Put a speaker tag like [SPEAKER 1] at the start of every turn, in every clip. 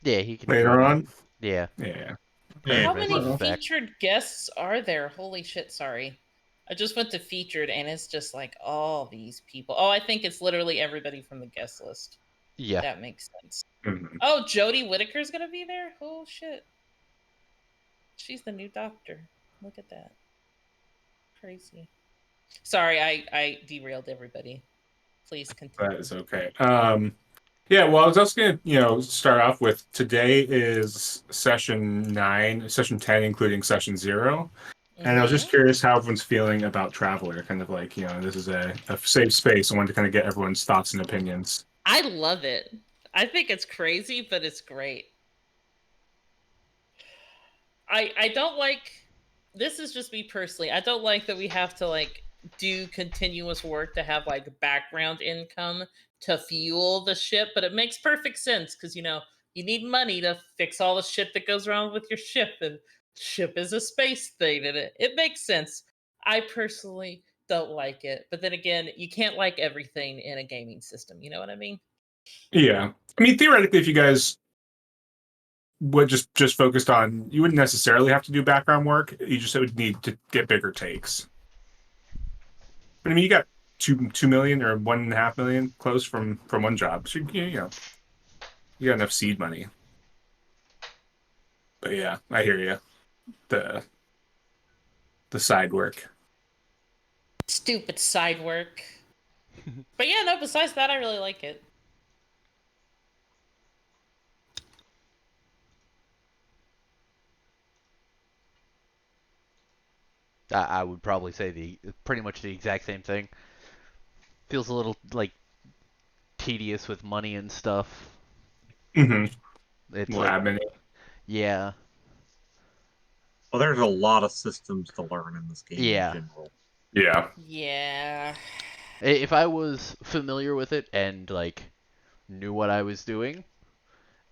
[SPEAKER 1] Yeah, he can
[SPEAKER 2] later
[SPEAKER 1] join in.
[SPEAKER 2] on.
[SPEAKER 1] Yeah.
[SPEAKER 2] Yeah. Okay.
[SPEAKER 3] Yeah.
[SPEAKER 4] How
[SPEAKER 1] That's
[SPEAKER 4] many
[SPEAKER 1] his
[SPEAKER 2] Well,
[SPEAKER 1] back.
[SPEAKER 4] featured guests are there? Holy shit, sorry. I just went to featured and it's just like all these people. Oh, I think it's literally everybody from the guest list.
[SPEAKER 1] Yeah.
[SPEAKER 4] That makes sense.
[SPEAKER 2] mhm.
[SPEAKER 4] Oh, Jodie Whittaker's gonna be there? Oh shit. She's the new doctor. Look at that. Crazy. Sorry, I derailed everybody. Please continue.
[SPEAKER 2] That is okay. Yeah, well, I was also going to, start off with today is session 9, session 10, including session 0. And I was just
[SPEAKER 4] Mm-hmm.
[SPEAKER 2] curious how everyone's feeling about Traveler. Kind of like, this is a safe space. I wanted to kind of get everyone's thoughts and opinions.
[SPEAKER 4] I love it. I think it's crazy, but it's great. I don't like, this is just me personally. I don't like that we have to like do continuous work to have like background income to fuel the ship, but it makes perfect sense because you need money to fix all the shit that goes wrong with your ship, and ship is a space thing, and it makes sense. I personally don't like it, but then again, you can't like everything in a gaming system. You know what I mean?
[SPEAKER 2] Yeah. I mean, theoretically, if you guys would just focused on, you wouldn't necessarily have to do background work. You just would need to get bigger takes. But I mean, you got 2 million or 1.5 million close from one job. So, you got enough seed money. But yeah, I hear you. The side work.
[SPEAKER 4] Stupid side work. But yeah, no, besides that, I really like it.
[SPEAKER 1] I would probably say pretty much the exact same thing. Feels a little like tedious with money and stuff. It's
[SPEAKER 2] Well,
[SPEAKER 1] like,
[SPEAKER 2] admin.
[SPEAKER 1] yeah,
[SPEAKER 3] Well, there's a lot of systems to learn in this game in
[SPEAKER 1] yeah.
[SPEAKER 3] general.
[SPEAKER 2] Yeah.
[SPEAKER 4] Yeah.
[SPEAKER 1] If I was familiar with it and like knew what I was doing,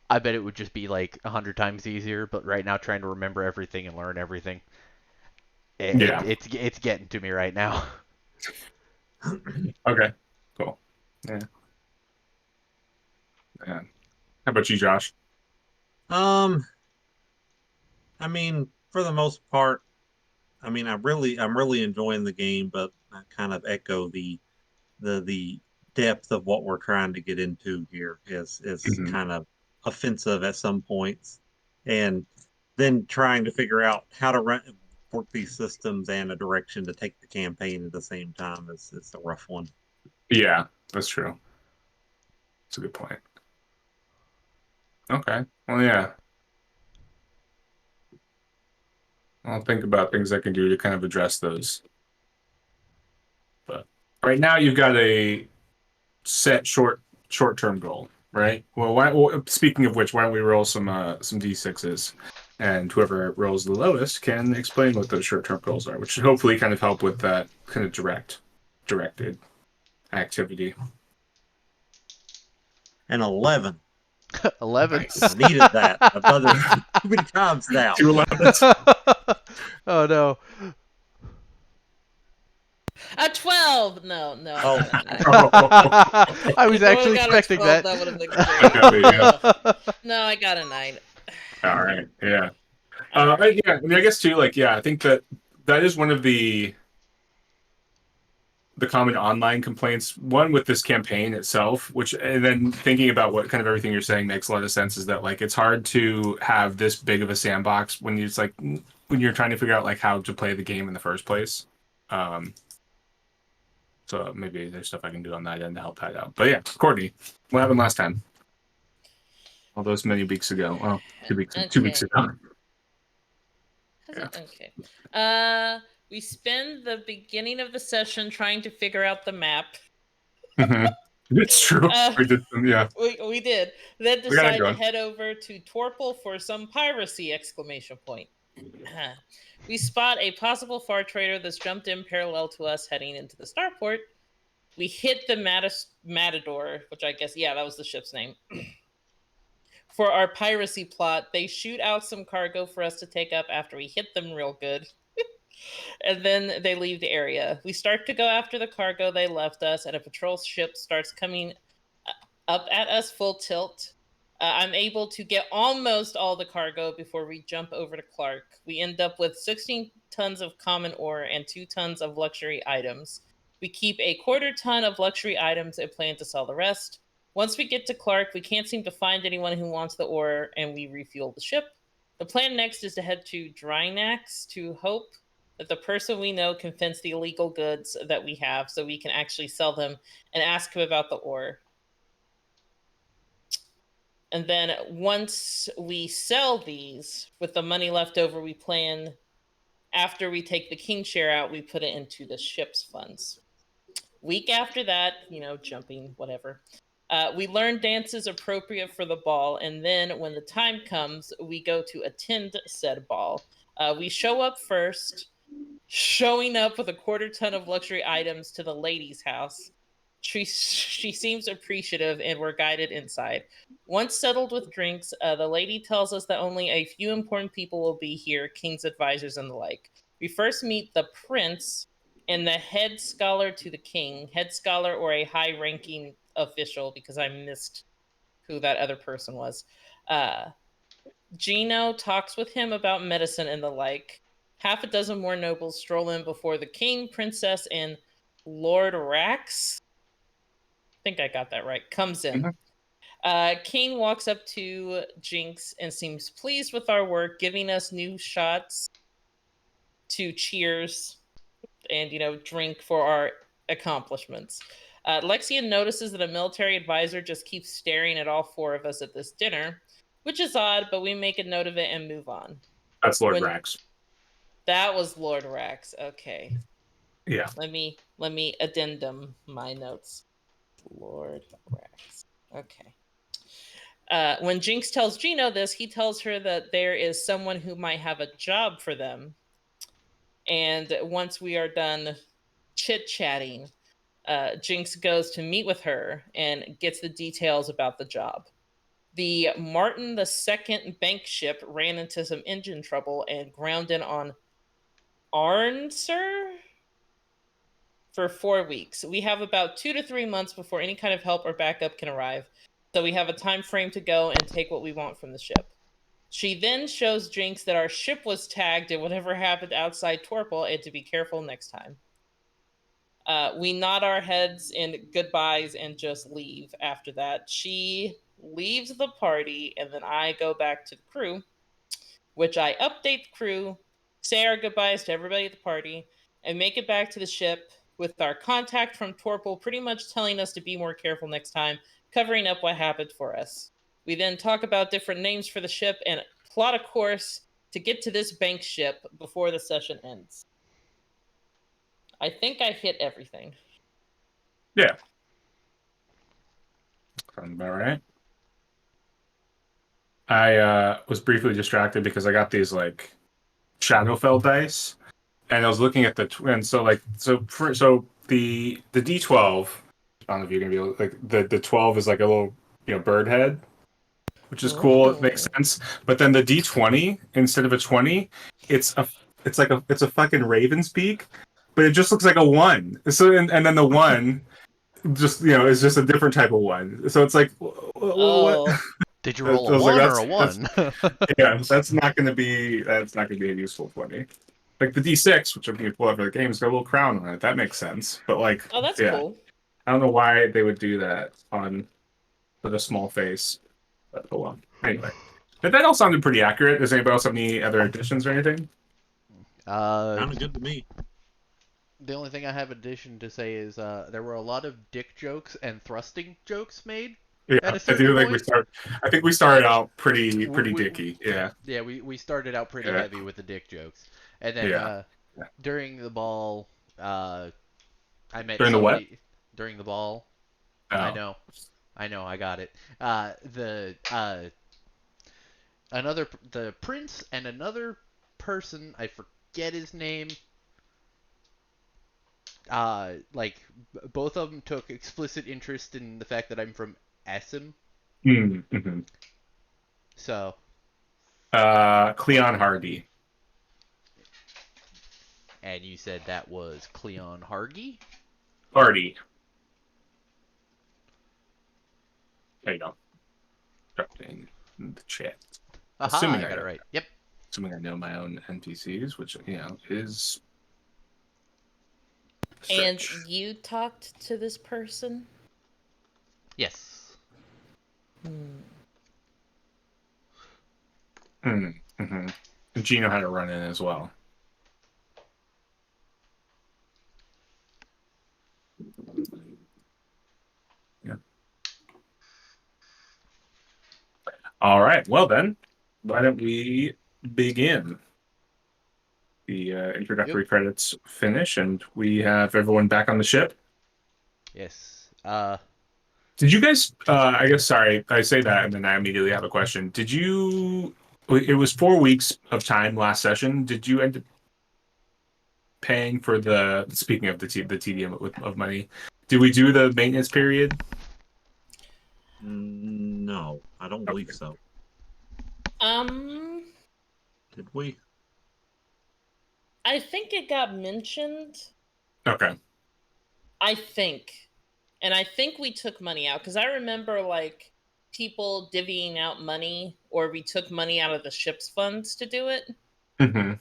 [SPEAKER 1] I bet it would just be like 100 times easier. But right now, trying to remember everything and learn everything,
[SPEAKER 2] Yeah.
[SPEAKER 1] it's getting to me right now.
[SPEAKER 2] Okay. Cool. Yeah. Yeah. How about you, Josh?
[SPEAKER 3] Um, I mean, for the most part, I mean, I'm really enjoying the game, but I kind of echo the depth of what we're trying to get into here is
[SPEAKER 2] Mhm.
[SPEAKER 3] kind of offensive at some points, and then trying to figure out how to work these systems and a direction to take the campaign at the same time is a rough one.
[SPEAKER 2] Yeah, that's true. That's a good point. Okay. Well, yeah. I'll think about things I can do to kind of address those. But right now, you've got a set short-term goal, right? Well, speaking of which, why don't we roll some d6s, and whoever rolls the lowest can explain what those short-term goals are, which should hopefully kind of help with that kind of directed activity.
[SPEAKER 3] And 11.
[SPEAKER 1] 11.
[SPEAKER 3] I
[SPEAKER 2] Nice.
[SPEAKER 3] needed that. I've done this too many times now.
[SPEAKER 2] 2 11s.
[SPEAKER 1] Oh no.
[SPEAKER 4] A 12! No, no, I
[SPEAKER 3] Oh.
[SPEAKER 4] got a 9.
[SPEAKER 2] Oh,
[SPEAKER 1] I was
[SPEAKER 4] If I would
[SPEAKER 1] actually
[SPEAKER 4] have got a
[SPEAKER 1] expecting
[SPEAKER 4] 12,
[SPEAKER 1] that.
[SPEAKER 4] that would have been
[SPEAKER 2] definitely,
[SPEAKER 4] great.
[SPEAKER 2] yeah.
[SPEAKER 4] No, I got a 9.
[SPEAKER 2] All right. Yeah.
[SPEAKER 4] Alright.
[SPEAKER 2] Yeah. I mean, I guess too. Like, yeah, I think that is one of the common online complaints. One with this campaign itself, which, and then thinking about what kind of everything you're saying makes a lot of sense, is that like it's hard to have this big of a sandbox when it's like when you're trying to figure out like how to play the game in the first place. Um, so maybe there's stuff I can do on that end to help that out. But yeah, Courtney, what happened last time? All those many weeks ago. Well, 2 weeks. 2 weeks
[SPEAKER 4] Okay.
[SPEAKER 2] ago.
[SPEAKER 4] Has
[SPEAKER 2] Yeah.
[SPEAKER 4] it? Okay. We spend the beginning of the session trying to figure out the map.
[SPEAKER 2] It's true.
[SPEAKER 4] Uh,
[SPEAKER 2] We did. Yeah,
[SPEAKER 4] we did. Then
[SPEAKER 2] we got it
[SPEAKER 4] decide to
[SPEAKER 2] going.
[SPEAKER 4] head over to Torpal for some piracy! Exclamation point. We spot a possible far trader that's jumped in parallel to us heading into the starport. We hit the Matador, which I guess, yeah, that was the ship's name. For our piracy plot, they shoot out some cargo for us to take up after we hit them real good. And then they leave the area. We start to go after the cargo they left us, and a patrol ship starts coming up at us full tilt. I'm able to get almost all the cargo before we jump over to Clark. We end up with 16 tons of common ore and 2 tons of luxury items. We keep a quarter ton of luxury items and plan to sell the rest. Once we get to Clark, we can't seem to find anyone who wants the ore, and we refuel the ship. The plan next is to head to Drinax to hope that the person we know can fence the illegal goods that we have so we can actually sell them and ask him about the ore. And then once we sell these, with the money left over, we plan, after we take the king share out, we put it into the ship's funds. Week after that, jumping, whatever. We learn dances appropriate for the ball, and then when the time comes, we go to attend said ball. We show up first, showing up with a quarter ton of luxury items to the lady's house. She seems appreciative, and we're guided inside. Once settled with drinks, the lady tells us that only a few important people will be here, king's advisors and the like. We first meet the prince and the head scholar to the king, head scholar or a high-ranking official, because I missed who that other person was. Gino talks with him about medicine and the like. Half a dozen more nobles stroll in before the king, princess, and Lord Rax, I think I got that right, comes in. King walks up to Jinx and seems pleased with our work, giving us new shots to cheers and, drink for our accomplishments. Lexian notices that a military advisor just keeps staring at all 4 of us at this dinner, which is odd, but we make a note of it and move on.
[SPEAKER 2] That's Lord Rax.
[SPEAKER 4] That was Lord Rax. Okay.
[SPEAKER 2] Yeah.
[SPEAKER 4] Let me addendum my notes. Lord Rax. Okay. When Jinx tells Gino this, he tells her that there is someone who might have a job for them. And once we are done chit-chatting, Jinx goes to meet with her and gets the details about the job. The Martin II bank ship ran into some engine trouble and grounded on Arnsur for 4 weeks. We have about 2 to 3 months before any kind of help or backup can arrive, so we have a time frame to go and take what we want from the ship. She then shows Jinx that our ship was tagged and whatever happened outside Torpal, and to be careful next time. We nod our heads in goodbyes and just leave after that. She leaves the party, and then I go back to the crew, which I update the crew, say our goodbyes to everybody at the party, and make it back to the ship with our contact from Torpal pretty much telling us to be more careful next time, covering up what happened for us. We then talk about different names for the ship and plot a course to get to this bank ship before the session ends. I think I hit everything.
[SPEAKER 2] Yeah. Sounds about right. I was briefly distracted because I got these like Shadowfell dice, and I was looking at the and so the D12. I don't know if you're gonna be able, like the 12 is like a little bird head, which is cool. It makes sense. But then the D20, instead of a 20, it's a fucking raven's beak, but it just looks like a 1. So and then the 1 just is just a different type of 1. So it's like what?
[SPEAKER 1] Did you
[SPEAKER 2] I
[SPEAKER 1] roll a
[SPEAKER 2] was like,
[SPEAKER 1] 1 or a 1?
[SPEAKER 2] yeah, that's not going to be a useful 20. Like the D6, which I'm going to pull up for the game, has got a little crown on it. That makes sense. But like,
[SPEAKER 4] Oh, that's
[SPEAKER 2] yeah,
[SPEAKER 4] cool.
[SPEAKER 2] I don't know why they would do that on with a small face. But hold on. Anyway, that all sounded pretty accurate. Does anybody else have any other additions or anything?
[SPEAKER 3] Sounded good to me.
[SPEAKER 1] The only thing I have addition to say is there were a lot of dick jokes and thrusting jokes made
[SPEAKER 2] Yeah,
[SPEAKER 1] at a
[SPEAKER 2] I
[SPEAKER 1] certain
[SPEAKER 2] do think
[SPEAKER 1] point.
[SPEAKER 2] I think we started out pretty
[SPEAKER 1] We-
[SPEAKER 2] dicky. Yeah.
[SPEAKER 1] Yeah, we started out pretty
[SPEAKER 2] Yeah.
[SPEAKER 1] heavy with the dick jokes, and then
[SPEAKER 2] Yeah.
[SPEAKER 1] during the ball, I met
[SPEAKER 2] During the what?
[SPEAKER 1] somebody during the ball.
[SPEAKER 2] Oh.
[SPEAKER 1] I know, I got it. The prince and another person, I forget his name. Both of them took explicit interest in the fact that I'm from Essen.
[SPEAKER 2] Mm-hmm.
[SPEAKER 1] So,
[SPEAKER 2] Cleon Hardy.
[SPEAKER 1] and you said that was Cleon Hargy?
[SPEAKER 2] Hardy. There you go. in the chat.
[SPEAKER 1] Aha, I got it right. Yep.
[SPEAKER 2] Assuming I know my own NPCs, which is
[SPEAKER 4] And
[SPEAKER 2] stretch.
[SPEAKER 4] you talked to this person?
[SPEAKER 1] Yes.
[SPEAKER 2] Mm-hmm. And Gino had to run in as well. Yeah. All right. Well then, why don't we begin? The introductory
[SPEAKER 1] Yep.
[SPEAKER 2] credits finish, and we have everyone back on the ship.
[SPEAKER 1] Yes.
[SPEAKER 2] Did you guys? I guess sorry, I say that, and then I immediately have a question. Did you? It was 4 weeks of time last session. Did you end up paying for the? Speaking of the TDM of money, did we do the maintenance period?
[SPEAKER 3] No, I don't believe
[SPEAKER 2] Okay.
[SPEAKER 3] so.
[SPEAKER 4] Um,
[SPEAKER 3] Did we?
[SPEAKER 4] I think it got mentioned.
[SPEAKER 2] Okay.
[SPEAKER 4] I think. And I think we took money out because I remember like people divvying out money or we took money out of the ship's funds to do it.
[SPEAKER 2] Mm-hmm.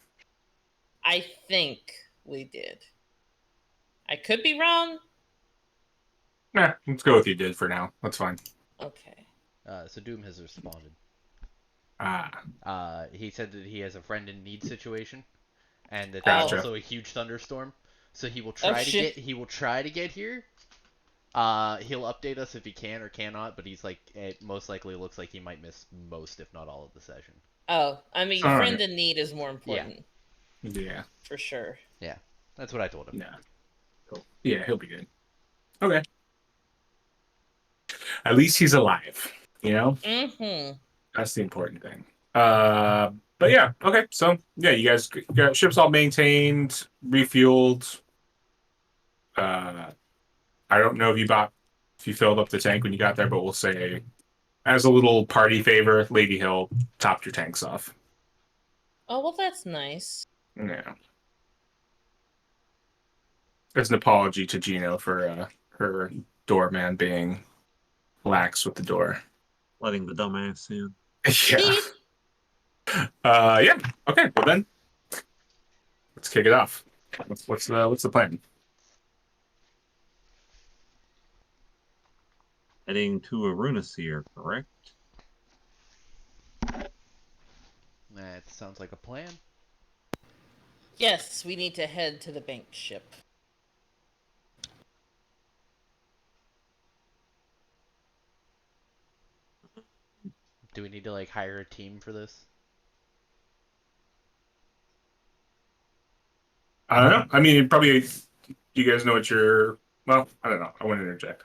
[SPEAKER 4] I think we did. I could be wrong.
[SPEAKER 2] Yeah, let's go with you did for now. That's fine.
[SPEAKER 4] Okay.
[SPEAKER 1] So Doom has responded.
[SPEAKER 2] Ah,
[SPEAKER 1] He said that he has a friend in need situation, and that there's
[SPEAKER 2] gotcha.
[SPEAKER 1] also a huge thunderstorm. So he will
[SPEAKER 4] Oh
[SPEAKER 1] try to
[SPEAKER 4] shit.
[SPEAKER 1] get here. He'll update us if he can or cannot, but he's like, it most likely looks like he might miss most, if not all, of the session.
[SPEAKER 4] Oh, I mean,
[SPEAKER 2] All
[SPEAKER 4] friend
[SPEAKER 2] right.
[SPEAKER 4] in need is more
[SPEAKER 1] Yeah.
[SPEAKER 4] important.
[SPEAKER 2] Yeah.
[SPEAKER 4] For sure.
[SPEAKER 1] Yeah, that's what I told him.
[SPEAKER 2] Yeah. Cool. Yeah, he'll be good. Okay. At least he's alive. You know,
[SPEAKER 4] Mm-hmm.
[SPEAKER 2] that's the important thing. But yeah, okay. So yeah, you guys got ships all maintained, refueled. Uh, I don't know if you filled up the tank when you got there, but we'll say as a little party favor, Lady Hill topped your tanks off.
[SPEAKER 4] Oh, well, that's nice.
[SPEAKER 2] Yeah. As an apology to Gino for her doorman being lax with the door.
[SPEAKER 3] Letting the dumbass in.
[SPEAKER 2] Yeah. Yeah. Okay. Well then, let's kick it off. What's the plan?
[SPEAKER 3] Heading to a Runaseer, correct?
[SPEAKER 1] That sounds like a plan.
[SPEAKER 4] Yes, we need to head to the bank ship.
[SPEAKER 1] Do we need to like hire a team for this?
[SPEAKER 2] I don't know. I mean, probably you guys know what you're. Well, I don't know. I want to interject.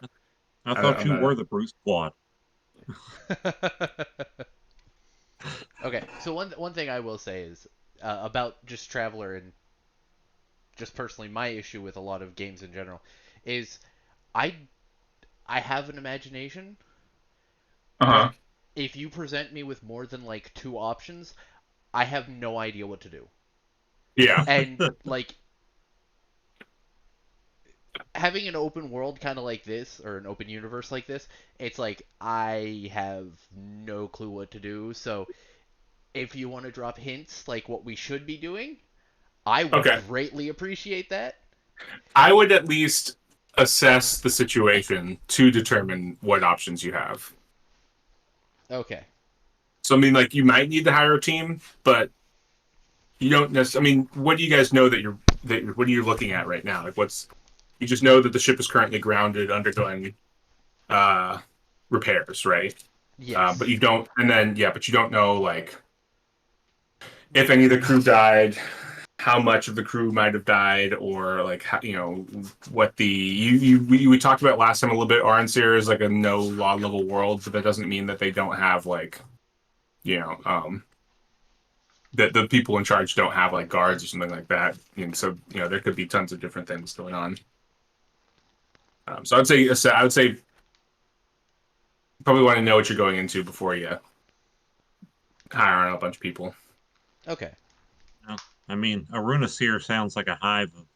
[SPEAKER 3] I thought
[SPEAKER 2] I'm
[SPEAKER 3] you were
[SPEAKER 2] not.
[SPEAKER 3] the Bruce Squad.
[SPEAKER 1] Okay, so one thing I will say is about just Traveler and just personally my issue with a lot of games in general is I I have an imagination,
[SPEAKER 2] Uh huh.
[SPEAKER 1] but if you present me with more than like two options, I have no idea what to do.
[SPEAKER 2] Yeah.
[SPEAKER 1] And like having an open world kind of like this or an open universe like this, it's like I have no clue what to do. So if you want to drop hints like what we should be doing, I would
[SPEAKER 2] Okay.
[SPEAKER 1] greatly appreciate that.
[SPEAKER 2] I would at least assess the situation to determine what options you have.
[SPEAKER 1] Okay.
[SPEAKER 2] So I mean, like you might need to hire a team, but you don't necessarily. I mean, what do you guys know what are you looking at right now? Like, what's you just know that the ship is currently grounded, undergoing uh, repairs, right? But
[SPEAKER 1] Yes.
[SPEAKER 2] you don't, and then yeah, but you don't know like if any of the crew died, how much of the crew might have died, or like how, what the we talked about last time a little bit. Aranseer is like a no law level world, but that doesn't mean that they don't have like you know that the people in charge don't have like guards or something like that. And so there could be tons of different things going on. So I would say probably want to know what you're going into before you hire on a bunch of people.
[SPEAKER 1] Okay.
[SPEAKER 3] Well, I mean, a Runaseer sounds like a hive of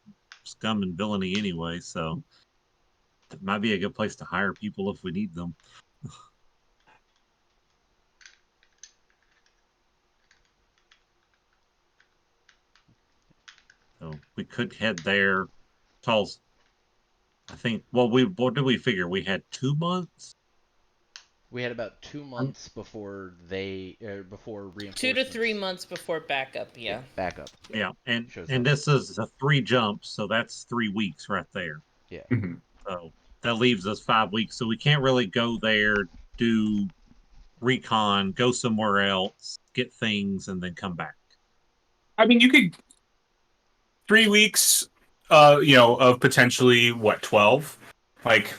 [SPEAKER 3] scum and villainy anyway, so it might be a good place to hire people if we need them. So we could head there. Tells, I think. Well, what did we figure? We had 2 months.
[SPEAKER 1] We had about 2 months before before
[SPEAKER 4] 2 to 3
[SPEAKER 1] reinforcements.
[SPEAKER 4] months before backup. Yeah.
[SPEAKER 1] Backup.
[SPEAKER 3] Yeah, and
[SPEAKER 1] Shows
[SPEAKER 3] and
[SPEAKER 1] up.
[SPEAKER 3] this is a 3 jumps, so that's 3 weeks right there.
[SPEAKER 1] Yeah.
[SPEAKER 2] Mhm.
[SPEAKER 3] So that leaves us 5 weeks. So we can't really go there, do recon, go somewhere else, get things, and then come back.
[SPEAKER 2] I mean, you could 3 weeks, of potentially what 12, like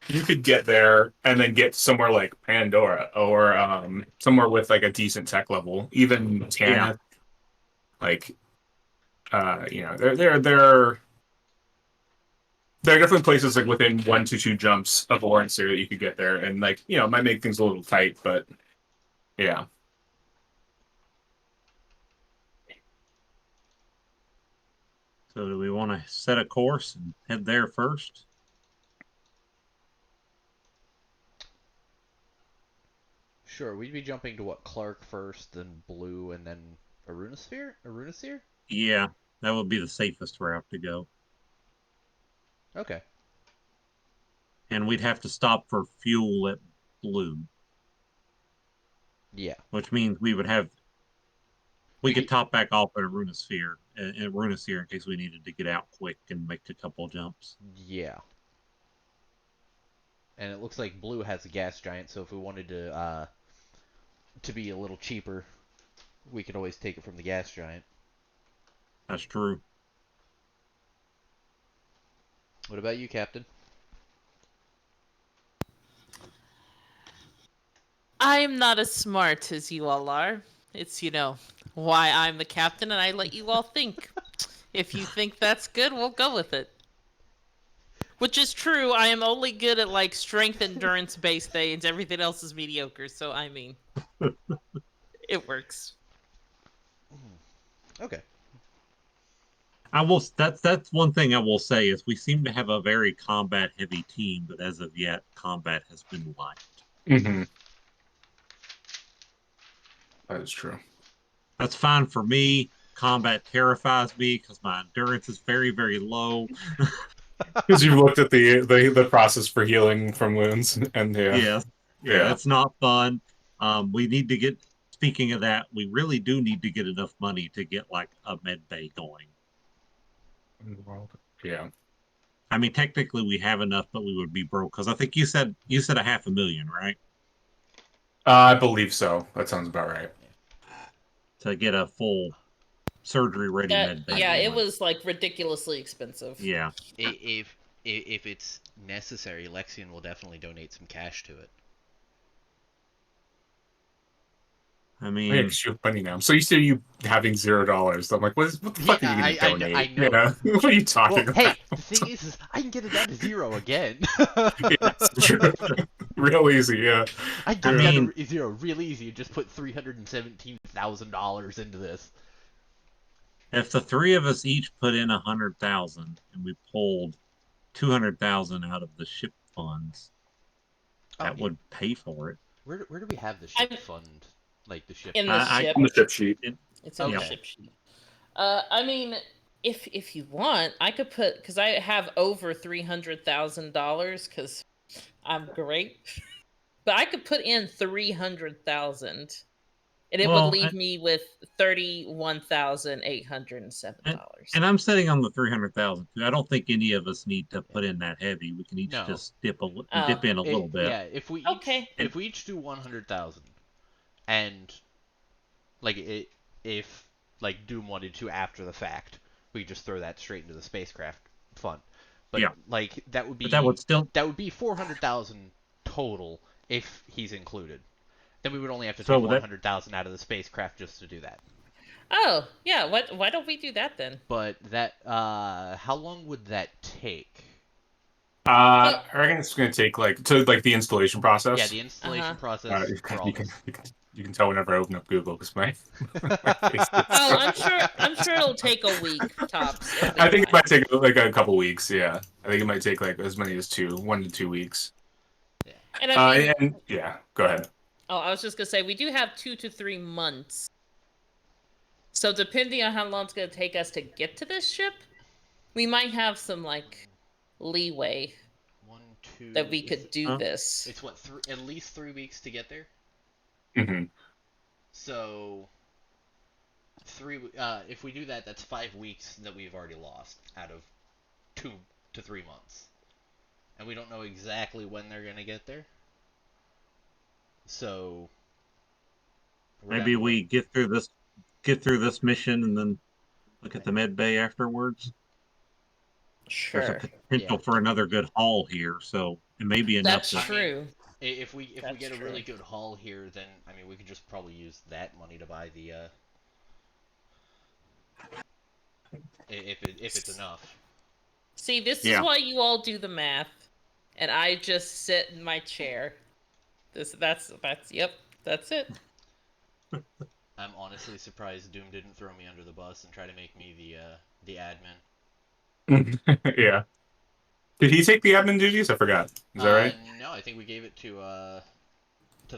[SPEAKER 2] you could get there and then get somewhere like Pandora or somewhere with like a decent tech level, even
[SPEAKER 3] Yeah,
[SPEAKER 2] Tana. Like, there are definitely places like within 1 to 2 jumps of Orange that you could get there, and like it might make things a little tight, but yeah.
[SPEAKER 3] so do we want to set a course and head there first?
[SPEAKER 1] Sure, we'd be jumping to what, Clark first, then Blue, and then Arunasphere? Arunasphere?
[SPEAKER 3] Yeah, that would be the safest route to go.
[SPEAKER 1] Okay.
[SPEAKER 3] And we'd have to stop for fuel at Blue,
[SPEAKER 1] Yeah.
[SPEAKER 3] which means we
[SPEAKER 1] We
[SPEAKER 3] could
[SPEAKER 1] could.
[SPEAKER 3] top back off at a Runasphere in case we needed to get out quick and make a couple jumps.
[SPEAKER 1] Yeah. And it looks like Blue has a gas giant, so if we wanted to be a little cheaper, we could always take it from the gas giant.
[SPEAKER 3] That's true.
[SPEAKER 1] What about you, Captain?
[SPEAKER 4] I am not as smart as you all are. It's, why I'm the captain and I let you all think. If you think that's good, we'll go with it. Which is true. I am only good at like strength, endurance based things. Everything else is mediocre. So I mean, it works.
[SPEAKER 1] Okay.
[SPEAKER 3] I will. That's one thing I will say is we seem to have a very combat heavy team, but as of yet, combat has been light.
[SPEAKER 2] Mm-hmm. That is true.
[SPEAKER 3] That's fine for me. Combat terrifies me because my endurance is very, very low.
[SPEAKER 2] Because you've looked at the process for healing from wounds, and yeah,
[SPEAKER 3] Yes, yeah,
[SPEAKER 2] yeah.
[SPEAKER 3] it's not fun. We need to get. Speaking of that, we really do need to get enough money to get like a med bay going.
[SPEAKER 2] In the world. Yeah.
[SPEAKER 3] I mean, technically we have enough, but we would be broke because I think you said a 500,000, right?
[SPEAKER 2] I believe so. That sounds about right.
[SPEAKER 3] To get a full surgery ready med bay
[SPEAKER 4] Yeah, it
[SPEAKER 3] going.
[SPEAKER 4] was like ridiculously expensive.
[SPEAKER 3] Yeah,
[SPEAKER 1] If it's necessary, Lexion will definitely donate some cash to it.
[SPEAKER 3] I
[SPEAKER 2] Oh, yeah,
[SPEAKER 3] mean,
[SPEAKER 2] because you have money now. I'm so used to you having $0. I'm like, what the fuck are you
[SPEAKER 1] Yeah,
[SPEAKER 2] gonna
[SPEAKER 1] I
[SPEAKER 2] donate?
[SPEAKER 1] know.
[SPEAKER 2] What are you
[SPEAKER 1] Well,
[SPEAKER 2] talking about?
[SPEAKER 1] hey, the thing is I can get it down to 0 again.
[SPEAKER 2] Yeah, it's true. Real easy, yeah.
[SPEAKER 1] I can
[SPEAKER 3] I
[SPEAKER 1] get it down
[SPEAKER 3] mean,
[SPEAKER 1] to 0 real easy and just put $317,000 into this.
[SPEAKER 3] if the three of us each put in 100,000 and we pulled 200,000 out of the ship funds,
[SPEAKER 1] Oh
[SPEAKER 3] that
[SPEAKER 1] yeah.
[SPEAKER 3] would pay for it.
[SPEAKER 1] Where do we have the ship
[SPEAKER 4] I'm
[SPEAKER 1] fund? Like the ship.
[SPEAKER 4] in the
[SPEAKER 3] I
[SPEAKER 4] ship.
[SPEAKER 2] On the chip sheet.
[SPEAKER 4] It's in the
[SPEAKER 3] yeah.
[SPEAKER 1] Okay.
[SPEAKER 4] ship sheet. I mean, if you want, I could put because I have over $300,000 because I'm great, but I could put in 300,000, and it would
[SPEAKER 3] Well,
[SPEAKER 4] leave me with
[SPEAKER 3] and,
[SPEAKER 4] $31,807.
[SPEAKER 3] and I'm sitting on the 300,000 too. I don't think any of us need to put in that heavy. We can each
[SPEAKER 1] No.
[SPEAKER 3] just dip
[SPEAKER 4] Oh,
[SPEAKER 3] in a little bit.
[SPEAKER 1] Yeah,
[SPEAKER 4] okay.
[SPEAKER 3] And
[SPEAKER 1] if we each do 100,000 and like if like Doom wanted to after the fact, we just throw that straight into the spacecraft fund. But
[SPEAKER 3] yeah,
[SPEAKER 1] like
[SPEAKER 3] but that would still.
[SPEAKER 1] that would be 400,000 total if he's included. Then we would only have to take
[SPEAKER 3] So that
[SPEAKER 1] 100,000 out of the spacecraft just to do that.
[SPEAKER 4] Oh, yeah. Why don't we do that then?
[SPEAKER 1] But that how long would that take?
[SPEAKER 4] Well,
[SPEAKER 2] I reckon it's gonna take like the installation
[SPEAKER 1] Yeah,
[SPEAKER 2] process.
[SPEAKER 1] the installation
[SPEAKER 4] uh-huh.
[SPEAKER 1] process
[SPEAKER 2] You
[SPEAKER 1] for
[SPEAKER 2] can,
[SPEAKER 1] all
[SPEAKER 2] you can
[SPEAKER 1] this.
[SPEAKER 2] you can tell whenever I open up Google because my face gets
[SPEAKER 4] Oh,
[SPEAKER 2] so.
[SPEAKER 4] I'm sure it'll take a week tops. It'll be
[SPEAKER 2] I think it
[SPEAKER 4] fine.
[SPEAKER 2] might take like a couple weeks. Yeah, I think it might take like as many as 1 to 2 weeks.
[SPEAKER 1] Yeah.
[SPEAKER 4] And I mean,
[SPEAKER 2] And yeah, go ahead.
[SPEAKER 4] oh, I was just gonna say we do have 2 to 3 months. So depending on how long it's going to take us to get to this ship, we might have some like leeway
[SPEAKER 1] One, two.
[SPEAKER 4] that we could do
[SPEAKER 3] Huh?
[SPEAKER 4] this.
[SPEAKER 1] It's what at least 3 weeks to get there.
[SPEAKER 2] Hmm.
[SPEAKER 1] So if we do that, that's 5 weeks that we've already lost out of 2 to 3 months, and we don't know exactly when they're gonna get there. So we're down
[SPEAKER 3] Maybe
[SPEAKER 1] to what?
[SPEAKER 3] we get through this mission and then look at the med bay afterwards. There's a
[SPEAKER 4] Sure.
[SPEAKER 1] Yeah.
[SPEAKER 3] potential for another good haul here, so it may be enough
[SPEAKER 4] That's
[SPEAKER 3] to.
[SPEAKER 4] true.
[SPEAKER 1] If we
[SPEAKER 4] That's
[SPEAKER 1] get a really
[SPEAKER 4] true.
[SPEAKER 1] good haul here, then I mean we could just probably use that money to buy the if it's enough.
[SPEAKER 4] See, this is
[SPEAKER 3] Yeah.
[SPEAKER 4] why you all do the math, and I just sit in my chair. That's yep, that's it.
[SPEAKER 1] I'm honestly surprised Doom didn't throw me under the bus and try to make me the admin.
[SPEAKER 2] Yeah. Did he take the admin duties? I forgot. Is that right?
[SPEAKER 1] No, I think we gave it to the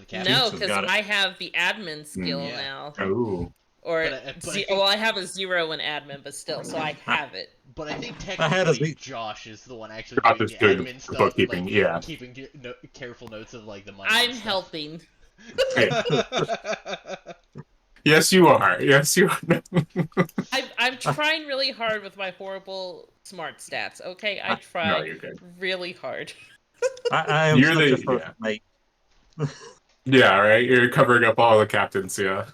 [SPEAKER 1] captain.
[SPEAKER 4] No,
[SPEAKER 3] Jinx has
[SPEAKER 4] because
[SPEAKER 3] got it.
[SPEAKER 4] I have the admin skill
[SPEAKER 1] Yeah.
[SPEAKER 4] now.
[SPEAKER 2] Oh.
[SPEAKER 4] Or
[SPEAKER 1] But I think-
[SPEAKER 4] well, I have a 0 in admin, but still, so I have it.
[SPEAKER 1] But I think
[SPEAKER 3] I had a
[SPEAKER 1] technically
[SPEAKER 3] Z-
[SPEAKER 1] Josh is the one actually
[SPEAKER 2] Josh
[SPEAKER 1] doing
[SPEAKER 2] is
[SPEAKER 1] the
[SPEAKER 2] doing
[SPEAKER 1] admin
[SPEAKER 2] the
[SPEAKER 1] stuff,
[SPEAKER 2] bookkeeping,
[SPEAKER 1] like
[SPEAKER 2] yeah.
[SPEAKER 1] keeping careful notes of like the money.
[SPEAKER 4] I'm
[SPEAKER 1] and stuff.
[SPEAKER 4] helping.
[SPEAKER 2] Yes, you are. Yes, you are.
[SPEAKER 4] I'm trying really hard with my horrible smart stats. Okay, I
[SPEAKER 3] No,
[SPEAKER 4] try
[SPEAKER 2] you're good.
[SPEAKER 4] really hard.
[SPEAKER 3] I am
[SPEAKER 2] You're
[SPEAKER 3] such a
[SPEAKER 2] the
[SPEAKER 3] first
[SPEAKER 2] yeah.
[SPEAKER 3] mate.
[SPEAKER 2] Yeah, right. You're covering up all the captains. Yeah.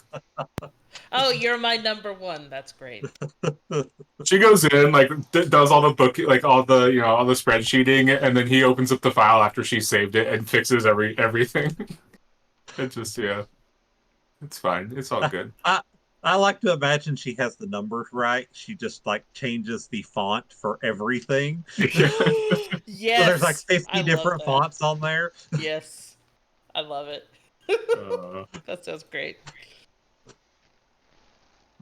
[SPEAKER 4] Oh, you're my number one. That's great.
[SPEAKER 2] She goes in, like, does all the book, like, all the, all the spreadsheeting, and then he opens up the file after she saved it and fixes everything. It's just, yeah. It's fine. It's all good.
[SPEAKER 3] I like to imagine she has the numbers right. She just like changes the font for everything.
[SPEAKER 2] Yeah.
[SPEAKER 4] Yes.
[SPEAKER 3] So there's like
[SPEAKER 4] I
[SPEAKER 3] 50
[SPEAKER 4] love
[SPEAKER 3] different
[SPEAKER 4] that.
[SPEAKER 3] fonts on there.
[SPEAKER 4] Yes. I love it. That sounds great.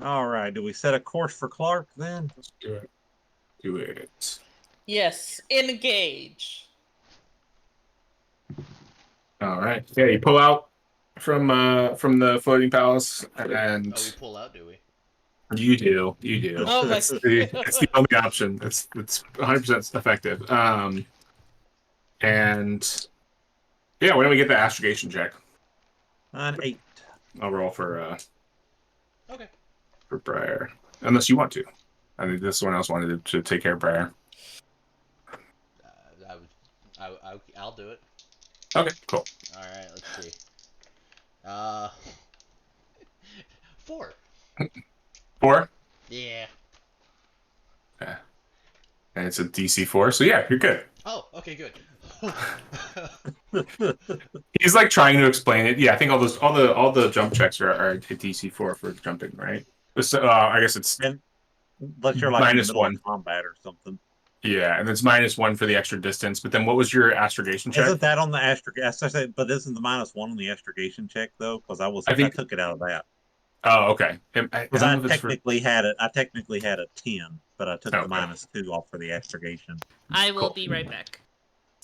[SPEAKER 3] All right. Do we set a course for Clark then?
[SPEAKER 2] Let's do it. Do it.
[SPEAKER 4] Yes. Engage.
[SPEAKER 2] All right. Yeah, you pull out from the floating palace, and
[SPEAKER 1] Oh, we pull out, do we?
[SPEAKER 2] you do.
[SPEAKER 4] Oh my
[SPEAKER 2] It's the only option. It's 100% effective. And yeah, why don't we get the astrogation check?
[SPEAKER 3] An 8.
[SPEAKER 2] I'll roll for
[SPEAKER 1] Okay.
[SPEAKER 2] Briar, unless you want to. I think this one else wanted to take care of Briar.
[SPEAKER 1] I'll do it.
[SPEAKER 2] Okay, cool.
[SPEAKER 1] All right, let's see. 4.
[SPEAKER 2] 4.
[SPEAKER 1] Yeah.
[SPEAKER 2] Yeah. And it's a DC 4, so yeah, you're good.
[SPEAKER 1] Oh, okay, good.
[SPEAKER 2] He's like trying to explain it. Yeah, I think all the jump checks are a DC 4 for jumping, right? So I guess it's
[SPEAKER 3] Unless you're like in the
[SPEAKER 2] -1.
[SPEAKER 3] middle of combat or something.
[SPEAKER 2] Yeah, and it's -1 for the extra distance. But then what was your astrogation check?
[SPEAKER 3] Isn't that on the astrogation? But isn't the -1 on the astrogation check though? Because I took it out of that.
[SPEAKER 2] Oh, okay.
[SPEAKER 3] Because I technically had it. I technically had a 10, but I took the -2 off for the astrogation.
[SPEAKER 4] I will
[SPEAKER 2] Cool.
[SPEAKER 4] be right back.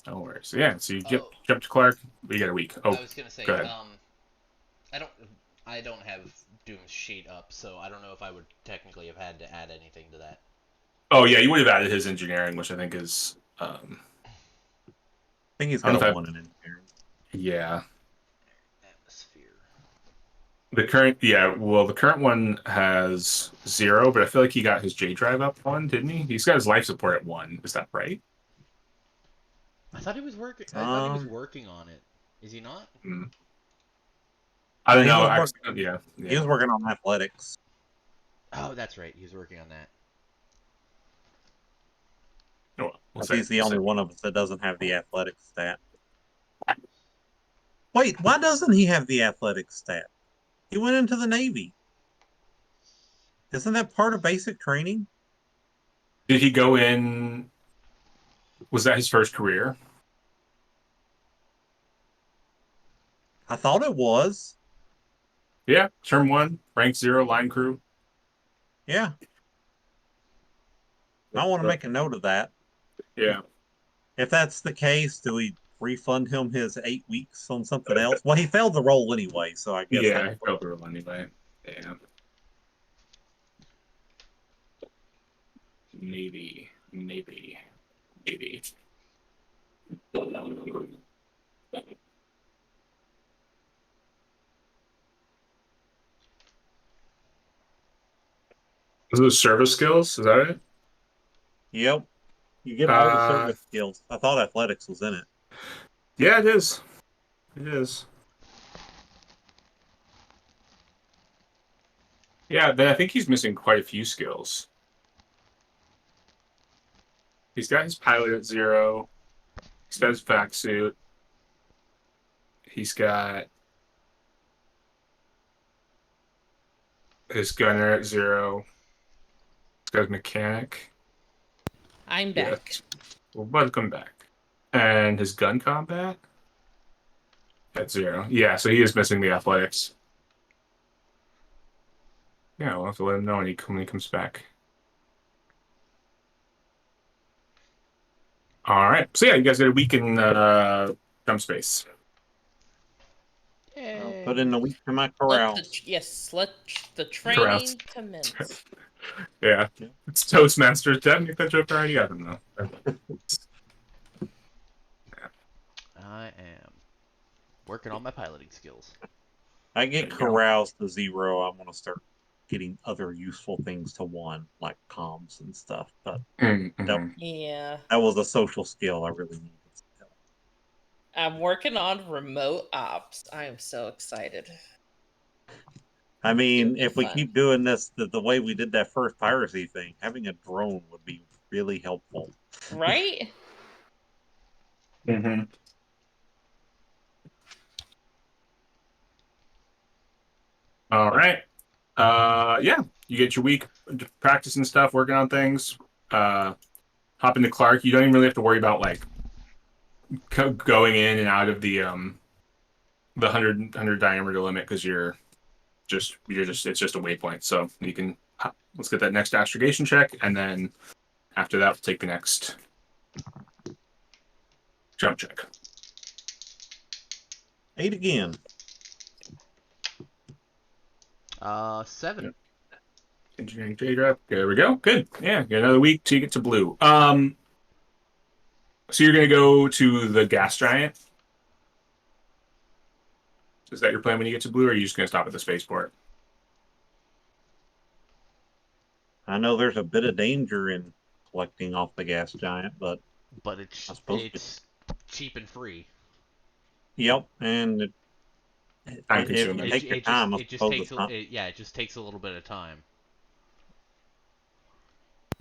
[SPEAKER 2] No worries. So yeah, so you jump to Clark. You get a week. Oh,
[SPEAKER 1] I was gonna say,
[SPEAKER 2] go ahead.
[SPEAKER 1] I don't have Doom's sheet up, so I don't know if I would technically have had to add anything to that.
[SPEAKER 2] Oh yeah, you would have added his engineering, which I think is.
[SPEAKER 3] I think he's got a 1 in engineering.
[SPEAKER 2] Yeah.
[SPEAKER 1] Atmosphere.
[SPEAKER 2] The current one has 0, but I feel like he got his J drive up 1, didn't he? He's got his life support at 1. Is that right?
[SPEAKER 1] I thought he was working. I thought he was working on it. Is he not?
[SPEAKER 2] I don't know.
[SPEAKER 3] He was working on athletics.
[SPEAKER 1] Oh, that's right. He was working on that.
[SPEAKER 3] He's the only one of us that doesn't have the athletics stat. Wait, why doesn't he have the athletics stat? He went into the Navy. Isn't that part of basic training?
[SPEAKER 2] Did he go in? Was that his first career?
[SPEAKER 3] I thought it was.
[SPEAKER 2] Yeah, term 1, rank 0, line crew.
[SPEAKER 3] Yeah. I want to make a note of that.
[SPEAKER 2] Yeah.
[SPEAKER 3] If that's the case, do we refund him his 8 weeks on something else? Well, he failed the roll anyway, so I guess.
[SPEAKER 2] Yeah, I failed the roll anyway. Yeah. Maybe. Those service skills, is that it?
[SPEAKER 3] Yep. You get all the
[SPEAKER 2] Uh,
[SPEAKER 3] service skills. I thought athletics was in it.
[SPEAKER 2] yeah, it is. It is. Yeah, then I think he's missing quite a few skills. He's got his pilot at 0. He's got his vac suit. He's got his gunner at 0. He's got his mechanic.
[SPEAKER 4] I'm
[SPEAKER 2] Yeah.
[SPEAKER 4] back.
[SPEAKER 2] Well, welcome back. And his gun combat at 0. Yeah, so he is missing the athletics. Yeah, we'll have to let him know when he comes back. All right. So yeah, you guys got a week in dump space.
[SPEAKER 3] I'll put in
[SPEAKER 1] Yay.
[SPEAKER 3] a week to my
[SPEAKER 4] Let
[SPEAKER 3] corral.
[SPEAKER 4] the
[SPEAKER 2] Corrals.
[SPEAKER 4] training commence.
[SPEAKER 2] Yeah.
[SPEAKER 3] Yeah.
[SPEAKER 2] It's Toastmasters. Did I make that joke already? I don't know.
[SPEAKER 1] I am working on my piloting skills.
[SPEAKER 3] I
[SPEAKER 2] There
[SPEAKER 3] get
[SPEAKER 2] you go.
[SPEAKER 3] corrals to 0. I'm gonna start getting other useful things to 1, like comms and stuff. But that
[SPEAKER 2] Mm-hmm.
[SPEAKER 4] Yeah.
[SPEAKER 3] that was a social skill I really needed.
[SPEAKER 4] I'm working on remote ops. I am so excited.
[SPEAKER 3] I
[SPEAKER 4] It'll
[SPEAKER 3] mean,
[SPEAKER 4] be
[SPEAKER 3] if we
[SPEAKER 4] fun.
[SPEAKER 3] keep doing this the way we did that first piracy thing, having a drone would be really helpful.
[SPEAKER 4] Right?
[SPEAKER 2] Mm-hmm. All right. Yeah, you get your week practicing stuff, working on things. Hop into Clark. You don't even really have to worry about like going in and out of the 100 diameter limit because you're just it's just a waypoint. So you can let's get that next astrogation check, and then after that, we'll take the next jump check.
[SPEAKER 3] 8 again.
[SPEAKER 1] 7.
[SPEAKER 2] Yep. Engineering J drop. There we go. Good. Yeah, get another week till you get to blue. So you're gonna go to the gas giant. Is that your plan when you get to blue, or are you just gonna stop at the spaceport?
[SPEAKER 3] I know there's a bit of danger in collecting off the gas giant, but
[SPEAKER 1] But
[SPEAKER 3] I
[SPEAKER 1] it's
[SPEAKER 3] suppose.
[SPEAKER 1] it's cheap and free.
[SPEAKER 3] Yep, and
[SPEAKER 2] Time
[SPEAKER 3] if you
[SPEAKER 2] consuming.
[SPEAKER 1] It,
[SPEAKER 3] take your
[SPEAKER 1] it just
[SPEAKER 3] time, I
[SPEAKER 1] it just
[SPEAKER 3] suppose
[SPEAKER 1] takes
[SPEAKER 3] it's not.
[SPEAKER 1] it just takes a little bit of time.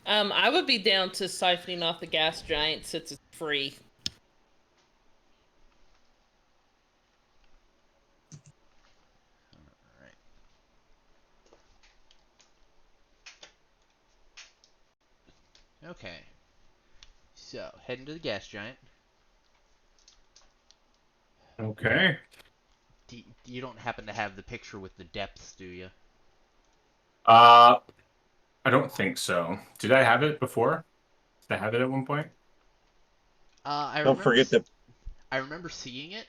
[SPEAKER 4] I would be down to siphoning off the gas giant since it's free.
[SPEAKER 1] All right. Okay. So heading to the gas giant.
[SPEAKER 2] Okay.
[SPEAKER 1] You don't happen to have the picture with the depths, do you?
[SPEAKER 2] Uh, I don't think so. Did I have it before? Did I have it at one point?
[SPEAKER 1] I
[SPEAKER 3] Don't
[SPEAKER 1] remember
[SPEAKER 3] forget to.
[SPEAKER 1] I remember seeing it.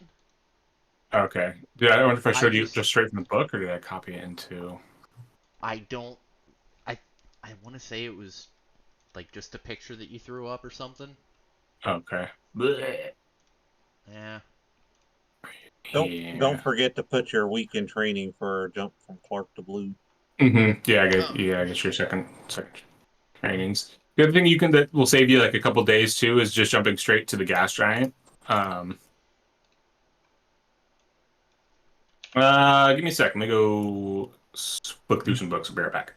[SPEAKER 2] Okay. I wonder if I
[SPEAKER 1] I
[SPEAKER 2] showed you
[SPEAKER 1] just
[SPEAKER 2] just straight from the book, or did I copy it into?
[SPEAKER 1] I don't I I want to say it was like just a picture that you threw up or something.
[SPEAKER 2] Okay. Blech.
[SPEAKER 1] Yeah.
[SPEAKER 3] Don't
[SPEAKER 2] Yeah.
[SPEAKER 3] forget to put your week in training for jump from Clark to Blue.
[SPEAKER 2] Yeah,
[SPEAKER 1] Oh.
[SPEAKER 2] I guess your second trainings. The other thing you can that will save you like a couple days too is just jumping straight to the gas giant. Um, Give me a sec. Let me go look through some books. I'll be right back.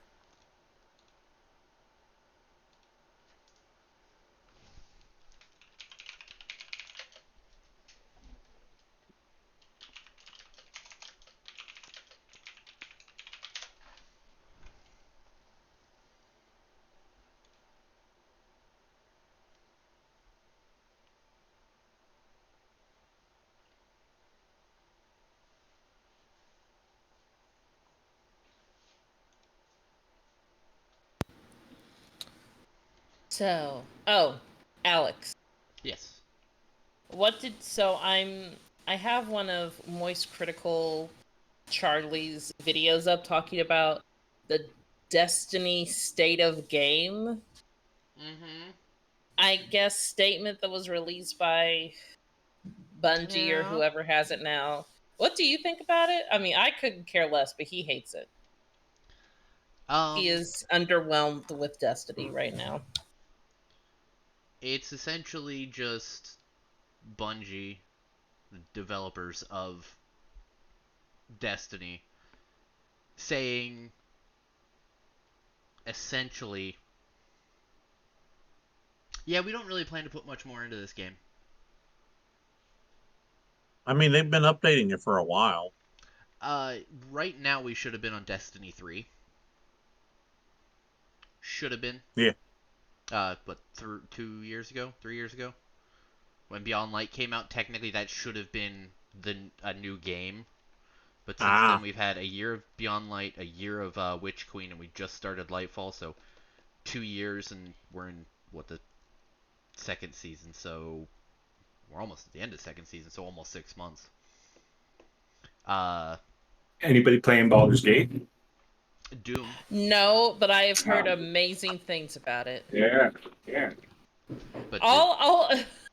[SPEAKER 4] So, Alex,
[SPEAKER 1] Yes.
[SPEAKER 4] I have one of Moist Critical Charlie's videos up talking about the Destiny state of game.
[SPEAKER 1] Mm-hmm.
[SPEAKER 4] I guess, statement that was released by Bungie or
[SPEAKER 1] Yeah.
[SPEAKER 4] whoever has it now. What do you think about it? I mean, I couldn't care less, but he hates it. He
[SPEAKER 1] Um,
[SPEAKER 4] is underwhelmed with Destiny right now.
[SPEAKER 1] it's essentially just Bungie, the developers of Destiny, saying essentially, yeah, we don't really plan to put much more into this game.
[SPEAKER 3] I mean, they've been updating it for a while.
[SPEAKER 1] Uh, right now we should have been on Destiny 3. Should have been.
[SPEAKER 3] Yeah.
[SPEAKER 1] But 2 years ago, 3 years ago, when Beyond Light came out, technically that should have been a new game. But since then,
[SPEAKER 3] Ah,
[SPEAKER 1] we've had a year of Beyond Light, a year of Witch Queen, and we just started Lightfall, so 2 years, and we're in what, the second season, so we're almost at the end of the second season, so almost 6 months. Uh,
[SPEAKER 2] Anybody playing Baldur's Gate?
[SPEAKER 1] Doom.
[SPEAKER 4] No, but I have heard
[SPEAKER 2] Um,
[SPEAKER 4] amazing things about it.
[SPEAKER 2] yeah, yeah.
[SPEAKER 1] But
[SPEAKER 4] All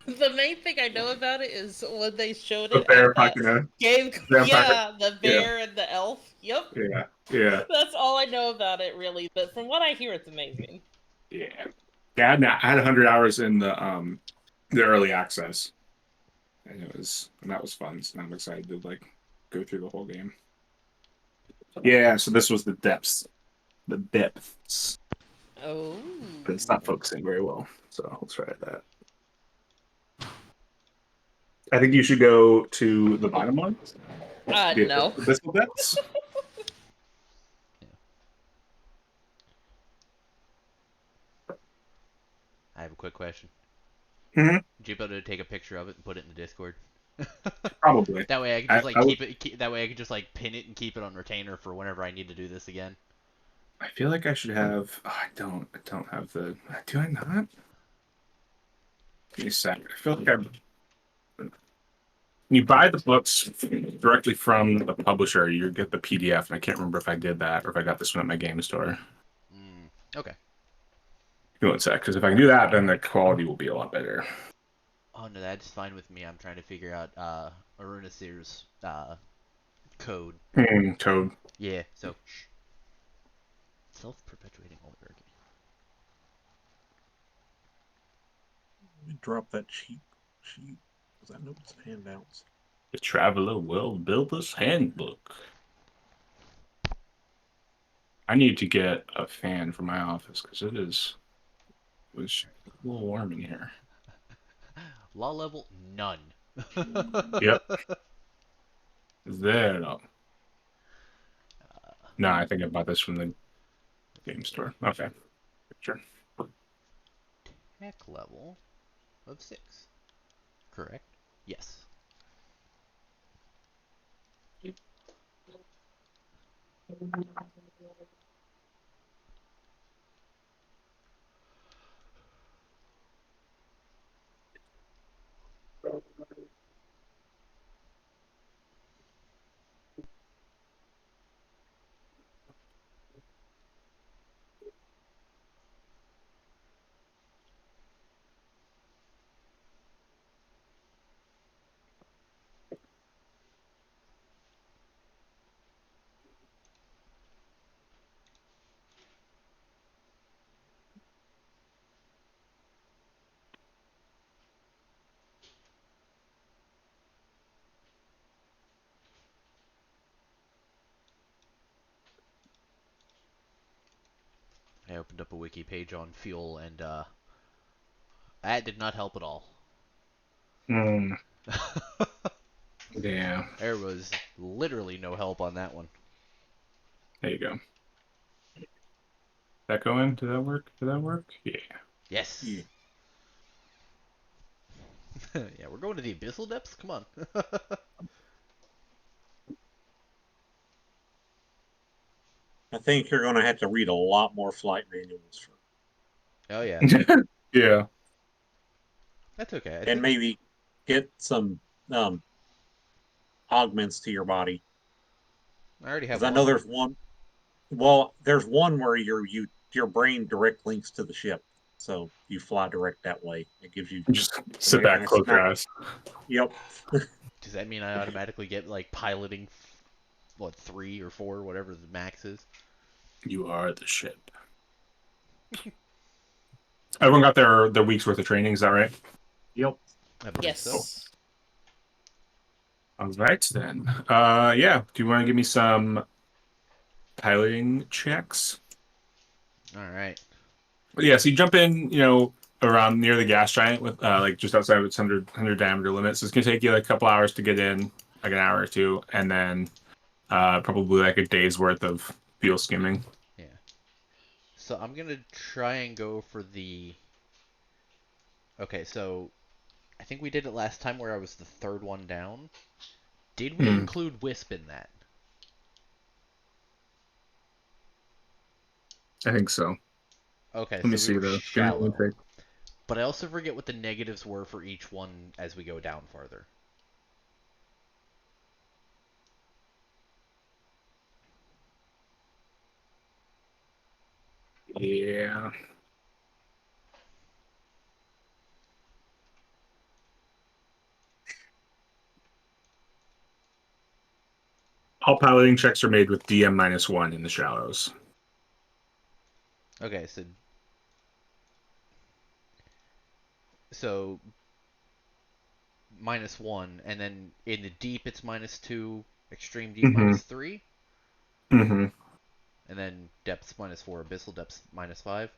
[SPEAKER 4] the main thing I know about it is when they showed
[SPEAKER 2] The
[SPEAKER 4] it at
[SPEAKER 2] bear
[SPEAKER 4] that
[SPEAKER 2] fucking a
[SPEAKER 4] game.
[SPEAKER 2] vampire.
[SPEAKER 4] Yeah, the
[SPEAKER 2] Yeah,
[SPEAKER 4] bear and the elf. Yep.
[SPEAKER 2] yeah, yeah,
[SPEAKER 4] That's all I know about it, really. But from what I hear, it's amazing.
[SPEAKER 2] yeah. Yeah, I had 100 hours in the early access, and that was fun. So I'm excited to like go through the whole game. Yeah, so this was the depths,
[SPEAKER 4] Oh.
[SPEAKER 2] but it's not focusing very well. So let's try that. I think you should go to the bottom one. The
[SPEAKER 4] No.
[SPEAKER 2] abyssal depths.
[SPEAKER 1] I have a quick question.
[SPEAKER 2] Mm-hmm.
[SPEAKER 1] Would you be able to take a picture of it and put it in the Discord?
[SPEAKER 2] Probably.
[SPEAKER 1] That way I can
[SPEAKER 2] I,
[SPEAKER 1] just like
[SPEAKER 2] I would.
[SPEAKER 1] that way I can just like pin it and keep it on retainer for whenever I need to do this again.
[SPEAKER 2] I feel like I should have. Oh, I don't. I don't have the. Do I not? Give me a sec. I feel like I. When you buy the books directly from the publisher, you get the PDF, and I can't remember if I did that or if I got this one at my game store.
[SPEAKER 1] Okay.
[SPEAKER 2] Give me one sec, because if I can do that, then the quality will be a lot better.
[SPEAKER 1] Oh no, that's fine with me. I'm trying to figure out Arunasir's code.
[SPEAKER 2] Toad.
[SPEAKER 1] Yeah, so self-perpetuating oligarchy.
[SPEAKER 3] let me drop that cheap sheet because I know it's handouts.
[SPEAKER 2] The Traveler World Builder's Handbook. I need to get a fan for my office because it was a little warm in here.
[SPEAKER 1] Law level none.
[SPEAKER 2] Yep. There. No, I think I bought this from the game store. Okay. Sure.
[SPEAKER 1] Tech level of 6. Correct? Yes. I opened up a wiki page on fuel and that did not help at all.
[SPEAKER 2] Mm, yeah.
[SPEAKER 1] There was literally no help on that one.
[SPEAKER 2] There you go. That go in? Did that work? Did that work? Yeah.
[SPEAKER 1] Yes.
[SPEAKER 3] Yeah.
[SPEAKER 1] Yeah, we're going to the abyssal depths? Come on.
[SPEAKER 3] I think you're going to have to read a lot more flight manuals for,
[SPEAKER 1] Oh yeah.
[SPEAKER 2] Yeah.
[SPEAKER 1] That's okay. I
[SPEAKER 3] and
[SPEAKER 1] think
[SPEAKER 3] maybe get some um, augments to your body.
[SPEAKER 1] I already have
[SPEAKER 3] Because I know
[SPEAKER 1] one.
[SPEAKER 3] there's one. Well, there's one where your brain direct links to the ship. so you fly direct that way. It gives you
[SPEAKER 2] Just sit back,
[SPEAKER 3] nice
[SPEAKER 2] close your
[SPEAKER 3] smack.
[SPEAKER 2] eyes.
[SPEAKER 3] Yep.
[SPEAKER 1] Does that mean I automatically get like piloting, what, 3 or 4, whatever the max is?
[SPEAKER 2] You are the ship. Everyone got their week's worth of training. Is that right?
[SPEAKER 3] Yep.
[SPEAKER 1] I believe so.
[SPEAKER 4] Yes.
[SPEAKER 2] All right then. Yeah. Do you want to give me some piloting checks?
[SPEAKER 1] All right.
[SPEAKER 2] But yeah. So you jump in, around near the gas giant with like just outside of its 100 diameter limit. So it's gonna take you like a couple hours to get in, like an hour or two, and then probably like a day's worth of fuel skimming.
[SPEAKER 1] Yeah. So I'm gonna try and go for the. Okay, so I think we did it last time where I was the third one down. Did we
[SPEAKER 2] Hmm.
[SPEAKER 1] include Wisp in that?
[SPEAKER 2] I think so.
[SPEAKER 1] Okay,
[SPEAKER 2] Let me
[SPEAKER 1] so we
[SPEAKER 2] see
[SPEAKER 1] were
[SPEAKER 2] the skimming
[SPEAKER 1] shallow.
[SPEAKER 2] intake.
[SPEAKER 1] But I also forget what the negatives were for each one as we go down farther.
[SPEAKER 2] Yeah. All piloting checks are made with DM -1 in the shallows.
[SPEAKER 1] Okay, so -1, and then in the deep it's -2, extreme deep
[SPEAKER 2] Mm-hmm.
[SPEAKER 1] -3,
[SPEAKER 2] Mm-hmm.
[SPEAKER 1] and then depths -4, abyssal depths -5,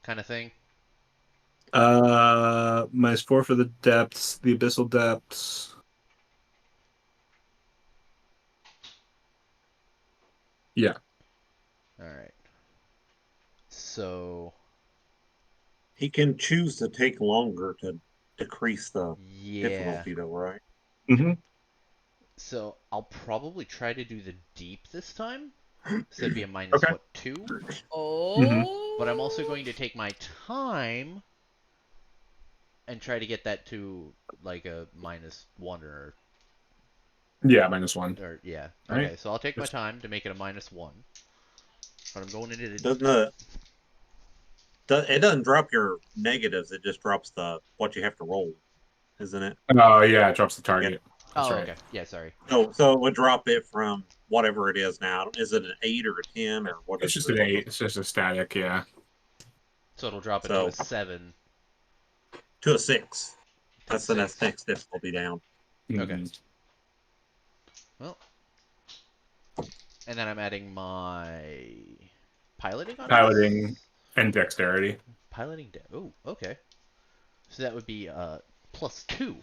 [SPEAKER 1] kind of thing.
[SPEAKER 2] -4 for the depths, the abyssal depths. Yeah.
[SPEAKER 1] All right. So
[SPEAKER 3] He can choose to take longer to decrease the
[SPEAKER 1] yeah.
[SPEAKER 3] difficulty, though, right?
[SPEAKER 2] Mm-hmm.
[SPEAKER 1] So I'll probably try to do the deep this time. So that'd be a
[SPEAKER 2] Okay.
[SPEAKER 1] -2.
[SPEAKER 2] Mm-hmm.
[SPEAKER 1] But I'm also
[SPEAKER 4] Oh.
[SPEAKER 1] going to take my time and try to get that to like a -1
[SPEAKER 2] Yeah, -1.
[SPEAKER 1] or yeah.
[SPEAKER 2] All right.
[SPEAKER 1] Okay, so I'll take my
[SPEAKER 2] Just
[SPEAKER 1] time to make it a -1. But I'm going into the.
[SPEAKER 3] Doesn't the it doesn't drop your negatives? It just drops the what you have to roll, isn't it?
[SPEAKER 2] Oh yeah, it drops the
[SPEAKER 3] Yeah.
[SPEAKER 2] target. That's
[SPEAKER 1] Oh,
[SPEAKER 2] right.
[SPEAKER 1] okay. Yeah, sorry.
[SPEAKER 3] Oh, so it would drop it from whatever it is now. Is it an 8 or a 10 or what
[SPEAKER 2] It's
[SPEAKER 3] is
[SPEAKER 2] just
[SPEAKER 3] it?
[SPEAKER 2] an 8. It's just a static, yeah.
[SPEAKER 1] So it'll drop it to a
[SPEAKER 3] So
[SPEAKER 1] 7.
[SPEAKER 3] to a 6.
[SPEAKER 1] To a
[SPEAKER 3] That's the next
[SPEAKER 1] 6.
[SPEAKER 3] difficulty down.
[SPEAKER 1] Okay.
[SPEAKER 2] Mm-hmm.
[SPEAKER 1] Well, and then I'm adding my piloting onto
[SPEAKER 2] Piloting
[SPEAKER 1] this.
[SPEAKER 2] and dexterity.
[SPEAKER 1] Piloting. Oh, okay. So that would be +2.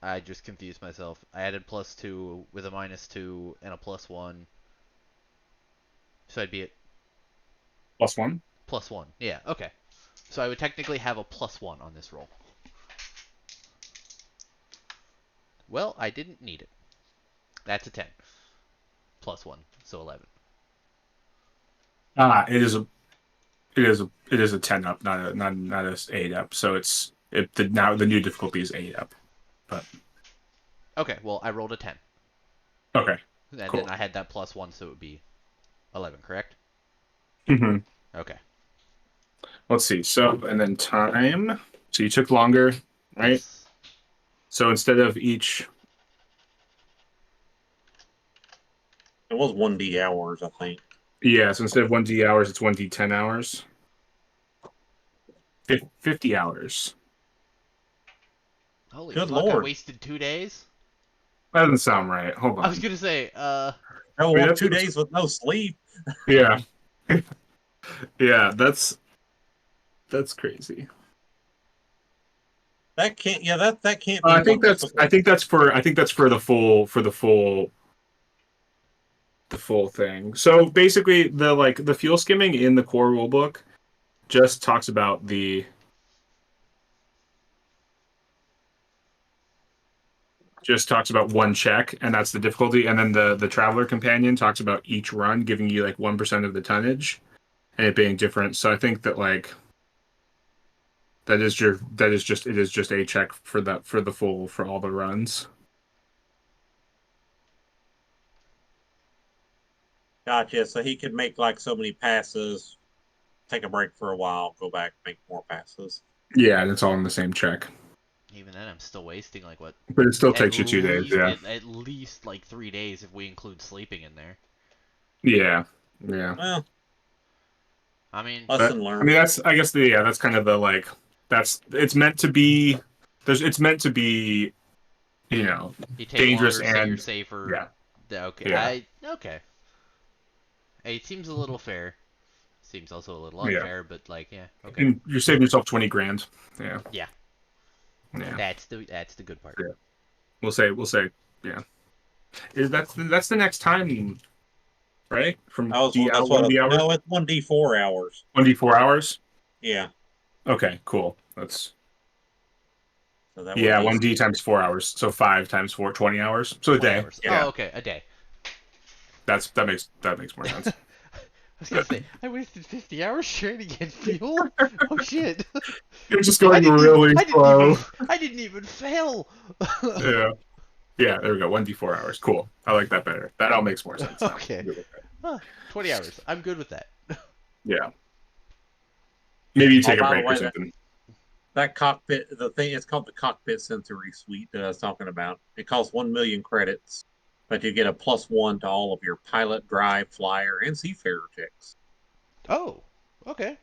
[SPEAKER 1] I just confused myself. I added +2 with a -2 and a +1. So I'd be at
[SPEAKER 2] +1.
[SPEAKER 1] +1. Yeah, okay. So I would technically have a +1 on this roll. Well, I didn't need it. That's a 10. +1, so 11.
[SPEAKER 2] It is a 10 up, not a 8 up. So now the new difficulty is 8 up. But
[SPEAKER 1] Okay, well, I rolled a 10.
[SPEAKER 2] okay,
[SPEAKER 1] And then
[SPEAKER 2] cool.
[SPEAKER 1] I had that +1, so it would be 11, correct?
[SPEAKER 2] Mm-hmm.
[SPEAKER 1] Okay.
[SPEAKER 2] Let's see. So and then time. So you took longer, right?
[SPEAKER 1] Yes.
[SPEAKER 2] So instead of each,
[SPEAKER 3] It was 1D hours, I think.
[SPEAKER 2] yeah. So instead of 1D hours, it's 1D 10 hours. 50 hours.
[SPEAKER 1] Holy
[SPEAKER 3] Good
[SPEAKER 1] fuck, I
[SPEAKER 3] lord.
[SPEAKER 1] wasted 2 days?
[SPEAKER 2] That doesn't sound right. Hold
[SPEAKER 1] I was
[SPEAKER 2] on.
[SPEAKER 1] gonna say,
[SPEAKER 3] Oh,
[SPEAKER 2] Wait,
[SPEAKER 3] well,
[SPEAKER 2] that's
[SPEAKER 3] 2 days with no sleep.
[SPEAKER 2] yeah, yeah. That's crazy.
[SPEAKER 3] That can't. Yeah, that can't be
[SPEAKER 2] I
[SPEAKER 3] what
[SPEAKER 2] think that's I
[SPEAKER 3] difficult.
[SPEAKER 2] think that's for I think that's for the full thing. So basically, the fuel skimming in the core rulebook just talks about one check, and that's the difficulty. And then the traveler companion talks about each run giving you like 1% of the tonnage, and it being different. So I think that like it is just a check for all the runs.
[SPEAKER 3] Gotcha. So he could make like so many passes, take a break for a while, go back, make more passes.
[SPEAKER 2] Yeah, and it's all in the same check.
[SPEAKER 1] Even then, I'm still wasting like what?
[SPEAKER 2] But it still
[SPEAKER 1] At
[SPEAKER 2] takes you 2 days,
[SPEAKER 1] least
[SPEAKER 2] yeah.
[SPEAKER 1] at least like 3 days if we include sleeping in there.
[SPEAKER 2] Yeah. Yeah.
[SPEAKER 3] Well,
[SPEAKER 1] I mean,
[SPEAKER 3] lesson
[SPEAKER 2] But I mean
[SPEAKER 3] learned.
[SPEAKER 2] that's I guess that's kind of the like that's it's meant to be it's meant to be, you know,
[SPEAKER 1] you take
[SPEAKER 2] dangerous
[SPEAKER 1] longer so you're
[SPEAKER 2] and
[SPEAKER 1] safer.
[SPEAKER 2] yeah.
[SPEAKER 1] Okay,
[SPEAKER 2] Yeah.
[SPEAKER 1] okay. Hey, it seems a little fair. Seems also a little
[SPEAKER 2] Yeah.
[SPEAKER 1] unfair, but like, yeah, okay.
[SPEAKER 2] And you're saving yourself 20 grand. Yeah.
[SPEAKER 1] Yeah,
[SPEAKER 2] Yeah.
[SPEAKER 1] that's the good part.
[SPEAKER 2] Yeah. We'll say yeah. That's the next time, right? From D
[SPEAKER 3] That's
[SPEAKER 2] out
[SPEAKER 3] what.
[SPEAKER 2] 1D hours?
[SPEAKER 3] No, it's 1D4 hours.
[SPEAKER 2] 1D 4 hours?
[SPEAKER 3] Yeah.
[SPEAKER 2] Okay, cool. That's
[SPEAKER 3] So that would
[SPEAKER 2] yeah,
[SPEAKER 3] be
[SPEAKER 2] 1D times 4 hours. So 5 times 4, 20 hours. So a
[SPEAKER 1] 20
[SPEAKER 2] day.
[SPEAKER 1] hours.
[SPEAKER 3] yeah.
[SPEAKER 1] Oh,
[SPEAKER 2] Yeah.
[SPEAKER 1] okay, a day.
[SPEAKER 2] That makes more
[SPEAKER 1] I
[SPEAKER 2] sense.
[SPEAKER 1] was gonna say I wasted 50 hours trying to get fuel. Oh shit!
[SPEAKER 2] You're just going really slow.
[SPEAKER 1] I didn't even fail.
[SPEAKER 2] Yeah. Yeah, there we go. 1D 4 hours. Cool. I like that better. That all makes more sense now.
[SPEAKER 1] Okay.
[SPEAKER 2] Good with that.
[SPEAKER 1] Huh, 20 hours. I'm good with that.
[SPEAKER 2] Yeah. Maybe you
[SPEAKER 3] Oh,
[SPEAKER 2] take a
[SPEAKER 3] by the
[SPEAKER 2] break or
[SPEAKER 3] way,
[SPEAKER 2] something.
[SPEAKER 3] that cockpit, the thing, it's called the cockpit sensory suite that I was talking about. It costs 1 million credits, but you get a +1 to all of your pilot, drive, flyer, and seafarer checks.
[SPEAKER 1] Oh, okay.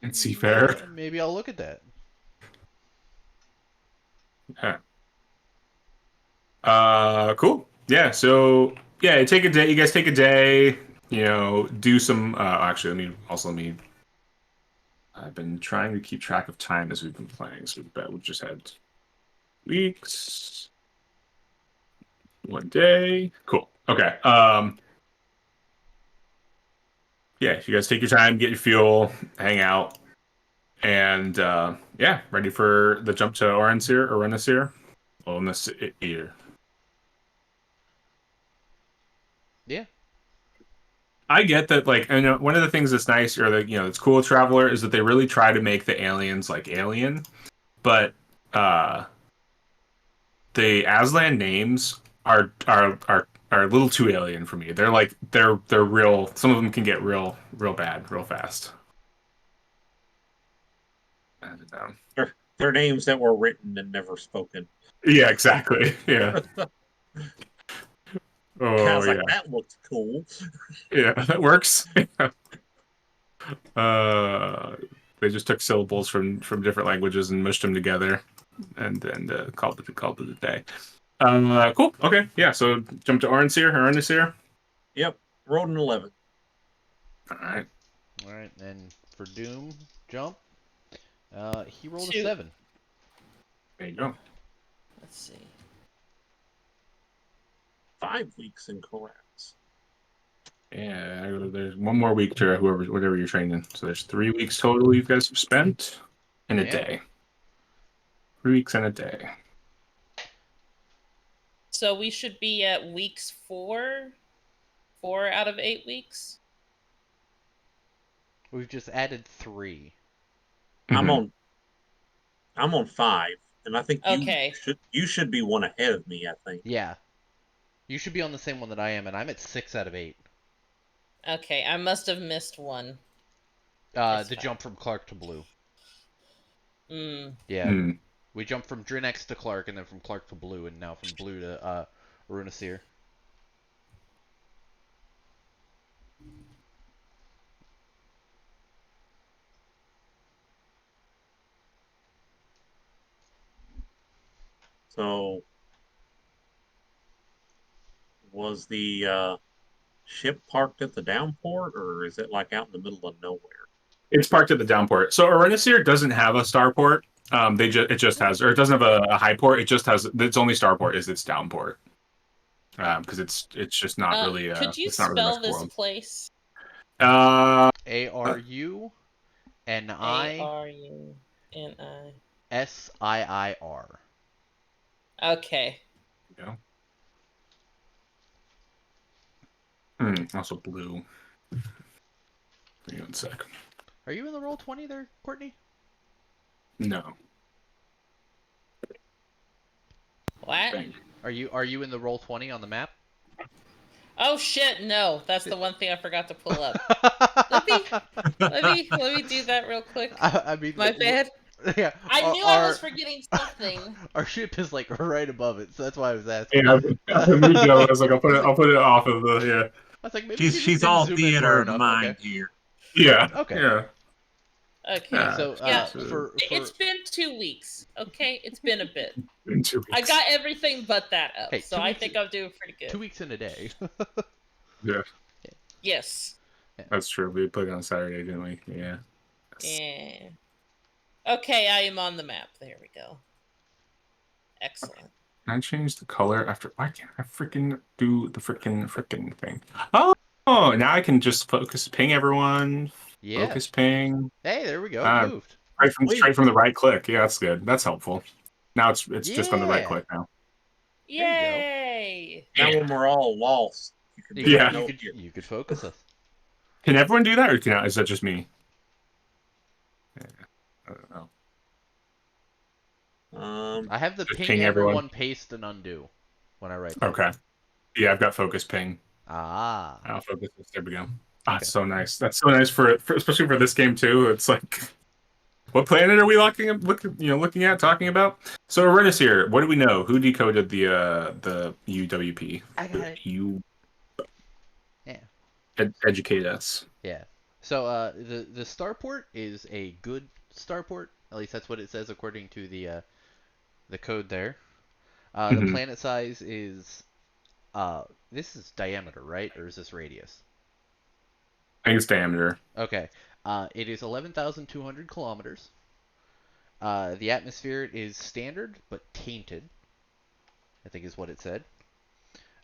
[SPEAKER 2] And Seafarer.
[SPEAKER 1] Maybe I'll look at that.
[SPEAKER 2] Huh. Cool. Yeah, so yeah, take a day. You guys take a day, do some actually let me I've been trying to keep track of time as we've been playing, so we've just had weeks, 1 day. Cool. Okay. Yeah, you guys take your time, get your fuel, hang out, and yeah, ready for the jump to Orenseer or Renaseer? Orenseer.
[SPEAKER 1] Yeah.
[SPEAKER 2] I get that, like, I know one of the things that's nice or that that's cool with Traveler is that they really try to make the aliens like alien, but uh the Aslan names are a little too alien for me. They're like they're real. Some of them can get real bad real fast. I don't know.
[SPEAKER 3] They're names that were written and never spoken.
[SPEAKER 2] Yeah, exactly. Yeah.
[SPEAKER 3] I
[SPEAKER 2] Oh
[SPEAKER 3] was like,
[SPEAKER 2] yeah.
[SPEAKER 3] that looks cool.
[SPEAKER 2] Yeah, that works. Uh, they just took syllables from different languages and mushed them together, and then called it a day. Cool. Okay. Yeah. So jump to Orenseer.
[SPEAKER 3] Yep, rolled an 11.
[SPEAKER 2] All right.
[SPEAKER 1] All right, and for Doom jump, he rolled a
[SPEAKER 4] Shoot.
[SPEAKER 1] 7.
[SPEAKER 2] There you go.
[SPEAKER 4] Let's see.
[SPEAKER 3] 5 weeks in Korax.
[SPEAKER 2] Yeah. There's one more week to whatever you're training. So there's 3 weeks total you guys have spent in a
[SPEAKER 1] Yeah.
[SPEAKER 2] day. 3 weeks and a day.
[SPEAKER 4] So we should be at weeks 4 out of 8 weeks.
[SPEAKER 1] We've just added 3.
[SPEAKER 3] I'm
[SPEAKER 2] Mhm.
[SPEAKER 3] on 5, and I think
[SPEAKER 4] Okay.
[SPEAKER 3] you should be one ahead of me. I think.
[SPEAKER 1] Yeah. You should be on the same one that I am, and I'm at 6 out of 8.
[SPEAKER 4] Okay, I must have missed one.
[SPEAKER 1] The
[SPEAKER 4] fine.
[SPEAKER 1] jump from Clark to Blue.
[SPEAKER 4] Mm.
[SPEAKER 1] Yeah.
[SPEAKER 2] Mm.
[SPEAKER 1] We jumped from Drinax to Clark, and then from Clark to Blue, and now from Blue to Runaseer.
[SPEAKER 3] So, was the ship parked at the downport, or is it like out in the middle of nowhere?
[SPEAKER 2] It's parked at the downport. So Orenisir doesn't have a starport. It just has, or it doesn't have a high port. It just has its only starport is its downport. Because it's just not really
[SPEAKER 4] Could you
[SPEAKER 2] it's not really
[SPEAKER 4] spell
[SPEAKER 2] Mexico
[SPEAKER 4] this
[SPEAKER 2] world.
[SPEAKER 4] place?
[SPEAKER 1] ARUNISIIR.
[SPEAKER 4] ARUNI. Okay.
[SPEAKER 2] Yeah. Also blue. Hang on a sec.
[SPEAKER 1] Are you in the roll 20 there, Courtney?
[SPEAKER 2] No.
[SPEAKER 4] What?
[SPEAKER 2] Bang.
[SPEAKER 1] Are you in the roll 20 on the map?
[SPEAKER 4] Oh shit! No, that's the one thing I forgot to pull up. Let me let me do that real quick.
[SPEAKER 1] I mean,
[SPEAKER 4] My bad.
[SPEAKER 1] yeah,
[SPEAKER 4] I knew I was
[SPEAKER 1] our
[SPEAKER 4] forgetting something.
[SPEAKER 1] our ship is like right above it, so that's why I was asking.
[SPEAKER 2] Yeah, I moved it. I was like, I'll put it off of the yeah.
[SPEAKER 1] I was like, maybe
[SPEAKER 3] She's
[SPEAKER 1] she just
[SPEAKER 3] she's
[SPEAKER 1] didn't
[SPEAKER 3] all
[SPEAKER 1] zoom in
[SPEAKER 3] theater
[SPEAKER 1] far
[SPEAKER 3] of the
[SPEAKER 1] enough. Okay,
[SPEAKER 3] mind here.
[SPEAKER 2] Yeah,
[SPEAKER 1] okay.
[SPEAKER 2] yeah.
[SPEAKER 4] Okay.
[SPEAKER 2] Ah,
[SPEAKER 1] So
[SPEAKER 4] Yeah,
[SPEAKER 1] for
[SPEAKER 4] it's been 2 weeks. Okay, it's been a bit.
[SPEAKER 2] in 2 weeks.
[SPEAKER 4] I got everything but that up,
[SPEAKER 1] hey,
[SPEAKER 4] so I think I'm doing pretty good.
[SPEAKER 1] 2 weeks in a day.
[SPEAKER 2] Yeah,
[SPEAKER 4] Yes.
[SPEAKER 1] Yeah.
[SPEAKER 2] that's true. We put it on Saturday, didn't we? Yeah.
[SPEAKER 4] Yeah. Okay, I am on the map. There we go. Excellent.
[SPEAKER 2] Can I change the color after? Why can't I freaking do the freaking thing? Oh, now I can just focus ping everyone.
[SPEAKER 1] Yeah.
[SPEAKER 2] Focus ping.
[SPEAKER 1] Hey, there we go. It
[SPEAKER 2] Uh,
[SPEAKER 1] moved.
[SPEAKER 2] straight from the right click. Yeah, that's good. That's helpful. Now it's just on the right
[SPEAKER 1] Yeah.
[SPEAKER 2] click now.
[SPEAKER 1] There you go.
[SPEAKER 4] Yay!
[SPEAKER 3] Now when we're all lost, you can be like,
[SPEAKER 2] Yeah.
[SPEAKER 3] no, here.
[SPEAKER 1] You could focus us.
[SPEAKER 2] Can everyone do that, or is that just me? Yeah, I don't know.
[SPEAKER 1] I have the
[SPEAKER 2] Just
[SPEAKER 1] ping
[SPEAKER 2] ping everyone.
[SPEAKER 1] everyone, paste and undo when I right click.
[SPEAKER 2] Okay. Yeah, I've got focus ping.
[SPEAKER 1] Ah.
[SPEAKER 2] I'll focus. There we go. Ah,
[SPEAKER 1] Okay.
[SPEAKER 2] it's so nice. That's so nice for especially for this game too. It's like, what planet are we looking at, talking about? So Arenas here. What do we know? Who decoded the UWP?
[SPEAKER 1] I got it.
[SPEAKER 2] You
[SPEAKER 1] Yeah.
[SPEAKER 2] educate us.
[SPEAKER 1] Yeah. So the starport is a good starport. At least that's what it says according to the code there. The
[SPEAKER 2] Hmm.
[SPEAKER 1] planet size is this is diameter, right? Or is this radius?
[SPEAKER 2] I think it's diameter.
[SPEAKER 1] Okay. It is 11,200 kilometers. The atmosphere is standard but tainted, I think is what it said.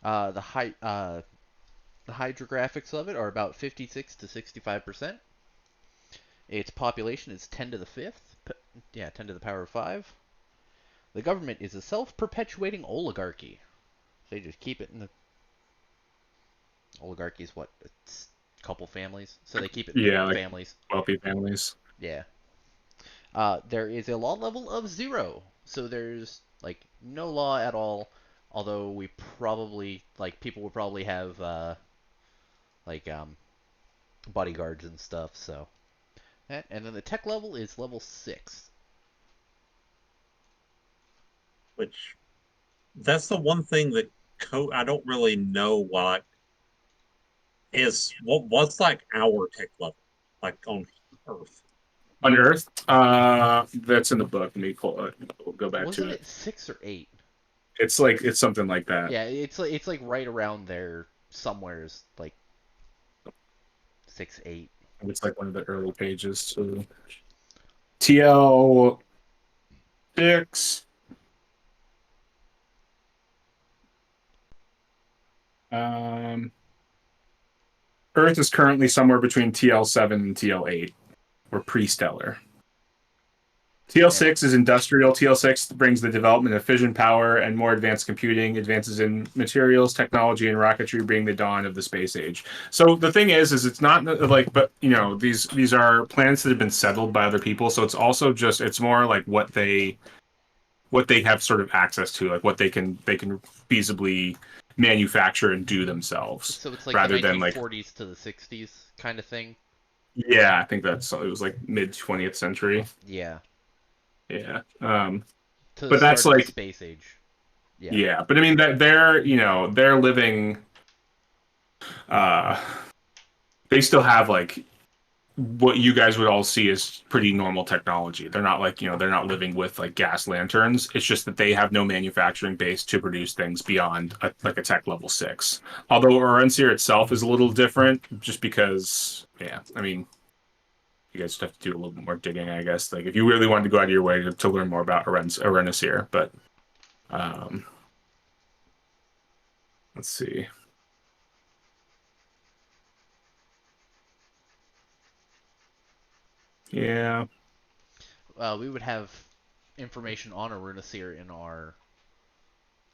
[SPEAKER 1] The hydrographics of it are about 56 to 65%. Its population is 10 to the fifth. Yeah, 10 to the power of 5. The government is a self-perpetuating oligarchy. They just keep it in the oligarchy is what? It's a couple families, so they keep it in
[SPEAKER 2] Yeah, like
[SPEAKER 1] families.
[SPEAKER 2] wealthy families.
[SPEAKER 1] Yeah. There is a law level of 0, so there's like no law at all. Although we probably people would probably have like bodyguards and stuff. So and then the tech level is level 6.
[SPEAKER 3] Which that's the one thing that I don't really know what is what's like our tech level, like on Earth.
[SPEAKER 2] On Earth, that's in the book. Let me we'll go back to
[SPEAKER 1] Wasn't
[SPEAKER 2] it.
[SPEAKER 1] it 6 or 8?
[SPEAKER 2] It's something like that.
[SPEAKER 1] Yeah, it's like right around there somewheres, like 6, 8.
[SPEAKER 2] It's like one of the early pages. So TL6. Um, Earth is currently somewhere between TL7 and TL8, or pre-stellar.
[SPEAKER 1] And
[SPEAKER 2] TL6 is industrial. TL6 brings the development of fission power and more advanced computing, advances in materials, technology, and rocketry, bring the dawn of the space age. So the thing is it's not like, but these are planets that have been settled by other people. So it's also just it's more like what they have sort of access to, like what they can feasibly manufacture and do themselves,
[SPEAKER 1] so it's like the
[SPEAKER 2] rather than like
[SPEAKER 1] 1940s to the 60s kind of thing.
[SPEAKER 2] yeah, I think it was like mid 20th century.
[SPEAKER 1] Yeah,
[SPEAKER 2] Yeah,
[SPEAKER 1] to the
[SPEAKER 2] but that's
[SPEAKER 1] start of the
[SPEAKER 2] like
[SPEAKER 1] space age. Yeah.
[SPEAKER 2] yeah, but I mean that they're living. Uh, they still have like what you guys would all see as pretty normal technology. They're not like they're not living with like gas lanterns. It's just that they have no manufacturing base to produce things beyond like a tech level 6. Although Orenseer itself is a little different, just because yeah, I mean. You guys have to do a little bit more digging, I guess. Like, if you really wanted to go out of your way to learn more about Orenseer, but um, let's see. Yeah.
[SPEAKER 1] We would have information on Arunaseer in our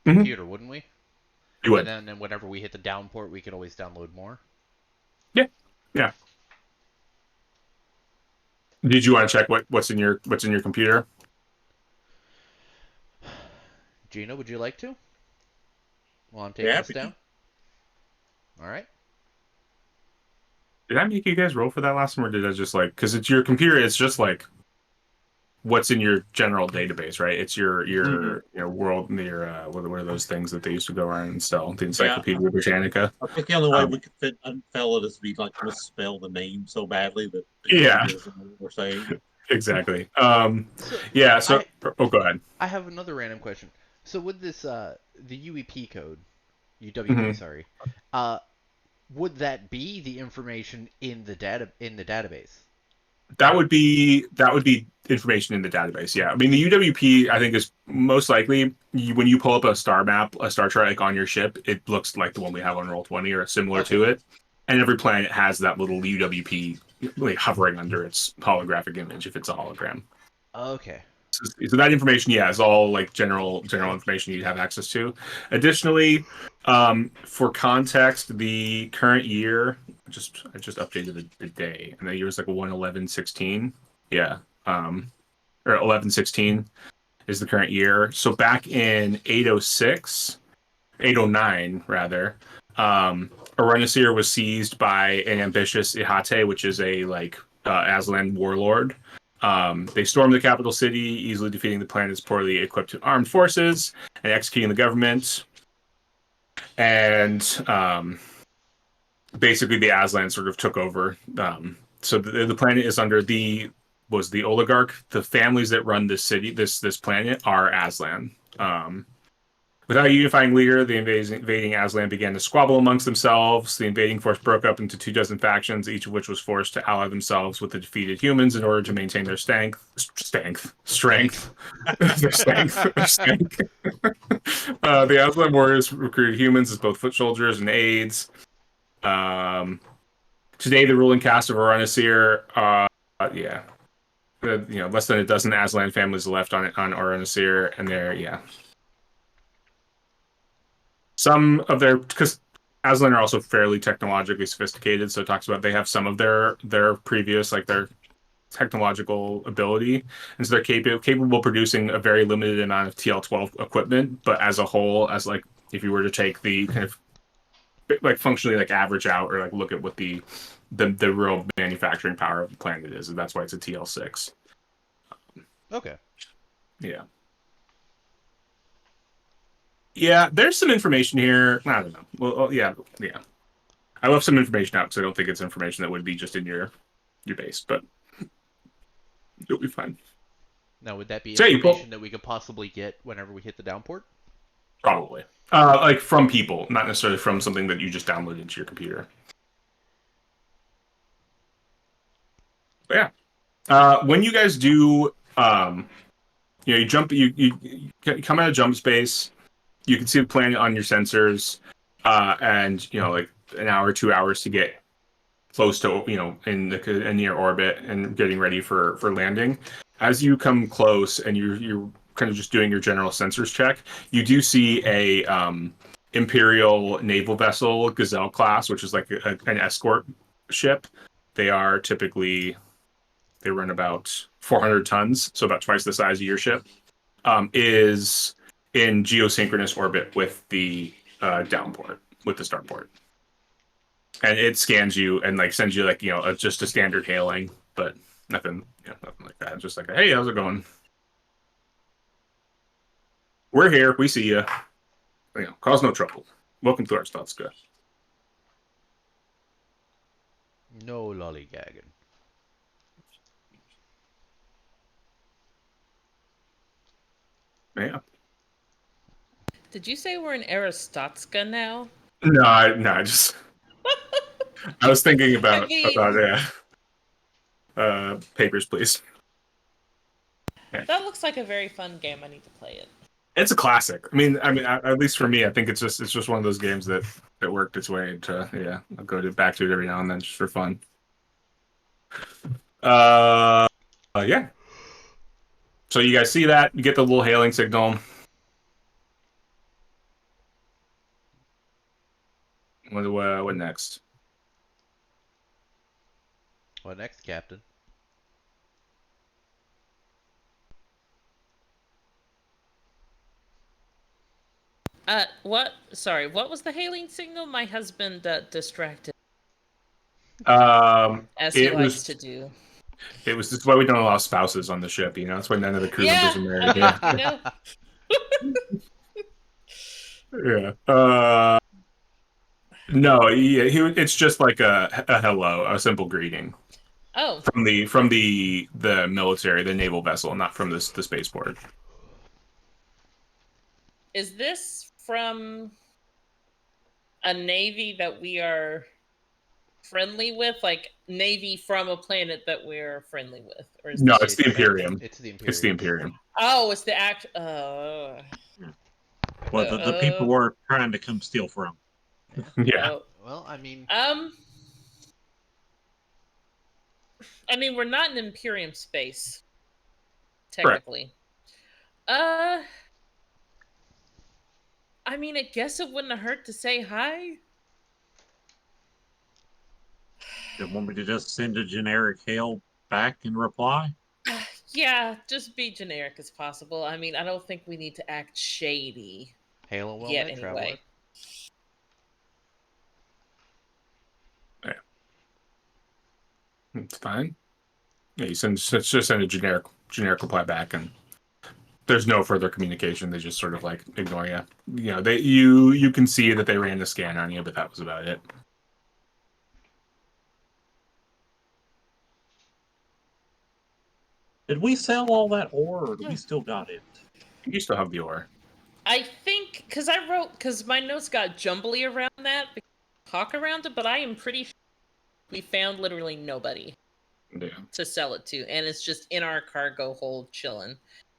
[SPEAKER 2] Hmm.
[SPEAKER 1] computer, wouldn't we?
[SPEAKER 2] You
[SPEAKER 1] And
[SPEAKER 2] would.
[SPEAKER 1] then whenever we hit the down port, we could always download more.
[SPEAKER 2] Yeah. Yeah. Did you want to check what's in your computer?
[SPEAKER 1] Gina, would you like to? While I'm
[SPEAKER 3] Yeah,
[SPEAKER 1] taking this
[SPEAKER 3] happy to.
[SPEAKER 1] down. All right.
[SPEAKER 2] Did I make you guys roll for that last one, or did I just like because it's your computer? It's just like what's in your general database, right? It's your world your what are those things that they used to go around and sell? The
[SPEAKER 3] Yeah,
[SPEAKER 2] Encyclopedia Britannica.
[SPEAKER 3] I think the only way
[SPEAKER 2] Um,
[SPEAKER 3] we could fit unfell it is we like misspell the name so badly that the
[SPEAKER 2] yeah,
[SPEAKER 3] computer doesn't know what we're saying.
[SPEAKER 2] exactly.
[SPEAKER 1] So
[SPEAKER 2] Yeah. So,
[SPEAKER 1] I
[SPEAKER 2] oh, go ahead.
[SPEAKER 1] I have another random question. So with this the UEP code, UWP,
[SPEAKER 2] Mhm.
[SPEAKER 1] sorry, uh, would that be the information in the database?
[SPEAKER 2] That would be information in the database. Yeah, I mean the UWP I think is most likely when you pull up a star map, a star chart like on your ship, it looks like the one we have on Roll20 or similar
[SPEAKER 1] Okay.
[SPEAKER 2] to it, and every planet has that little UWP like hovering under its holographic image if it's a hologram.
[SPEAKER 1] Okay.
[SPEAKER 2] So that information, yeah, is all like general information you'd have access to. Additionally, for context, the current year I just updated the day, and the year is like 1/11/16. Yeah, or 11/16 is the current year. So back in 806, 809 rather, Arenisir was seized by an ambitious Ihate, which is a like Aslan warlord. They stormed the capital city, easily defeating the planet's poorly equipped armed forces and executing the government. And basically, the Aslan sort of took over. So the planet is under the oligarch. The families that run this city, this planet, are Aslan. Without a unifying leader, the invading Aslan began to squabble amongst themselves. The invading force broke up into 24 factions, each of which was forced to ally themselves with the defeated humans in order to maintain their strength, their strength. The Aslan warriors recruited humans as both foot soldiers and aides. Today, the ruling caste of Oranasir, yeah, less than a dozen Aslan families left on Oranasir, and they're some of their because Aslan are also fairly technologically sophisticated, so it talks about they have some of their previous like their technological ability, and so they're capable of producing a very limited amount of TL12 equipment, but as a whole, as like if you were to take the kind of like functionally like average out or like look at what the real manufacturing power of the planet is, and that's why it's a TL6.
[SPEAKER 1] Okay.
[SPEAKER 2] Yeah. Yeah, there's some information here. I don't know. Well, yeah, yeah. I left some information out because I don't think it's information that would be just in your base, but you'll be fine.
[SPEAKER 1] Now, would that be
[SPEAKER 2] So yeah, you pull
[SPEAKER 1] information that we could possibly get whenever we hit the downport?
[SPEAKER 2] probably like from people, not necessarily from something that you just download into your computer. But yeah, when you guys do, you jump, you come out of jump space. You can see the planet on your sensors, and like an hour, 2 hours to get close to in near orbit and getting ready for landing. As you come close and you're kind of just doing your general sensors check, you do see a Imperial naval vessel, Gazelle class, which is like an escort ship. They are typically they run about 400 tons, so about twice the size of your ship. Is in geosynchronous orbit with the downport, with the starport, and it scans you and like sends you like just a standard hailing, but nothing like that. Just like, hey, how's it going? We're here. We see you. Cause no trouble. Welcome to our Statska.
[SPEAKER 1] No lollygagging.
[SPEAKER 2] Yeah.
[SPEAKER 4] Did you say we're in Aristotska now?
[SPEAKER 2] No, I just I was thinking
[SPEAKER 4] I
[SPEAKER 2] about
[SPEAKER 4] mean,
[SPEAKER 2] papers, please. Yeah.
[SPEAKER 4] that looks like a very fun game. I need to play it.
[SPEAKER 2] It's a classic. At least for me, I think it's just one of those games that worked its way to I'll back to it every now and then just for fun. Yeah. So you guys see that? You get the little hailing signal. What next?
[SPEAKER 1] What next, Captain?
[SPEAKER 4] What? Sorry, what was the hailing signal? My husband distracted, as he
[SPEAKER 2] It
[SPEAKER 4] likes
[SPEAKER 2] was
[SPEAKER 4] to do.
[SPEAKER 2] that's why we don't allow spouses on the ship. You know, that's why none of the crew
[SPEAKER 4] Yeah,
[SPEAKER 2] members are
[SPEAKER 4] I
[SPEAKER 2] married.
[SPEAKER 4] mean,
[SPEAKER 2] Yeah. Yeah. No, it's just like a hello, a simple greeting
[SPEAKER 4] oh,
[SPEAKER 2] from the military, the naval vessel, not from the spaceport.
[SPEAKER 4] is this from a navy that we are friendly with? Like, navy from a planet that we're friendly with? Or is
[SPEAKER 2] No,
[SPEAKER 4] this.
[SPEAKER 2] it's the Imperium.
[SPEAKER 1] It's the
[SPEAKER 2] It's the
[SPEAKER 1] Imperium.
[SPEAKER 2] Imperium.
[SPEAKER 4] Oh, it's the act.
[SPEAKER 3] Well, the people we're trying to come steal from.
[SPEAKER 1] Yeah.
[SPEAKER 2] Yeah.
[SPEAKER 4] Oh.
[SPEAKER 1] Well, I mean,
[SPEAKER 4] I mean, we're not in Imperium space,
[SPEAKER 2] Correct.
[SPEAKER 4] technically. I mean, I guess it wouldn't have hurt to say hi.
[SPEAKER 3] You want me to just send a generic hail back in reply?
[SPEAKER 4] Yeah, just be generic as possible. I mean, I don't think we need to act shady
[SPEAKER 1] Halo well
[SPEAKER 4] yet,
[SPEAKER 1] met,
[SPEAKER 4] anyway.
[SPEAKER 1] traveler.
[SPEAKER 2] Yeah. It's fine. Yeah, you just send a generic reply back, and there's no further communication. They just sort of like ignore you. You know, you can see that they ran the scan on you, but that was about it.
[SPEAKER 3] Did we sell all that ore, or do we still got it?
[SPEAKER 2] You still have the ore.
[SPEAKER 4] I think because my notes got jumbly around that, because we talk around it, but I am pretty sure we found literally nobody
[SPEAKER 2] Yeah.
[SPEAKER 4] to sell it to, and it's just in our cargo hold chilling.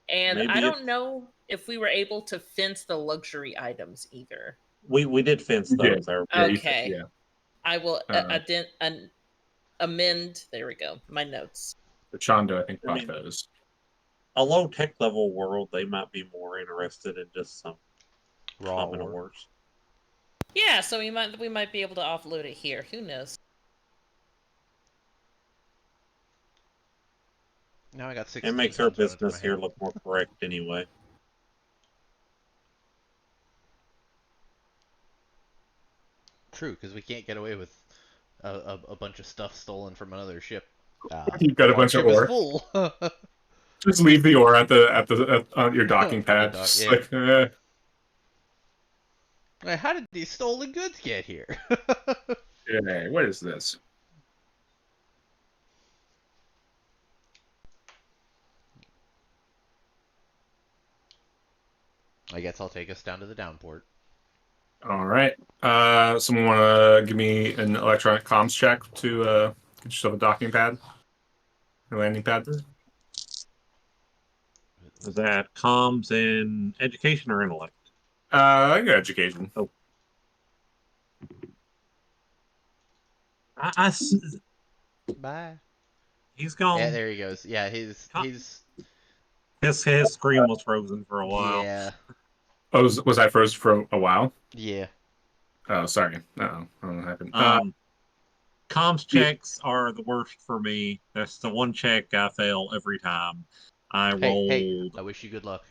[SPEAKER 4] And I
[SPEAKER 3] Maybe
[SPEAKER 4] don't know if we were able to fence the luxury items either.
[SPEAKER 3] we did fence
[SPEAKER 2] Yeah.
[SPEAKER 3] those.
[SPEAKER 2] Yeah.
[SPEAKER 4] Okay.
[SPEAKER 2] Yeah.
[SPEAKER 4] I will
[SPEAKER 2] Uh,
[SPEAKER 4] amend. There we go. My notes.
[SPEAKER 2] the Chondo, I think,
[SPEAKER 3] I
[SPEAKER 2] bought
[SPEAKER 3] mean,
[SPEAKER 2] those.
[SPEAKER 3] a low tech level world, they might be more interested in just some
[SPEAKER 1] Raw
[SPEAKER 3] common
[SPEAKER 1] ore.
[SPEAKER 3] ores.
[SPEAKER 4] Yeah, so we might be able to offload it here. Who knows?
[SPEAKER 1] Now I got
[SPEAKER 3] It
[SPEAKER 1] 16
[SPEAKER 3] makes our
[SPEAKER 1] tons running through my
[SPEAKER 3] business
[SPEAKER 1] head.
[SPEAKER 3] here look more correct anyway.
[SPEAKER 1] True, because we can't get away with a bunch of stuff stolen from another ship.
[SPEAKER 2] You've got a
[SPEAKER 1] Our
[SPEAKER 2] bunch of
[SPEAKER 1] ship is
[SPEAKER 2] ore.
[SPEAKER 1] full.
[SPEAKER 2] Just leave the ore on your docking
[SPEAKER 1] On the
[SPEAKER 2] pad.
[SPEAKER 1] dock,
[SPEAKER 2] Just
[SPEAKER 1] yeah.
[SPEAKER 2] like,
[SPEAKER 1] Wait, how did these stolen goods get here?
[SPEAKER 2] yeah, what is this?
[SPEAKER 1] I guess I'll take us down to the downport.
[SPEAKER 2] All right. Someone want to give me an electronic comms check to get yourself a docking pad or landing pad?
[SPEAKER 3] Is that comms and education or intellect?
[SPEAKER 2] I got education.
[SPEAKER 3] Oh,
[SPEAKER 1] Bye.
[SPEAKER 3] he's
[SPEAKER 1] Yeah,
[SPEAKER 3] gone.
[SPEAKER 1] there he goes. Yeah, he's
[SPEAKER 3] His screen was frozen for a while.
[SPEAKER 1] yeah,
[SPEAKER 2] Oh, was I frozen for a while?
[SPEAKER 1] yeah.
[SPEAKER 2] Oh, sorry. No, I don't know what happened.
[SPEAKER 3] Comms
[SPEAKER 2] Yeah.
[SPEAKER 3] checks are the worst for me. That's the one check I fail every time. I
[SPEAKER 1] Hey,
[SPEAKER 3] rolled.
[SPEAKER 1] I wish you good luck.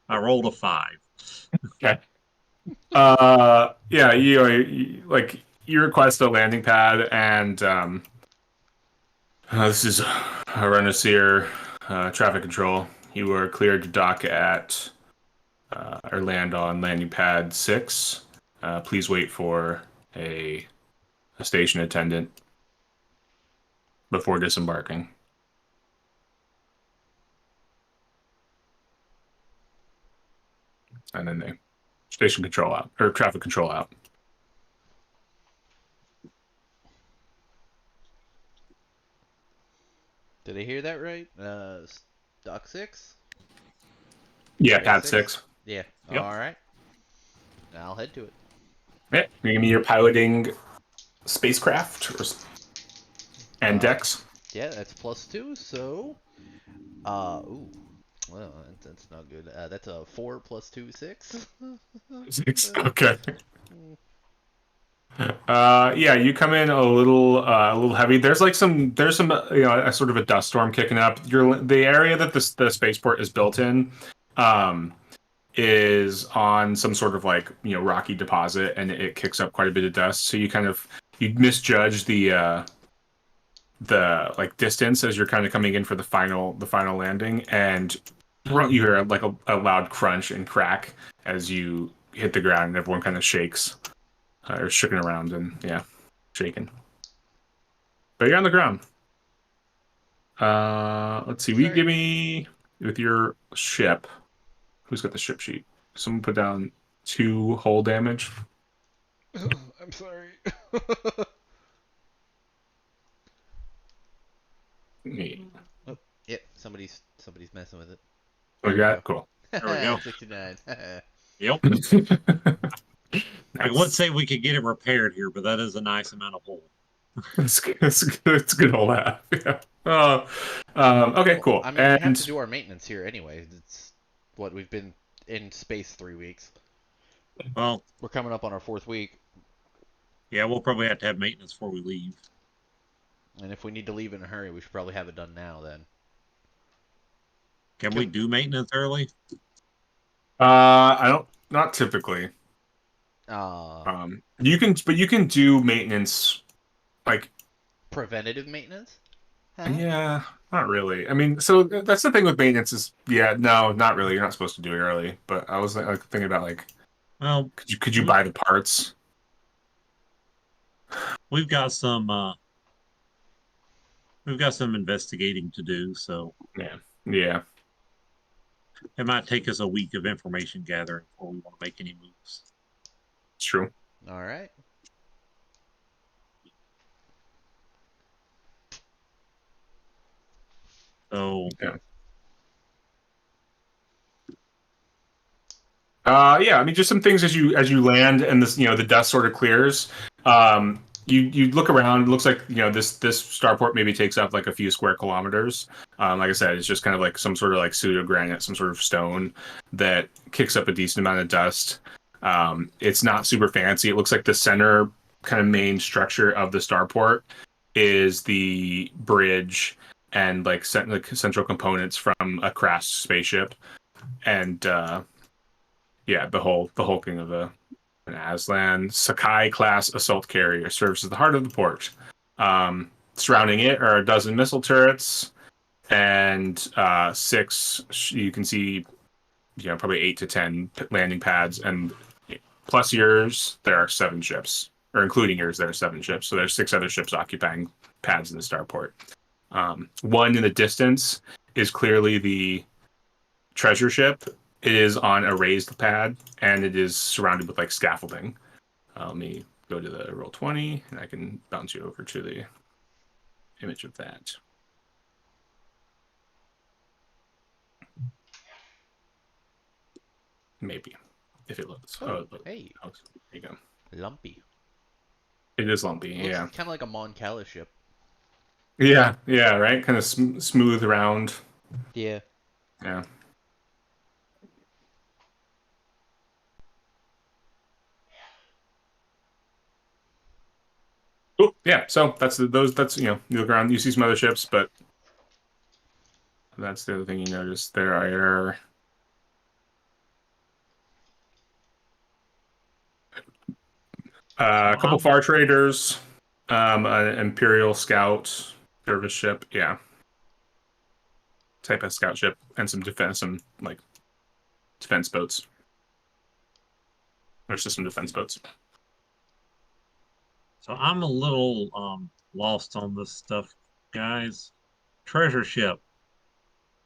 [SPEAKER 3] I rolled a 5.
[SPEAKER 2] Okay. Yeah, like you request a landing pad, and this is a Renaissance traffic control. You are cleared to dock at or land on landing pad 6. Please wait for a station attendant before disembarking. And then they station control out or traffic control out.
[SPEAKER 1] Did I hear that right? Dock 6?
[SPEAKER 2] Yeah,
[SPEAKER 1] Area
[SPEAKER 2] pad
[SPEAKER 1] 6?
[SPEAKER 2] 6.
[SPEAKER 1] Yeah.
[SPEAKER 3] Yep.
[SPEAKER 1] Alright. I'll head to it.
[SPEAKER 2] Yeah, you give me your piloting spacecraft and decks.
[SPEAKER 1] Yeah, that's +2, so ooh. Well, that's not good. That's a 4 + 2, 6.
[SPEAKER 2] 6. Okay. Yeah, you come in a little heavy. There's some a sort of a dust storm kicking up. The area that the spaceport is built in, is on some sort of like rocky deposit, and it kicks up quite a bit of dust. So you misjudge the like distance as you're kind of coming in for the final landing, and you hear like a loud crunch and crack as you hit the ground, and everyone kind of shakes or shooking around and shaking. But you're on the ground. Let's see. We
[SPEAKER 1] Sorry.
[SPEAKER 2] give me with your ship. Who's got the ship sheet? Someone put down 2 hull damage.
[SPEAKER 1] I'm sorry.
[SPEAKER 2] Neat.
[SPEAKER 1] Oh, yep, somebody's messing with it.
[SPEAKER 2] Oh,
[SPEAKER 1] There
[SPEAKER 2] you
[SPEAKER 1] we
[SPEAKER 2] got it?
[SPEAKER 1] go.
[SPEAKER 2] Cool.
[SPEAKER 3] There we go.
[SPEAKER 1] 69.
[SPEAKER 3] Yep. I would say we could get it repaired here, but that is a nice amount of hole.
[SPEAKER 2] It's good. It's a good whole half. Yeah. Okay,
[SPEAKER 1] Well,
[SPEAKER 2] cool.
[SPEAKER 1] I mean, we have to
[SPEAKER 2] And
[SPEAKER 1] do our maintenance here anyway. It's what we've been in space 3 weeks.
[SPEAKER 3] Well,
[SPEAKER 1] We're coming up on our 4th week,
[SPEAKER 3] yeah, we'll probably have to have maintenance before we leave.
[SPEAKER 1] and if we need to leave in a hurry, we should probably have it done now. Then.
[SPEAKER 3] Can we do maintenance early?
[SPEAKER 2] I don't. Not typically.
[SPEAKER 1] Uh,
[SPEAKER 2] But you can do maintenance. Like,
[SPEAKER 1] Preventative maintenance? Huh?
[SPEAKER 2] yeah, not really. I mean, so that's the thing with maintenance is, no, not really. You're not supposed to do it early. But I was like thinking about like,
[SPEAKER 3] Well,
[SPEAKER 2] could you buy the parts?
[SPEAKER 3] we've got some investigating to do, so
[SPEAKER 2] Yeah, yeah,
[SPEAKER 3] it might take us a week of information gathering before we want to make any moves.
[SPEAKER 2] it's true.
[SPEAKER 1] All right.
[SPEAKER 3] So
[SPEAKER 2] Yeah. Yeah, I mean, just some things as you land and this, the dust sort of clears. You look around. It looks like this starport maybe takes up like a few square kilometers. Like I said, it's just kind of like some sort of like pseudo granite, some sort of stone that kicks up a decent amount of dust. It's not super fancy. It looks like the center kind of main structure of the starport is the bridge and like central components from a crashed spaceship, and yeah, the hulking of an Aslan Sakai class assault carrier serves as the heart of the port. Surrounding it are a dozen missile turrets and 6. You can see, probably 8 to 10 landing pads, and plus yours, there are 7 ships, or including yours, there are 7 ships. So there's 6 other ships occupying pads in the starport. One in the distance is clearly the treasure ship. It is on a raised pad, and it is surrounded with like scaffolding. Let me go to the roll 20, and I can bounce you over to the image of that. Maybe, if it loads.
[SPEAKER 1] Oh, hey,
[SPEAKER 2] there you go.
[SPEAKER 1] lumpy.
[SPEAKER 2] It is lumpy,
[SPEAKER 1] It looks
[SPEAKER 2] yeah.
[SPEAKER 1] kind of like a Mon Cala ship.
[SPEAKER 2] Yeah, yeah, right? Kind of smooth around.
[SPEAKER 1] Yeah.
[SPEAKER 2] Yeah. Oh, yeah. So that's you look around, you see some other ships, but that's the other thing you notice. There are a couple far traders, an Imperial Scout service ship, yeah, type of scout ship, and some defense boats. There's just some defense boats.
[SPEAKER 3] So I'm a little lost on this stuff, guys. Treasure ship.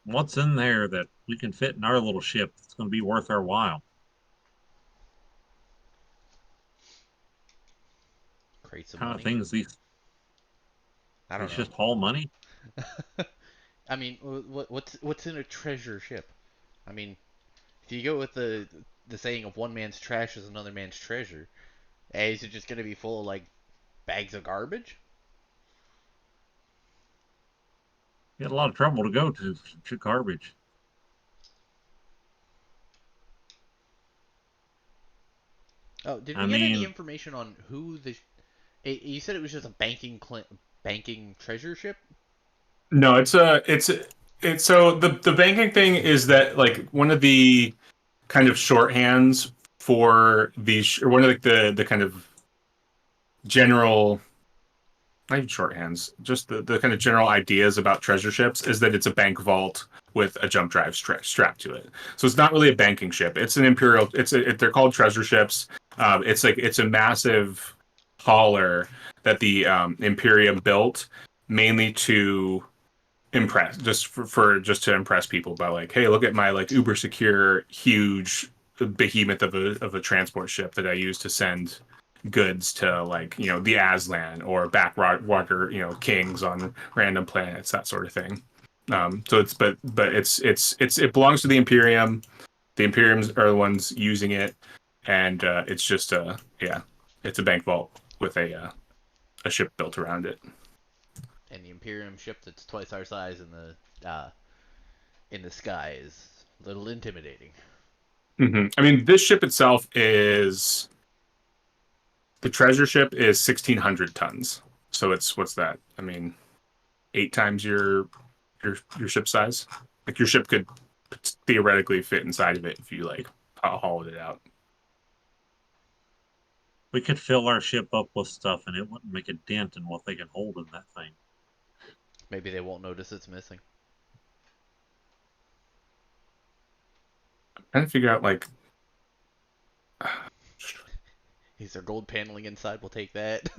[SPEAKER 3] What's in there that we can fit in our little ship that's going to be worth our while?
[SPEAKER 1] Crates of
[SPEAKER 3] Kind of
[SPEAKER 1] money.
[SPEAKER 3] things these
[SPEAKER 1] I don't
[SPEAKER 3] just haul money?
[SPEAKER 1] know. I mean, what's in a treasure ship? I mean, if you go with the saying of one man's trash is another man's treasure, is it just gonna be full of like bags of garbage?
[SPEAKER 3] You had a lot of trouble to go to garbage.
[SPEAKER 1] Oh, did
[SPEAKER 3] I
[SPEAKER 1] we get any
[SPEAKER 3] mean,
[SPEAKER 1] information on who the? You said it was just a banking treasure ship.
[SPEAKER 2] No, it's so the banking thing is that like one of the kind of shorthands for these, or one of like the kind of general, not even shorthands, just the kind of general ideas about treasure ships is that it's a bank vault with a jump drive strapped to it. So it's not really a banking ship. It's an imperial. They're called treasure ships. It's a massive hauler that the Imperium built mainly to impress, just to impress people by like, hey, look at my like uber secure huge behemoth of a transport ship that I use to send goods to like the Aslan or backwater kings on random planets, that sort of thing. So it's but it belongs to the Imperium. The Imperiums are the ones using it, and it's just it's a bank vault with a ship built around it.
[SPEAKER 1] And the Imperium ship that's twice our size in the sky is a little intimidating.
[SPEAKER 2] I mean, this ship itself is the treasure ship is 1,600 tons. So it's what's that? I mean, 8 times your ship size. Like your ship could theoretically fit inside of it if you like hauled it out.
[SPEAKER 3] We could fill our ship up with stuff and it wouldn't make a dent in what they can hold in that thing.
[SPEAKER 1] Maybe they won't notice it's missing.
[SPEAKER 2] I'm trying to figure out like
[SPEAKER 1] Is there gold paneling inside? We'll take that.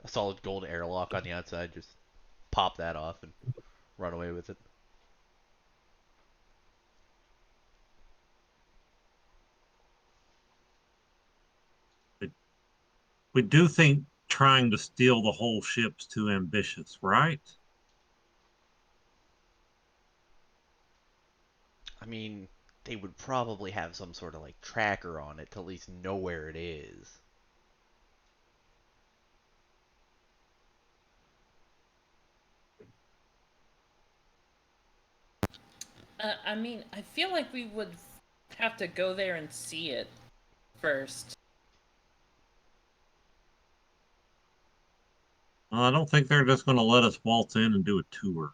[SPEAKER 1] A solid gold airlock on the outside. Just pop that off and run away with it.
[SPEAKER 3] But we do think trying to steal the whole ship's too ambitious, right?
[SPEAKER 1] I mean, they would probably have some sort of like tracker on it to at least know where it is.
[SPEAKER 4] I mean, I feel like we would have to go there and see it first.
[SPEAKER 3] Well, I don't think they're just going to let us waltz in and do a tour.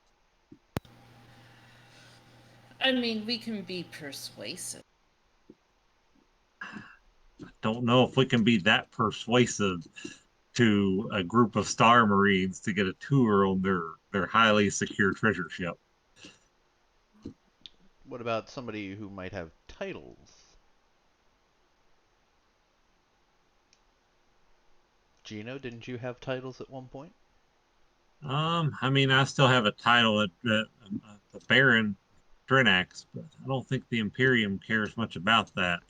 [SPEAKER 4] I mean, we can be persuasive.
[SPEAKER 3] Don't know if we can be that persuasive to a group of Star Marines to get a tour on their highly secure treasure ship.
[SPEAKER 1] What about somebody who might have titles? Gino, didn't you have titles at one point?
[SPEAKER 3] I mean, I still have a title at the Baron Drinax, but I don't think the Imperium cares much about that.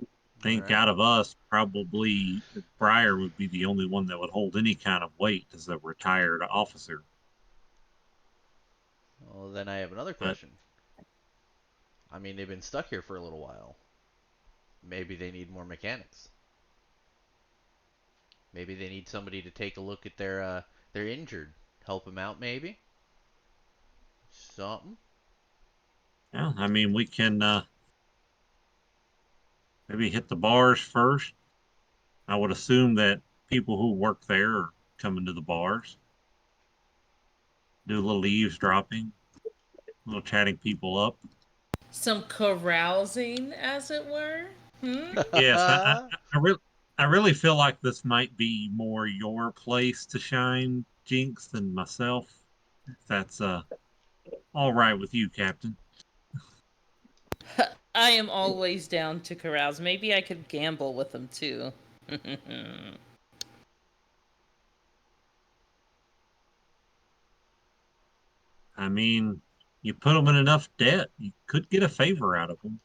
[SPEAKER 3] I
[SPEAKER 1] All
[SPEAKER 3] think
[SPEAKER 1] right.
[SPEAKER 3] out of us, probably Briar would be the only one that would hold any kind of weight as a retired officer.
[SPEAKER 1] Well, then I have another
[SPEAKER 3] But
[SPEAKER 1] question. I mean, they've been stuck here for a little while. Maybe they need more mechanics. Maybe they need somebody to take a look at their injured, help them out. Maybe something.
[SPEAKER 3] yeah, I mean, we can maybe hit the bars first. I would assume that people who work there are coming to the bars, do a little eavesdropping, a little chatting people up.
[SPEAKER 4] Some carousing, as it were. Hmm?
[SPEAKER 3] Yes, I really feel like this might be more your place to shine, Jinx, than myself. If that's all right with you, Captain.
[SPEAKER 4] I am always down to carouse. Maybe I could gamble with them too.
[SPEAKER 3] I mean, you put them in enough debt, you could get a favor out of them.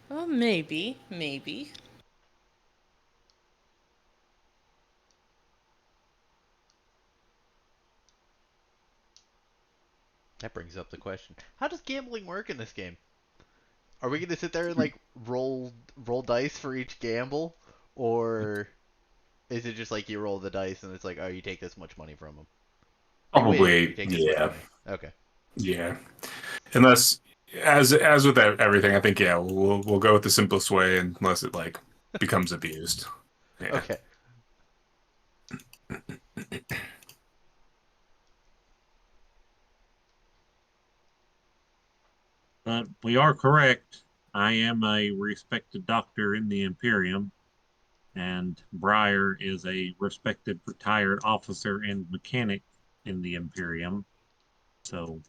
[SPEAKER 4] Well, maybe, maybe.
[SPEAKER 1] That brings up the question: how does gambling work in this game? Are we gonna sit there and like roll dice for each gamble, or is it just like you roll the dice and it's like, oh, you take this much money from them? You win, you
[SPEAKER 2] Probably,
[SPEAKER 1] take this much
[SPEAKER 2] yeah,
[SPEAKER 1] money. Okay.
[SPEAKER 2] yeah. Unless, as with everything, I think we'll go with the simplest way unless it like becomes abused. Yeah.
[SPEAKER 1] Okay.
[SPEAKER 3] But we are correct. I am a respected doctor in the Imperium, and Briar is a respected retired officer and mechanic in the Imperium. So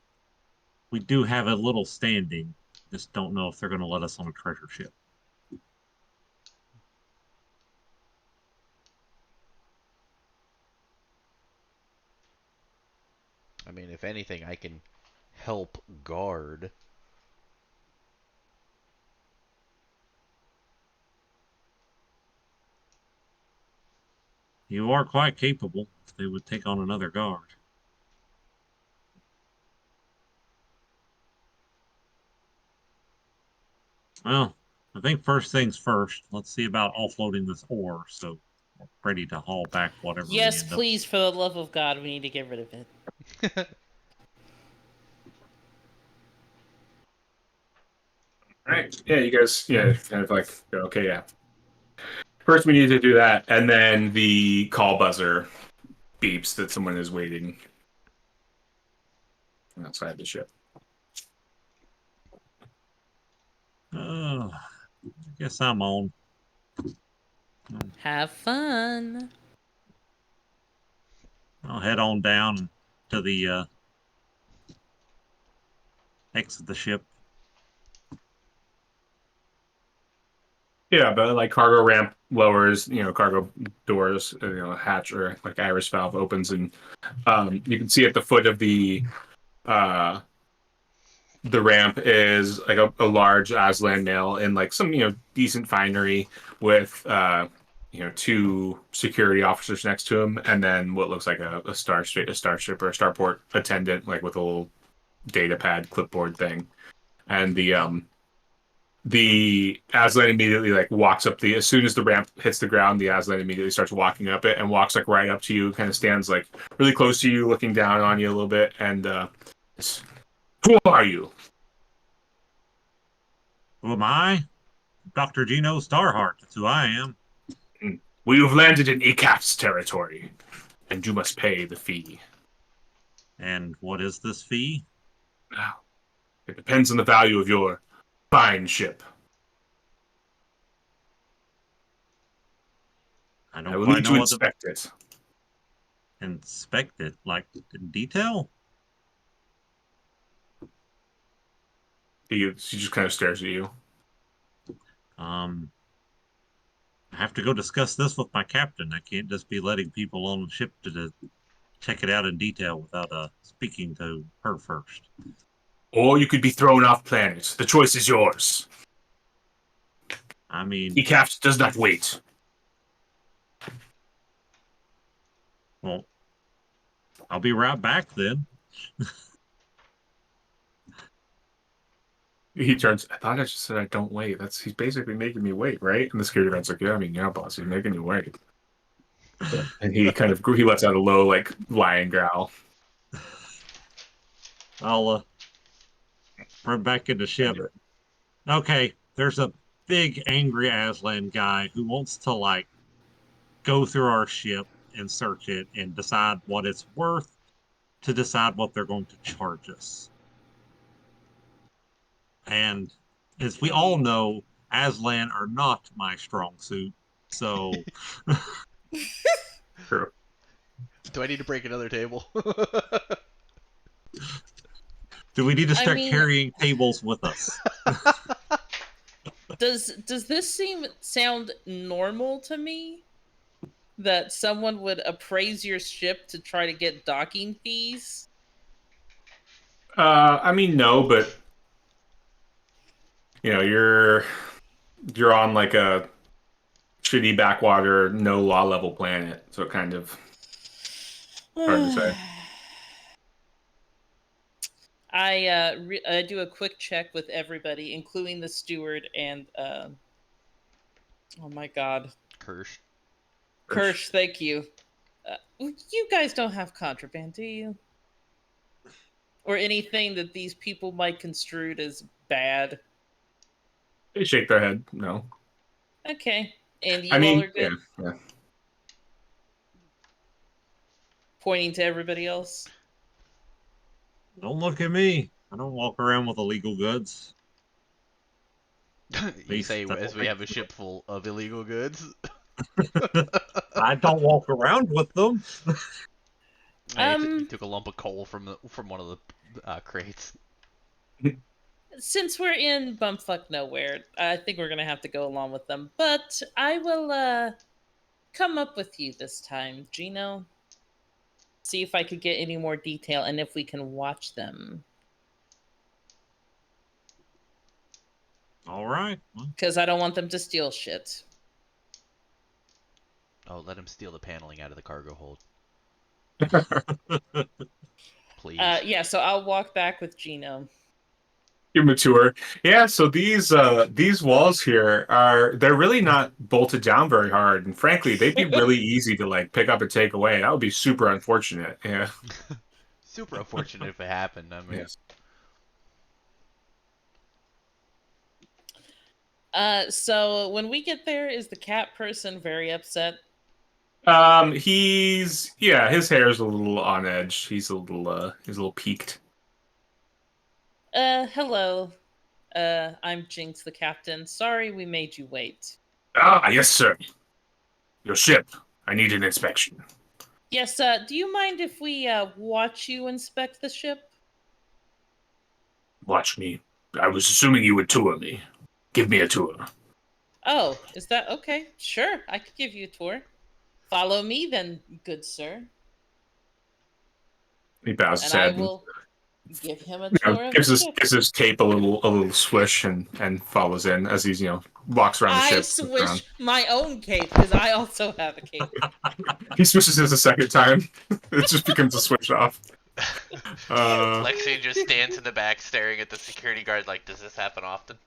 [SPEAKER 3] we do have a little standing. Just don't know if they're going to let us on a treasure ship.
[SPEAKER 1] I mean, if anything, I can help guard.
[SPEAKER 3] You are quite capable if they would take on another guard. Well, I think first things first. Let's see about offloading this ore, so we're ready to haul back whatever we
[SPEAKER 4] Yes,
[SPEAKER 3] end up.
[SPEAKER 4] please, for the love of God, we need to get rid of it.
[SPEAKER 2] All right. Yeah, you guys, yeah, kind of like, okay, yeah. First, we need to do that, and then the call buzzer beeps that someone is waiting outside the ship.
[SPEAKER 3] I guess I'm on.
[SPEAKER 4] Have fun.
[SPEAKER 3] I'll head on down to the exit the ship.
[SPEAKER 2] Yeah, but like cargo ramp lowers, cargo doors, hatch or like iris valve opens, and you can see at the foot of uh, the ramp is like a large Aslan mail and like some decent finery with two security officers next to him, and then what looks like a starship or a starport attendant like with a little data pad clipboard thing, and the Aslan immediately like walks up as soon as the ramp hits the ground, the Aslan immediately starts walking up it and walks like right up to you, kind of stands like really close to you, looking down on you a little bit, and who are you?
[SPEAKER 3] Who am I? Dr. Gino Starheart. That's who I am.
[SPEAKER 2] Well, you've landed in ECAP's territory, and you must pay the fee.
[SPEAKER 3] And what is this fee?
[SPEAKER 2] Now, it depends on the value of your fine ship.
[SPEAKER 3] I
[SPEAKER 2] I
[SPEAKER 3] don't
[SPEAKER 2] will
[SPEAKER 3] quite
[SPEAKER 2] need
[SPEAKER 3] know
[SPEAKER 2] to
[SPEAKER 3] what to
[SPEAKER 2] inspect it.
[SPEAKER 3] inspect it, like in detail.
[SPEAKER 2] She just kind of stares at you.
[SPEAKER 3] Um, I have to go discuss this with my captain. I can't just be letting people on the ship to check it out in detail without speaking to her first.
[SPEAKER 2] Or you could be thrown off planet. The choice is yours.
[SPEAKER 3] I mean,
[SPEAKER 2] ECAP does not wait.
[SPEAKER 3] well, I'll be right back then.
[SPEAKER 2] He turns. I thought I just said I don't wait. He's basically making me wait, right? And the security guard's like, yeah, I mean, yeah, boss, he's making you wait. And he lets out a low like lion growl.
[SPEAKER 3] I'll run back in the ship. Okay, there's a big angry Aslan guy who wants to like go through our ship and search it and decide what it's worth to decide what they're going to charge us. And as we all know, Aslan are not my strong suit. So
[SPEAKER 2] True.
[SPEAKER 1] Do I need to break another table?
[SPEAKER 3] do we need to
[SPEAKER 4] I
[SPEAKER 3] start
[SPEAKER 4] mean,
[SPEAKER 3] carrying tables with us?
[SPEAKER 4] does this sound normal to me? That someone would appraise your ship to try to get docking fees?
[SPEAKER 2] I mean, no, but you're on like a shitty backwater, no law level planet, so it kind of hard to say.
[SPEAKER 4] I do a quick check with everybody, including the steward and oh my god,
[SPEAKER 1] Kirsch.
[SPEAKER 4] Kirsch. Thank you. You guys don't have contraband, do you? Or anything that these people might construe as bad?
[SPEAKER 2] They shake their head. No,
[SPEAKER 4] Okay, and
[SPEAKER 2] I
[SPEAKER 4] you all
[SPEAKER 2] mean,
[SPEAKER 4] are
[SPEAKER 2] yeah,
[SPEAKER 4] good.
[SPEAKER 2] yeah.
[SPEAKER 4] Pointing to everybody else.
[SPEAKER 3] Don't look at me. I don't walk around with illegal goods. At
[SPEAKER 1] You say
[SPEAKER 3] least I
[SPEAKER 1] as
[SPEAKER 3] don't
[SPEAKER 1] we
[SPEAKER 3] like
[SPEAKER 1] have a ship full of illegal goods.
[SPEAKER 3] I don't walk around with them.
[SPEAKER 1] Hey, you
[SPEAKER 4] Um,
[SPEAKER 1] took a lump of coal from one of the crates.
[SPEAKER 4] since we're in bumfuck nowhere, I think we're gonna have to go along with them. But I will come up with you this time, Gino. See if I could get any more detail and if we can watch them.
[SPEAKER 3] All right. Well,
[SPEAKER 4] Because I don't want them to steal shit.
[SPEAKER 1] Oh, let him steal the paneling out of the cargo hold, please.
[SPEAKER 4] Yeah, so I'll walk back with Gino.
[SPEAKER 2] You're mature. Yeah, so these walls here they're really not bolted down very hard, and frankly, they'd be really easy to like pick up and take away. That would be super unfortunate. Yeah.
[SPEAKER 1] Super unfortunate if it happened. I mean,
[SPEAKER 2] Yes.
[SPEAKER 4] So when we get there, is the cat person very upset?
[SPEAKER 2] His hair's a little on edge. He's a little peaked.
[SPEAKER 4] Hello. I'm Jinx, the captain. Sorry we made you wait.
[SPEAKER 2] Ah, yes, sir. Your ship. I need an inspection.
[SPEAKER 4] Yes, do you mind if we, watch you inspect the ship?
[SPEAKER 2] Watch me. I was assuming you would tour me. Give me a tour.
[SPEAKER 4] Oh, is that okay? Sure, I could give you a tour. Follow me then, good sir.
[SPEAKER 2] He bows his
[SPEAKER 4] And I
[SPEAKER 2] head and
[SPEAKER 4] will give him a tour of
[SPEAKER 2] gives
[SPEAKER 4] the
[SPEAKER 2] his
[SPEAKER 4] ship.
[SPEAKER 2] gives his cape a little swish and follows in as he's walks around the
[SPEAKER 4] I
[SPEAKER 2] ship.
[SPEAKER 4] swish my own cape because I also have a cape.
[SPEAKER 2] He swishes it a second time. It just becomes a switch off.
[SPEAKER 1] Lexi just stands in the back staring at the security guard like, does this happen often?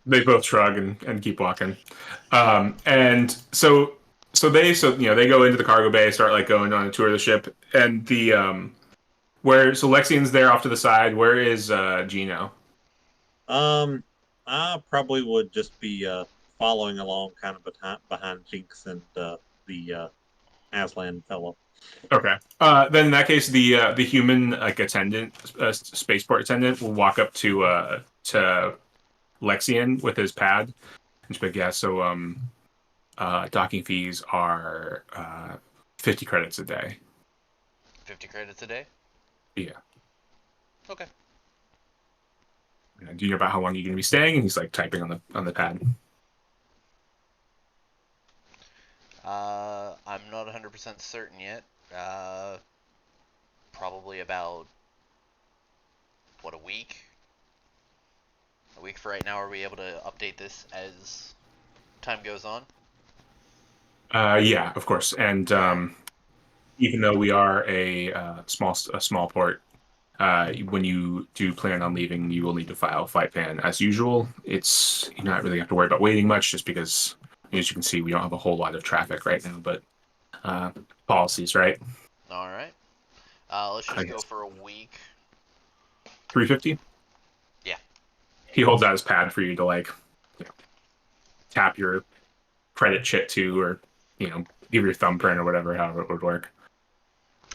[SPEAKER 2] They both shrug and keep walking. And they go into the cargo bay, start like going on a tour of the ship, and so Lexian's there off to the side. Where is Gino?
[SPEAKER 3] I probably would just be following along, kind of behind Jinx and the Aslan fellow.
[SPEAKER 2] Okay. Then in that case, the human like attendant, spaceport attendant, will walk up to Lexian with his pad and she's like, yeah. So docking fees are 50 credits a day.
[SPEAKER 1] 50 credits a day?
[SPEAKER 2] Yeah.
[SPEAKER 1] Okay.
[SPEAKER 2] Do you know about how long you're gonna be staying? And he's like typing on the pad.
[SPEAKER 1] I'm not 100% certain yet. Probably about, what, a week? A week for right now. Are we able to update this as time goes on?
[SPEAKER 2] Yeah, of course. And even though we are a small port, when you do plan on leaving, you will need to file flight plan as usual. You not really have to worry about waiting much, just because, as you can see, we don't have a whole lot of traffic right now. But policies, right?
[SPEAKER 1] Alright. Let's
[SPEAKER 2] I
[SPEAKER 1] just go
[SPEAKER 2] guess
[SPEAKER 1] for a week.
[SPEAKER 2] 350.
[SPEAKER 1] Yeah.
[SPEAKER 2] He holds out his pad for you to tap your credit chit to, or give your thumbprint or whatever, however it would work.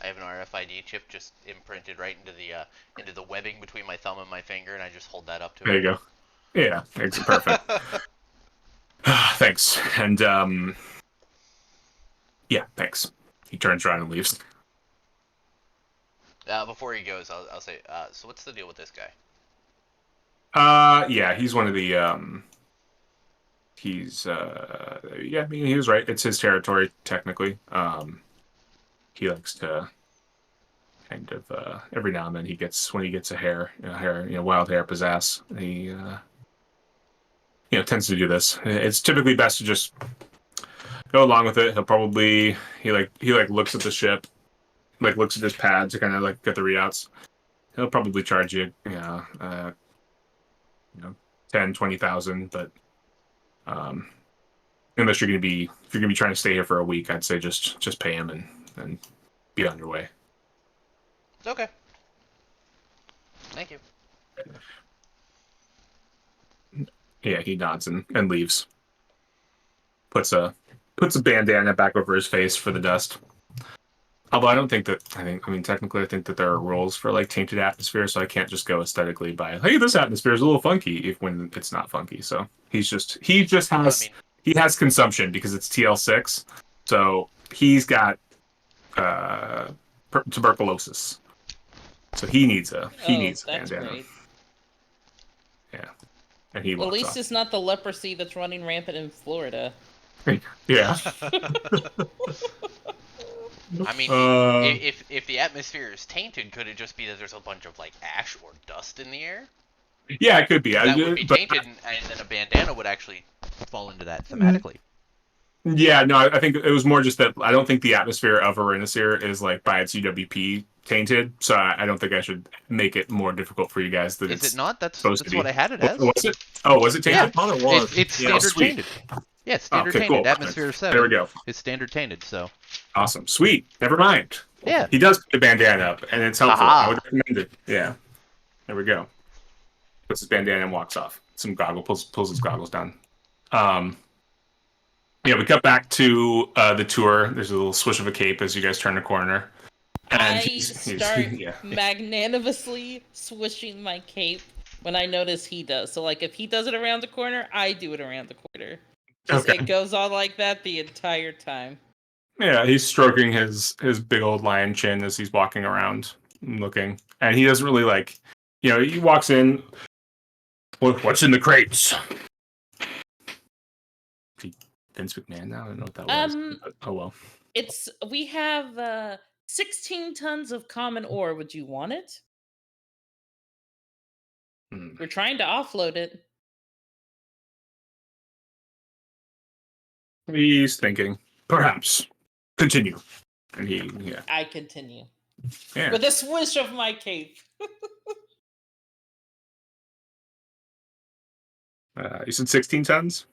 [SPEAKER 1] I have an RFID chip just imprinted right into the webbing between my thumb and my finger, and I just hold that up to
[SPEAKER 2] There
[SPEAKER 1] it.
[SPEAKER 2] you go. Yeah, it's perfect. Thanks. And yeah, thanks. He turns around and leaves.
[SPEAKER 1] Before he goes, I'll say, so what's the deal with this guy?
[SPEAKER 2] Yeah, he's one of the yeah, I mean, he was right. It's his territory technically. He likes to kind of every now and then when he gets wild hair up his ass, he tends to do this. It's typically best to just go along with it. He looks at the ship, like looks at his pad to kind of like get the readouts. He'll probably charge you, 10, 20,000, but unless if you're gonna be trying to stay here for a week, I'd say just pay him and be on your way.
[SPEAKER 1] Okay. Thank you.
[SPEAKER 2] Yeah, he nods and leaves. Puts a bandana back over his face for the dust. Although I don't think that I mean technically I think that there are rules for like tainted atmosphere, so I can't just go aesthetically by hey this atmosphere is a little funky if when it's not funky. So he just
[SPEAKER 1] Well, I
[SPEAKER 2] has
[SPEAKER 1] mean,
[SPEAKER 2] he has consumption because it's TL6, so he's got uh tuberculosis, so he
[SPEAKER 4] Oh,
[SPEAKER 2] needs a
[SPEAKER 4] that's
[SPEAKER 2] bandana.
[SPEAKER 4] great.
[SPEAKER 2] Yeah, and he
[SPEAKER 4] Well, at
[SPEAKER 2] walks
[SPEAKER 4] least
[SPEAKER 2] off.
[SPEAKER 4] it's not the leprosy that's running rampant in Florida.
[SPEAKER 2] Yeah.
[SPEAKER 1] I mean,
[SPEAKER 2] Uh,
[SPEAKER 1] if the atmosphere is tainted, could it just be that there's a bunch of like ash or dust in the air?
[SPEAKER 2] yeah, it could be.
[SPEAKER 1] Because that would be
[SPEAKER 2] But
[SPEAKER 1] tainted, and then a bandana would actually fall into that thematically.
[SPEAKER 2] yeah, no, I think it was more just that I don't think the atmosphere of Arenasphere is like by its UWP tainted, so I don't think I should make it more difficult for you guys than
[SPEAKER 1] Is it
[SPEAKER 2] it's
[SPEAKER 1] not?
[SPEAKER 2] supposed to
[SPEAKER 1] That's what
[SPEAKER 2] be.
[SPEAKER 1] I had it
[SPEAKER 2] What
[SPEAKER 1] as.
[SPEAKER 2] was it? Oh, was it
[SPEAKER 3] Yeah, I
[SPEAKER 2] tainted?
[SPEAKER 3] thought it was.
[SPEAKER 1] It's
[SPEAKER 3] Yeah.
[SPEAKER 2] Oh,
[SPEAKER 1] standard
[SPEAKER 2] sweet.
[SPEAKER 1] tainted. Yeah,
[SPEAKER 2] Oh,
[SPEAKER 1] standard
[SPEAKER 2] okay, cool.
[SPEAKER 1] tainted. Atmosphere
[SPEAKER 2] There we
[SPEAKER 1] 7
[SPEAKER 2] go.
[SPEAKER 1] is standard tainted. So
[SPEAKER 2] Awesome. Sweet. Never mind.
[SPEAKER 1] yeah,
[SPEAKER 2] He does put the bandana up, and it's helpful. I would
[SPEAKER 1] haha.
[SPEAKER 2] recommend it. Yeah. There we go. Puts his bandana and walks off. Some goggle pulls his goggles down. Um, yeah, we cut back to the tour. There's a little swish of a cape as you guys turn a corner. And
[SPEAKER 4] I start
[SPEAKER 2] yeah.
[SPEAKER 4] magnanimously swishing my cape when I notice he does. So, like, if he does it around the corner, I do it around the corner. Just
[SPEAKER 2] Okay.
[SPEAKER 4] it goes on like that the entire time.
[SPEAKER 2] Yeah, he's stroking his big old lion chin as he's walking around and looking. And he doesn't really like, he walks in. What's in the crates? Vince McMahon now? I don't know what that was. Oh well.
[SPEAKER 4] We have 16 tons of common ore. Would you want it?
[SPEAKER 2] Hmm.
[SPEAKER 4] We're trying to offload it.
[SPEAKER 2] He's thinking. Perhaps. Continue. And yeah.
[SPEAKER 4] I continue.
[SPEAKER 2] Yeah.
[SPEAKER 4] With a swish of my cape.
[SPEAKER 2] You said 16 tons?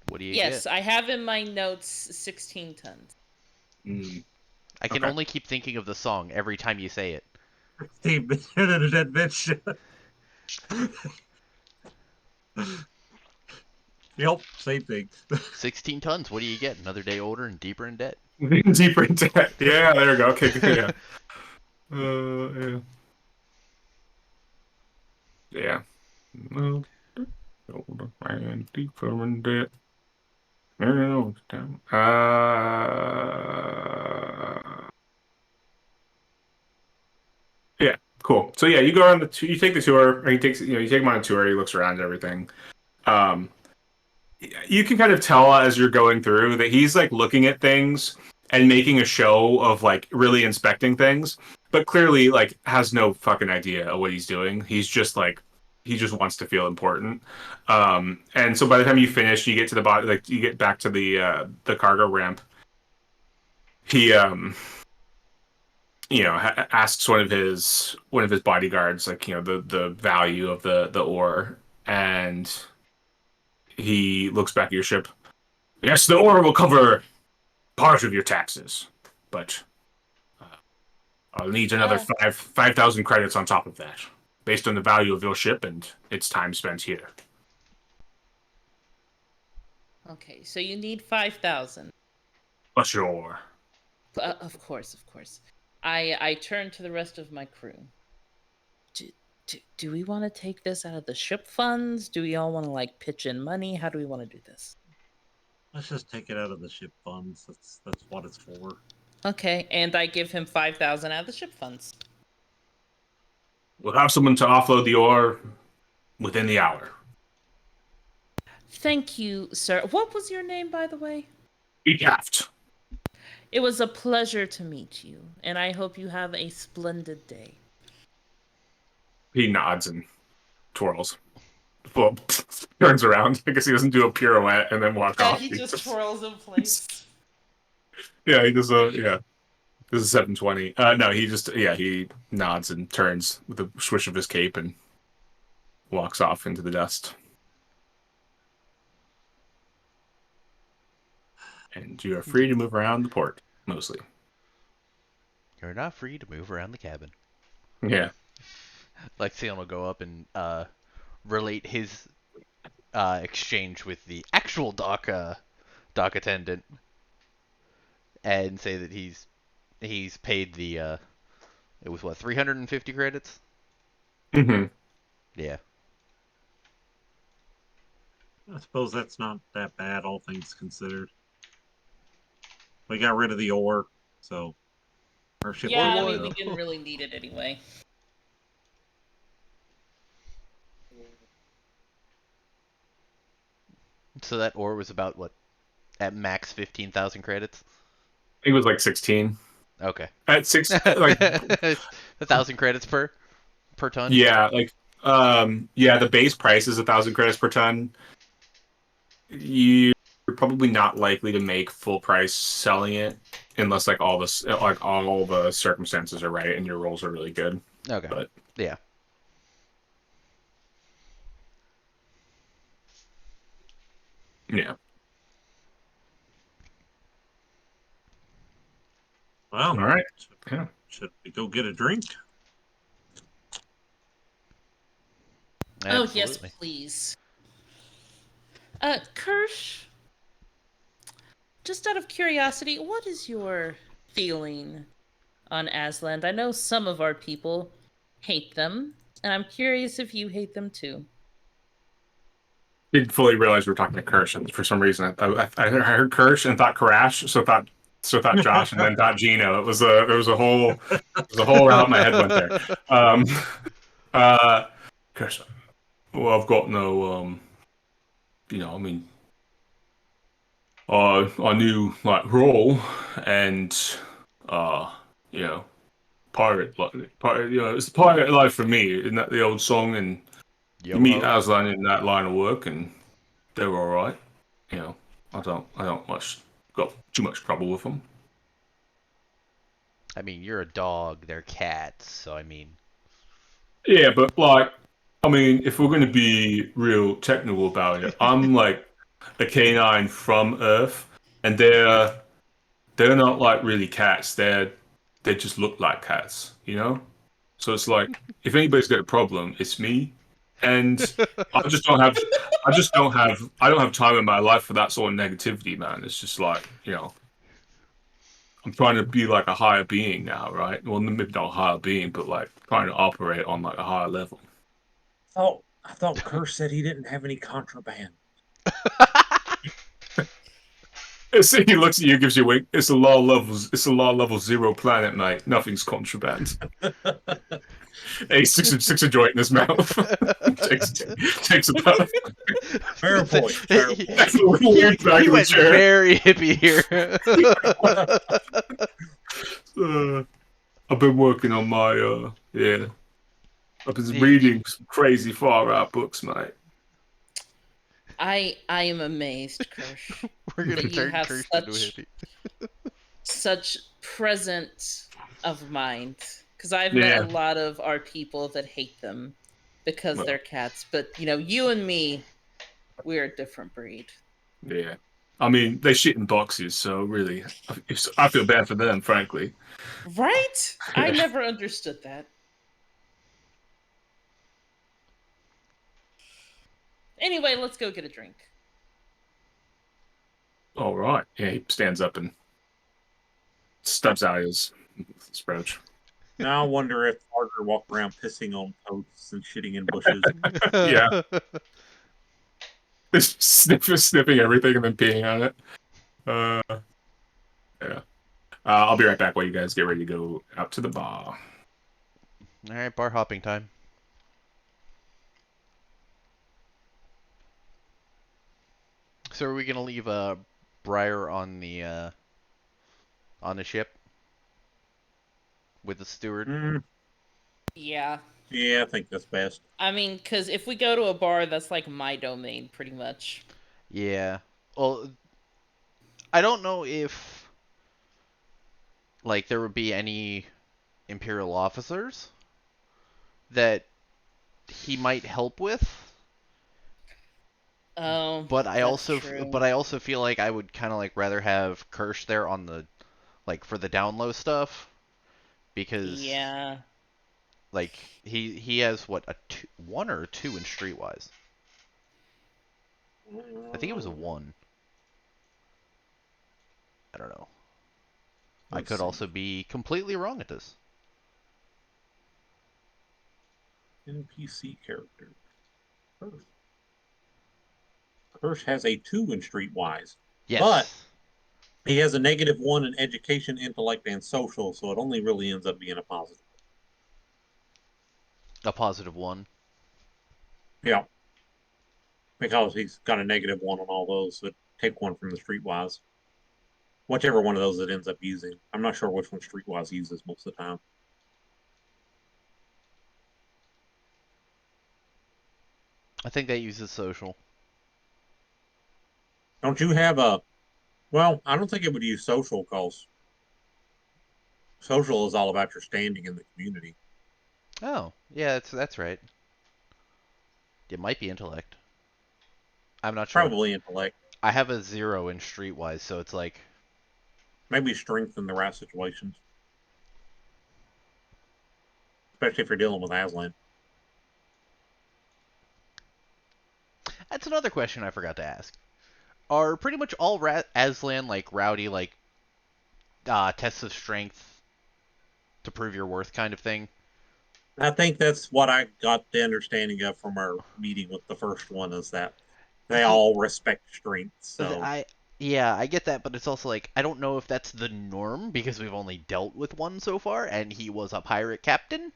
[SPEAKER 1] What do you
[SPEAKER 4] Yes,
[SPEAKER 1] get?
[SPEAKER 4] I have in my notes 16 tons.
[SPEAKER 2] Mm.
[SPEAKER 1] I can
[SPEAKER 2] Okay.
[SPEAKER 1] only keep thinking of the song every time you say it.
[SPEAKER 3] Steve, that bitch. Yep, same thing.
[SPEAKER 1] 16 tons. What do you get? Another day older and deeper in debt.
[SPEAKER 2] Deeper into that. Yeah, there we go. Okay, good. Yeah. Yeah. Yeah. Well, older and deeper in debt. Yeah, cool. So yeah, you go on you take the tour. Or he takes, you take him on a tour. He looks around and everything. Um, you can kind of tell as you're going through that he's like looking at things and making a show of like really inspecting things, but clearly like has no fucking idea of what he's doing. He's just like he just wants to feel important. And so by the time you finish, you get to the bottom, like you get back to the cargo ramp. He asks one of his bodyguards like the value of the ore, and he looks back at your ship. Yes, the ore will cover part of your taxes, but I'll need another 5,000 credits on top of that, based on the value of your ship and its time spent here.
[SPEAKER 4] Okay, so you need 5,000.
[SPEAKER 2] Sure.
[SPEAKER 4] Of course. I turn to the rest of my crew. Do we want to take this out of the ship funds? Do we all want to like pitch in money? How do we want to do this?
[SPEAKER 3] Let's just take it out of the ship funds. That's what it's for.
[SPEAKER 4] Okay, and I give him 5,000 out of the ship funds.
[SPEAKER 2] We'll have someone to offload the ore within the hour.
[SPEAKER 4] Thank you, sir. What was your name, by the way?
[SPEAKER 2] Ecaft.
[SPEAKER 4] It was a pleasure to meet you, and I hope you have a splendid day.
[SPEAKER 2] He nods and twirls. Well, turns around. I guess he doesn't do a pirouette and then walk
[SPEAKER 4] Yeah,
[SPEAKER 2] off.
[SPEAKER 4] he just twirls in place.
[SPEAKER 2] Yeah, he does yeah. This is 720. No, he nods and turns with a swish of his cape and walks off into the dust. And you are free to move around the port, mostly.
[SPEAKER 1] You're not free to move around the cabin.
[SPEAKER 2] Yeah.
[SPEAKER 1] Lexion will go up and relate his exchange with the actual dock attendant. and say that he's paid the it was what 350 credits.
[SPEAKER 2] Hmm.
[SPEAKER 1] Yeah.
[SPEAKER 3] I suppose that's not that bad, all things considered. We got rid of the ore, so our ship
[SPEAKER 4] Yeah,
[SPEAKER 1] Or
[SPEAKER 3] should
[SPEAKER 4] I
[SPEAKER 3] be
[SPEAKER 4] mean,
[SPEAKER 1] one.
[SPEAKER 4] we
[SPEAKER 3] good.
[SPEAKER 4] didn't really need it anyway.
[SPEAKER 1] So that ore was about what at max 15,000 credits.
[SPEAKER 2] I think it was like 16
[SPEAKER 1] Okay.
[SPEAKER 2] at six. Like
[SPEAKER 1] 1,000 credits per ton.
[SPEAKER 2] yeah, like yeah, the base price is 1,000 credits per ton. You're probably not likely to make full price selling it unless like all the circumstances are right and your rolls are really good.
[SPEAKER 1] Okay.
[SPEAKER 2] But
[SPEAKER 1] Yeah.
[SPEAKER 2] yeah.
[SPEAKER 3] Well,
[SPEAKER 2] All right. Yeah.
[SPEAKER 3] should we go get a drink?
[SPEAKER 4] Oh, yes,
[SPEAKER 1] Absolutely.
[SPEAKER 4] please. Kirsch, just out of curiosity, what is your feeling on Asland? I know some of our people hate them, and I'm curious if you hate them too.
[SPEAKER 2] Didn't fully realize we were talking to Kirsch, and for some reason I heard Kirsch and thought Karash, so thought Josh, and then thought Gino. There was a whole route my head went there. Um, Kirsch. Well, I've got no I mean, I knew like role and uh, you know, it's the pirate life for me. Isn't that the old song? And you
[SPEAKER 1] Yo
[SPEAKER 2] meet
[SPEAKER 1] ho.
[SPEAKER 2] Aslan in that line of work, and they're all right. You know, I don't much got too much trouble with them.
[SPEAKER 1] I mean, you're a dog. They're cats. So I mean,
[SPEAKER 2] Yeah, but like, I mean, if we're going to be real technical about it, I'm like a canine from Earth, and they're not like really cats. They just look like cats, you know? So it's like if anybody's got a problem, it's me. And I don't have time in my life for that sort of negativity, man. It's just like, I'm trying to be like a higher being now, right? Well, maybe not a higher being, but like trying to operate on like a higher level.
[SPEAKER 3] I thought Kerr said he didn't have any contraband.
[SPEAKER 2] He looks at you, gives you a wink. It's a law level 0 planet, mate. Nothing's contraband. Hey, sticks a joint in his mouth. takes takes a puff.
[SPEAKER 3] Fair point. Fair point.
[SPEAKER 1] he,
[SPEAKER 2] Leans back
[SPEAKER 1] he
[SPEAKER 2] in the
[SPEAKER 1] went
[SPEAKER 2] chair.
[SPEAKER 1] very hippie here.
[SPEAKER 2] Uh, I've been working on my yeah. I've been
[SPEAKER 1] he, he,
[SPEAKER 2] reading some crazy far out books, mate.
[SPEAKER 4] I am amazed, Kirsch,
[SPEAKER 1] we're gonna
[SPEAKER 4] that you
[SPEAKER 1] turn
[SPEAKER 4] have
[SPEAKER 1] Kirst into a
[SPEAKER 4] such
[SPEAKER 1] hippie.
[SPEAKER 4] such presence of mind. Because I've met a
[SPEAKER 2] Yeah.
[SPEAKER 4] lot of our people that hate them because
[SPEAKER 2] Well,
[SPEAKER 4] they're cats. But you and me, we're a different breed.
[SPEAKER 2] yeah. I mean, they shit in boxes, so really, I feel bad for them, frankly.
[SPEAKER 4] Right? I
[SPEAKER 2] Yeah.
[SPEAKER 4] never understood that. Anyway, let's go get a drink.
[SPEAKER 2] All right. Yeah, he stands up and steps out his approach.
[SPEAKER 3] Now I wonder if Parker walked around pissing on posts and shitting in bushes.
[SPEAKER 2] Yeah. Just sniffing everything and then peeing on it. Uh, yeah. I'll be right back while you guys get ready to go out to the bar.
[SPEAKER 1] All right, bar hopping time. So are we gonna leave Briar on the ship with the steward?
[SPEAKER 3] Mm,
[SPEAKER 4] Yeah.
[SPEAKER 3] yeah, I think that's best.
[SPEAKER 4] I mean, because if we go to a bar, that's like my domain, pretty much.
[SPEAKER 1] Yeah. Well, I don't know if like there would be any Imperial officers that he might help with,
[SPEAKER 4] Oh,
[SPEAKER 1] but I
[SPEAKER 4] that's
[SPEAKER 1] also
[SPEAKER 4] true.
[SPEAKER 1] but I also feel like I would kind of like rather have Kirsch there on the like for the down low stuff because
[SPEAKER 4] Yeah.
[SPEAKER 1] like he has what one or a two in streetwise. I think it was a one. I don't know. I
[SPEAKER 3] Let's
[SPEAKER 1] could
[SPEAKER 3] see.
[SPEAKER 1] also be completely wrong at this.
[SPEAKER 3] NPC character. Hirsch has a 2 in Streetwise, but
[SPEAKER 1] Yes,
[SPEAKER 3] he has a -1 in education, intellect, and social, so it only really ends up being a positive.
[SPEAKER 1] a +1.
[SPEAKER 3] Yeah, because he's got a -1 on all those, so take one from the Streetwise. Whichever one of those it ends up using. I'm not sure which one Streetwise uses most of the time.
[SPEAKER 1] I think that uses social.
[SPEAKER 3] Don't you have a? Well, I don't think it would use social because social is all about your standing in the community.
[SPEAKER 1] Oh, yeah, that's right. It might be intellect. I'm not sure.
[SPEAKER 3] Probably intellect,
[SPEAKER 1] I have a 0 in Streetwise, so it's like
[SPEAKER 3] maybe strength in the right situations, especially if you're dealing with Aslan.
[SPEAKER 1] that's another question I forgot to ask. Are pretty much all Aslan like rowdy, like tests of strength to prove your worth kind of thing?
[SPEAKER 3] I think that's what I got the understanding of from our meeting with the first one is that they
[SPEAKER 1] Ye-
[SPEAKER 3] all respect strength. So
[SPEAKER 1] I Yeah, I get that, but it's also like I don't know if that's the norm because we've only dealt with one so far, and he was a pirate captain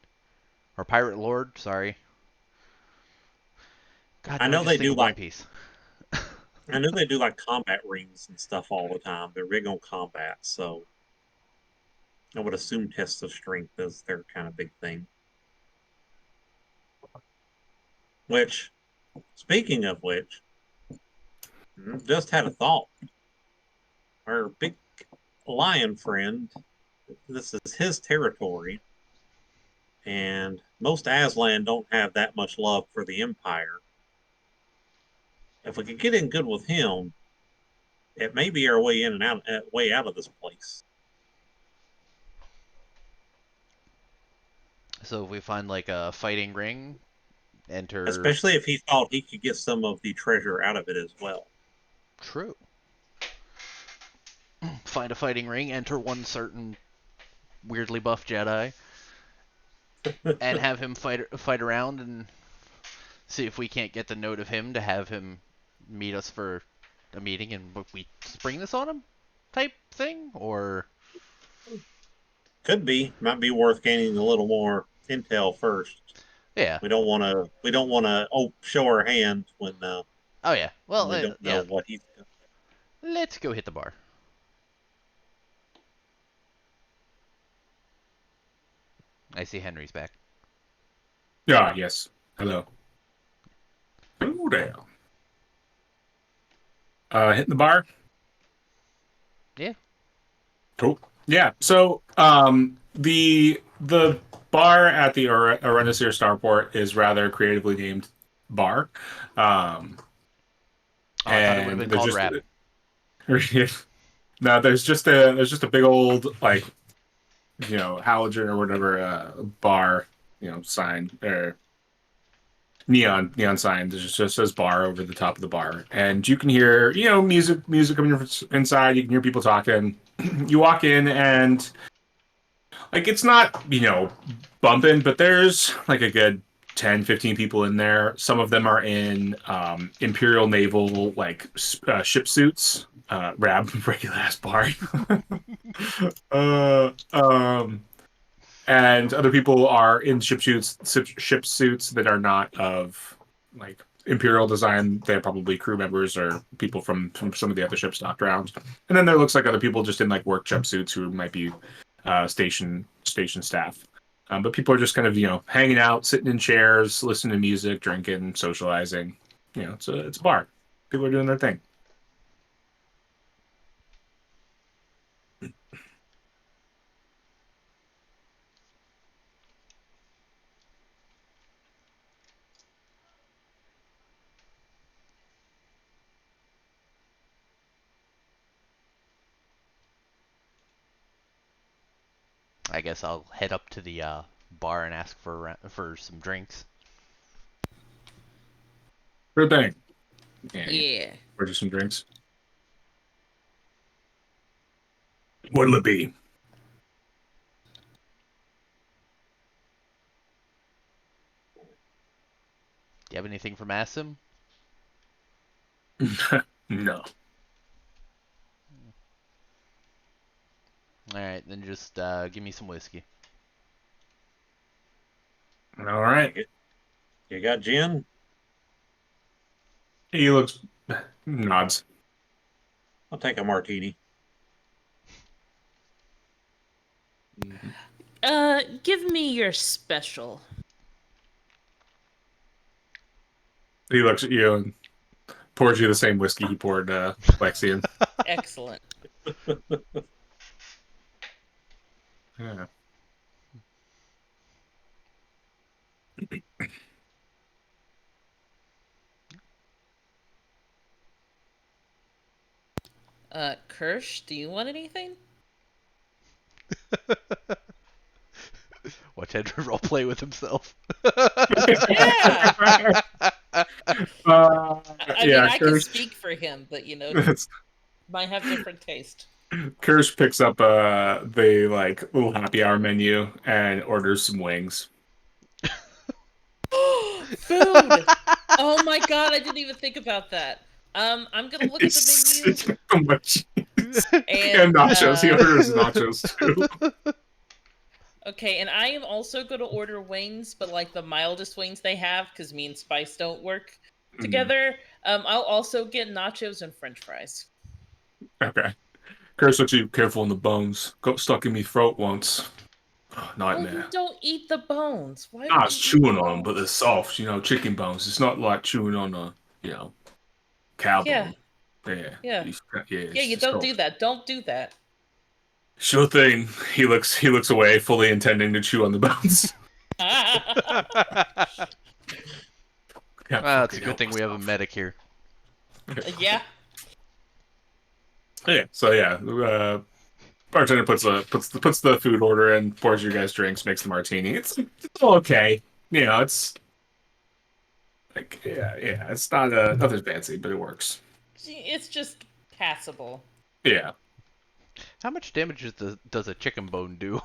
[SPEAKER 1] or pirate lord. Sorry. God,
[SPEAKER 3] I
[SPEAKER 1] no, I
[SPEAKER 3] know
[SPEAKER 1] just
[SPEAKER 3] they
[SPEAKER 1] think
[SPEAKER 3] do
[SPEAKER 1] of One
[SPEAKER 3] like
[SPEAKER 1] Piece.
[SPEAKER 3] I know they do like combat rings and stuff all the time. They're big on combat, so I would assume tests of strength is their kind of big thing. Which, speaking of which, just had a thought. Our big lion friend, this is his territory, and most Aslan don't have that much love for the Empire. If we could get in good with him, it may be our way in and out, way out of this place.
[SPEAKER 1] So if we find like a fighting ring, enter
[SPEAKER 3] Especially if he thought he could get some of the treasure out of it as well.
[SPEAKER 1] true. Find a fighting ring, enter one certain weirdly buff Jedi, and have him fight around and see if we can't get the note of him to have him meet us for a meeting and we spring this on him type thing, or
[SPEAKER 3] Could be, might be worth gaining a little more intel first.
[SPEAKER 1] yeah.
[SPEAKER 3] We don't want to show our hand
[SPEAKER 1] Oh yeah.
[SPEAKER 3] when
[SPEAKER 1] Well,
[SPEAKER 3] we don't know
[SPEAKER 1] yeah.
[SPEAKER 3] what he's.
[SPEAKER 1] Let's go hit the bar. I see Henry's back.
[SPEAKER 2] Yeah, yes. Hello. Hello there. Hitting the bar.
[SPEAKER 1] Yeah.
[SPEAKER 2] Cool. Yeah. So, the bar at the Arenisir Starport is rather creatively named bar, um,
[SPEAKER 1] Oh, I thought it would have
[SPEAKER 2] and
[SPEAKER 1] been
[SPEAKER 2] there's
[SPEAKER 1] called
[SPEAKER 2] just
[SPEAKER 1] rap.
[SPEAKER 2] no, there's just a big old like halogen or whatever bar sign or neon sign that just says bar over the top of the bar, and you can hear music coming from inside. You can hear people talking. You walk in and like it's not bumping, but there's like a good 10, 15 people in there. Some of them are in Imperial Naval like ship suits. Rab regular ass bar. uh, um, and other people are in ship suits that are not of like Imperial design. They're probably crew members or people from some of the other ships knocked around. And then there looks like other people just in like work jumpsuits who might be station staff. But people are just kind of hanging out, sitting in chairs, listening to music, drinking, socializing. It's a bar. People are doing their thing.
[SPEAKER 1] I guess I'll head up to the bar and ask for some drinks.
[SPEAKER 2] Good thing. Yeah,
[SPEAKER 4] Yeah.
[SPEAKER 2] order some drinks. What'll it be?
[SPEAKER 1] have anything for Massim?
[SPEAKER 2] No.
[SPEAKER 1] All right, then just give me some whiskey.
[SPEAKER 2] All right.
[SPEAKER 3] You got gin?
[SPEAKER 2] He looks nods.
[SPEAKER 3] I'll take a martini.
[SPEAKER 4] Give me your special.
[SPEAKER 2] He looks at you and pours you the same whiskey he poured Lexi in.
[SPEAKER 4] Excellent.
[SPEAKER 2] Yeah.
[SPEAKER 4] Kirsch, do you want anything?
[SPEAKER 1] Watch Andrew role play with himself.
[SPEAKER 4] Yeah. I mean,
[SPEAKER 2] Yeah,
[SPEAKER 4] I can
[SPEAKER 2] Kirsch.
[SPEAKER 4] speak for him, but might have different taste.
[SPEAKER 2] Kirsch picks up the like little happy hour menu and orders some wings.
[SPEAKER 4] Food. Oh my god, I didn't even think about that. I'm gonna look at the
[SPEAKER 2] It's
[SPEAKER 4] menu
[SPEAKER 2] so much and
[SPEAKER 4] and
[SPEAKER 2] nachos. He orders nachos too.
[SPEAKER 4] okay, and I am also gonna order wings, but like the mildest wings they have, because me and Spice don't work together. I'll also get nachos and French fries.
[SPEAKER 2] Okay. Kirsch looks at you, careful in the bones. Got stuck in me throat once. Oh,
[SPEAKER 4] Well, you
[SPEAKER 2] nightmare.
[SPEAKER 4] don't eat the bones. Why
[SPEAKER 2] I
[SPEAKER 4] would
[SPEAKER 2] was
[SPEAKER 4] you eat
[SPEAKER 2] chewing
[SPEAKER 4] the
[SPEAKER 2] on them, but they're
[SPEAKER 4] bones?
[SPEAKER 2] soft, chicken bones. It's not like chewing on a, cow
[SPEAKER 4] Yeah,
[SPEAKER 2] bone. Yeah.
[SPEAKER 4] yeah,
[SPEAKER 2] Yeah,
[SPEAKER 4] yeah. You
[SPEAKER 2] it's
[SPEAKER 4] don't do
[SPEAKER 2] soft.
[SPEAKER 4] that. Don't do that.
[SPEAKER 2] Sure thing. He looks away, fully intending to chew on the bones. Can't
[SPEAKER 1] Well, it's a
[SPEAKER 2] fucking
[SPEAKER 1] good
[SPEAKER 2] help
[SPEAKER 1] thing we have a
[SPEAKER 2] myself.
[SPEAKER 1] medic here.
[SPEAKER 4] Yeah.
[SPEAKER 2] Yeah. So yeah, bartender puts the food order in, pours you guys drinks, makes the martini. It's all okay. It's like it's not nothing fancy, but it works.
[SPEAKER 4] It's just passable.
[SPEAKER 2] Yeah.
[SPEAKER 1] How much damage does a chicken bone do?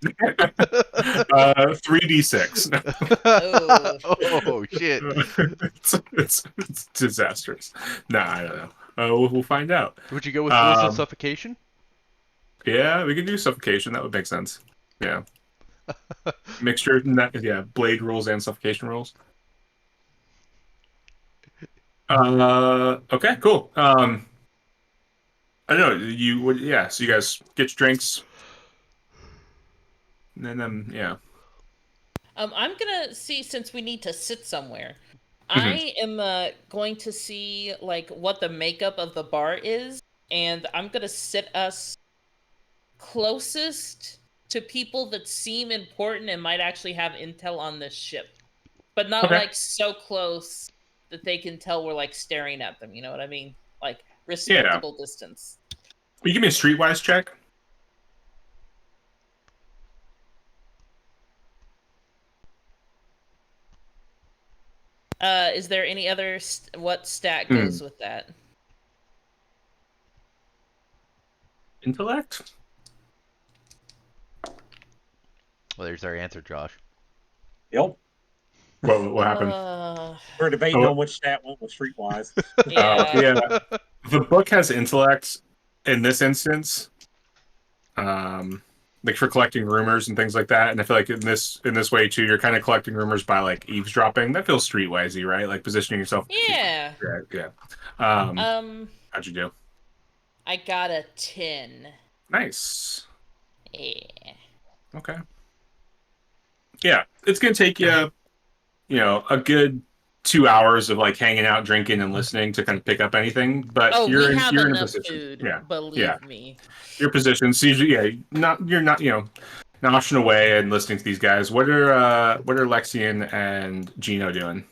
[SPEAKER 2] 3d6.
[SPEAKER 4] Oh.
[SPEAKER 1] Oh shit!
[SPEAKER 2] It's disastrous. Nah, I don't know. We'll find out.
[SPEAKER 1] Would you go with bliss and
[SPEAKER 2] Um,
[SPEAKER 1] suffocation?
[SPEAKER 2] yeah, we can do suffocation. That would make sense. Yeah, mixture. Yeah, blade rolls and suffocation rolls. Okay, cool. I don't know. You would, yeah. So you guys get your drinks, and then yeah.
[SPEAKER 4] I'm gonna see since we need to sit somewhere.
[SPEAKER 2] Mhm.
[SPEAKER 4] I am going to see like what the makeup of the bar is, and I'm gonna sit us closest to people that seem important and might actually have intel on this ship, but not
[SPEAKER 2] Okay.
[SPEAKER 4] like so close that they can tell we're like staring at them. You know what I mean? Like
[SPEAKER 2] Yeah.
[SPEAKER 4] respectable distance.
[SPEAKER 2] Will you give me a streetwise check?
[SPEAKER 4] Is there any other what stat
[SPEAKER 2] Hmm.
[SPEAKER 4] goes with that?
[SPEAKER 2] Intellect.
[SPEAKER 1] Well, there's our answer, Josh.
[SPEAKER 3] Yep.
[SPEAKER 2] What happened?
[SPEAKER 3] We're debating
[SPEAKER 2] Oh,
[SPEAKER 3] on which stat went with Streetwise.
[SPEAKER 4] Yeah.
[SPEAKER 2] yeah. The book has intellect in this instance, like for collecting rumors and things like that. And I feel like in this way too, you're kind of collecting rumors by like eavesdropping. That feels streetwisey, right? Like positioning yourself.
[SPEAKER 4] Yeah.
[SPEAKER 2] Yeah. How'd you do?
[SPEAKER 4] I got a 10.
[SPEAKER 2] Nice.
[SPEAKER 4] Yeah.
[SPEAKER 2] Okay. Yeah, it's gonna take you, a good 2 hours of like hanging out, drinking, and listening to kind of pick up anything. But
[SPEAKER 4] Oh, we have
[SPEAKER 2] you're in a
[SPEAKER 4] enough
[SPEAKER 2] position.
[SPEAKER 4] food,
[SPEAKER 2] Yeah. Yeah.
[SPEAKER 4] believe me.
[SPEAKER 2] Your position. So you're not noshing away and listening to these guys. What are Lexian and Gino doing?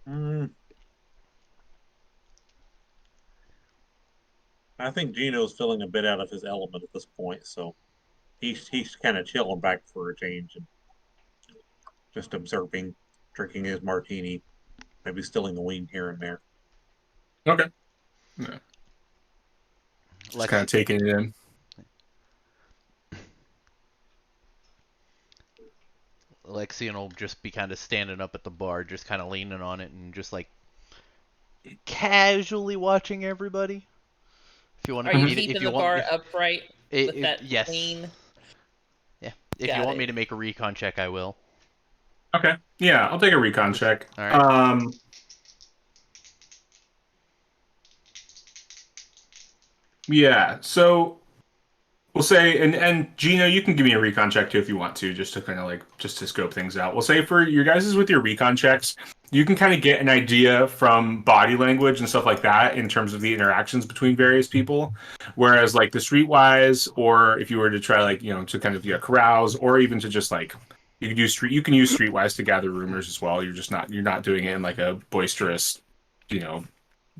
[SPEAKER 3] Mm, I think Gino's feeling a bit out of his element at this point, so he's kind of chilling back for a change and just observing, drinking his martini, maybe stealing a wing here and there.
[SPEAKER 2] Okay. Yeah. Just kind of
[SPEAKER 1] Lexi,
[SPEAKER 2] taking it in.
[SPEAKER 1] Lexion will just be kind of standing up at the bar, just kind of leaning on it and just like casually watching everybody. If you
[SPEAKER 4] Are
[SPEAKER 1] want
[SPEAKER 4] you
[SPEAKER 1] me to, if
[SPEAKER 4] keeping
[SPEAKER 1] you
[SPEAKER 4] the
[SPEAKER 1] want,
[SPEAKER 4] bar
[SPEAKER 1] if
[SPEAKER 4] upright with that
[SPEAKER 1] yes,
[SPEAKER 4] clean?
[SPEAKER 1] yeah. If you
[SPEAKER 4] Got
[SPEAKER 1] want me
[SPEAKER 4] it.
[SPEAKER 1] to make a recon check, I will.
[SPEAKER 2] Okay. Yeah, I'll take a recon check.
[SPEAKER 1] All right.
[SPEAKER 2] Yeah. So we'll say, and Gino, you can give me a recon check too if you want to, just to kind of like just to scope things out. We'll say for your guys' with your recon checks, you can kind of get an idea from body language and stuff like that in terms of the interactions between various people. Whereas like the streetwise, or if you were to try like to kind of carouse, or even to just like you can use streetwise to gather rumors as well. You're not doing it in like a boisterous, you know,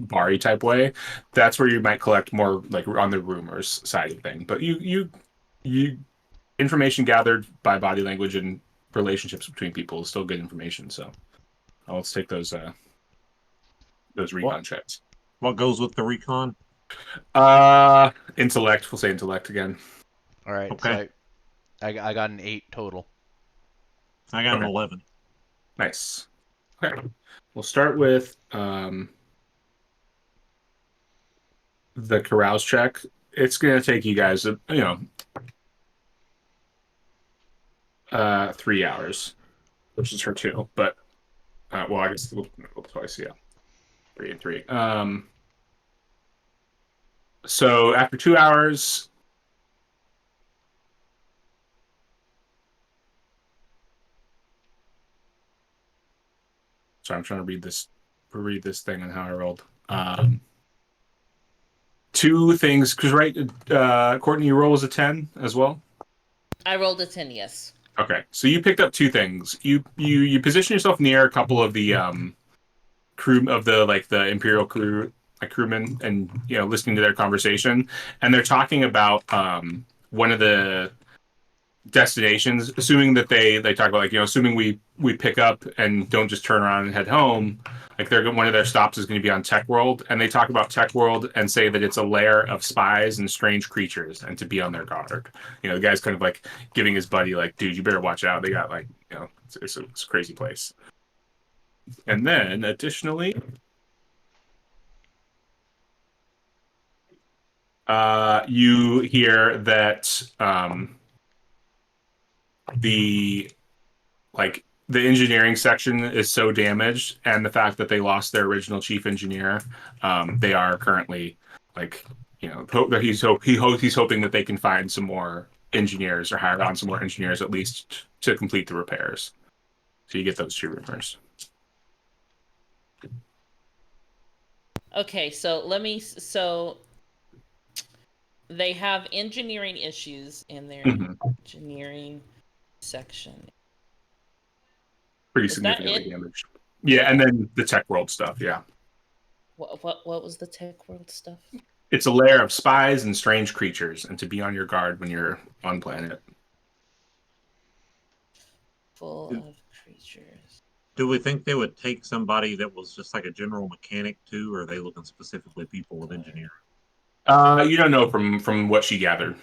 [SPEAKER 2] Bari type way. That's where you might collect more like on the rumors side of thing. But you information gathered by body language and relationships between people is still good information. So let's take those
[SPEAKER 3] What
[SPEAKER 2] recon checks.
[SPEAKER 3] what goes with the recon?
[SPEAKER 2] Intellect. We'll say intellect again.
[SPEAKER 1] All right.
[SPEAKER 3] Okay,
[SPEAKER 1] So I got an 8 total.
[SPEAKER 3] I got an
[SPEAKER 2] Okay.
[SPEAKER 3] 11.
[SPEAKER 2] Nice. Okay. We'll start with the carouse check. It's gonna take you guys 3 hours, which is her two. But well, I guess we'll twice. Yeah, 3 and 3. So after 2 hours, sorry, I'm trying to read this thing on how I rolled. Two things, because right, Courtney, your roll was a 10 as well.
[SPEAKER 4] I rolled a 10, yes.
[SPEAKER 2] Okay, so you picked up two things. You position yourself near a couple of the crew of the Imperial crew, like crewmen, and listening to their conversation, and they're talking about one of the destinations, assuming that they talk about assuming we pick up and don't just turn around and head home, like one of their stops is going to be on Tech World, and they talk about Tech World and say that it's a lair of spies and strange creatures and to be on their guard. The guy's kind of like giving his buddy like, dude, you better watch out. They got it's a crazy place. And then additionally, you hear that the the engineering section is so damaged, and the fact that they lost their original chief engineer, they are currently he's hoping that they can find some more engineers or hire on some more engineers at least to complete the repairs. So you get those two rumors.
[SPEAKER 4] Okay, so they have engineering issues in their engineering section.
[SPEAKER 2] Pretty
[SPEAKER 4] Was that
[SPEAKER 2] significantly
[SPEAKER 4] it?
[SPEAKER 2] damaged. Yeah, and then the Tech World stuff. Yeah,
[SPEAKER 4] What was the Tech World stuff?
[SPEAKER 2] it's a lair of spies and strange creatures, and to be on your guard when you're on planet.
[SPEAKER 4] Full of creatures.
[SPEAKER 3] Do we think they would take somebody that was just like a general mechanic too, or are they looking specifically people with engineering?
[SPEAKER 2] You don't know from what she gathered.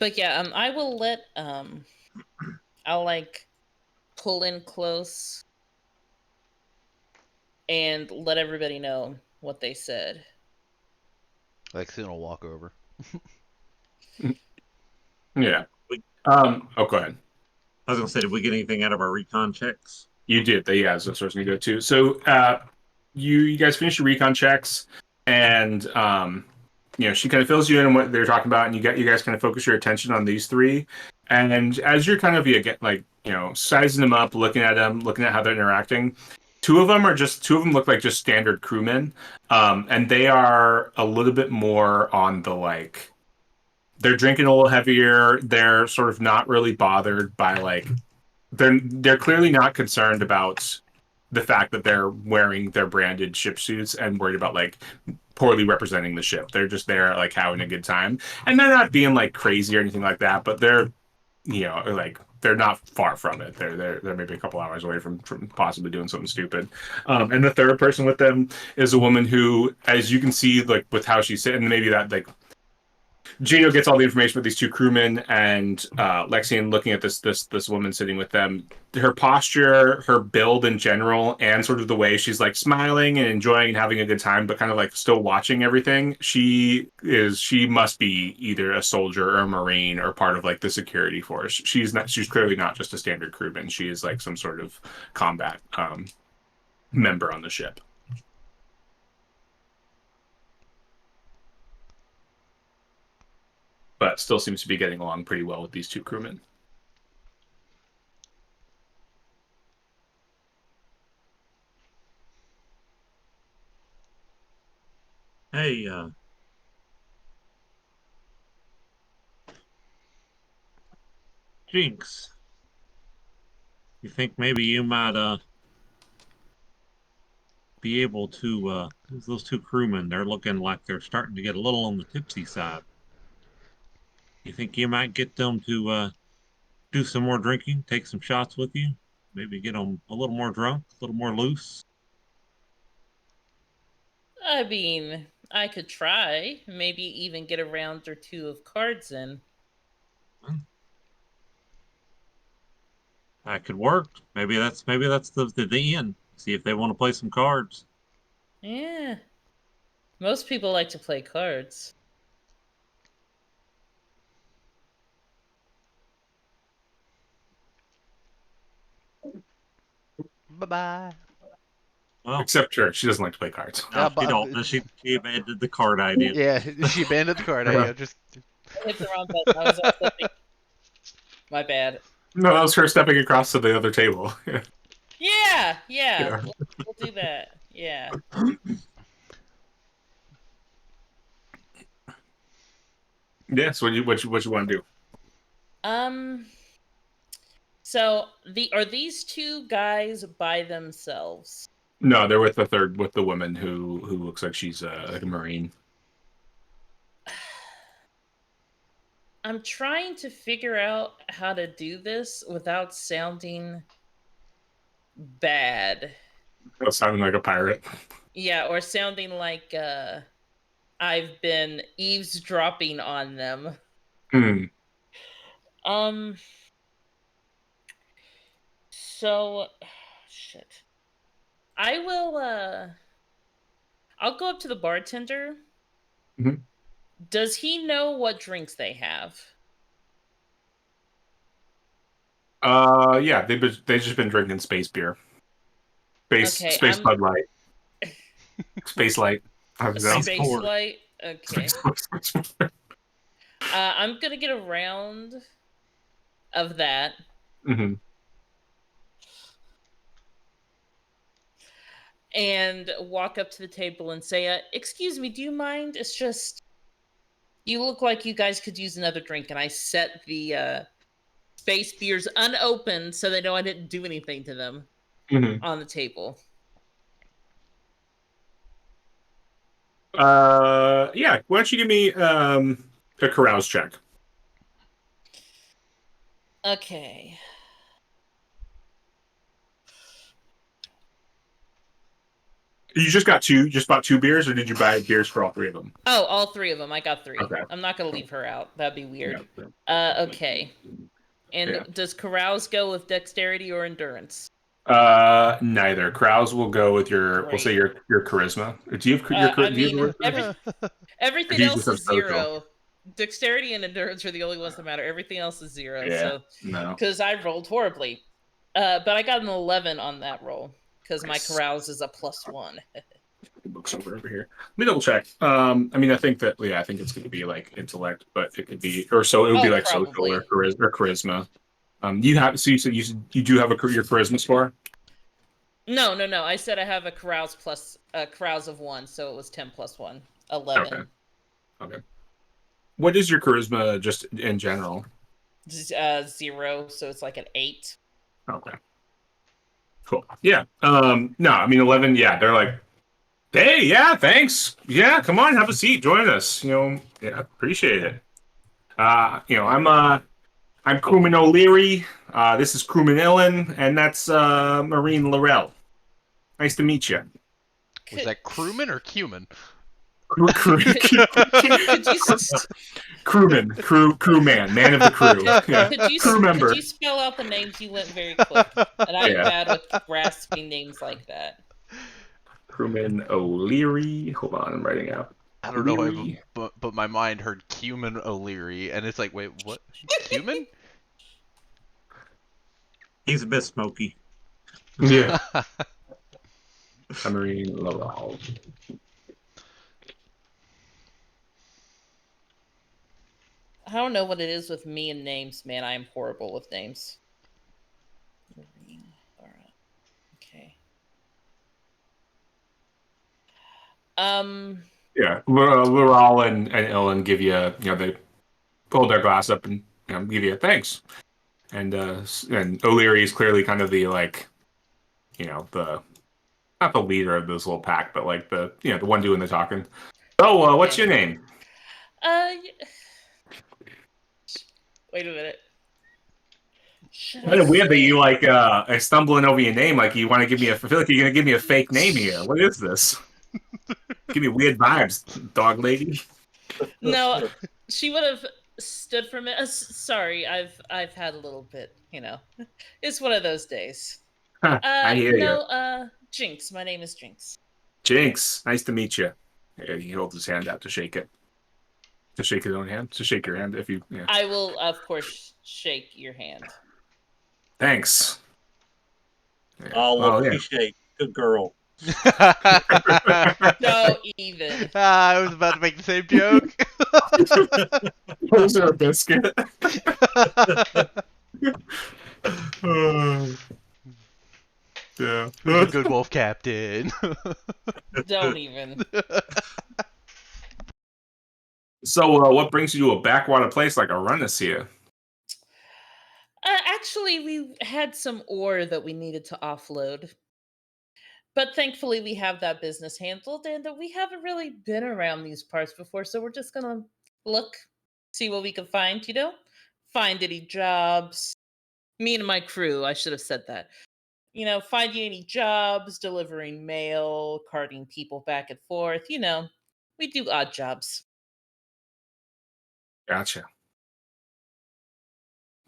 [SPEAKER 4] But yeah, I will let I'll like pull in close and let everybody know what they said.
[SPEAKER 1] Lexion will walk over.
[SPEAKER 2] Yeah. Oh, go ahead.
[SPEAKER 3] I was gonna say, did we get anything out of our recon checks?
[SPEAKER 2] You did. Yeah, so that's where I was going to go to. So you guys finish your recon checks, and she kind of fills you in on what they're talking about, and you guys kind of focus your attention on these three. And as you're kind of sizing them up, looking at them, looking at how they're interacting, two of them look like just standard crewmen, and they are a little bit more on the they're drinking a little heavier. They're sort of not really bothered by they're clearly not concerned about the fact that they're wearing their branded ship suits and worried about poorly representing the ship. They're just there having a good time, and they're not being crazy or anything like that. But they're they're not far from it. They're maybe a couple hours away from possibly doing something stupid. And the third person with them is a woman who, as you can see, with how she's sitting, maybe that Gino gets all the information with these two crewmen, and Lexian looking at this woman sitting with them. Her posture, her build in general, and sort of the way she's like smiling and enjoying and having a good time, but kind of like still watching everything. She must be either a soldier or a marine or part of like the security force. She's clearly not just a standard crewman. She is like some sort of combat member on the ship. But still seems to be getting along pretty well with these two crewmen.
[SPEAKER 3] Hey, Jinx, you think maybe you might be able to those two crewmen, they're looking like they're starting to get a little on the tipsy side. You think you might get them to do some more drinking, take some shots with you, maybe get them a little more drunk, a little more loose?
[SPEAKER 4] I mean, I could try. Maybe even get a round or two of cards in.
[SPEAKER 3] That could work. Maybe that's the end. See if they want to play some cards.
[SPEAKER 4] Yeah. Most people like to play cards.
[SPEAKER 1] Bye-bye.
[SPEAKER 3] Well,
[SPEAKER 2] Except her, she doesn't like to play cards.
[SPEAKER 3] no, she
[SPEAKER 1] Bob,
[SPEAKER 3] don't. She abandoned the card idea.
[SPEAKER 1] yeah, she abandoned the card. I just
[SPEAKER 4] I hit the wrong button. I was upsetting. My bad.
[SPEAKER 2] No, that was her stepping across to the other table.
[SPEAKER 4] Yeah.
[SPEAKER 2] Yeah.
[SPEAKER 4] We'll do that. Yeah.
[SPEAKER 2] Yes. What you want to do?
[SPEAKER 4] So are these two guys by themselves?
[SPEAKER 2] No, they're with the woman who looks like she's like a marine.
[SPEAKER 4] I'm trying to figure out how to do this without sounding bad.
[SPEAKER 2] That sounding like a pirate.
[SPEAKER 4] Yeah, or sounding like I've been eavesdropping on them.
[SPEAKER 2] Hmm.
[SPEAKER 4] So shit. I will I'll go up to the bartender.
[SPEAKER 2] Mhm.
[SPEAKER 4] Does he know what drinks they have?
[SPEAKER 2] Yeah, they've just been drinking space beer,
[SPEAKER 4] Okay,
[SPEAKER 2] space Bud Light, space light. How does that
[SPEAKER 3] Space
[SPEAKER 4] Space
[SPEAKER 3] Ford.
[SPEAKER 4] light. Okay.
[SPEAKER 2] sound?
[SPEAKER 4] I'm gonna get a round of that.
[SPEAKER 2] Mm-hmm.
[SPEAKER 4] And walk up to the table and say, excuse me, do you mind? It's just, you look like you guys could use another drink. And I set the space beers unopened so they know I didn't do anything to them
[SPEAKER 2] Mm-hmm.
[SPEAKER 4] on the table.
[SPEAKER 2] Yeah. Why don't you give me a carouse check?
[SPEAKER 4] Okay.
[SPEAKER 2] You just bought two beers, or did you buy beers for all three of them?
[SPEAKER 4] Oh, all three of them. I got three.
[SPEAKER 2] Okay.
[SPEAKER 4] I'm not going to leave her out. That'd be weird.
[SPEAKER 2] Yeah.
[SPEAKER 4] Okay. And
[SPEAKER 2] Yeah.
[SPEAKER 4] does carouse go with dexterity or endurance?
[SPEAKER 2] Neither. Carouse will go with we'll say
[SPEAKER 4] Great.
[SPEAKER 2] your charisma. Do you have
[SPEAKER 4] I
[SPEAKER 2] do you
[SPEAKER 4] mean,
[SPEAKER 2] have
[SPEAKER 4] everything
[SPEAKER 2] He
[SPEAKER 4] else
[SPEAKER 2] just has
[SPEAKER 4] is
[SPEAKER 2] social.
[SPEAKER 4] zero. Dexterity and endurance are the only ones that matter. Everything else is zero.
[SPEAKER 2] Yeah.
[SPEAKER 4] So,
[SPEAKER 2] No.
[SPEAKER 4] because I rolled horribly, but I got an 11 on that roll because
[SPEAKER 2] Nice.
[SPEAKER 4] my carouse is a +1.
[SPEAKER 2] Books over here. Let me double check. I mean, I think it's going to be like intellect, but it could be, or so it would be like
[SPEAKER 4] Probably.
[SPEAKER 2] social or charisma. You have so you do have your charisma score.
[SPEAKER 4] No. I said I have a carouse plus a carouse of 1, so it was 10 + 1, 11.
[SPEAKER 2] Okay. What is your charisma just in general?
[SPEAKER 4] 0, so it's like an 8.
[SPEAKER 2] Okay. Cool. Yeah. No, I mean 11. Yeah, they're like, hey, yeah, thanks. Yeah, come on, have a seat, join us. Yeah, appreciate it. I'm Crewman O'Leary. This is Crewman Illen, and that's Marine Laurel. Nice to meet you.
[SPEAKER 1] was that crewman or cumin?
[SPEAKER 4] Could you
[SPEAKER 2] crewman, man of the crew. Yeah. Crew
[SPEAKER 4] Could
[SPEAKER 2] member.
[SPEAKER 4] you spell out the names? You went very quick, and I'm
[SPEAKER 2] Yeah.
[SPEAKER 4] bad with grasping names like that.
[SPEAKER 2] Crewman O'Leary. Hold on, I'm writing out.
[SPEAKER 1] I don't know why,
[SPEAKER 2] O'Leary.
[SPEAKER 1] but my mind heard Cumin O'Leary, and it's like, wait, what? Cumin?
[SPEAKER 3] He's a bit smoky.
[SPEAKER 2] Yeah. Submarine Laval.
[SPEAKER 4] I don't know what it is with me and names, man. I am horrible with names. Okay.
[SPEAKER 2] Yeah, Laurel and Ellen give you, they hold their glass up and give you a thanks. And O'Leary is clearly kind of the the not the leader of this little pack, but like the the one doing the talking. So, what's your name?
[SPEAKER 4] Uh, wait a minute.
[SPEAKER 2] Kind of weird that you are stumbling over your name. Like you want to give me I feel like you're gonna give me a fake name here. What is this? Give me weird vibes, dog lady.
[SPEAKER 4] No, she would have stood for me. Sorry, I've had a little bit. It's one of those days.
[SPEAKER 2] I hear you.
[SPEAKER 4] No, Jinx. My name is Jinx.
[SPEAKER 2] Jinx, nice to meet you. Yeah, he holds his hand out to shake it. To shake his own hand? To shake your hand if you... Yeah.
[SPEAKER 4] I will, of course, shake your hand.
[SPEAKER 2] Thanks.
[SPEAKER 3] Yeah. Oh, look, she shake. Good girl.
[SPEAKER 4] Don't even.
[SPEAKER 1] I was about to make the same joke.
[SPEAKER 2] Those are a biscuit. Yeah.
[SPEAKER 1] Who's a good wolf captain?
[SPEAKER 4] Don't even.
[SPEAKER 2] So, what brings you to a backwater place like Arunnis here?
[SPEAKER 4] Actually, we had some ore that we needed to offload. But thankfully, we have that business handled, and we haven't really been around these parts before, so we're just gonna look, see what we can find, Find any jobs. Me and my crew, I should have said that. Finding any jobs, delivering mail, carting people back and forth, we do odd jobs.
[SPEAKER 2] Gotcha.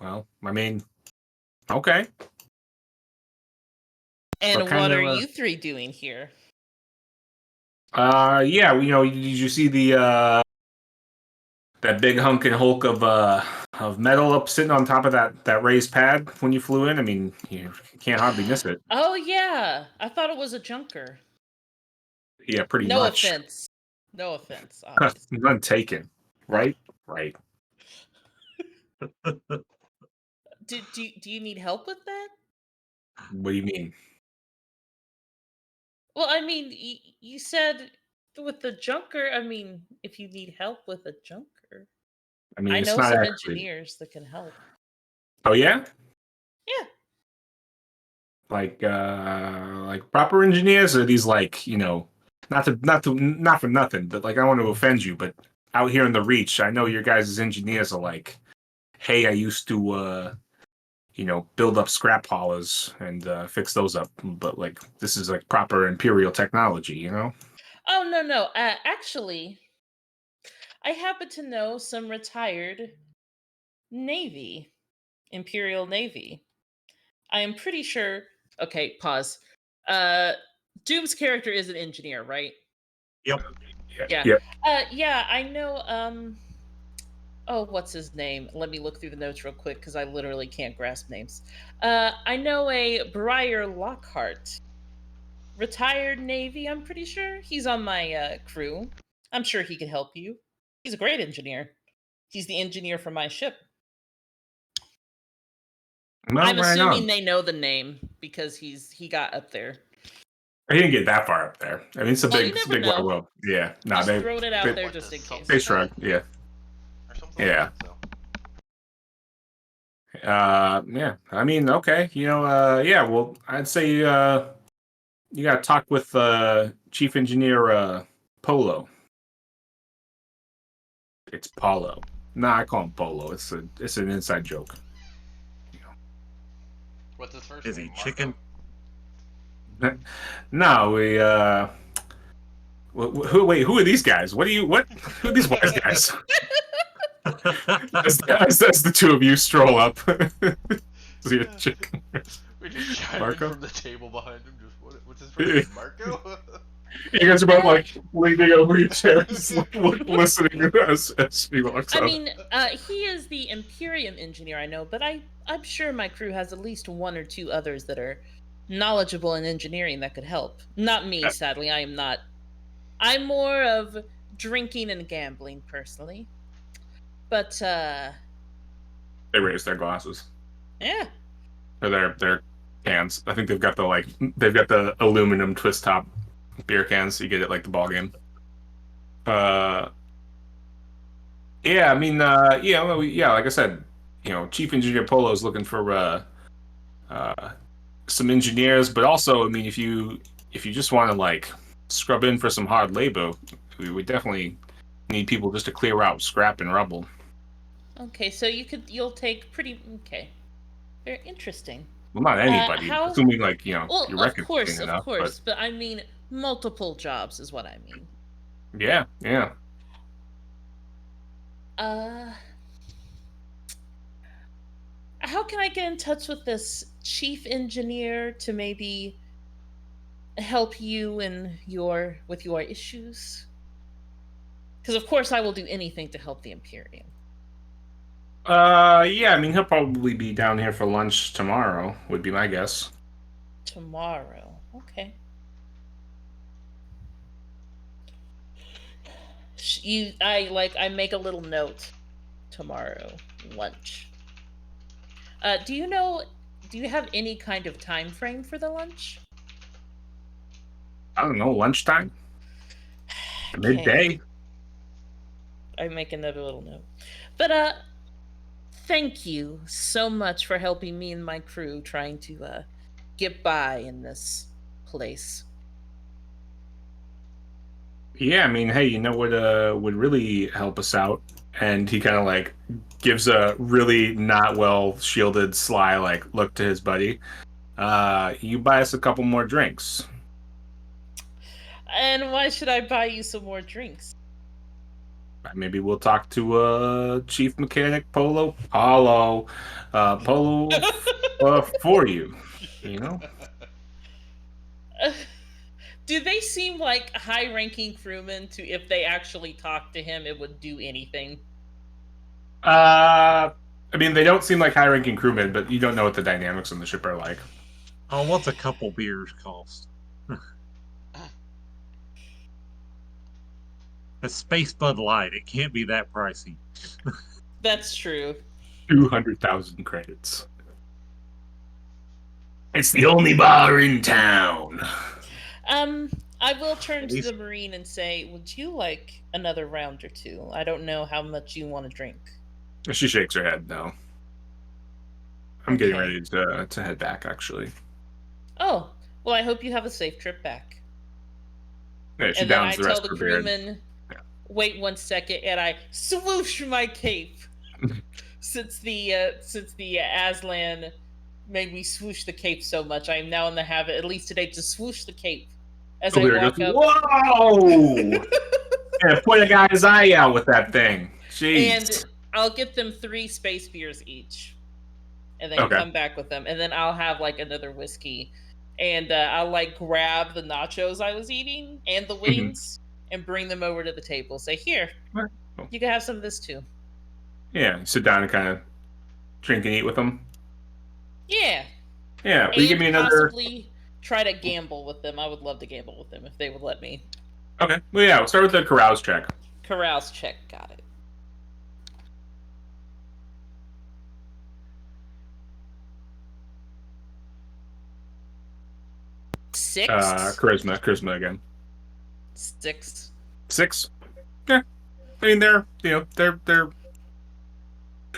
[SPEAKER 2] Well, I mean, okay.
[SPEAKER 4] And what are you three doing here?
[SPEAKER 2] Yeah, did you see the that big hunkin' hulk of metal up sitting on top of that raised pad when you flew in? I mean, you can't hardly miss it.
[SPEAKER 4] Oh yeah, I thought it was a junker.
[SPEAKER 2] Yeah, pretty
[SPEAKER 4] no
[SPEAKER 2] much.
[SPEAKER 4] Offense. No offense.
[SPEAKER 2] None taken. Right. Right.
[SPEAKER 4] Do you need help with that?
[SPEAKER 2] What do you mean?
[SPEAKER 4] Well, I mean, you said with the junker. I mean, if you need help with a junker,
[SPEAKER 2] I mean,
[SPEAKER 4] I
[SPEAKER 2] it's
[SPEAKER 4] know
[SPEAKER 2] not
[SPEAKER 4] some
[SPEAKER 2] actually...
[SPEAKER 4] engineers that can help.
[SPEAKER 2] Oh yeah?
[SPEAKER 4] Yeah.
[SPEAKER 2] Like proper engineers, or these not for nothing, but I want to offend you, but out here in the Reach, I know your guys' engineers are like, hey, I used to build up scrap haulers and fix those up, but this is proper Imperial technology,
[SPEAKER 4] Oh no. Actually, I happen to know some retired Imperial Navy. I am pretty sure. Okay, pause. Doom's character is an engineer, right?
[SPEAKER 3] Yep.
[SPEAKER 4] Yeah.
[SPEAKER 2] Yep.
[SPEAKER 4] Yeah, I know. Oh, what's his name? Let me look through the notes real quick because I literally can't grasp names. I know a Briar Lockhart, retired Navy. I'm pretty sure he's on my crew. I'm sure he could help you. He's a great engineer. He's the engineer for my ship.
[SPEAKER 2] Well,
[SPEAKER 4] I'm
[SPEAKER 2] right
[SPEAKER 4] assuming
[SPEAKER 2] on.
[SPEAKER 4] they know the name because he got up there.
[SPEAKER 2] I didn't get that far up there. I mean, it's a big wide world. Yeah, no,
[SPEAKER 4] just throwing it out there just in case.
[SPEAKER 2] They shrug. Yeah. Yeah. Yeah. I mean, okay. Yeah. Well, I'd say you got to talk with Chief Engineer Polo. It's Paulo. Nah, I call him Polo. It's an inside joke.
[SPEAKER 1] What's his first
[SPEAKER 3] name? Is he chicken?
[SPEAKER 2] No, we who are these guys? Who are these wise guys? as the two of you stroll up. See a chicken.
[SPEAKER 1] We just chime
[SPEAKER 2] Marco?
[SPEAKER 1] in from the table behind him. Just what's his first name? Marco.
[SPEAKER 2] You guys are both like leaning over your chairs, listening as he walks
[SPEAKER 4] I
[SPEAKER 2] up.
[SPEAKER 4] mean, he is the Imperium engineer, I know, but I'm sure my crew has at least one or two others that are knowledgeable in engineering that could help. Not me, sadly. I am not. I'm more of drinking and gambling, personally. But,
[SPEAKER 2] They raise their glasses.
[SPEAKER 4] yeah.
[SPEAKER 2] Or their cans. I think they've got the aluminum twist top beer cans, so you get it like the ball game. Yeah, I mean, like I said, Chief Engineer Polo is looking for some engineers, but also, I mean, if you just want to like scrub in for some hard labor, we definitely need people just to clear out scrap and rubble.
[SPEAKER 4] Okay, so you'll take pretty. Okay, very interesting.
[SPEAKER 2] Well, not anybody, assuming like
[SPEAKER 4] Well,
[SPEAKER 2] you
[SPEAKER 4] of
[SPEAKER 2] reckon
[SPEAKER 4] course,
[SPEAKER 2] enough,
[SPEAKER 4] but I mean multiple jobs is what I mean.
[SPEAKER 2] Yeah.
[SPEAKER 4] How can I get in touch with this chief engineer to maybe help you with your issues? Because of course I will do anything to help the Imperium.
[SPEAKER 2] Yeah, I mean, he'll probably be down here for lunch tomorrow, would be my guess.
[SPEAKER 4] Tomorrow, okay. I make a little note. Tomorrow, lunch. Do you have any kind of time frame for the lunch?
[SPEAKER 2] I don't know, lunchtime?
[SPEAKER 4] Okay.
[SPEAKER 2] Midday?
[SPEAKER 4] I make another little note. But, thank you so much for helping me and my crew trying to, get by in this place.
[SPEAKER 2] Yeah, I mean, hey, you know what would really help us out? And he kind of like gives a really not well shielded sly like look to his buddy. You buy us a couple more drinks.
[SPEAKER 4] And why should I buy you some more drinks?
[SPEAKER 2] Maybe we'll talk to Chief Mechanic Polo for you.
[SPEAKER 4] Do they seem like high-ranking crewmen to if they actually talk to him, it would do anything?
[SPEAKER 2] I mean, they don't seem like high-ranking crewmen, but you don't know what the dynamics on the ship are like.
[SPEAKER 3] Oh, what's a couple beers cost? A Space Bud Light. It can't be that pricey.
[SPEAKER 4] That's true.
[SPEAKER 2] 200,000 credits. It's the only bar in town.
[SPEAKER 4] I will turn to the Marine and say, would you like another round or two? I don't know how much you want to drink.
[SPEAKER 2] She shakes her head, no. I'm getting ready to head back, actually.
[SPEAKER 4] Oh, well, I hope you have a safe trip back.
[SPEAKER 2] Yeah,
[SPEAKER 4] and then I tell the crewman, wait 1 second, and I swoosh my cape. Since the Aslan made me swoosh the cape so much, I am now in the habit, at least today, to swoosh the cape as I walk up.
[SPEAKER 2] Whoa! Yeah, point a guy's eye out with that thing. Jeez.
[SPEAKER 4] And I'll get them 3 space beers each, and then come back with them, and then I'll have like another whiskey, and I'll like grab the nachos I was eating and the wings and bring them over to the table. Say, here, you can have some of this too.
[SPEAKER 2] Yeah, sit down and kind of drink and eat with them.
[SPEAKER 4] Yeah.
[SPEAKER 2] Yeah, will you give me another?
[SPEAKER 4] Possibly try to gamble with them. I would love to gamble with them if they would let me.
[SPEAKER 2] Okay. Well, yeah, we'll start with the carouse check.
[SPEAKER 4] Carouse check, got it. Six.
[SPEAKER 2] Charisma again.
[SPEAKER 4] 6.
[SPEAKER 2] 6. Yeah. I mean, they're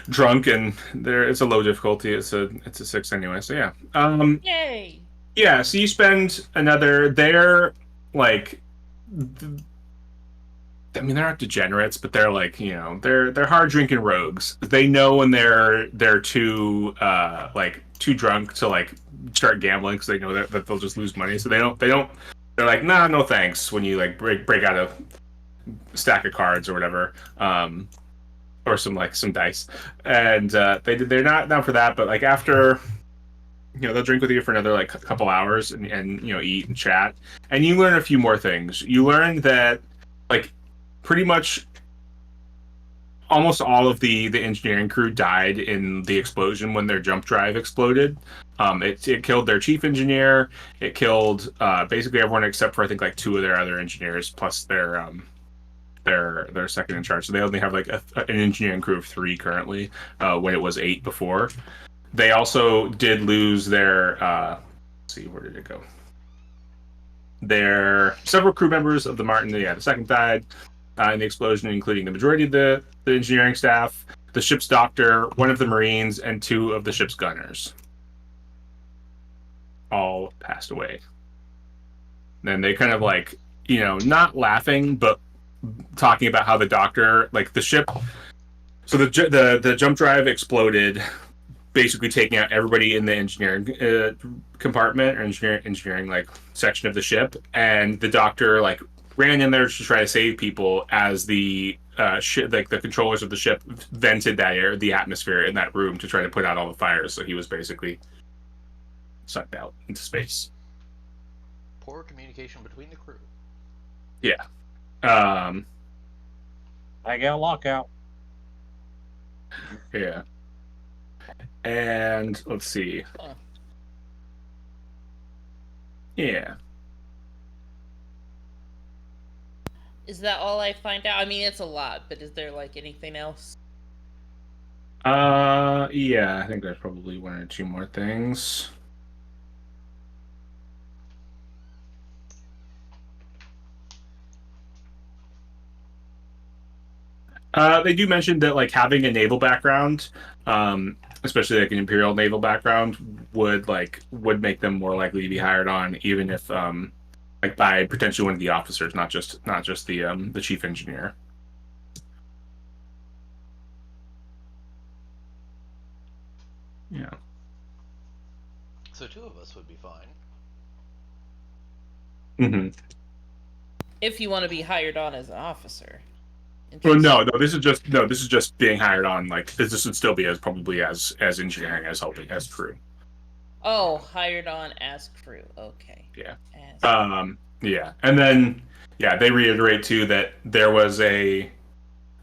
[SPEAKER 2] drunk and it's a low difficulty. It's a 6 anyway. So yeah.
[SPEAKER 4] Yay.
[SPEAKER 2] Yeah. So you spend another. They're like. I mean, they're not degenerates, but they're like they're hard drinking rogues. They know when they're too too drunk to like start gambling because they know that they'll just lose money. So they don't. They're like, nah, no thanks. When you like break out a stack of cards or whatever, or or some dice, and they're not down for that. But like after, they'll drink with you for another like couple hours and eat and chat, and you learn a few more things. You learn that like pretty much almost all of the engineering crew died in the explosion when their jump drive exploded. It killed their chief engineer. It killed basically everyone except for I think like two of their other engineers plus their second in charge. So they only have like an engineering crew of 3 currently, when it was 8 before. They also did lose their. Let's see, where did it go? Their several crew members of the Martin, the second died in the explosion, including the majority of the engineering staff, the ship's doctor, one of the Marines, and 2 of the ship's gunners. All passed away. Then they kind of like, not laughing, but talking about how the doctor, like the ship. So the jump drive exploded, basically taking out everybody in the engineering compartment or engineering like section of the ship, and the doctor like ran in there to try to save people as the like the controllers of the ship vented the atmosphere in that room to try to put out all the fires. So he was basically sucked out into space.
[SPEAKER 1] Poor communication between the crew.
[SPEAKER 2] Yeah.
[SPEAKER 3] I got a lockout.
[SPEAKER 2] Yeah. And let's see.
[SPEAKER 4] Huh.
[SPEAKER 2] Yeah.
[SPEAKER 4] Is that all I find out? I mean, it's a lot, but is there like anything else?
[SPEAKER 2] Yeah, I think there's probably 1 or 2 more things. They do mention that like having a naval background, especially like an imperial naval background, would make them more likely to be hired on, even if like by potentially one of the officers, not just the chief engineer. Yeah.
[SPEAKER 1] So 2 of us would be fine.
[SPEAKER 2] Mm-hmm.
[SPEAKER 4] If you want to be hired on as an officer.
[SPEAKER 2] Well, no. This is just being hired on. Like this would still be as probably as engineering as helping as crew.
[SPEAKER 4] Oh, hired on as crew. Okay.
[SPEAKER 2] Yeah.
[SPEAKER 4] As...
[SPEAKER 2] Yeah, and then they reiterate too that there was a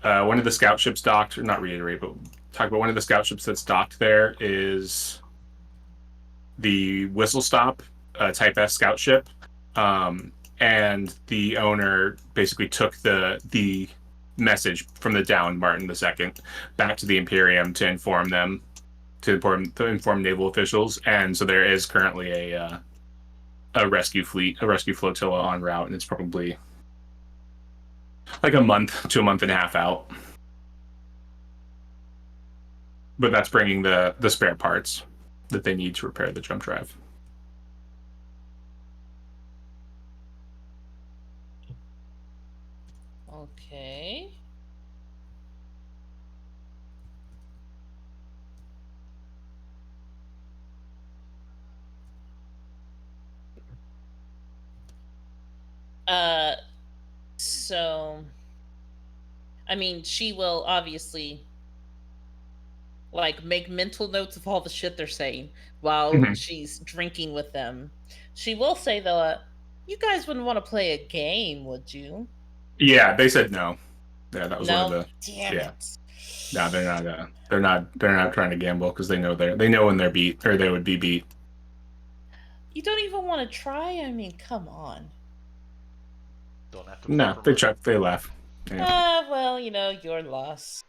[SPEAKER 2] one of the scout ships docked, or not reiterate, but talk about one of the scout ships that's docked there is the Whistle Stop Type S scout ship, and the owner basically took the message from the downed Martin II back to the Imperium to inform them, to inform naval officials, and so there is currently a rescue flotilla en route, and it's probably like a month to a month and a half out. But that's bringing the spare parts that they need to repair the jump drive.
[SPEAKER 4] Okay. So I mean, she will obviously like make mental notes of all the shit they're saying while
[SPEAKER 2] Mhm.
[SPEAKER 4] she's drinking with them. She will say though, you guys wouldn't want to play a game, would you?
[SPEAKER 2] Yeah, they said no. Yeah, that was one of
[SPEAKER 4] No?
[SPEAKER 2] the.
[SPEAKER 4] Damn
[SPEAKER 2] Yeah,
[SPEAKER 4] it.
[SPEAKER 2] no, they're not. They're not trying to gamble because they know they know when they're beat or they would be beat.
[SPEAKER 4] You don't even want to try? I mean, come on.
[SPEAKER 1] Don't have to play
[SPEAKER 2] No,
[SPEAKER 1] for
[SPEAKER 2] they
[SPEAKER 1] money.
[SPEAKER 2] check. They laugh. Yeah.
[SPEAKER 4] Well, your loss.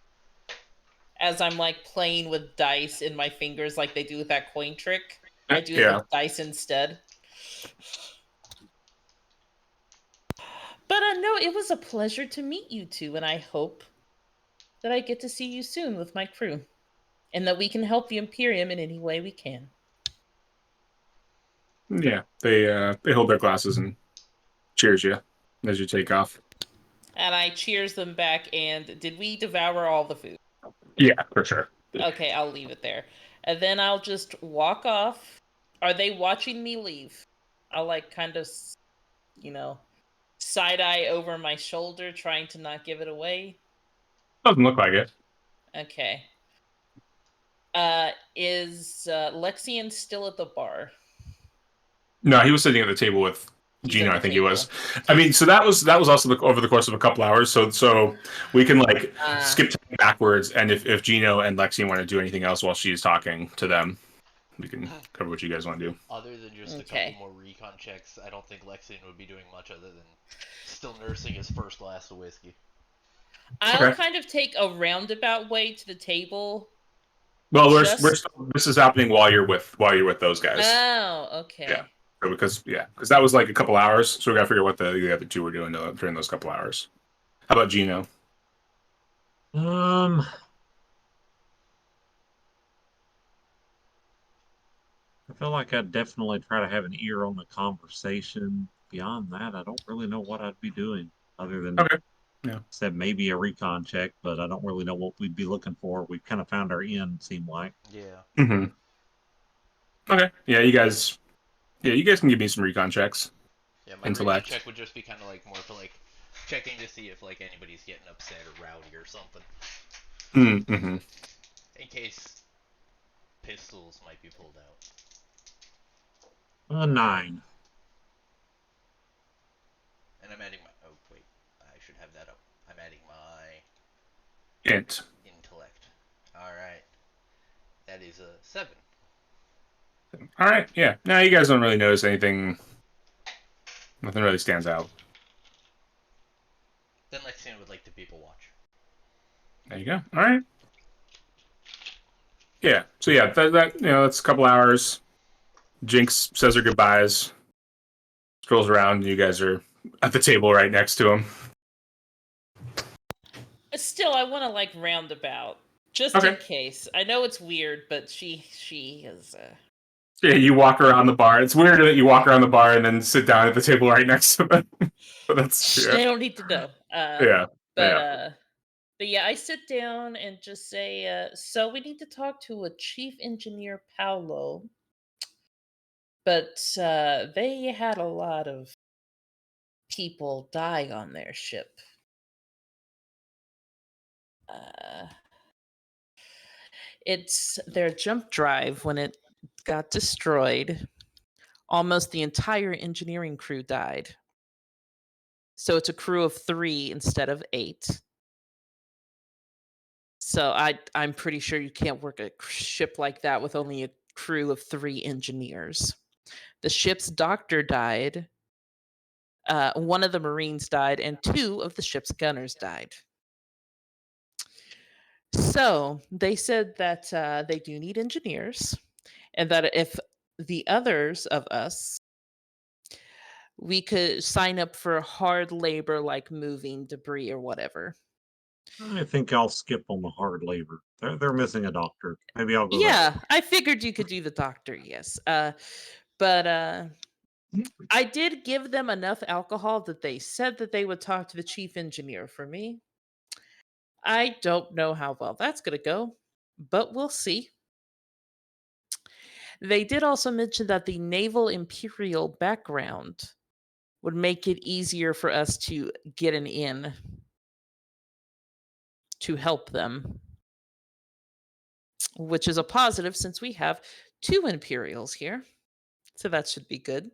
[SPEAKER 4] As I'm like playing with dice in my fingers like they do with that coin trick. I do it
[SPEAKER 2] Yeah.
[SPEAKER 4] with dice instead. But no, it was a pleasure to meet you two, and I hope that I get to see you soon with my crew, and that we can help the Imperium in any way we can.
[SPEAKER 2] Yeah, they hold their glasses and cheers you as you take off.
[SPEAKER 4] And I cheers them back, and did we devour all the food?
[SPEAKER 2] Yeah, for sure.
[SPEAKER 4] Okay, I'll leave it there. And then I'll just walk off. Are they watching me leave? I'll like kind of, side eye over my shoulder, trying to not give it away.
[SPEAKER 2] Doesn't look like it.
[SPEAKER 4] Okay. Is Lexian still at the bar?
[SPEAKER 2] No, he was sitting at the table with
[SPEAKER 4] He's
[SPEAKER 2] Gino,
[SPEAKER 4] at
[SPEAKER 2] I
[SPEAKER 4] the
[SPEAKER 2] think he was.
[SPEAKER 4] table.
[SPEAKER 2] I mean, so that was also over the course of a couple hours. So we can like skip time backwards, and if Gino and Lexi want to do anything else while she's talking to them, we can cover what you guys want to do.
[SPEAKER 1] Other than just a couple
[SPEAKER 4] Okay.
[SPEAKER 1] more recon checks, I don't think Lexian would be doing much other than still nursing his first glass of whiskey.
[SPEAKER 4] I'll
[SPEAKER 2] Okay.
[SPEAKER 4] kind of take a roundabout way to the table.
[SPEAKER 2] Well, we're
[SPEAKER 4] Just-
[SPEAKER 2] still, this is happening while you're with those guys.
[SPEAKER 4] Oh, okay.
[SPEAKER 2] Yeah. So because that was like a couple hours, so we gotta figure out what the other two were doing during those couple hours. How about Gino?
[SPEAKER 3] I feel like I'd definitely try to have an ear on the conversation. Beyond that, I don't really know what I'd be doing other than
[SPEAKER 2] Okay. Yeah.
[SPEAKER 3] said maybe a recon check, but I don't really know what we'd be looking for. We've kind of found our end, seem like.
[SPEAKER 1] Yeah.
[SPEAKER 2] Mm-hmm. Okay. Yeah, you guys can give me some recon checks.
[SPEAKER 1] Yeah, my recon
[SPEAKER 2] Intellect.
[SPEAKER 1] check would just be kind of like more for like checking to see if like anybody's getting upset or rowdy or something,
[SPEAKER 2] Mm-hmm.
[SPEAKER 1] in case pistols might be pulled out.
[SPEAKER 3] A 9.
[SPEAKER 1] And I'm adding my. Oh wait, I should have that up. I'm adding my
[SPEAKER 2] Int.
[SPEAKER 1] intellect. All right, that is a 7.
[SPEAKER 2] All right. Yeah. No, you guys don't really notice anything. Nothing really stands out.
[SPEAKER 1] Then Lexian would like to people watch.
[SPEAKER 2] There you go. All right. Yeah. So yeah, that that's a couple hours. Jinx says her goodbyes. Scrolls around, and you guys are at the table right next to him.
[SPEAKER 4] Still, I want to like roundabout, just
[SPEAKER 2] Okay.
[SPEAKER 4] in case. I know it's weird, but she is.
[SPEAKER 2] Yeah, you walk around the bar. It's weird that you walk around the bar and then sit down at the table right next to them. But that's
[SPEAKER 4] They don't need to know.
[SPEAKER 2] yeah.
[SPEAKER 4] But yeah, I sit down and just say, so we need to talk to a chief engineer, Paolo. But they had a lot of people die on their ship. It's their jump drive when it got destroyed. Almost the entire engineering crew died. So it's a crew of 3 instead of 8. So I'm pretty sure you can't work a ship like that with only a crew of 3 engineers. The ship's doctor died. One of the Marines died, and 2 of the ship's gunners died. So they said that they do need engineers, and that if the others of us, we could sign up for hard labor like moving debris or whatever.
[SPEAKER 3] I think I'll skip on the hard labor. They're missing a doctor. Maybe I'll go
[SPEAKER 4] Yeah, I figured you could do the doctor, yes. But I did give them enough alcohol that they said that they would talk to the chief engineer for me. I don't know how well that's going to go, but we'll see. They did also mention that the naval imperial background would make it easier for us to get an in to help them, which is a positive since we have 2 imperials here. So that should be good.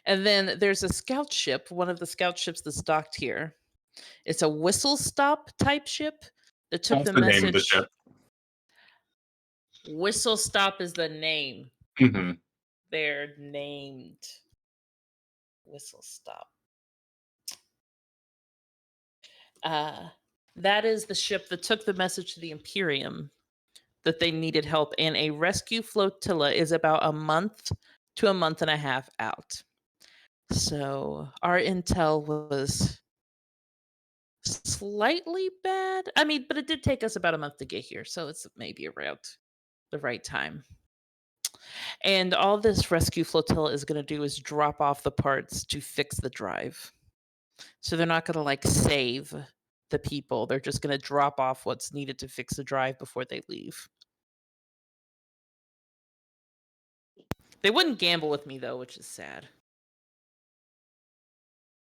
[SPEAKER 4] And then there's a scout ship, one of the scout ships that's docked here. It's a whistle stop type ship that took
[SPEAKER 2] That's
[SPEAKER 4] the
[SPEAKER 2] the
[SPEAKER 4] message.
[SPEAKER 2] name of the ship.
[SPEAKER 4] Whistle stop is the name.
[SPEAKER 2] Mm-hmm.
[SPEAKER 4] They're named Whistle stop. That is the ship that took the message to the Imperium that they needed help, and a rescue flotilla is about a month to a month and a half out. So our intel was slightly bad. I mean, but it did take us about a month to get here, so it's maybe around the right time. And all this rescue flotilla is going to do is drop off the parts to fix the drive. So they're not going to like save the people. They're just going to drop off what's needed to fix the drive before they leave. They wouldn't gamble with me though, which is sad.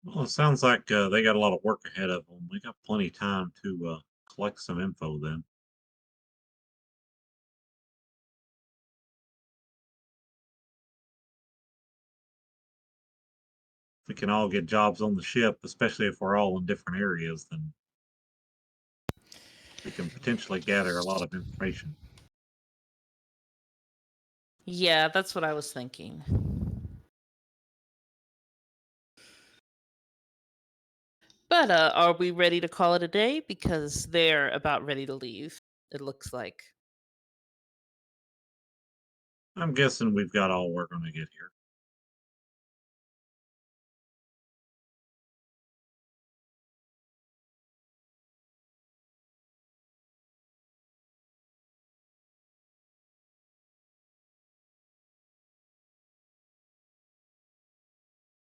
[SPEAKER 3] Well, it sounds like they got a lot of work ahead of them. We got plenty of time to collect some info then. If we can all get jobs on the ship, especially if we're all in different areas, then we can potentially gather a lot of information.
[SPEAKER 4] Yeah, that's what I was thinking. But are we ready to call it a day? Because they're about ready to leave, it looks like.
[SPEAKER 3] I'm guessing we've got all we're going to get here.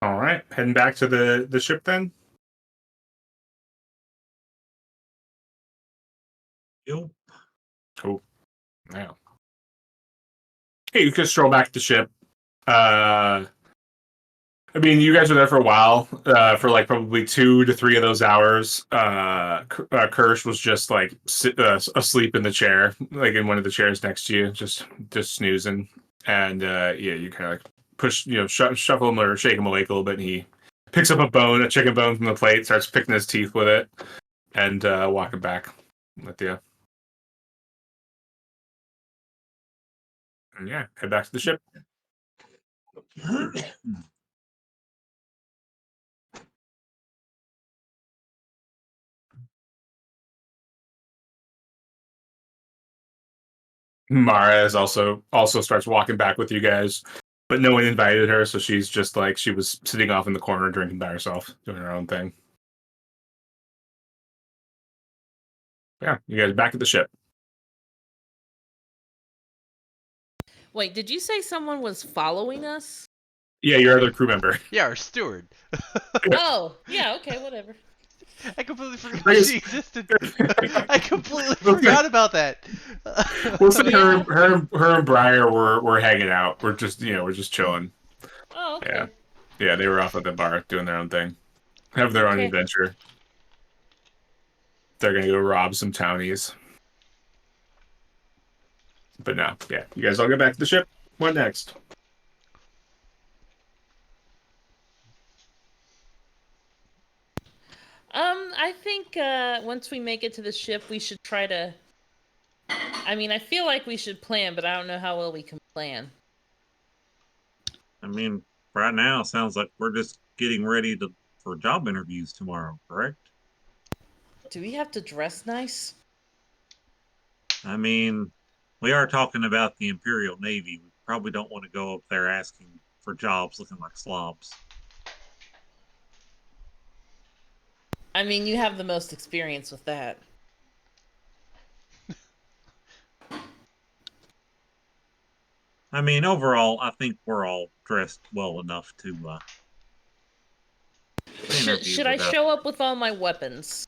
[SPEAKER 2] All right, heading back to the ship then.
[SPEAKER 3] Yo,
[SPEAKER 2] Cool. Yeah. Hey, you could stroll back to the ship. I mean, you guys were there for a while, for like probably 2 to 3 of those hours. Kirsch was just like asleep in the chair, like in one of the chairs next to you, just snoozing. And yeah, you kind of like push, shuffle him or shake him awake a little bit, and he picks up a chicken bone from the plate, starts picking his teeth with it, and walking back with you. And yeah, head back to the ship. Mara is also starts walking back with you guys, but no one invited her, so she's just like she was sitting off in the corner drinking by herself, doing her own thing. Yeah, you guys back at the ship.
[SPEAKER 4] Wait, did you say someone was following us?
[SPEAKER 2] Yeah, your other crew member.
[SPEAKER 1] Yeah, our steward.
[SPEAKER 4] Oh, yeah, okay, whatever.
[SPEAKER 1] I completely forgot
[SPEAKER 2] Bring us-
[SPEAKER 1] she existed. I completely forgot about that.
[SPEAKER 2] We'll say
[SPEAKER 4] Yeah.
[SPEAKER 2] her and Briar were hanging out. We're just chilling.
[SPEAKER 4] Oh,
[SPEAKER 2] Yeah,
[SPEAKER 4] okay.
[SPEAKER 2] yeah, they were off at the bar doing their own thing, have their own
[SPEAKER 4] Okay.
[SPEAKER 2] adventure. They're gonna go rob some townies. But no, yeah, you guys all get back to the ship. What next?
[SPEAKER 4] I think once we make it to the ship, we should try to. I mean, I feel like we should plan, but I don't know how well we can plan.
[SPEAKER 3] I mean, right now it sounds like we're just getting ready for job interviews tomorrow, correct?
[SPEAKER 4] Do we have to dress nice?
[SPEAKER 3] I mean, we are talking about the Imperial Navy. We probably don't want to go up there asking for jobs looking like slobs.
[SPEAKER 4] I mean, you have the most experience with that.
[SPEAKER 3] I mean, overall, I think we're all dressed well enough to interview
[SPEAKER 4] Should I
[SPEAKER 3] without.
[SPEAKER 4] show up with all my weapons?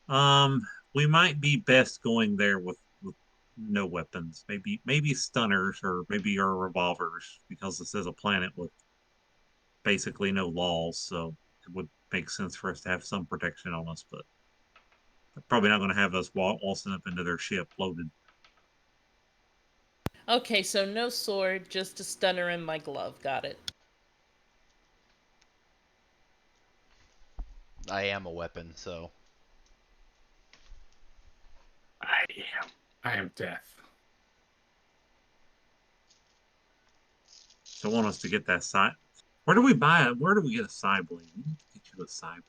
[SPEAKER 3] Um, we might be best going there with no weapons. Maybe stunners or maybe our revolvers because this is a planet with basically no laws, so it would make sense for us to have some protection on us, but they're probably not going to have us waltzing up into their ship loaded.
[SPEAKER 4] Okay, so no sword, just a stunner in my glove. Got it.
[SPEAKER 1] I am a weapon, so
[SPEAKER 2] I am death.
[SPEAKER 3] So I want us to get that side. Where do we buy it? Where do we get a side blade? We need to get you a side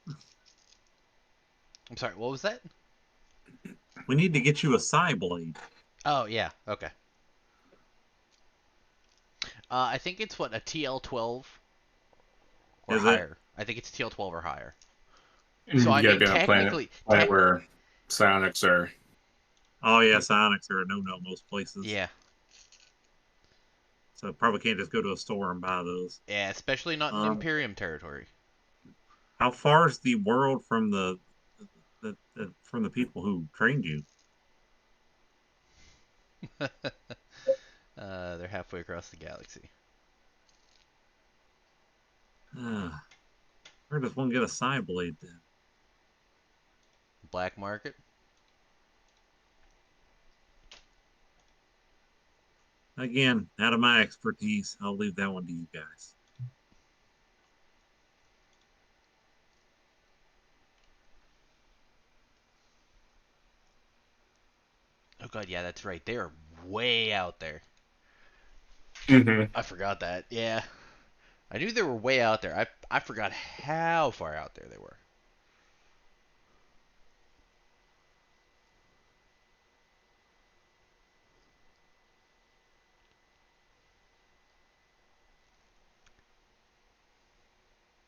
[SPEAKER 3] blade.
[SPEAKER 1] I'm sorry. What was that?
[SPEAKER 3] We need to get you a side blade.
[SPEAKER 1] Oh yeah. Okay. I think it's what a TL12 or
[SPEAKER 3] Is it?
[SPEAKER 1] higher. I think it's TL12 or higher. So
[SPEAKER 2] And
[SPEAKER 1] I
[SPEAKER 2] you gotta
[SPEAKER 1] mean,
[SPEAKER 2] be on a planet,
[SPEAKER 1] technically,
[SPEAKER 2] where psionics are.
[SPEAKER 3] Oh yeah, psionics are a no-no most places.
[SPEAKER 1] yeah,
[SPEAKER 3] So probably can't just go to a store and buy those.
[SPEAKER 1] yeah, especially not in
[SPEAKER 3] Um,
[SPEAKER 1] Imperium territory.
[SPEAKER 3] how far is the world from from the people who trained you?
[SPEAKER 1] They're halfway across the galaxy.
[SPEAKER 3] Uh, where does one get a side blade then?
[SPEAKER 1] black market.
[SPEAKER 3] Again, out of my expertise, I'll leave that one to you guys.
[SPEAKER 1] Oh god, yeah, that's right. They are way out there.
[SPEAKER 2] Mm-hmm.
[SPEAKER 1] I forgot that. Yeah, I knew they were way out there. I forgot how far out there they were.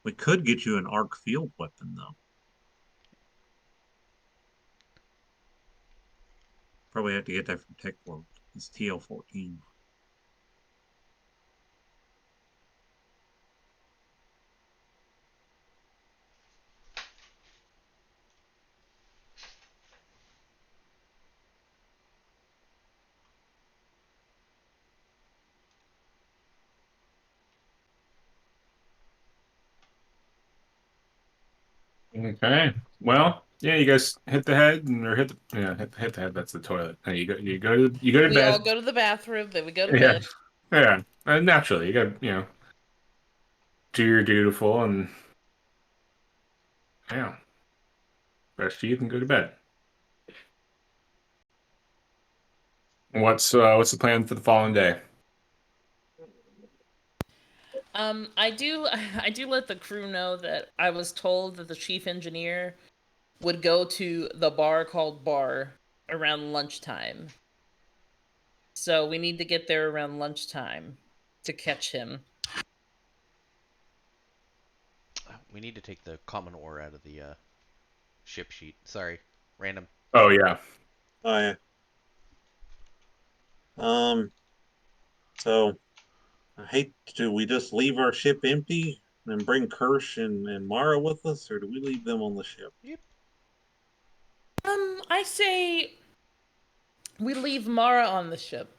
[SPEAKER 3] We could get you an arc field weapon, though. Probably have to get that from Tech World. It's TL14.
[SPEAKER 2] Okay. Well, yeah, you guys hit the head or hit the head. That's the toilet. And you go to
[SPEAKER 4] We all
[SPEAKER 2] bed.
[SPEAKER 4] go to the bathroom, then we go to
[SPEAKER 2] Yeah,
[SPEAKER 4] bed.
[SPEAKER 2] yeah. Naturally, you got do your dutiful and yeah, brush teeth and go to bed. What's the plan for the following day?
[SPEAKER 4] I do let the crew know that I was told that the chief engineer would go to the bar called Bar around lunchtime. So we need to get there around lunchtime to catch him.
[SPEAKER 1] We need to take the common ore out of the ship sheet. Sorry, random.
[SPEAKER 2] Oh yeah.
[SPEAKER 3] Oh yeah. So I hate to we just leave our ship empty and bring Kirsch and Mara with us, or do we leave them on the ship?
[SPEAKER 1] Yep.
[SPEAKER 4] I say we leave Mara on the ship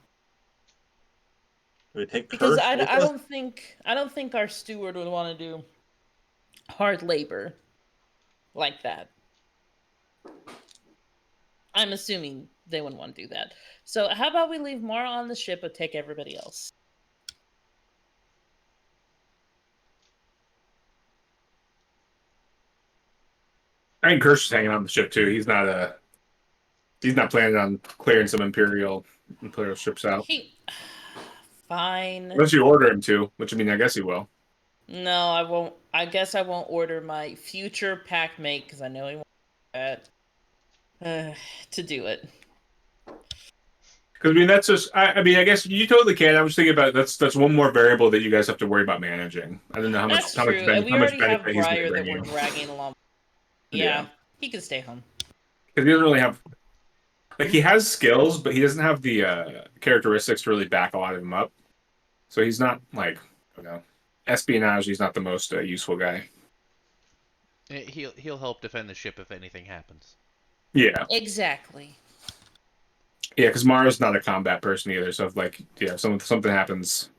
[SPEAKER 3] Do we take
[SPEAKER 4] because
[SPEAKER 3] Kirsch with
[SPEAKER 4] I
[SPEAKER 3] us?
[SPEAKER 4] don't think our steward would want to do hard labor like that. I'm assuming they wouldn't want to do that. So how about we leave Mara on the ship and take everybody else?
[SPEAKER 2] I think Kirsch is hanging on the ship too. He's not planning on clearing some Imperial ships out.
[SPEAKER 4] He fine.
[SPEAKER 2] Unless you order him to, which I mean I guess he will.
[SPEAKER 4] No, I won't. I guess I won't order my future pack mate because I know he won't do that to do it.
[SPEAKER 2] Because I mean that's just I mean I guess you totally can. I was thinking about that's one more variable that you guys have to worry about managing. I don't know
[SPEAKER 4] That's true, and we
[SPEAKER 2] how much
[SPEAKER 4] already have
[SPEAKER 2] benefit he's going to
[SPEAKER 4] Briar
[SPEAKER 2] bring
[SPEAKER 4] that we're
[SPEAKER 2] you.
[SPEAKER 4] dragging along. Yeah, he can stay home.
[SPEAKER 2] Because he doesn't really have like he has skills, but he doesn't have the characteristics to really back a lot of them up. So he's not like espionage. He's not the most useful guy.
[SPEAKER 1] He'll help defend the ship if anything happens.
[SPEAKER 2] Yeah,
[SPEAKER 4] Exactly.
[SPEAKER 2] yeah. Because Mara's not a combat person either. So if something happens,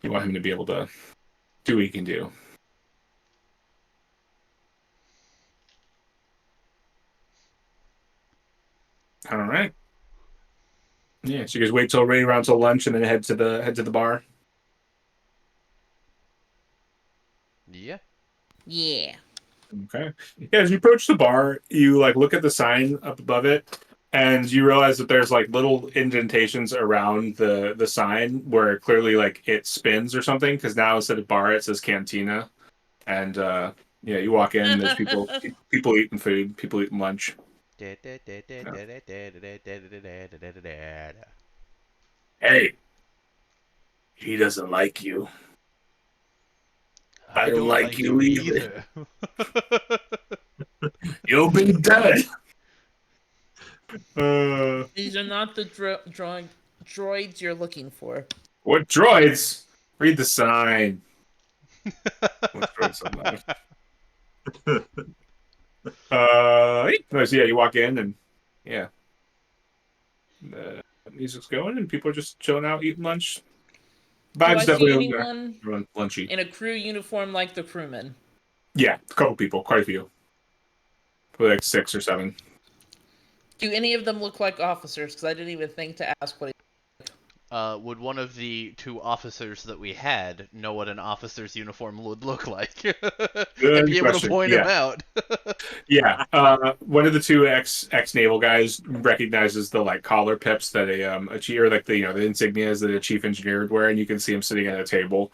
[SPEAKER 2] you want him to be able to do what he can do. All right. Yeah. So you guys wait till ready around till lunch and then head to the bar.
[SPEAKER 1] Yeah.
[SPEAKER 4] Yeah.
[SPEAKER 2] Okay. Yeah, as you approach the bar, you like look at the sign up above it, and you realize that there's like little indentations around the sign where clearly like it spins or something. Because now instead of bar, it says cantina, and yeah, you walk in. There's people eating food, people eating lunch. Hey, he doesn't like you. I don't like you either. You'll be dead.
[SPEAKER 4] These are not the droids you're looking for.
[SPEAKER 2] What droids? Read the sign. What droids are so yeah, you walk in and yeah, the music's going and people are just chilling out, eating lunch.
[SPEAKER 4] Do I
[SPEAKER 2] Vibes
[SPEAKER 4] see
[SPEAKER 2] definitely
[SPEAKER 4] anyone
[SPEAKER 2] lunchy.
[SPEAKER 4] in a crew uniform like the crewmen?
[SPEAKER 2] Yeah, a couple people, quite a few. like 6 or 7.
[SPEAKER 4] Do any of them look like officers? Because I didn't even think to ask what.
[SPEAKER 1] Would one of the 2 officers that we had know what an officer's uniform would look like and
[SPEAKER 2] Good
[SPEAKER 1] be able to
[SPEAKER 2] question.
[SPEAKER 1] point him
[SPEAKER 2] Yeah,
[SPEAKER 1] out?
[SPEAKER 2] yeah. One of the 2 ex naval guys recognizes the like collar pips that a chief, or like the the insignias that a chief engineer would wear, and you can see him sitting at a table,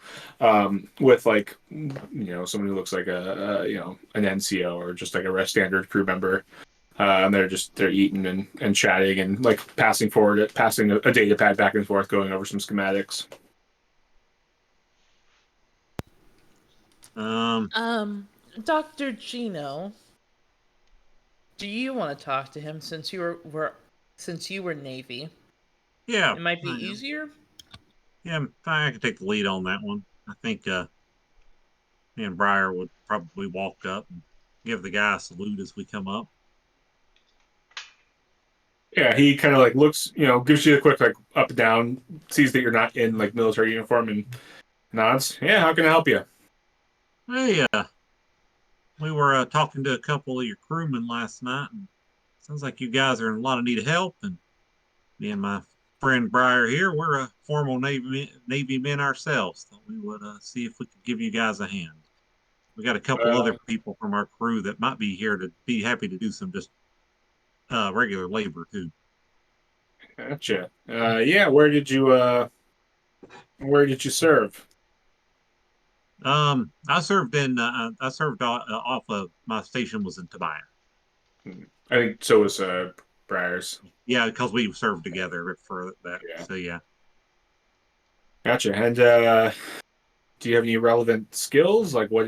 [SPEAKER 2] with like someone who looks like an NCO or just like a standard crew member. And they're eating and chatting and like passing a data pad back and forth, going over some schematics.
[SPEAKER 4] Dr. Gino, do you want to talk to him since you were Navy?
[SPEAKER 3] Yeah,
[SPEAKER 4] It might be
[SPEAKER 3] I am.
[SPEAKER 4] easier.
[SPEAKER 3] Yeah, I can take the lead on that one. I think me and Briar would probably walk up and give the guy a salute as we come up.
[SPEAKER 2] Yeah, he kind of like looks, gives you a quick like up and down, sees that you're not in like military uniform, and nods. Yeah, how can I help you?
[SPEAKER 3] Hey, we were talking to a couple of your crewmen last night, and sounds like you guys are in a lot of need of help. And me and my friend Briar here, we're a formal Navy men ourselves, so we would see if we could give you guys a hand. We got a couple
[SPEAKER 2] Uh,
[SPEAKER 3] other people from our crew that might be here to be happy to do some just regular labor too.
[SPEAKER 2] gotcha. Yeah, where did you serve?
[SPEAKER 3] I served off of my station was in Tobias.
[SPEAKER 2] I think so was Briar's.
[SPEAKER 3] Yeah, because we served together for that.
[SPEAKER 2] Yeah,
[SPEAKER 3] So yeah.
[SPEAKER 2] gotcha. And do you have any relevant skills? Like, what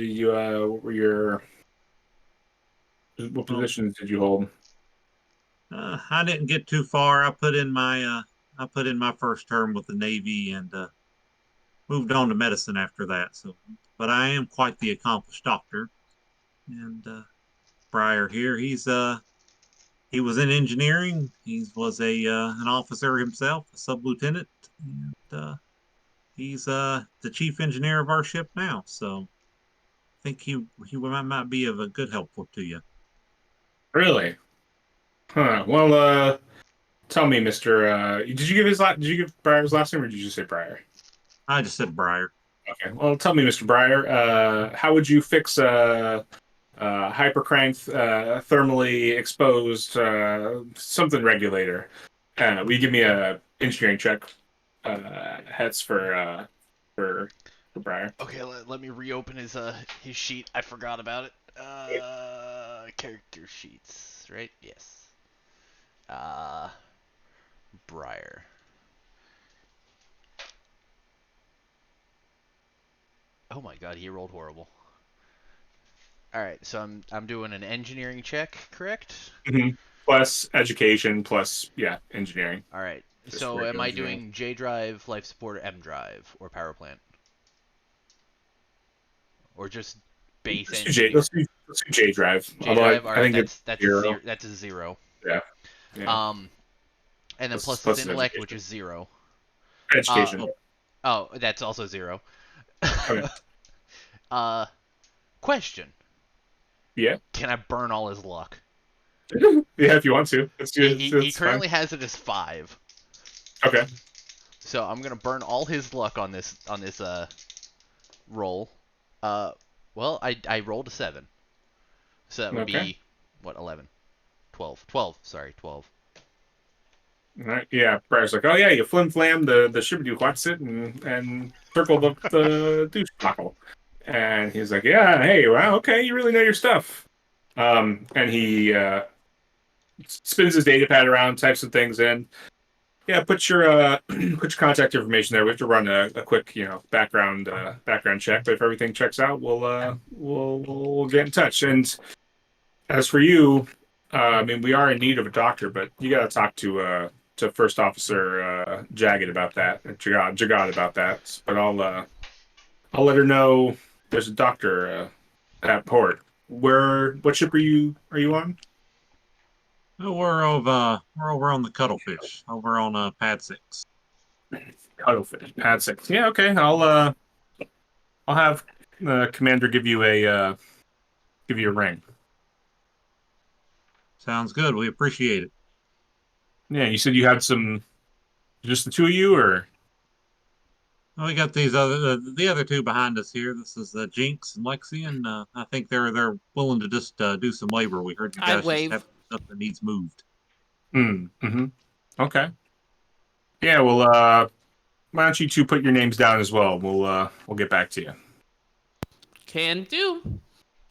[SPEAKER 3] Well,
[SPEAKER 2] positions did you hold?
[SPEAKER 3] I didn't get too far. I put in my first term with the Navy and moved on to medicine after that. So, but I am quite the accomplished doctor. And Briar here, he was in engineering. He was a an officer himself, a sub lieutenant, and he's the chief engineer of our ship now. So I think he might be of a good help to you.
[SPEAKER 2] Really? Huh. Well, tell me, Mister. Did you give Briar's last name, or did you just say Briar?
[SPEAKER 3] I just said Briar.
[SPEAKER 2] Okay. Well, tell me, Mister Briar. How would you fix hypercranked, thermally exposed something regulator? Will you give me a engineering check? Hets for Briar.
[SPEAKER 1] Okay, let me reopen his sheet. I forgot about it. Character sheets, right? Yes. Uh, Briar. Oh my god, he rolled horrible. All right, so I'm doing an engineering check, correct?
[SPEAKER 2] Mm-hmm. Plus education, plus yeah, engineering.
[SPEAKER 1] All right.
[SPEAKER 2] Just
[SPEAKER 1] So am
[SPEAKER 2] regular
[SPEAKER 1] I
[SPEAKER 2] engineering.
[SPEAKER 1] doing J drive, life support, M drive, or power plant, or just base
[SPEAKER 2] Let's do J.
[SPEAKER 1] engineer?
[SPEAKER 2] Let's do J drive.
[SPEAKER 1] J
[SPEAKER 2] Although I,
[SPEAKER 1] drive. All
[SPEAKER 2] I
[SPEAKER 1] right,
[SPEAKER 2] think it's
[SPEAKER 1] that's a
[SPEAKER 2] zero.
[SPEAKER 1] zero. That's a zero.
[SPEAKER 2] Yeah, yeah.
[SPEAKER 1] Um, and then plus his
[SPEAKER 2] Plus
[SPEAKER 1] intellect, which
[SPEAKER 2] education.
[SPEAKER 1] is zero. Uh,
[SPEAKER 2] Education.
[SPEAKER 3] Oh,
[SPEAKER 1] oh, that's also zero.
[SPEAKER 2] Okay.
[SPEAKER 1] uh, question:
[SPEAKER 2] Yeah.
[SPEAKER 1] Can I burn all his luck?
[SPEAKER 2] Yeah, if you want to. That's
[SPEAKER 1] He
[SPEAKER 2] good.
[SPEAKER 1] he, he
[SPEAKER 2] That's fine.
[SPEAKER 1] currently has it as 5.
[SPEAKER 2] Okay.
[SPEAKER 1] So I'm gonna burn all his luck on this roll. Uh, well, I rolled a 7, so that would
[SPEAKER 2] Okay.
[SPEAKER 1] be what 11, 12, 12. Sorry, 12.
[SPEAKER 2] All right. Yeah. Briar's like, oh yeah, you flim flam the shibby what's it and circle the douche buckle. And he's like, yeah, hey, wow, okay, you really know your stuff. And he spins his data pad around, types some things in. Yeah, put your put your contact information there. We have to run a quick, background check. But if everything checks out, we'll get in touch. And as for you, I mean, we are in need of a doctor, but you got to talk to First Officer Jagged about that, Jagad about that. But I'll let her know there's a doctor at port. What ship are you on?
[SPEAKER 3] no, we're over on the Cuttlefish, over on Pad 6.
[SPEAKER 2] Cuttlefish, Pad 6. Yeah, okay. I'll have the commander give you a ring.
[SPEAKER 3] Sounds good. We appreciate it.
[SPEAKER 2] Yeah, you said you had some, just the two of you, or?
[SPEAKER 3] Well, we got these other the other two behind us here. This is Jinx and Lexi, and I think they're willing to just do some labor. We heard you
[SPEAKER 4] I
[SPEAKER 3] guys just
[SPEAKER 4] wave.
[SPEAKER 3] have stuff that needs moved.
[SPEAKER 2] Mm-hmm. Okay. Yeah, well, why don't you two put your names down as well? We'll get back to you.
[SPEAKER 4] Can do.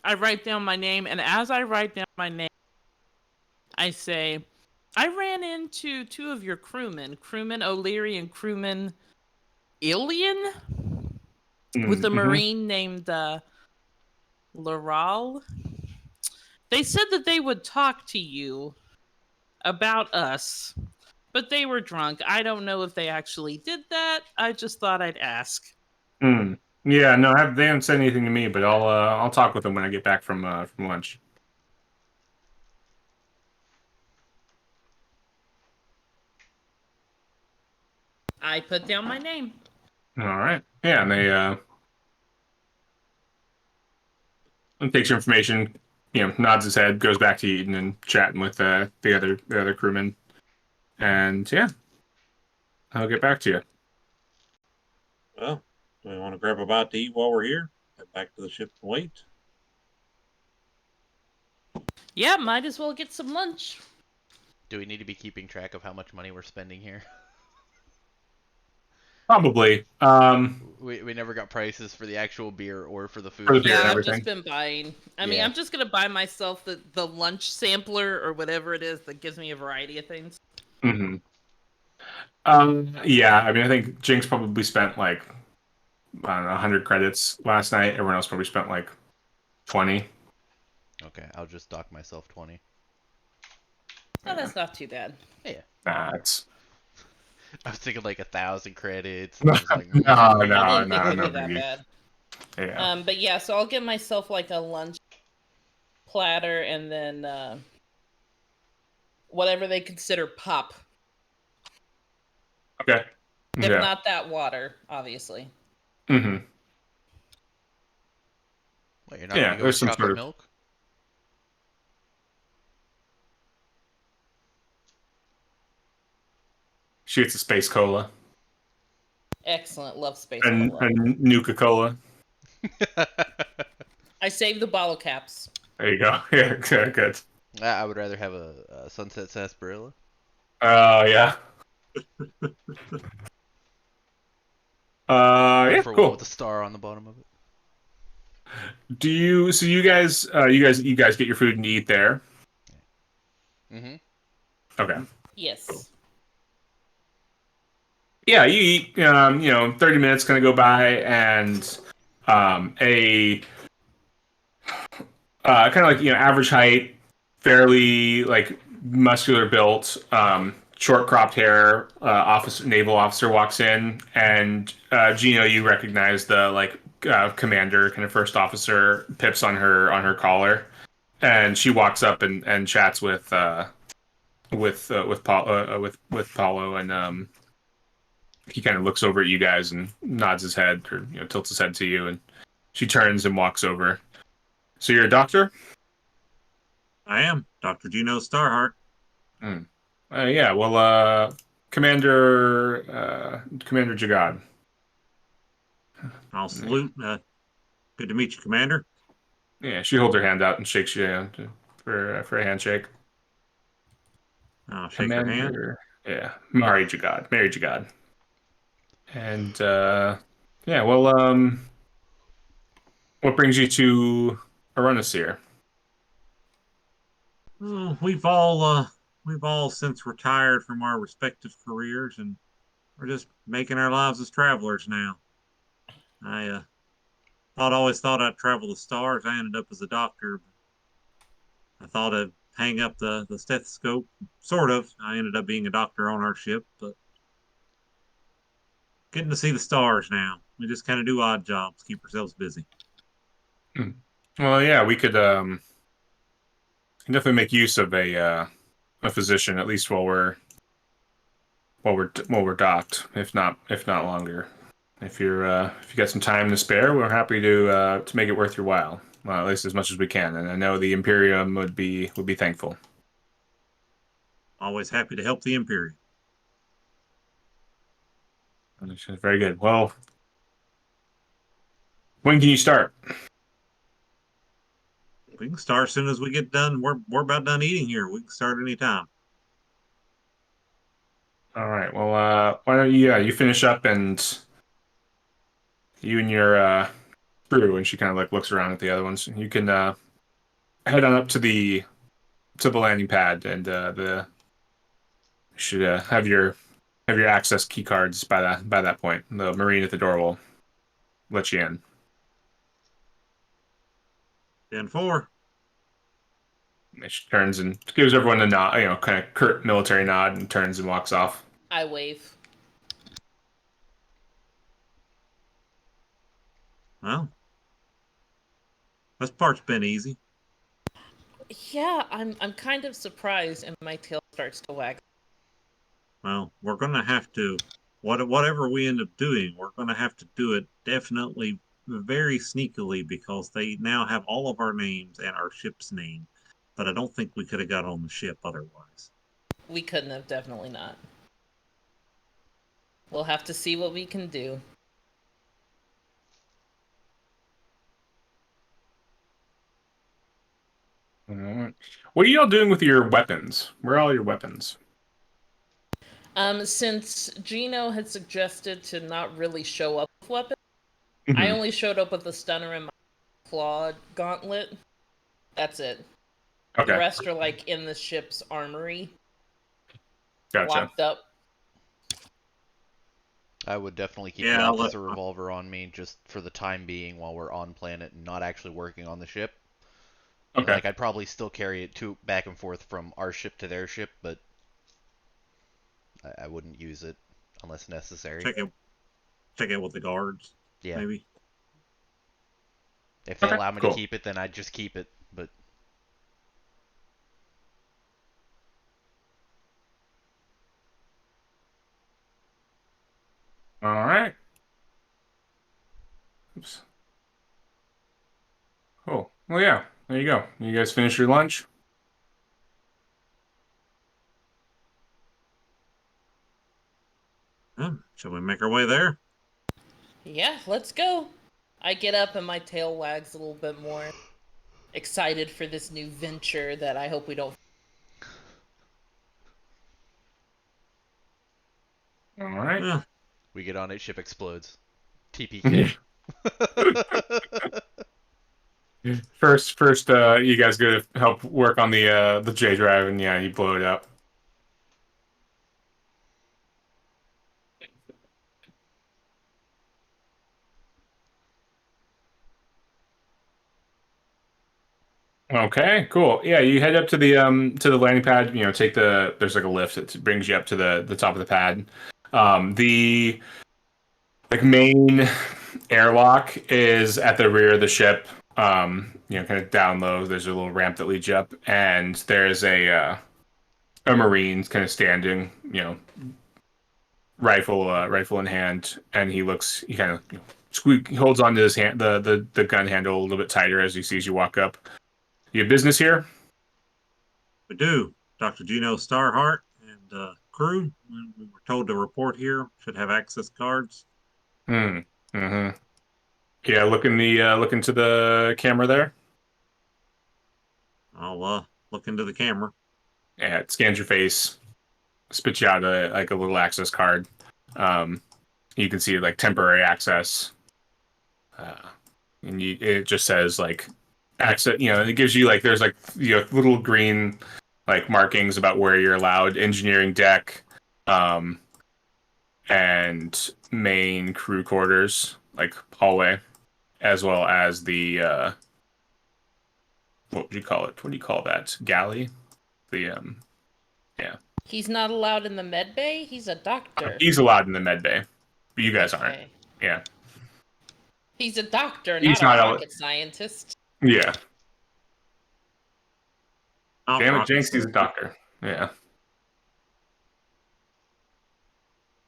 [SPEAKER 4] I write down my name, and as I write down my name, I say, I ran into two of your crewmen O'Leary and crewman Ilian, with a
[SPEAKER 2] Mm-hmm.
[SPEAKER 4] marine named Laral. They said that they would talk to you about us, but they were drunk. I don't know if they actually did that. I just thought I'd ask.
[SPEAKER 2] Mm. Yeah, no, they haven't said anything to me, but I'll talk with them when I get back from lunch.
[SPEAKER 4] I put down my name.
[SPEAKER 2] All right. Yeah, and they takes your information, nods his head, goes back to eating and chatting with the other crewmen, and yeah, I'll get back to you.
[SPEAKER 3] Well, do we want to grab a bite to eat while we're here? Head back to the ship and wait.
[SPEAKER 4] Yeah, might as well get some lunch.
[SPEAKER 1] Do we need to be keeping track of how much money we're spending here?
[SPEAKER 2] Probably.
[SPEAKER 1] We never got prices for the actual beer or for the
[SPEAKER 2] For the
[SPEAKER 1] food.
[SPEAKER 2] beer and
[SPEAKER 4] Yeah, I've
[SPEAKER 2] everything.
[SPEAKER 4] just been buying. I mean,
[SPEAKER 1] Yeah.
[SPEAKER 4] I'm just gonna buy myself the lunch sampler or whatever it is that gives me a variety of things.
[SPEAKER 2] Mm-hmm. Yeah, I mean, I think Jinx probably spent like, I don't know, 100 credits last night. Everyone else probably spent like 20.
[SPEAKER 1] Okay, I'll just dock myself 20.
[SPEAKER 4] Oh, that's not too bad.
[SPEAKER 1] Yeah.
[SPEAKER 2] Nah, it's
[SPEAKER 1] I was thinking like 1,000 credits.
[SPEAKER 2] no,
[SPEAKER 1] And I was like,
[SPEAKER 2] no,
[SPEAKER 4] I
[SPEAKER 2] no,
[SPEAKER 4] didn't think
[SPEAKER 2] no,
[SPEAKER 4] it'd
[SPEAKER 2] no
[SPEAKER 4] be that
[SPEAKER 2] biggie.
[SPEAKER 4] bad.
[SPEAKER 2] Yeah.
[SPEAKER 4] But yeah, so I'll get myself like a lunch platter and then whatever they consider pop.
[SPEAKER 2] Okay.
[SPEAKER 4] If
[SPEAKER 2] Yeah.
[SPEAKER 4] not that water, obviously.
[SPEAKER 2] Mm-hmm.
[SPEAKER 1] Wait, you're not
[SPEAKER 2] Yeah,
[SPEAKER 1] gonna go
[SPEAKER 2] there's
[SPEAKER 1] with
[SPEAKER 2] some
[SPEAKER 1] chocolate
[SPEAKER 2] sort of.
[SPEAKER 1] milk?
[SPEAKER 2] She gets a space cola
[SPEAKER 4] Excellent. Love space
[SPEAKER 2] and
[SPEAKER 4] cola.
[SPEAKER 2] a Nuka Cola.
[SPEAKER 4] I save the bottle caps.
[SPEAKER 2] There you go. Yeah, good, good.
[SPEAKER 1] I would rather have a sunset sarsaparilla.
[SPEAKER 2] Oh yeah.
[SPEAKER 1] Go
[SPEAKER 2] Yeah,
[SPEAKER 1] for one with
[SPEAKER 2] cool.
[SPEAKER 1] a star on the bottom of it.
[SPEAKER 2] So you guys get your food and eat there.
[SPEAKER 1] Mm-hmm.
[SPEAKER 2] Okay.
[SPEAKER 4] Yes.
[SPEAKER 2] Yeah, you eat. 30 minutes gonna go by, and a kind of like average height, fairly like muscular built, short cropped hair, naval officer walks in, and Gino, you recognize the like commander, kind of first officer, pips on her collar, and she walks up and chats with Paulo, and he kind of looks over at you guys and nods his head, or tilts his head to you, and she turns and walks over. So you're a doctor?
[SPEAKER 3] I am Dr. Gino Starheart.
[SPEAKER 2] Hmm. Yeah, well, Commander Jagad.
[SPEAKER 3] I'll salute. Good to meet you, Commander.
[SPEAKER 2] Yeah, she holds her hand out and shakes you for a handshake.
[SPEAKER 3] I'll shake her hand.
[SPEAKER 2] Commander, yeah, Mary Jagad. And yeah, well, what brings you to Aronaseer?
[SPEAKER 3] Oh, we've all since retired from our respective careers, and we're just making our lives as travelers now. I always thought I'd travel the stars. I ended up as a doctor. I thought I'd hang up the stethoscope. Sort of. I ended up being a doctor on our ship, but getting to see the stars now. We just kind of do odd jobs, keep ourselves busy.
[SPEAKER 2] Hmm. Well, yeah, we could definitely make use of a physician, at least while we're docked, if not longer. If you got some time to spare, we're happy to make it worth your while. Well, at least as much as we can. And I know the Imperium would be thankful.
[SPEAKER 3] Always happy to help the Imperium.
[SPEAKER 2] Very good. Well, when can you start?
[SPEAKER 3] We can start as soon as we get done. We're about done eating here. We can start anytime.
[SPEAKER 2] All right. Well, why don't you finish up and you and your crew, and she kind of like looks around at the other ones. You can head on up to the landing pad, and the you should have your access key cards by that point. The Marine at the door will let you in.
[SPEAKER 3] 10-4.
[SPEAKER 2] And she turns and gives everyone a nod, kind of curt military nod, and turns and walks off.
[SPEAKER 4] I wave.
[SPEAKER 3] Well, this part's been easy.
[SPEAKER 4] Yeah, I'm kind of surprised, and my tail starts to wag.
[SPEAKER 3] Well, we're gonna have to whatever we end up doing, we're gonna have to do it definitely very sneakily because they now have all of our names and our ship's name. But I don't think we could have got on the ship otherwise.
[SPEAKER 4] We couldn't have, definitely not. We'll have to see what we can do.
[SPEAKER 2] All right. What are y'all doing with your weapons? Where are all your weapons?
[SPEAKER 4] Since Gino had suggested to not really show up with weapons, I
[SPEAKER 2] Mhm.
[SPEAKER 4] only showed up with the stunner and my claw gauntlet. That's it. The
[SPEAKER 2] Okay,
[SPEAKER 4] rest are like in the ship's armory,
[SPEAKER 2] gotcha.
[SPEAKER 4] locked up.
[SPEAKER 1] I would definitely keep the
[SPEAKER 3] Yeah,
[SPEAKER 1] officer revolver on me just for the time being while we're on planet and not actually working on the ship. And
[SPEAKER 2] Okay.
[SPEAKER 1] like I'd probably still carry it back and forth from our ship to their ship, but I wouldn't use it unless necessary.
[SPEAKER 3] check it with the guards,
[SPEAKER 1] Yeah.
[SPEAKER 3] maybe.
[SPEAKER 1] If they
[SPEAKER 2] Okay,
[SPEAKER 1] allow me to
[SPEAKER 2] cool.
[SPEAKER 1] keep it, then I'd just keep it. But
[SPEAKER 2] All right. Oops. Cool. Well, yeah. There you go. You guys finish your lunch?
[SPEAKER 3] Shall we make our way there?
[SPEAKER 4] Yeah, let's go. I get up and my tail wags a little bit more. Excited for this new venture that I hope we don't.
[SPEAKER 2] All right.
[SPEAKER 3] Yeah.
[SPEAKER 1] we get on it, ship explodes. TPK.
[SPEAKER 2] First, you guys go to help work on the J drive, and yeah, you blow it up. Okay, cool. Yeah, you head up to the landing pad. Take there's like a lift that brings you up to the top of the pad. The like main airlock is at the rear of the ship. Kind of down low. There's a little ramp that leads you up, and there's a marine kind of standing, rifle in hand, and he kind of he holds onto his hand the gun handle a little bit tighter as he sees you walk up. You have business here?
[SPEAKER 3] We do. Dr. Gino Starhart and crew, we were told to report here, should have access cards.
[SPEAKER 2] Hmm. Mm-hmm. Yeah, look into the camera there.
[SPEAKER 3] I'll look into the camera.
[SPEAKER 2] Yeah, it scans your face, spits you out like a little access card. Um, you can see like temporary access, uh, and it just says like access. It gives you like there's like little green like markings about where you're allowed: engineering deck, um, and main crew quarters, like hallway, as well as the what would you call it? What do you call that? Galley? The yeah.
[SPEAKER 4] He's not allowed in the med bay? He's a doctor.
[SPEAKER 2] He's allowed in the med bay, but you guys aren't.
[SPEAKER 4] Okay.
[SPEAKER 2] Yeah.
[SPEAKER 4] He's a doctor,
[SPEAKER 2] He's
[SPEAKER 4] not a
[SPEAKER 2] not
[SPEAKER 4] rocket scientist.
[SPEAKER 2] Yeah.
[SPEAKER 3] Not
[SPEAKER 2] Damn it,
[SPEAKER 3] rocket
[SPEAKER 2] Jinx, he's a
[SPEAKER 3] science.
[SPEAKER 2] doctor. Yeah.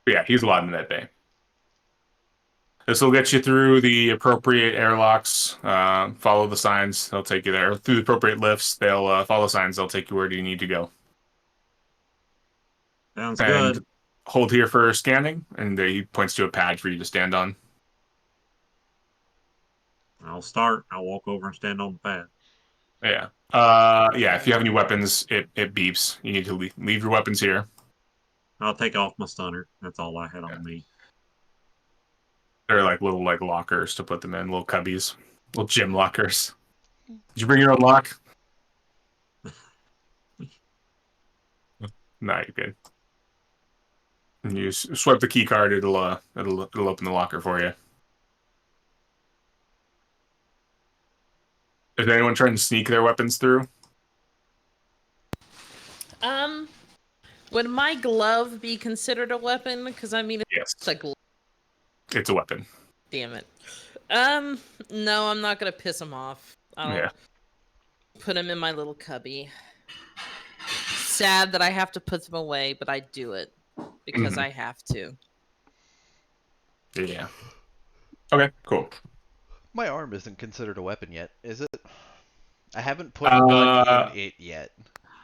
[SPEAKER 2] But yeah, he's allowed in the med bay. This will get you through the appropriate airlocks. Follow the signs; they'll take you there. Through the appropriate lifts, they'll follow signs. They'll take you where you need to go.
[SPEAKER 3] Sounds
[SPEAKER 2] And
[SPEAKER 3] good.
[SPEAKER 2] hold here for scanning, and he points to a pad for you to stand on.
[SPEAKER 3] I'll start. I'll walk over and stand on the pad.
[SPEAKER 2] Yeah. Yeah, if you have any weapons, it beeps. You need to leave your weapons here.
[SPEAKER 3] I'll take off my stunner. That's all I had
[SPEAKER 2] Yeah.
[SPEAKER 3] on me.
[SPEAKER 2] They're like little like lockers to put them in, little cubbies, little gym lockers. Did you bring your own lock? No, you're good. And you swipe the key card, it'll open the locker for you. Is anyone trying to sneak their weapons through?
[SPEAKER 4] Would my glove be considered a weapon? Because I mean,
[SPEAKER 2] Yes,
[SPEAKER 4] it's a glove.
[SPEAKER 2] it's a weapon.
[SPEAKER 4] Damn it. No, I'm not gonna piss him off. I'll
[SPEAKER 2] Yeah.
[SPEAKER 4] put him in my little cubby. Sad that I have to put them away, but I do it because
[SPEAKER 2] Mhm.
[SPEAKER 4] I have to.
[SPEAKER 2] Yeah. Okay, cool.
[SPEAKER 1] My arm isn't considered a weapon yet, is it? I haven't put a gun in
[SPEAKER 2] Uh,
[SPEAKER 1] it yet.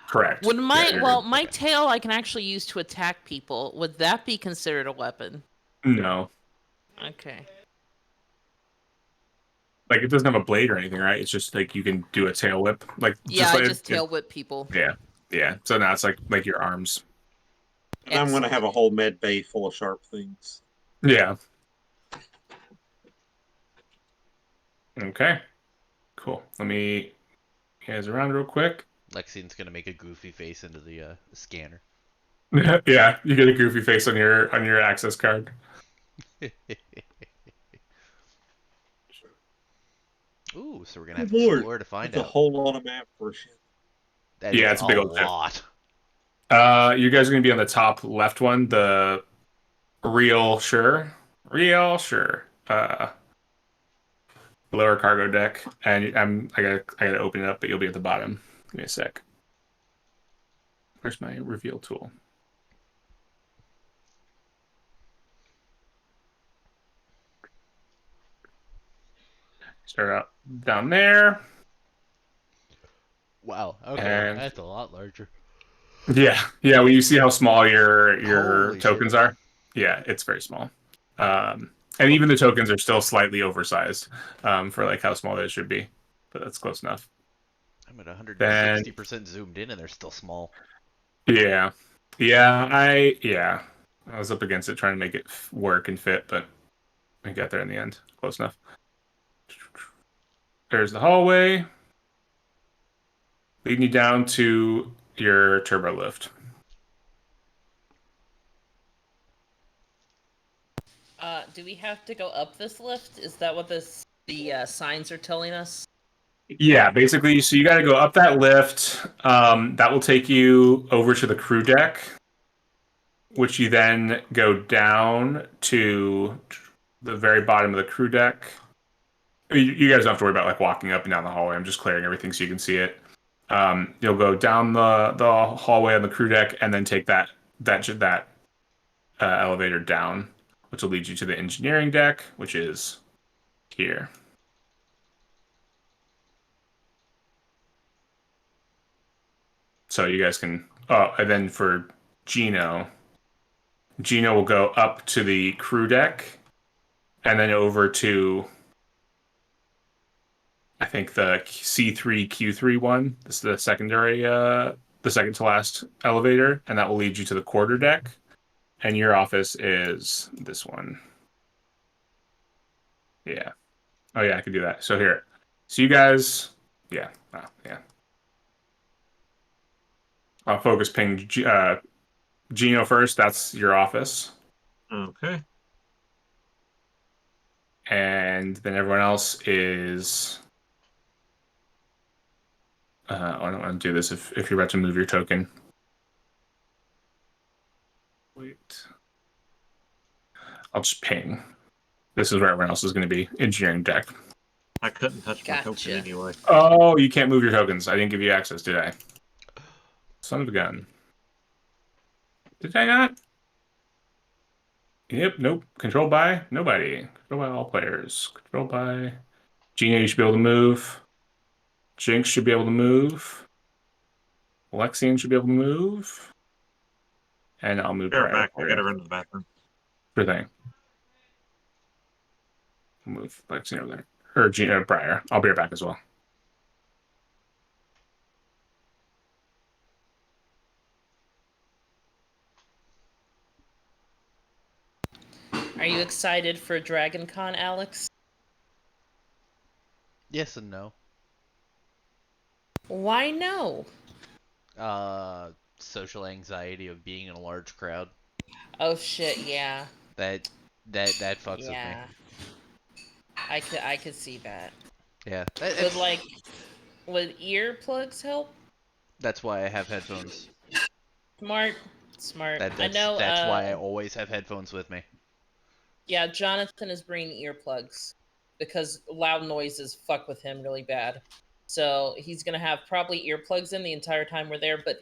[SPEAKER 2] correct.
[SPEAKER 4] Would
[SPEAKER 2] Yeah,
[SPEAKER 4] my
[SPEAKER 2] you're
[SPEAKER 4] well,
[SPEAKER 2] good.
[SPEAKER 4] my
[SPEAKER 1] Okay.
[SPEAKER 4] tail I can actually use to attack people. Would that be considered a weapon?
[SPEAKER 2] No,
[SPEAKER 4] Okay.
[SPEAKER 2] like it doesn't have a blade or anything, right? It's just like you can do a tail whip, like
[SPEAKER 4] Yeah,
[SPEAKER 2] just
[SPEAKER 4] I
[SPEAKER 2] like
[SPEAKER 4] just tail whip people.
[SPEAKER 2] yeah, yeah. So now it's like your arms.
[SPEAKER 3] And I'm going to have a whole med bay full of sharp things.
[SPEAKER 2] Yeah. Okay. Cool. Let me you guys around real quick.
[SPEAKER 1] Lexian's gonna make a goofy face into the scanner.
[SPEAKER 2] Yeah, you get a goofy face on your access card.
[SPEAKER 1] Ooh, so we're gonna have
[SPEAKER 3] Good
[SPEAKER 1] to
[SPEAKER 3] lord.
[SPEAKER 1] explore to find
[SPEAKER 3] That's a
[SPEAKER 1] out.
[SPEAKER 3] whole lot of map for shit.
[SPEAKER 1] That
[SPEAKER 2] Yeah,
[SPEAKER 1] is
[SPEAKER 2] it's a
[SPEAKER 1] a
[SPEAKER 2] big old ship.
[SPEAKER 1] lot.
[SPEAKER 2] You guys are gonna be on the top left one, the real sure. Lower cargo deck, and I gotta open it up, but you'll be at the bottom. Give me a sec. Where's my reveal tool? Start out down there,
[SPEAKER 1] Wow. Okay,
[SPEAKER 2] and
[SPEAKER 1] that's a lot larger.
[SPEAKER 2] yeah. When you see how small your
[SPEAKER 1] Holy shit.
[SPEAKER 2] tokens are, yeah, it's very small. And even the tokens are still slightly oversized for like how small they should be, but that's close enough.
[SPEAKER 1] I'm at
[SPEAKER 2] Then
[SPEAKER 1] 160% zoomed in and they're still small.
[SPEAKER 2] yeah, yeah. I was up against it trying to make it work and fit, but I got there in the end. Close enough. There's the hallway leading you down to your turbo lift.
[SPEAKER 4] Do we have to go up this lift? Is that what the signs are telling us?
[SPEAKER 2] Yeah, basically, so you got to go up that lift. That will take you over to the crew deck, which you then go down to the very bottom of the crew deck. You guys don't have to worry about like walking up and down the hallway. I'm just clearing everything so you can see it. You'll go down the hallway on the crew deck and then take that elevator down, which will lead you to the engineering deck, which is here. So you guys can. Oh, and then for Gino, Gino will go up to the crew deck and then over to I think the C3 Q3 one. This is the secondary, the second to last elevator, and that will lead you to the quarter deck. And your office is this one. Yeah. Oh yeah, I can do that. So here. So you guys, yeah, yeah. I'll focus ping Gino first. That's your office,
[SPEAKER 3] Okay.
[SPEAKER 2] and then everyone else is. I don't want to do this if you're about to move your token. Wait. I'll just ping. This is where everyone else is going to be. Engineering deck.
[SPEAKER 3] I couldn't touch my token
[SPEAKER 4] Gotcha.
[SPEAKER 3] anyway.
[SPEAKER 2] Oh, you can't move your tokens. I didn't give you access, did I? Son of a gun. Did I not? Yep, nope. Controlled by nobody. Controlled by all players. Controlled by Gina, you should be able to move. Jinx should be able to move. Lexian should be able to move. and I'll move
[SPEAKER 3] Be right
[SPEAKER 2] Briar
[SPEAKER 3] back. I
[SPEAKER 2] for
[SPEAKER 3] gotta
[SPEAKER 2] you.
[SPEAKER 3] run to the bathroom.
[SPEAKER 2] Sure thing. I'll move Lexi over there. Or Gina Briar. I'll be right back as well.
[SPEAKER 4] Are you excited for Dragon Con, Alex?
[SPEAKER 1] Yes and no.
[SPEAKER 4] Why no?
[SPEAKER 1] Social anxiety of being in a large crowd.
[SPEAKER 4] Oh shit, yeah.
[SPEAKER 1] That that fucks with me.
[SPEAKER 4] Yeah. I could see that.
[SPEAKER 1] Yeah,
[SPEAKER 4] Would like would earplugs help?
[SPEAKER 1] that's why I have headphones.
[SPEAKER 4] Smart. Smart.
[SPEAKER 1] That
[SPEAKER 4] I
[SPEAKER 1] that's
[SPEAKER 4] know
[SPEAKER 1] that's why I always have headphones with me.
[SPEAKER 4] yeah, Jonathan is bringing earplugs because loud noises fuck with him really bad. So he's gonna have probably earplugs in the entire time we're there. But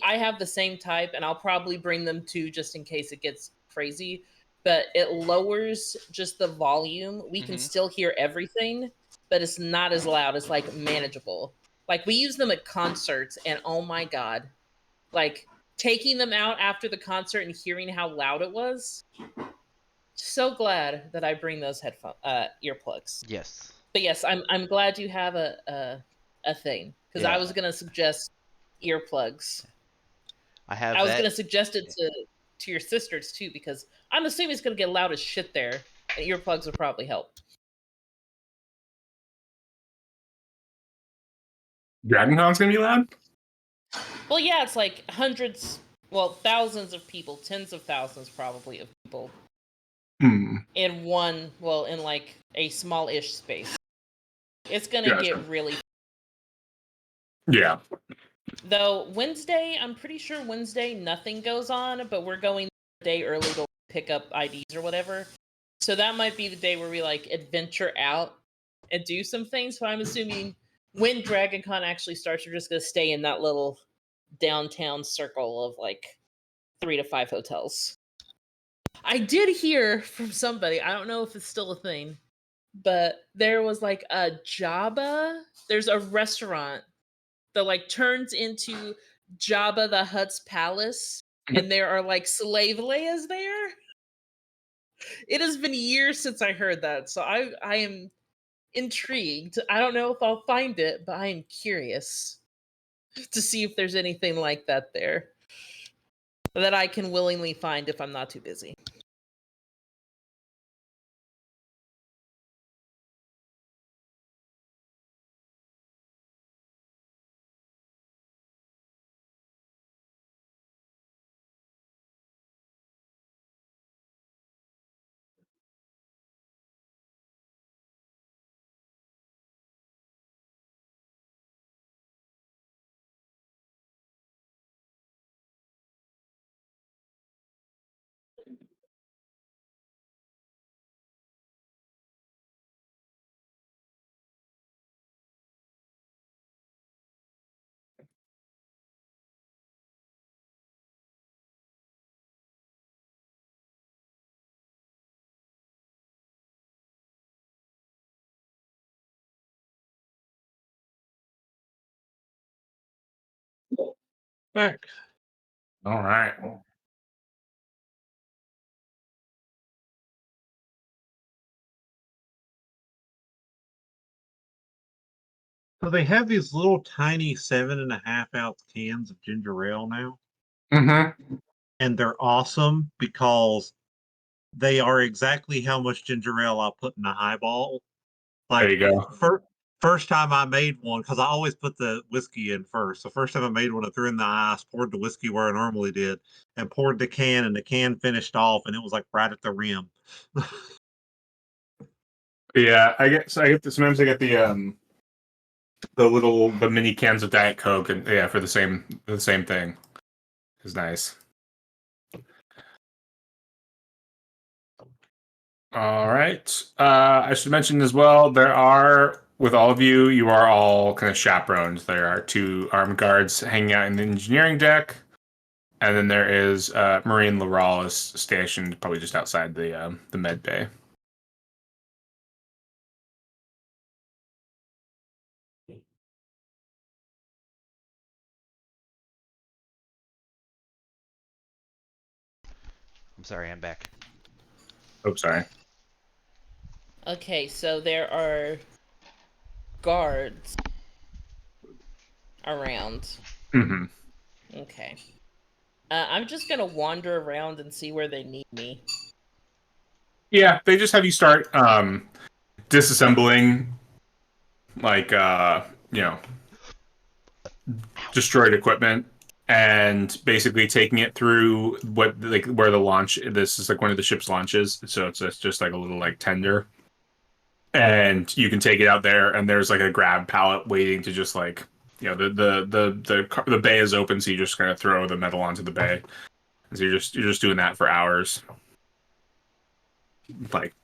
[SPEAKER 4] I have the same type, and I'll probably bring them too just in case it gets crazy. But it lowers just the volume. We can
[SPEAKER 1] Mhm.
[SPEAKER 4] still hear everything, but it's not as loud. It's like manageable. Like we use them at concerts, and oh my god, like taking them out after the concert and hearing how loud it was, so glad that I bring those headphone earplugs.
[SPEAKER 1] Yes.
[SPEAKER 4] But yes, I'm glad you have a thing because I
[SPEAKER 1] Yeah,
[SPEAKER 4] was gonna suggest earplugs.
[SPEAKER 1] I have
[SPEAKER 4] I was
[SPEAKER 1] that.
[SPEAKER 4] gonna suggest it to your sisters too because I'm assuming it's gonna get loud as shit there, and earplugs would probably help.
[SPEAKER 2] Dragon Con's gonna be loud?
[SPEAKER 4] Well, yeah, it's like hundreds, well, thousands of people, tens of thousands probably of people
[SPEAKER 2] Hmm.
[SPEAKER 4] in one, well, in like a small-ish space. It's gonna
[SPEAKER 2] Gotcha.
[SPEAKER 4] get really.
[SPEAKER 2] Yeah.
[SPEAKER 4] Though Wednesday, I'm pretty sure Wednesday nothing goes on, but we're going a day early to pick up IDs or whatever. So that might be the day where we like adventure out and do some things. So I'm assuming when Dragon Con actually starts, we're just gonna stay in that little downtown circle of like 3 to 5 hotels. I did hear from somebody, I don't know if it's still a thing, but there was like a Jabba. There's a restaurant that like turns into Jabba the Hutt's palace, and there are like slave Leias there. It has been years since I heard that, so I am intrigued. I don't know if I'll find it, but I am curious to see if there's anything like that there that I can willingly find if I'm not too busy.
[SPEAKER 3] Back.
[SPEAKER 2] All right.
[SPEAKER 3] So they have these little tiny 7.5 ounce cans of ginger ale now,
[SPEAKER 2] Mm-hmm.
[SPEAKER 3] and they're awesome because they are exactly how much ginger ale I'll put in a highball.
[SPEAKER 2] There
[SPEAKER 3] Like
[SPEAKER 2] you go.
[SPEAKER 3] first time I made one, because I always put the whiskey in first. So first time I made one, I threw in the ice, poured the whiskey where I normally did, and poured the can, and the can finished off, and it was like right at the rim.
[SPEAKER 2] Yeah, sometimes I get the mini cans of Diet Coke, and yeah, for the same thing. It's nice. All right. I should mention as well, there are, with all of you, you are all kind of chaperones. There are two armed guards hanging out in the engineering deck, and then there is Marine Laralis stationed probably just outside the med bay.
[SPEAKER 1] I'm sorry, I'm back.
[SPEAKER 2] Oh, sorry.
[SPEAKER 4] Okay, so there are guards around.
[SPEAKER 2] Hmm.
[SPEAKER 4] Okay. I'm just gonna wander around and see where they need me.
[SPEAKER 2] Yeah, they just have you start disassembling, like you know, destroyed equipment, and basically taking it through what like where the launch. This is like one of the ship's launches, so it's just like a little like tender, and you can take it out there, and there's like a grab pallet waiting to just like the bay is open, so you just kind of throw the metal onto the bay. So you're just doing that for hours, like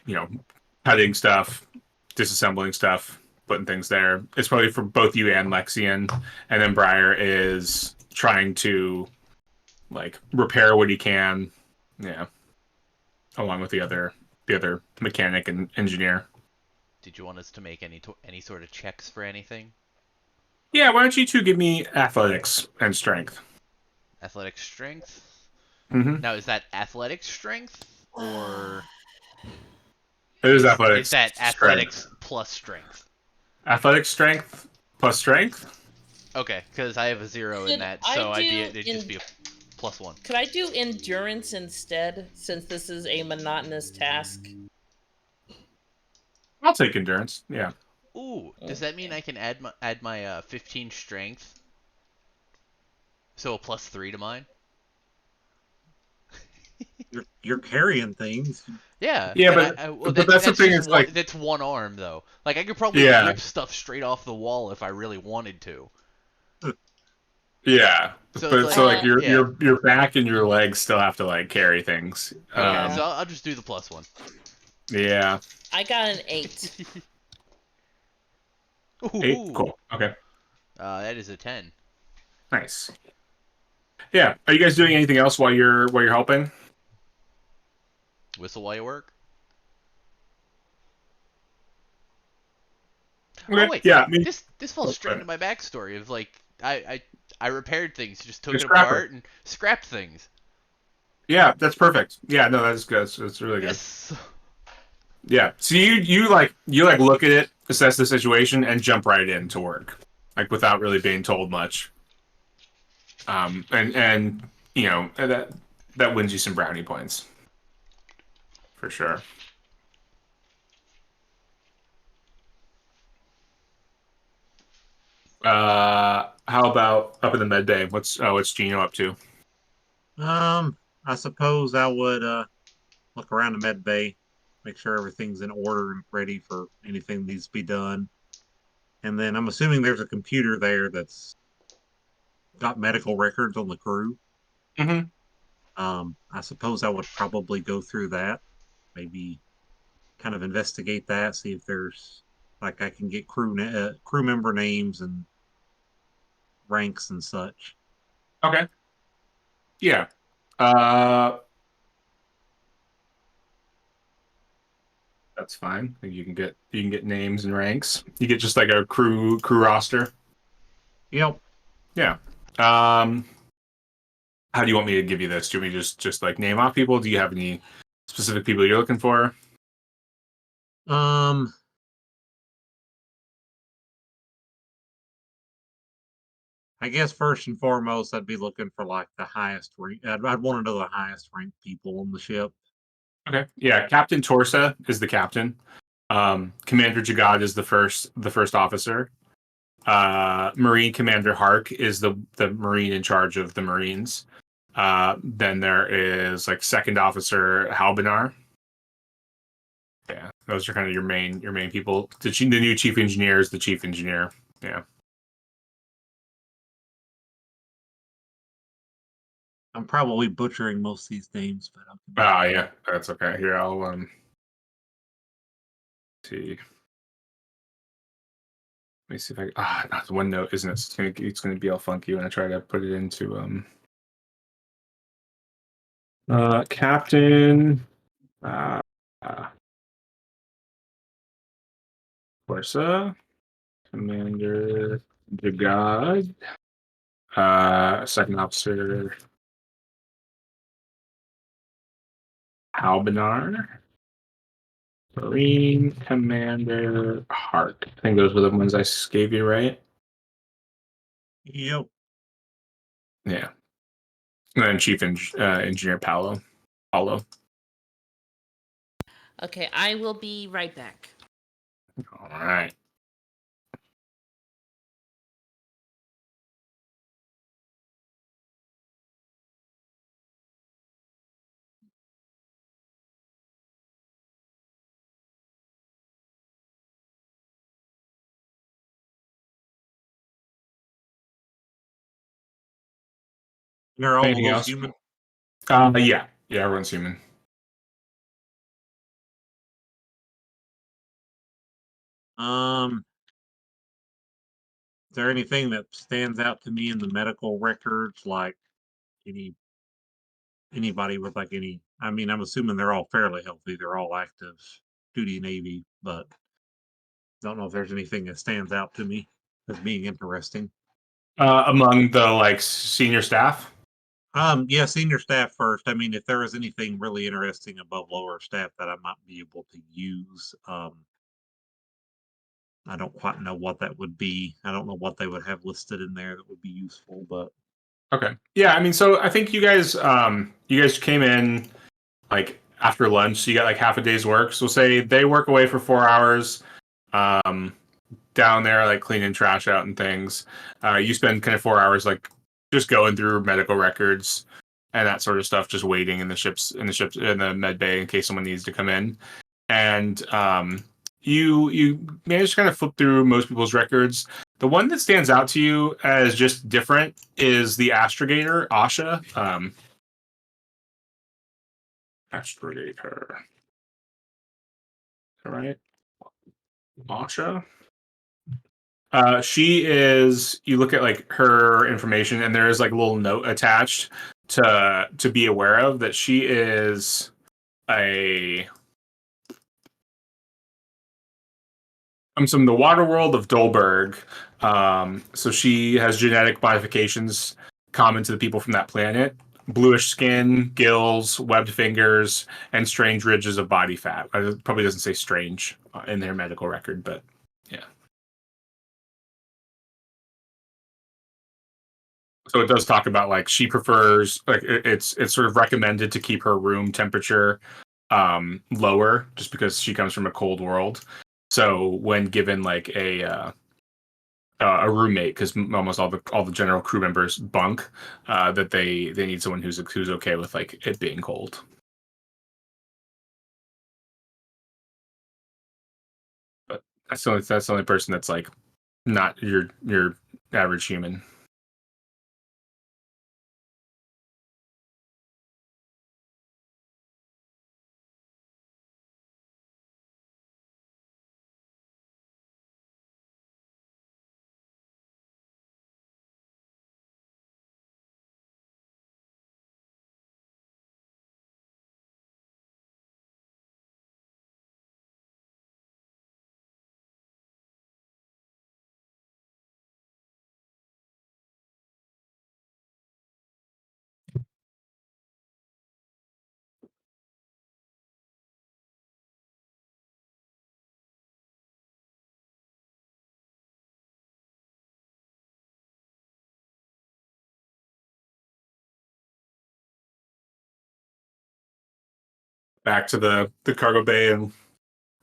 [SPEAKER 2] you know, cutting stuff, disassembling stuff, putting things there. It's probably for both you and Lexian, and then Briar is trying to like repair what he can, yeah, along with the other mechanic and engineer.
[SPEAKER 1] Did you want us to make any sort of checks for anything?
[SPEAKER 2] Yeah, why don't you two give me athletics and strength?
[SPEAKER 1] Athletic strength?
[SPEAKER 2] Mm-hmm.
[SPEAKER 1] Now, is that athletic strength or
[SPEAKER 2] It is
[SPEAKER 1] is
[SPEAKER 2] athletics
[SPEAKER 1] that
[SPEAKER 2] strength.
[SPEAKER 1] athletics plus strength?
[SPEAKER 2] Athletic strength plus strength.
[SPEAKER 1] Okay, because I have a 0 in
[SPEAKER 4] Could
[SPEAKER 1] that,
[SPEAKER 4] I
[SPEAKER 1] so
[SPEAKER 4] do
[SPEAKER 1] it'd just
[SPEAKER 4] in?
[SPEAKER 1] be a +1.
[SPEAKER 4] Could I do endurance instead, since this is a monotonous task?
[SPEAKER 2] I'll take endurance. Yeah.
[SPEAKER 1] Ooh, does that mean
[SPEAKER 4] Okay.
[SPEAKER 1] I can add my 15 strength, so a +3 to mine?
[SPEAKER 3] You're carrying things.
[SPEAKER 1] Yeah,
[SPEAKER 2] Yeah,
[SPEAKER 1] and
[SPEAKER 2] but
[SPEAKER 1] well
[SPEAKER 2] but that's the
[SPEAKER 1] that's
[SPEAKER 2] thing.
[SPEAKER 1] just
[SPEAKER 2] It's like
[SPEAKER 1] that's one arm though. Like I could probably
[SPEAKER 2] yeah,
[SPEAKER 1] rip stuff straight off the wall if I really wanted to.
[SPEAKER 2] yeah.
[SPEAKER 1] So it's
[SPEAKER 2] But so
[SPEAKER 1] like,
[SPEAKER 2] like your
[SPEAKER 1] yeah,
[SPEAKER 2] your your back and your legs still have to like carry things.
[SPEAKER 1] okay. So
[SPEAKER 4] Yeah.
[SPEAKER 1] I'll just do the +1.
[SPEAKER 2] Yeah.
[SPEAKER 4] I got an 8.
[SPEAKER 2] Eight.
[SPEAKER 1] Ooh,
[SPEAKER 2] Cool. Okay.
[SPEAKER 1] that is a 10.
[SPEAKER 2] Nice. Yeah. Are you guys doing anything else while you're helping?
[SPEAKER 1] Whistle while you work. Oh
[SPEAKER 2] Okay.
[SPEAKER 1] wait,
[SPEAKER 2] Yeah. I mean,
[SPEAKER 1] this falls
[SPEAKER 2] oh,
[SPEAKER 1] straight into my backstory of like I repaired things, just took
[SPEAKER 2] you're a
[SPEAKER 1] it
[SPEAKER 2] scrapper.
[SPEAKER 1] apart and scrapped things.
[SPEAKER 2] Yeah, that's perfect. Yeah, no, that's good. That's really good.
[SPEAKER 1] Yes.
[SPEAKER 2] Yeah. So you look at it, assess the situation, and jump right in to work, like without really being told much. And that wins you some brownie points for sure. How about up in the med bay? What's Gino up to?
[SPEAKER 3] Um, I suppose I would look around the med bay, make sure everything's in order and ready for anything that needs to be done. And then I'm assuming there's a computer there that's got medical records on the crew.
[SPEAKER 2] Hmm.
[SPEAKER 3] I suppose I would probably go through that, maybe kind of investigate that, see if there's like I can get crew member names and ranks and such.
[SPEAKER 2] Okay. Yeah. Uh, that's fine. You can get names and ranks. You get just like a crew roster.
[SPEAKER 3] Yep.
[SPEAKER 2] Yeah. How do you want me to give you this? Do you want me to just like name off people? Do you have any specific people you're looking for?
[SPEAKER 3] Um, I guess first and foremost, I'd be looking for like the highest rank. I'd want to know the highest ranked people on the ship.
[SPEAKER 2] Okay. Yeah. Captain Torsa is the captain. Commander Jagad is the first officer. Marine Commander Hark is the Marine in charge of the Marines. Then there is like Second Officer Halbinar. Yeah, those are kind of your main people. The new Chief Engineer is the Chief Engineer. Yeah.
[SPEAKER 3] I'm probably butchering most of these names, but I'll give it a
[SPEAKER 2] Ah,
[SPEAKER 3] try.
[SPEAKER 2] yeah, that's okay. Here, I'll see. Let me see if I not one note, isn't it? It's gonna be all funky when I try to put it into Captain uh, uh Corsa, Commander Jagad, Second Officer Albinar, Marine Commander Hart. I think those were the ones I gave you, right?
[SPEAKER 3] Yep.
[SPEAKER 2] Yeah. And then Chief Engineer Paolo. Paulo.
[SPEAKER 5] Okay, I will be right back.
[SPEAKER 2] All right.
[SPEAKER 3] They're all of
[SPEAKER 2] Anything
[SPEAKER 3] those
[SPEAKER 2] else?
[SPEAKER 3] human.
[SPEAKER 2] Yeah. Yeah, everyone's human.
[SPEAKER 3] Is there anything that stands out to me in the medical records, like anybody with like any? I mean, I'm assuming they're all fairly healthy. They're all active duty Navy, but don't know if there's anything that stands out to me as being interesting.
[SPEAKER 2] Among the like senior staff.
[SPEAKER 3] Yeah, senior staff first. I mean, if there is anything really interesting above lower staff that I might be able to use, I don't quite know what that would be. I don't know what they would have listed in there that would be useful, but
[SPEAKER 2] Okay. Yeah, I mean, so I think you guys came in like after lunch, so you got like half a day's work. So say they work away for 4 hours, um, down there like cleaning trash out and things. You spend kind of 4 hours like just going through medical records and that sort of stuff, just waiting in the ships in the med bay in case someone needs to come in. And you manage to kind of flip through most people's records. The one that stands out to you as just different is the astrogator, Asha. Astrogator. All right. Asha. She is. You look at like her information, and there is like a little note attached to be aware of that she is a comes from the water world of Dolberg. So she has genetic modifications common to the people from that planet. Bluish skin, gills, webbed fingers, and strange ridges of body fat. It probably doesn't say strange in their medical record, but yeah. So it does talk about like she prefers like it's sort of recommended to keep her room temperature lower just because she comes from a cold world. So when given like a roommate, because almost all the general crew members bunk, that they need someone who's okay with like it being cold. But that's the only person that's like not your average human. Back to the cargo bay, and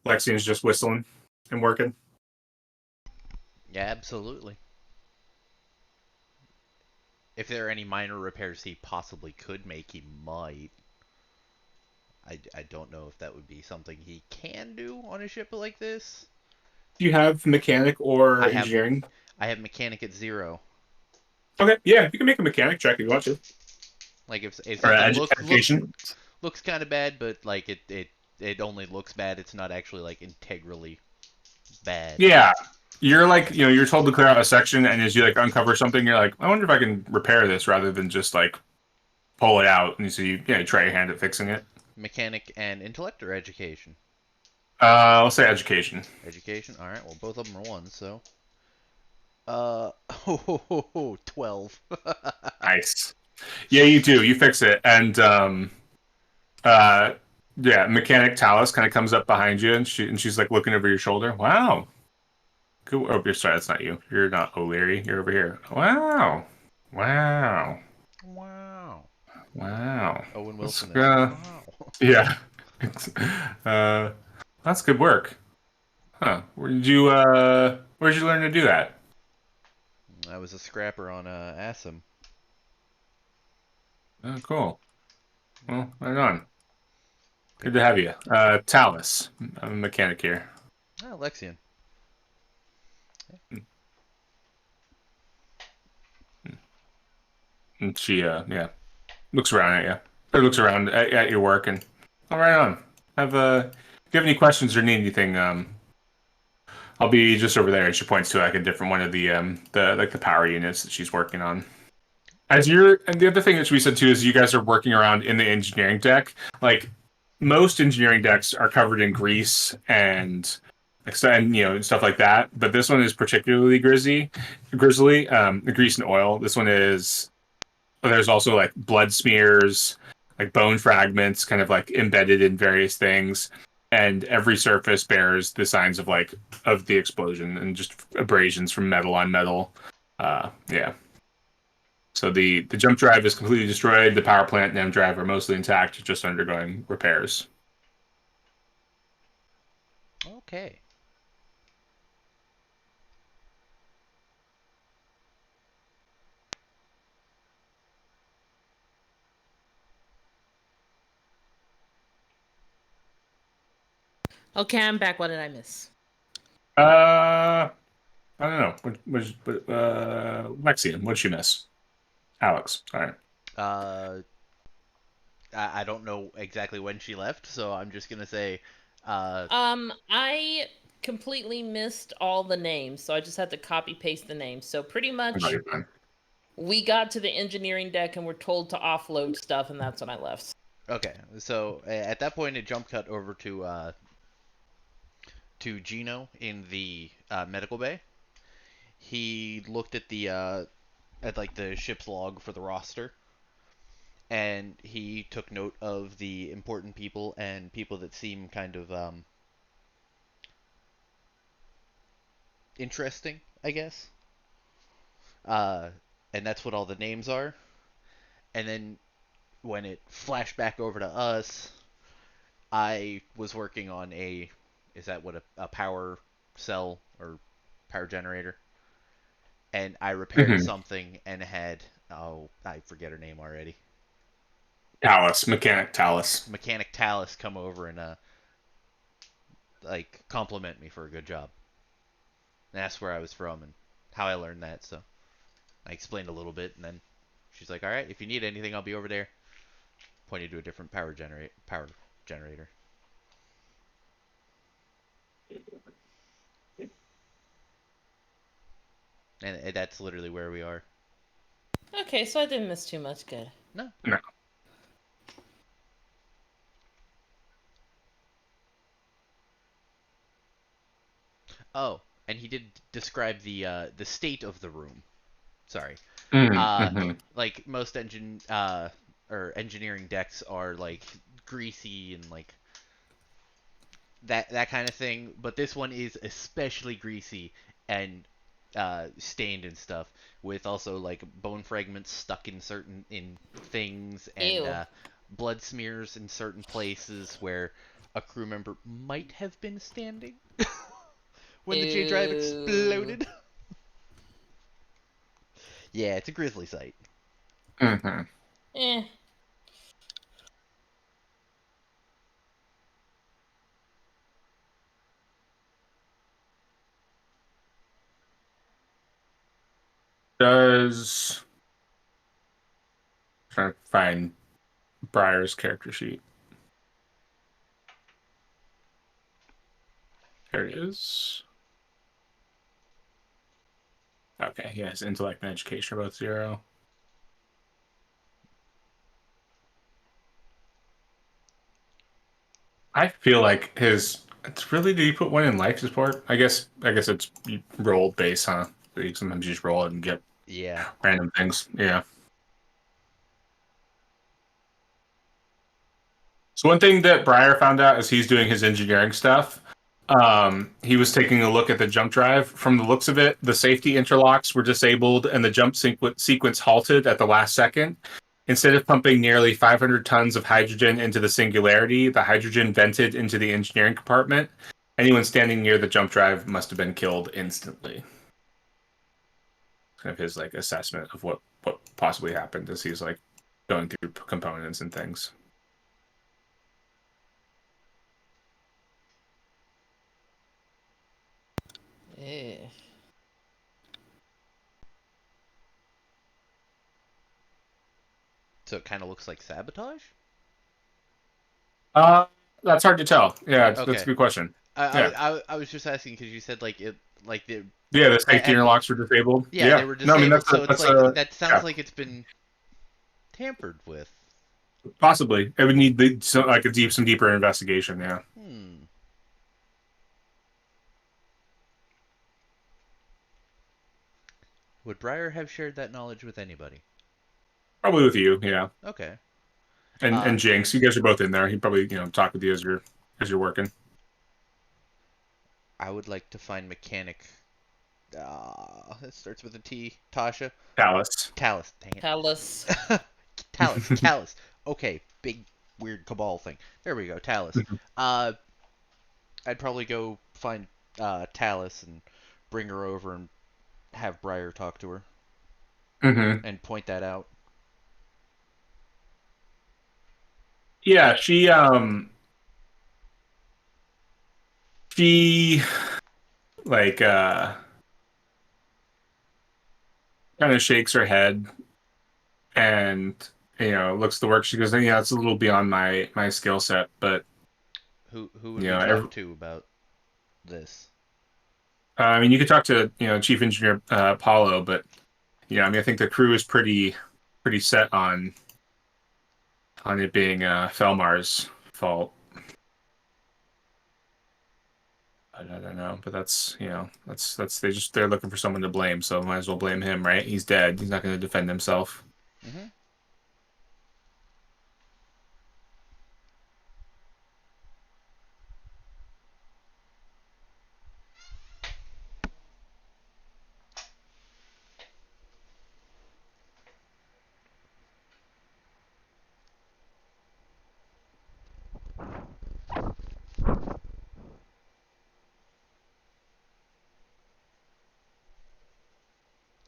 [SPEAKER 2] Lexian's just whistling and working.
[SPEAKER 1] Yeah, absolutely. If there are any minor repairs he possibly could make, he might. I don't know if that would be something he can do on a ship like this.
[SPEAKER 2] Do you have mechanic or
[SPEAKER 1] I have
[SPEAKER 2] engineering?
[SPEAKER 1] I have mechanic at 0.
[SPEAKER 2] Okay, yeah, you can make a mechanic check if you want to.
[SPEAKER 1] Like if
[SPEAKER 2] Or
[SPEAKER 1] something
[SPEAKER 2] education.
[SPEAKER 1] looks kind of bad, but like it only looks bad. It's not actually like integrally bad.
[SPEAKER 2] Yeah. You're like, you're told to clear out a section, and as you like uncover something, you're like, I wonder if I can repair this rather than just like pull it out. And so you try your hand at fixing it.
[SPEAKER 1] Mechanic and intellect or education?
[SPEAKER 2] Let's say education.
[SPEAKER 1] Education. All right. Well, both of them are 1, so 12.
[SPEAKER 2] Nice. Yeah, you do. You fix it, and uh, Yeah, mechanic Talus kind of comes up behind you, and she's like looking over your shoulder. Wow. Cool. Oh, you're sorry, that's not you. You're not O'Leary. You're over here. Wow. Wow.
[SPEAKER 1] Wow.
[SPEAKER 2] Wow.
[SPEAKER 1] Owen
[SPEAKER 2] That's
[SPEAKER 1] Wilson is wow.
[SPEAKER 2] yeah. uh, that's good work. Huh. Where'd you learn to do that?
[SPEAKER 1] I was a scrapper on Assam.
[SPEAKER 2] Oh, cool. Well, right on. Good
[SPEAKER 1] Picked
[SPEAKER 2] to
[SPEAKER 1] up.
[SPEAKER 2] have you. Talus. I'm a mechanic here.
[SPEAKER 1] Oh, Lexian.
[SPEAKER 2] And she, yeah, looks around at you. Or looks around at your work and, all right on. If you have any questions or need anything, I'll be just over there. And she points to like a different one of the power units that she's working on. And the other thing that we said too is you guys are working around in the engineering deck. Like most engineering decks are covered in grease and stuff like that. But this one is particularly grizzly, grease and oil. This one is. There's also like blood smears, like bone fragments, kind of like embedded in various things, and every surface bears the signs of the explosion and just abrasions from metal on metal. Yeah. So the jump drive is completely destroyed. The power plant and M drive are mostly intact, just undergoing repairs.
[SPEAKER 1] Okay.
[SPEAKER 5] Okay, I'm back. What did I miss?
[SPEAKER 2] I don't know. Lexian, what'd she miss? Alex. All right.
[SPEAKER 1] Uh, I don't know exactly when she left, so I'm just gonna say, uh,
[SPEAKER 5] I completely missed all the names, so I just had to copy paste the names. So pretty
[SPEAKER 2] No,
[SPEAKER 5] much
[SPEAKER 2] you're fine.
[SPEAKER 5] we got to the engineering deck and we're told to offload stuff, and that's when I left.
[SPEAKER 1] okay. So at that point, it jump cut over to Gino in the medical bay. He looked at the ship's log for the roster, and he took note of the important people and people that seem kind of interesting, I guess. Uh, and that's what all the names are. And then when it flashed back over to us, I was working on is that what a power cell or power generator? And I repaired
[SPEAKER 2] Mm-hmm.
[SPEAKER 1] something and had, oh, I forget her name already.
[SPEAKER 2] Talus, mechanic Talus.
[SPEAKER 1] Mechanic Talus come over and like compliment me for a good job. And asked where I was from and how I learned that. So I explained a little bit, and then she's like, "All right, if you need anything, I'll be over there." Pointed to a different power generator. And that's literally where we are.
[SPEAKER 5] Okay, so I didn't miss too much. Good.
[SPEAKER 1] No.
[SPEAKER 2] No.
[SPEAKER 1] Oh, and he did describe the state of the room. Sorry. Uh,
[SPEAKER 2] Mm-hmm.
[SPEAKER 1] like most or engineering decks are like greasy and like that kind of thing, but this one is especially greasy and stained and stuff, with also like bone fragments stuck in certain in things and
[SPEAKER 5] Ew.
[SPEAKER 1] blood smears in certain places where a crew member might have been standing when the J drive
[SPEAKER 5] Ew.
[SPEAKER 1] exploded. Yeah, it's a grisly sight.
[SPEAKER 2] Mm-hmm.
[SPEAKER 5] Eh.
[SPEAKER 2] Does trying to find Briar's character sheet. There it is. Okay, yes, intellect and education are both 0. I feel like his. It's really. Did he put one in life support? I guess it's roll based, huh? Sometimes you just roll it and get
[SPEAKER 1] Yeah.
[SPEAKER 2] random things. Yeah. So one thing that Breyer found out as he's doing his engineering stuff, he was taking a look at the jump drive. From the looks of it, the safety interlocks were disabled and the jump sequence halted at the last second. Instead of pumping nearly 500 tons of hydrogen into the singularity, the hydrogen vented into the engineering compartment. Anyone standing near the jump drive must have been killed instantly. Kind of his like assessment of what possibly happened as he's like going through components and things.
[SPEAKER 5] Eh.
[SPEAKER 1] So it kind of looks like sabotage.
[SPEAKER 2] Uh, that's hard to tell. Yeah, that's a
[SPEAKER 1] Okay.
[SPEAKER 2] good question.
[SPEAKER 1] I,
[SPEAKER 2] Yeah.
[SPEAKER 1] I was just asking because you said like it like the
[SPEAKER 2] Yeah, the safety
[SPEAKER 1] had
[SPEAKER 2] interlocks were disabled.
[SPEAKER 1] yeah, they
[SPEAKER 2] Yeah.
[SPEAKER 1] were
[SPEAKER 2] No, I mean
[SPEAKER 1] disabled. So it's
[SPEAKER 2] that's
[SPEAKER 1] like
[SPEAKER 2] a
[SPEAKER 1] that sounds
[SPEAKER 2] yeah,
[SPEAKER 1] like it's been tampered with.
[SPEAKER 2] possibly. It would need like some deeper investigation. Yeah,
[SPEAKER 1] Hmm. Would Breyer have shared that knowledge with anybody?
[SPEAKER 2] probably with you. Yeah,
[SPEAKER 1] Okay.
[SPEAKER 2] and Jinx, you guys are both in there. He'd probably talk with you as you're working.
[SPEAKER 1] I would like to find mechanic. It starts with a T. Tasha.
[SPEAKER 2] Talus.
[SPEAKER 1] Talus. Dang
[SPEAKER 5] Palace.
[SPEAKER 1] it. Talus. Talus. Okay. Big weird cabal thing. There we go. Talus. Uh, I'd probably go find Talus and bring her over and have Breyer talk to her
[SPEAKER 2] Mm-hmm.
[SPEAKER 1] and point that out.
[SPEAKER 2] Yeah, she like kind of shakes her head and looks at the work. She goes, yeah, it's a little beyond my skill set, but
[SPEAKER 1] Who would
[SPEAKER 2] you
[SPEAKER 1] we
[SPEAKER 2] know,
[SPEAKER 1] talk to about this?
[SPEAKER 2] I mean, you could talk to Chief Engineer Paulo, but I mean, I think the crew is pretty set on it being Felmar's fault. I don't know, but that's they're looking for someone to blame, so might as well blame him, right? He's dead. He's not going to defend himself.
[SPEAKER 1] Mm-hmm.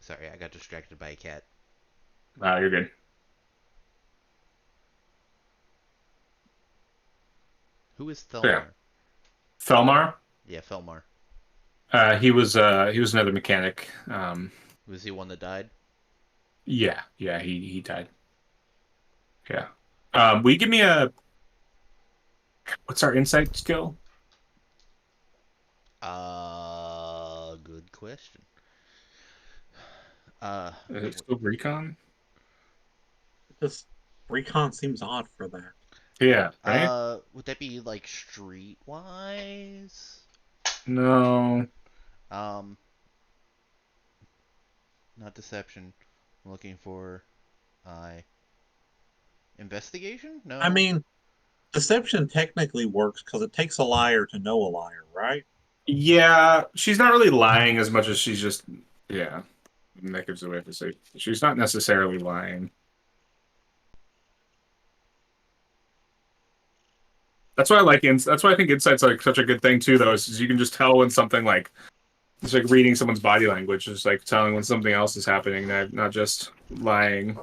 [SPEAKER 1] Sorry, I got distracted by a cat.
[SPEAKER 2] You're good.
[SPEAKER 1] Who is
[SPEAKER 2] So, yeah,
[SPEAKER 1] Thelmar?
[SPEAKER 2] Felmar.
[SPEAKER 1] Yeah, Felmar.
[SPEAKER 2] He was another mechanic.
[SPEAKER 1] Was he one that died?
[SPEAKER 2] Yeah, he died. Yeah. Will you give me a what's our insight skill?
[SPEAKER 1] Good question. Uh,
[SPEAKER 2] Is it still recon?
[SPEAKER 3] Just recon seems odd for that.
[SPEAKER 2] Yeah, right?
[SPEAKER 1] would that be like streetwise?
[SPEAKER 2] No.
[SPEAKER 1] Um, not deception. I'm looking for I investigation?
[SPEAKER 3] I
[SPEAKER 1] No.
[SPEAKER 3] mean, deception technically works because it takes a liar to know a liar, right?
[SPEAKER 2] Yeah, she's not really lying as much as she's just yeah. That gives away to say she's not necessarily lying. That's why I like that's why I think insight's like such a good thing too, though, is you can just tell when something like it's like reading someone's body language, just like telling when something else is happening, not just lying.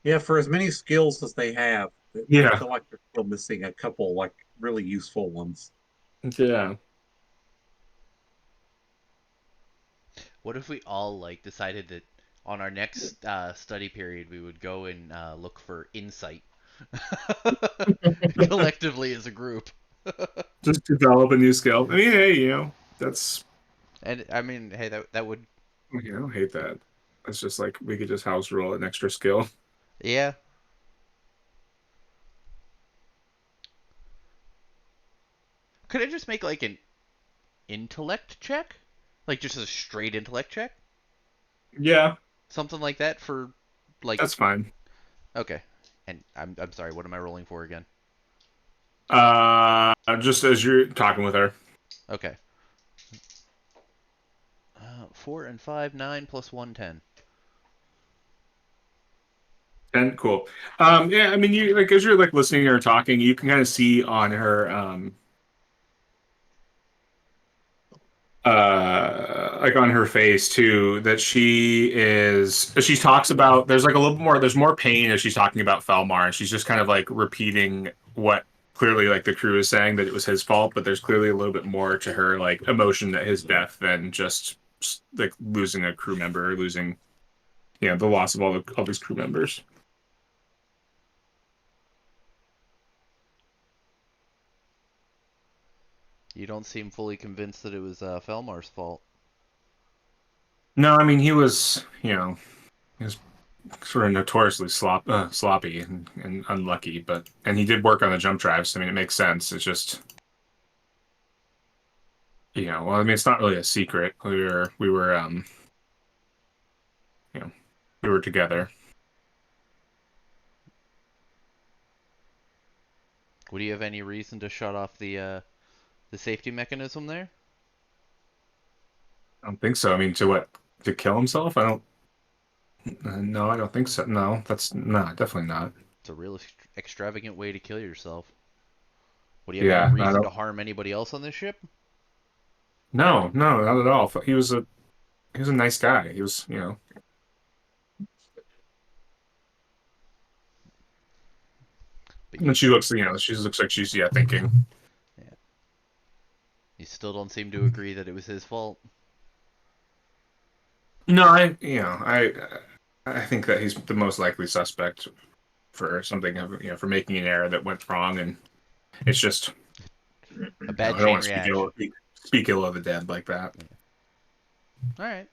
[SPEAKER 3] Yeah, for as many skills as they have, I
[SPEAKER 2] Yeah.
[SPEAKER 3] feel like they're still missing a couple like really useful ones.
[SPEAKER 2] Yeah.
[SPEAKER 1] What if we all like decided that on our next study period we would go and look for insight collectively as a group?
[SPEAKER 2] Just develop a new skill. I mean, hey, that's
[SPEAKER 1] And I mean, hey, that would
[SPEAKER 2] I don't hate that. It's just like we could just house roll an extra skill.
[SPEAKER 1] yeah. Could I just make like an intellect check? Like just a straight intellect check?
[SPEAKER 2] Yeah.
[SPEAKER 1] Something like that for Like,
[SPEAKER 2] That's fine.
[SPEAKER 1] okay. And I'm sorry. What am I rolling for again?
[SPEAKER 2] Just as you're talking with her.
[SPEAKER 1] Okay. 4 and 5, 9 plus 1, 10.
[SPEAKER 2] And cool. Yeah, I mean, you like as you're like listening to her talking, you can kind of see on her, like on her face too, that she talks about. There's like a little more. There's more pain as she's talking about Felmar, and she's just kind of like repeating what clearly like the crew is saying that it was his fault, but there's clearly a little bit more to her like emotion at his death than just like losing a crew member, or losing the loss of all these crew members.
[SPEAKER 1] You don't seem fully convinced that it was Felmar's fault.
[SPEAKER 2] No, I mean he was sort of notoriously sloppy and unlucky, and he did work on the jump drives. So, I mean, it makes sense. It's just well, I mean, it's not really a secret. You know, we were together.
[SPEAKER 1] Would you have any reason to shut off the safety mechanism there?
[SPEAKER 2] I don't think so. I mean, to kill himself? I don't. No, I don't think so. No, that's no, definitely not.
[SPEAKER 1] It's a real extravagant way to kill yourself. Would you have any
[SPEAKER 2] Yeah, I
[SPEAKER 1] reason to
[SPEAKER 2] don't.
[SPEAKER 1] harm anybody else on this ship?
[SPEAKER 2] No, no, not at all. He was a nice guy. He was,
[SPEAKER 1] But
[SPEAKER 2] and she looks like she's thinking.
[SPEAKER 1] yeah, you still don't seem to agree that it was his fault.
[SPEAKER 2] No, I think that he's the most likely suspect for something, for making an error that went wrong, and it's just,
[SPEAKER 1] A bad
[SPEAKER 2] I don't
[SPEAKER 1] chain
[SPEAKER 2] want to
[SPEAKER 1] reaction.
[SPEAKER 2] speak ill of the dead like that.
[SPEAKER 1] Yeah. All right.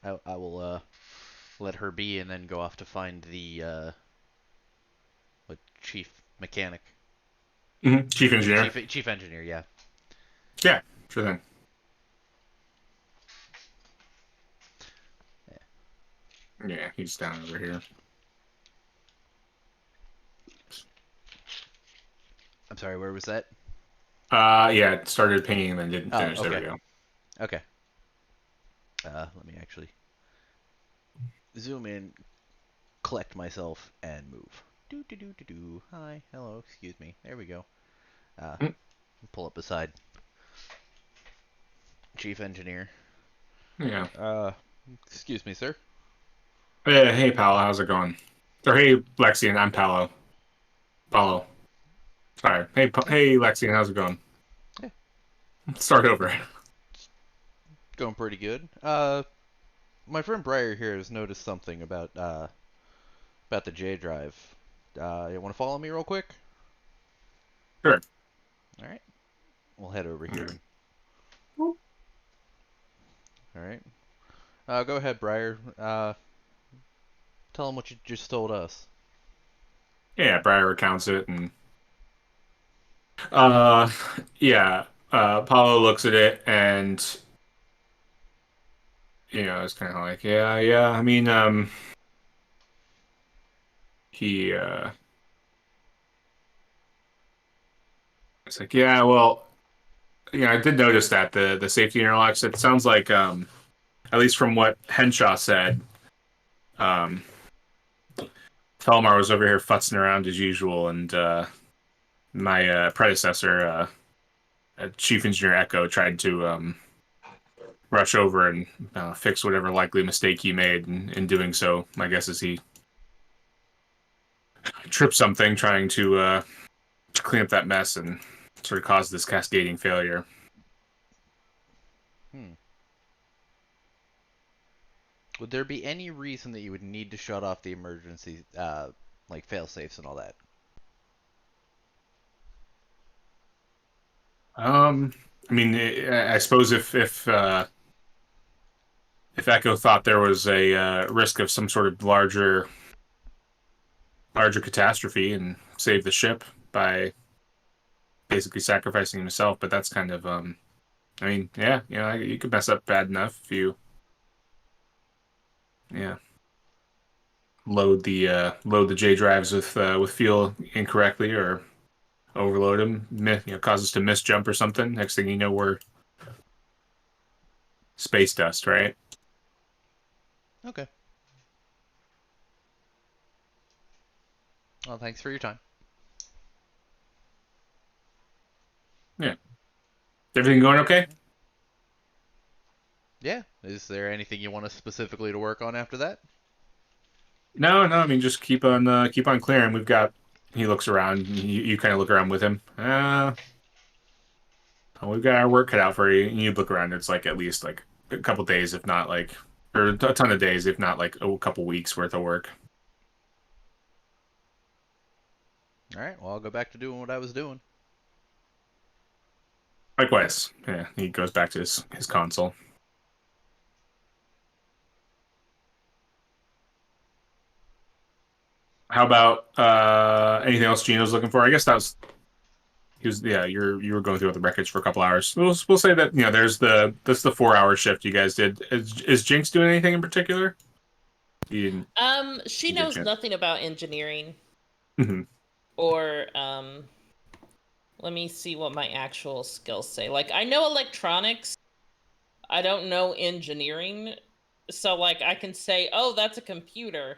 [SPEAKER 1] I will let her be and then go off to find the what chief mechanic,
[SPEAKER 2] Chief engineer.
[SPEAKER 1] chief engineer. Yeah.
[SPEAKER 2] Yeah, sure thing. Yeah, he's down over here.
[SPEAKER 1] I'm sorry. Where was that?
[SPEAKER 2] Yeah, it started painting and then didn't
[SPEAKER 1] Oh,
[SPEAKER 2] finish. There we
[SPEAKER 1] okay.
[SPEAKER 2] go.
[SPEAKER 1] Okay. Let me actually zoom in, collect myself, and move. Do do do do do. Hi, hello, excuse me. There we go. Uh,
[SPEAKER 2] Mm,
[SPEAKER 1] pull up beside chief engineer.
[SPEAKER 2] Yeah.
[SPEAKER 1] Uh, excuse me, sir.
[SPEAKER 2] Hey, Paolo, how's it going? Or hey, Lexian, I'm Paolo. Paolo. Sorry. Hey, Lexian, how's it going?
[SPEAKER 1] Yeah,
[SPEAKER 2] Start over.
[SPEAKER 1] going pretty good. My friend Briar here has noticed something about the J drive. You want to follow me real quick?
[SPEAKER 2] Sure.
[SPEAKER 1] All right. We'll head over here. All right. Go ahead, Briar. Tell him what you just told us.
[SPEAKER 2] Yeah, Briar recounts it, and uh, yeah. Paolo looks at it, and it's kind of like, yeah, yeah. I mean, he it's like, yeah, well, I did notice that the safety interlocks. It sounds like, at least from what Henshaw said, um, Felmar was over here futzing around as usual, and my predecessor, Chief Engineer Echo, tried to rush over and fix whatever likely mistake he made. And in doing so, my guess is he tripped something trying to clean up that mess and sort of caused this cascading failure.
[SPEAKER 1] Hmm. Would there be any reason that you would need to shut off the emergency, like fail safes and all that?
[SPEAKER 2] I mean, I suppose if Echo thought there was a risk of some sort of larger catastrophe and save the ship by basically sacrificing himself, but that's kind of I mean, yeah, you could mess up bad enough if you, yeah, load the J drives with fuel incorrectly or overload them, cause us to miss jump or something. Next thing you know, we're space dust, right?
[SPEAKER 1] Okay. Well, thanks for your time.
[SPEAKER 2] Yeah. Everything going okay?
[SPEAKER 1] Yeah. Is there anything you want us specifically to work on after that?
[SPEAKER 2] No, no. I mean, just keep on clearing. We've got. He looks around. You kind of look around with him. We've got our work cut out for you. And you look around. It's like at least like a couple days, if not like, or a ton of days, if not like a couple weeks worth of work.
[SPEAKER 1] All right. Well, I'll go back to doing what I was doing.
[SPEAKER 2] Likewise. Yeah. He goes back to his console. How about anything else Gino's looking for? I guess that was he was yeah, you were going through the wreckage for a couple hours. We'll say that that's the 4 hour shift you guys did. Is Jinx doing anything in particular? You didn't
[SPEAKER 5] She
[SPEAKER 2] you get a
[SPEAKER 5] knows
[SPEAKER 2] chance.
[SPEAKER 5] nothing about engineering
[SPEAKER 2] Mm-hmm.
[SPEAKER 5] or let me see what my actual skills say. Like, I know electronics. I don't know engineering. So, like, I can say, oh, that's a computer.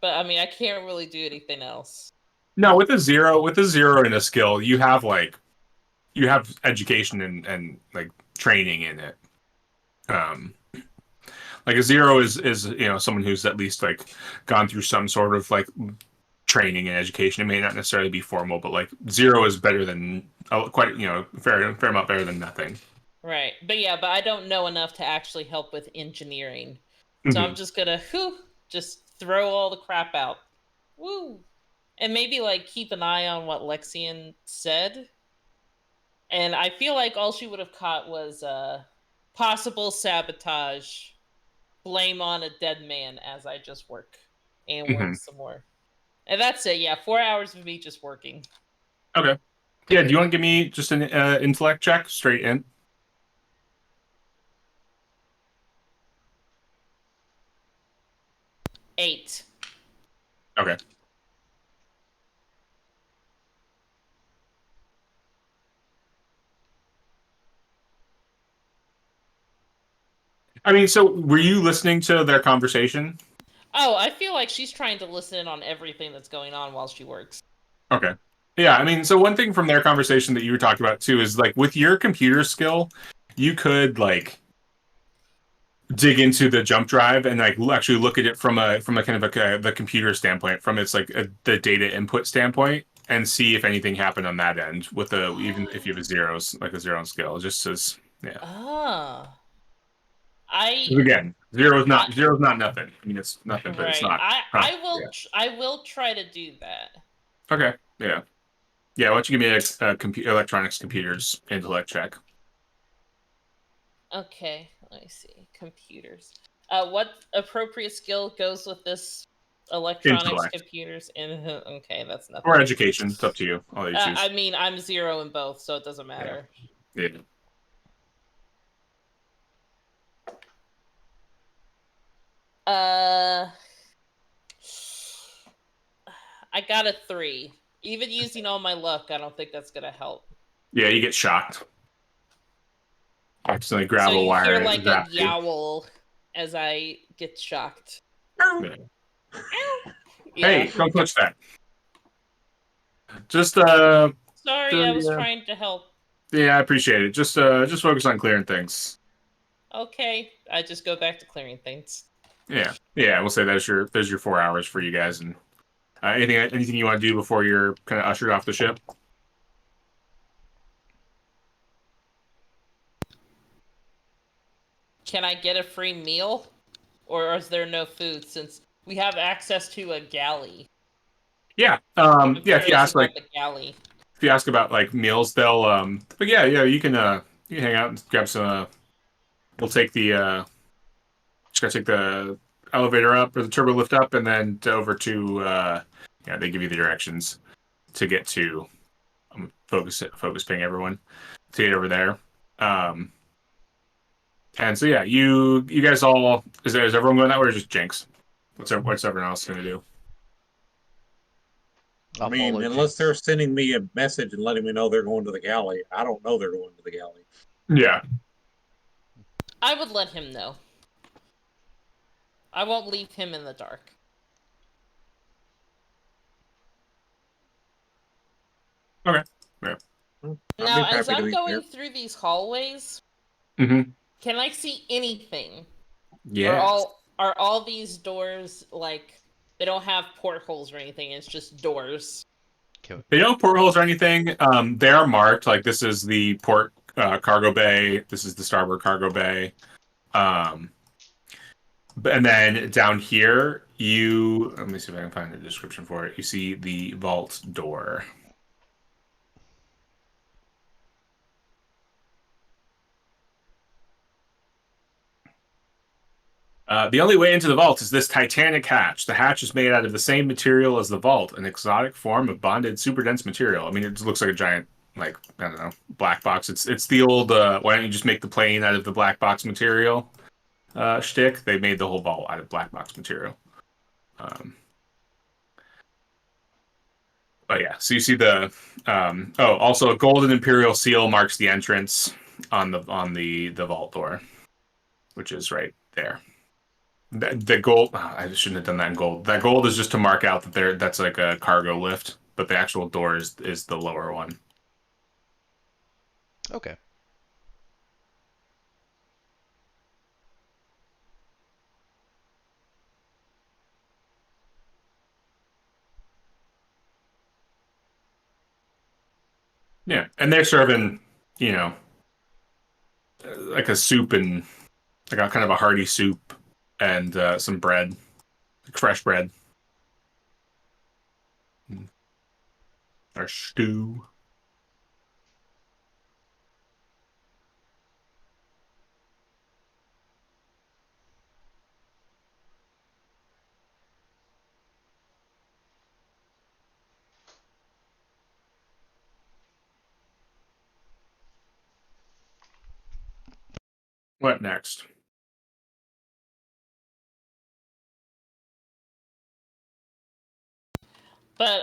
[SPEAKER 5] But, I mean, I can't really do anything else.
[SPEAKER 2] No, with a zero in a skill, you have education and like training in it. Like a zero is someone who's at least like gone through some sort of like training and education. It may not necessarily be formal, but like zero is better than quite fair amount better than nothing.
[SPEAKER 5] Right. But yeah, but I don't know enough to actually help with engineering. So
[SPEAKER 2] Mm-hmm.
[SPEAKER 5] I'm just gonna just throw all the crap out. Woo. And maybe like keep an eye on what Lexian said. And I feel like all she would have caught was possible sabotage, blame on a dead man as I just work and
[SPEAKER 2] Mm-hmm.
[SPEAKER 5] work some more. And that's it. Yeah, 4 hours of me just working.
[SPEAKER 2] Okay. Yeah. Do you want to give me just an intellect check straight in?
[SPEAKER 5] 8.
[SPEAKER 2] Okay. I mean, so were you listening to their conversation?
[SPEAKER 5] Oh, I feel like she's trying to listen in on everything that's going on while she works.
[SPEAKER 2] Okay. Yeah, I mean, so one thing from their conversation that you were talking about too is like with your computer skill, you could like dig into the jump drive and like actually look at it from a kind of the computer standpoint, from its like the data input standpoint, and see if anything happened on that end with a even if you have a zeros like a zero on skill, just as yeah.
[SPEAKER 5] Ah. I
[SPEAKER 2] 'Cause again, zero's not nothing. I mean, it's nothing, but it's
[SPEAKER 5] right.
[SPEAKER 2] not.
[SPEAKER 5] I
[SPEAKER 2] Huh.
[SPEAKER 5] I will
[SPEAKER 2] Yeah.
[SPEAKER 5] I will try to do that.
[SPEAKER 2] Okay. Yeah. Yeah. Why don't you give me a electronics computers intellect check?
[SPEAKER 5] Okay, let me see. Computers. What appropriate skill goes with this electronics
[SPEAKER 2] Intellect
[SPEAKER 5] computers? And okay, that's
[SPEAKER 2] or
[SPEAKER 5] nothing.
[SPEAKER 2] education. It's up to you. I'll let you
[SPEAKER 5] I
[SPEAKER 2] choose.
[SPEAKER 5] mean, I'm 0 in both, so it doesn't
[SPEAKER 2] Yeah.
[SPEAKER 5] matter.
[SPEAKER 2] Yeah.
[SPEAKER 5] Uh, I got a 3. Even using all my luck, I don't think that's gonna help.
[SPEAKER 2] Yeah. You get shocked. Accidentally
[SPEAKER 5] So
[SPEAKER 2] grab a
[SPEAKER 5] you
[SPEAKER 2] wire
[SPEAKER 5] hear
[SPEAKER 2] and it
[SPEAKER 5] like a
[SPEAKER 2] zaps you.
[SPEAKER 5] yowl as I get shocked.
[SPEAKER 2] Yeah.
[SPEAKER 5] Yeah.
[SPEAKER 2] Hey, don't touch that. Just
[SPEAKER 5] Sorry, I was trying to help.
[SPEAKER 2] yeah, I appreciate it. Just focus on clearing things.
[SPEAKER 5] Okay, I just go back to clearing things.
[SPEAKER 2] Yeah, yeah. We'll say there's your 4 hours for you guys. And anything you want to do before you're kind of ushered off the ship?
[SPEAKER 5] Can I get a free meal? Or is there no food since we have access to a galley?
[SPEAKER 2] Yeah.
[SPEAKER 5] I'm
[SPEAKER 2] Yeah. If you
[SPEAKER 5] curious
[SPEAKER 2] ask
[SPEAKER 5] about the galley.
[SPEAKER 2] about like meals, they'll But yeah, you can hang out and grab some. We'll take the just gotta take the elevator up or the turbo lift up, and then over to yeah, they give you the directions to get to focus ping everyone to get over there. And so yeah, you guys all is everyone going that way or just Jinx? What's everyone else gonna do?
[SPEAKER 3] I
[SPEAKER 1] I'll
[SPEAKER 3] mean,
[SPEAKER 1] follow
[SPEAKER 3] unless they're
[SPEAKER 1] Jinx.
[SPEAKER 3] sending me a message and letting me know they're going to the galley, I don't know they're going to the galley.
[SPEAKER 2] Yeah.
[SPEAKER 5] I would let him know. I won't leave him in the dark.
[SPEAKER 2] Okay. Yeah.
[SPEAKER 3] I'd
[SPEAKER 5] Now,
[SPEAKER 3] be
[SPEAKER 5] as
[SPEAKER 3] happy to
[SPEAKER 5] I'm
[SPEAKER 3] be
[SPEAKER 5] going
[SPEAKER 3] there.
[SPEAKER 5] through these hallways,
[SPEAKER 2] Mm-hmm.
[SPEAKER 5] can I see anything? Or
[SPEAKER 2] Yeah.
[SPEAKER 5] are all these doors like they don't have portholes or anything? It's just doors.
[SPEAKER 2] They don't have portholes or anything. They are marked. Like this is the port cargo bay. This is the starboard cargo bay. Um, and then down here, let me see if I can find the description for it. You see the vault door. The only way into the vault is this titanic hatch. The hatch is made out of the same material as the vault, an exotic form of bonded, super dense material. I mean, it looks like a giant, like I don't know, black box. It's the old. Why don't you just make the plane out of the black box material? Shtick. They made the whole vault out of black box material. Um, but yeah, so you see the. Also a golden imperial seal marks the entrance on the vault door, which is right there. The gold. Oh, I shouldn't have done that in gold. That gold is just to mark out that that's like a cargo lift, but the actual door is the lower one.
[SPEAKER 1] Okay.
[SPEAKER 2] Yeah, and they're serving, you know, like a soup and like a kind of a hearty soup and some bread, like fresh bread or stew. What next?
[SPEAKER 5] But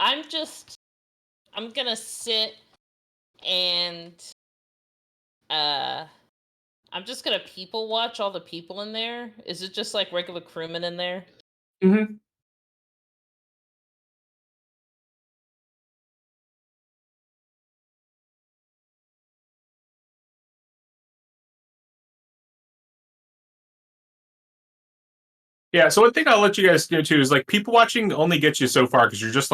[SPEAKER 5] I'm gonna sit and uh I'm just gonna people watch all the people in there. Is it just like regular crewmen in there?
[SPEAKER 2] Mm-hmm. Yeah. So one thing I'll let you guys do too is like people watching only gets you so far because you're just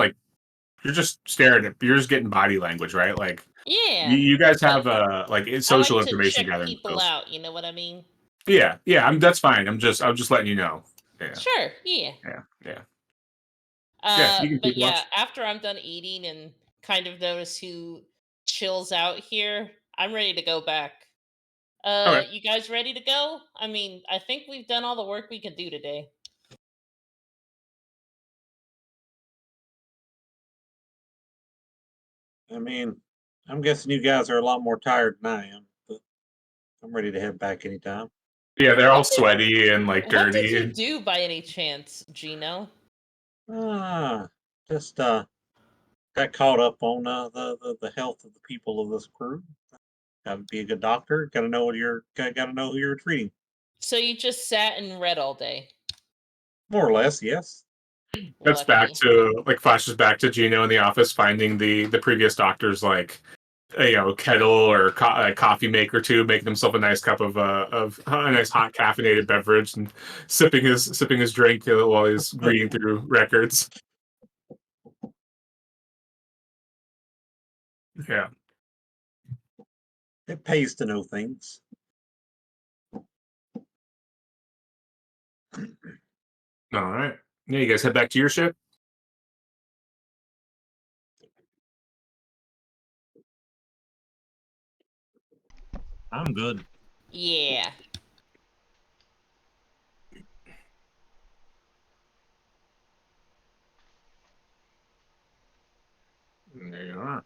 [SPEAKER 2] staring at you're just getting body language, right? Like
[SPEAKER 5] Yeah.
[SPEAKER 2] you guys
[SPEAKER 5] But
[SPEAKER 2] have like
[SPEAKER 5] I like
[SPEAKER 2] social
[SPEAKER 5] to
[SPEAKER 2] information
[SPEAKER 5] check
[SPEAKER 2] gathering
[SPEAKER 5] people
[SPEAKER 2] skills.
[SPEAKER 5] out, you know what I mean?
[SPEAKER 2] Yeah, yeah, that's fine. I'm just letting you know. Yeah,
[SPEAKER 5] Sure, yeah.
[SPEAKER 2] yeah, yeah, yeah. You can
[SPEAKER 5] But
[SPEAKER 2] people
[SPEAKER 5] yeah,
[SPEAKER 2] watch.
[SPEAKER 5] after I'm done eating and kind of notice who chills out here, I'm ready to go back.
[SPEAKER 2] Okay.
[SPEAKER 5] You guys ready to go? I mean, I think we've done all the work we can do today.
[SPEAKER 3] I mean, I'm guessing you guys are a lot more tired than I am, but I'm ready to head back anytime.
[SPEAKER 2] Yeah, they're all
[SPEAKER 5] What did
[SPEAKER 2] sweaty and like
[SPEAKER 5] what did
[SPEAKER 2] dirty.
[SPEAKER 5] you do by any chance, Gino?
[SPEAKER 3] Ah, just got caught up on the health of the people of this crew. Got to be a good doctor. Got to know got to know who you're treating.
[SPEAKER 5] So you just sat and read all day.
[SPEAKER 3] More or less, yes.
[SPEAKER 2] That's back
[SPEAKER 5] Lucky.
[SPEAKER 2] to like flashes back to Gino in the office finding the previous doctor's like kettle or coffee maker too, making himself a nice cup of a nice hot caffeinated beverage and sipping his drink while he's reading through records. Yeah.
[SPEAKER 3] It pays to know things.
[SPEAKER 2] All right. Yeah, you guys head back to your ship.
[SPEAKER 3] I'm good.
[SPEAKER 5] Yeah.
[SPEAKER 2] There you are.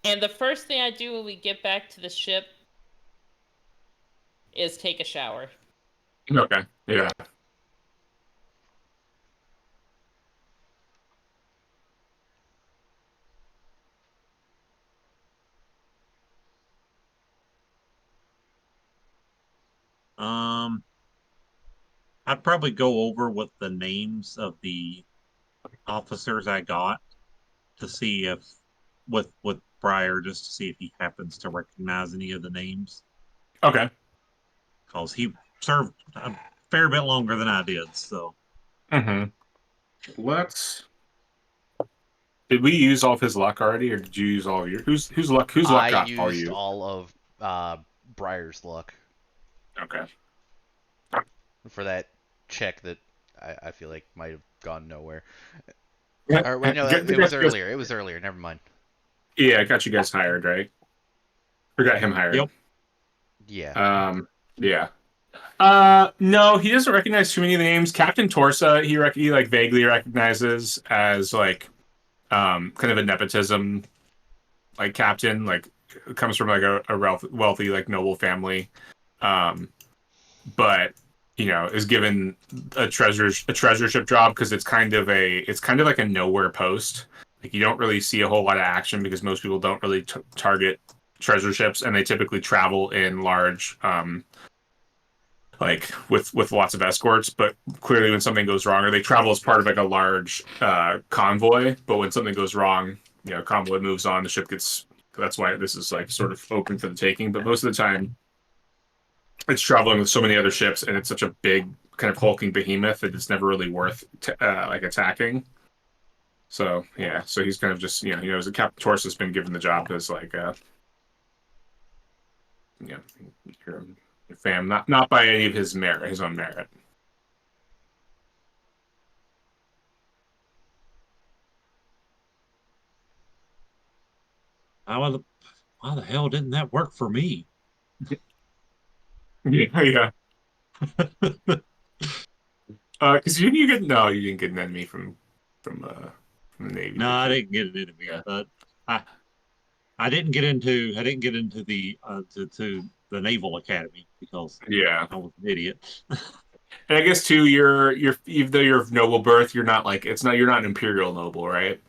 [SPEAKER 5] And the first thing I do when we get back to the ship is take a shower.
[SPEAKER 2] Okay. Yeah.
[SPEAKER 3] Um, I'd probably go over with the names of the officers I got to see if with Briar, just to see if he happens to recognize any of the names,
[SPEAKER 2] Okay.
[SPEAKER 3] because he served a fair bit longer than I did. So
[SPEAKER 2] Mm-hmm. Let's. Did we use all of his luck already, or did you use all of your? Whose luck? Whose luck
[SPEAKER 1] I
[SPEAKER 2] got all
[SPEAKER 1] used
[SPEAKER 2] you?
[SPEAKER 1] all of Briar's luck
[SPEAKER 2] Okay.
[SPEAKER 1] for that check that I feel like might have gone nowhere.
[SPEAKER 2] Yeah.
[SPEAKER 1] Or wait, no,
[SPEAKER 2] Get the
[SPEAKER 1] it was
[SPEAKER 2] guys-
[SPEAKER 1] earlier. It was earlier. Never mind.
[SPEAKER 2] Yeah, I got you guys hired, right? Or got him hired.
[SPEAKER 3] yep.
[SPEAKER 1] Yeah.
[SPEAKER 2] Yeah. No, he doesn't recognize too many of the names. Captain Torsa, he like vaguely recognizes as like kind of a nepotism like captain, like comes from like a wealthy like noble family. But is given a treasureship job because it's kind of like a nowhere post. Like you don't really see a whole lot of action because most people don't really target treasure ships, and they typically travel in large like with lots of escorts. But clearly when something goes wrong, or they travel as part of like a large convoy, but when something goes wrong, convoy moves on, the ship gets. That's why this is like sort of open for the taking. But most of the time it's traveling with so many other ships, and it's such a big kind of hulking behemoth that it's never really worth like attacking. So yeah, so he's kind of just as a Captain Torus has been given the job as like you know your fam, not by any of his own merit.
[SPEAKER 3] Why the hell didn't that work for me?
[SPEAKER 2] Yeah, yeah. Because you didn't get an enemy from the Navy,
[SPEAKER 3] No,
[SPEAKER 2] did
[SPEAKER 3] I
[SPEAKER 2] you?
[SPEAKER 3] didn't get it into me,
[SPEAKER 2] Yeah.
[SPEAKER 3] but I I didn't get into the to the Naval Academy because
[SPEAKER 2] Yeah.
[SPEAKER 3] I was an idiot.
[SPEAKER 2] And I guess too, you're even though you're of noble birth, you're not like you're not an imperial noble, right?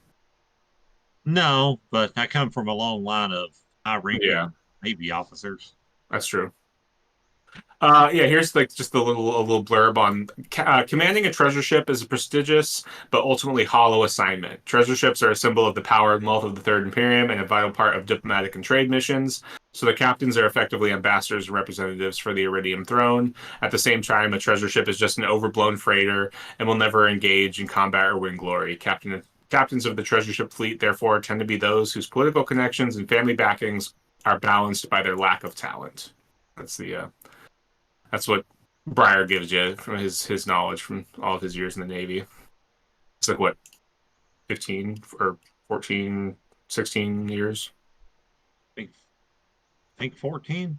[SPEAKER 3] No, but I come from a long line of
[SPEAKER 2] Yeah,
[SPEAKER 3] high-ranking Navy officers.
[SPEAKER 2] that's true. Yeah, here's like just a little blurb on commanding a treasure ship is a prestigious but ultimately hollow assignment. Treasure ships are a symbol of the power and wealth of the Third Imperium and a vital part of diplomatic and trade missions. So the captains are effectively ambassadors and representatives for the Iridium throne. At the same time, a treasure ship is just an overblown freighter and will never engage in combat or win glory. Captains of the treasure ship fleet, therefore, tend to be those whose political connections and family backings are balanced by their lack of talent. That's the that's what Breyer gives you from his knowledge from all of his years in the Navy. It's like what, 15 or 14, 16 years?
[SPEAKER 3] I think 14.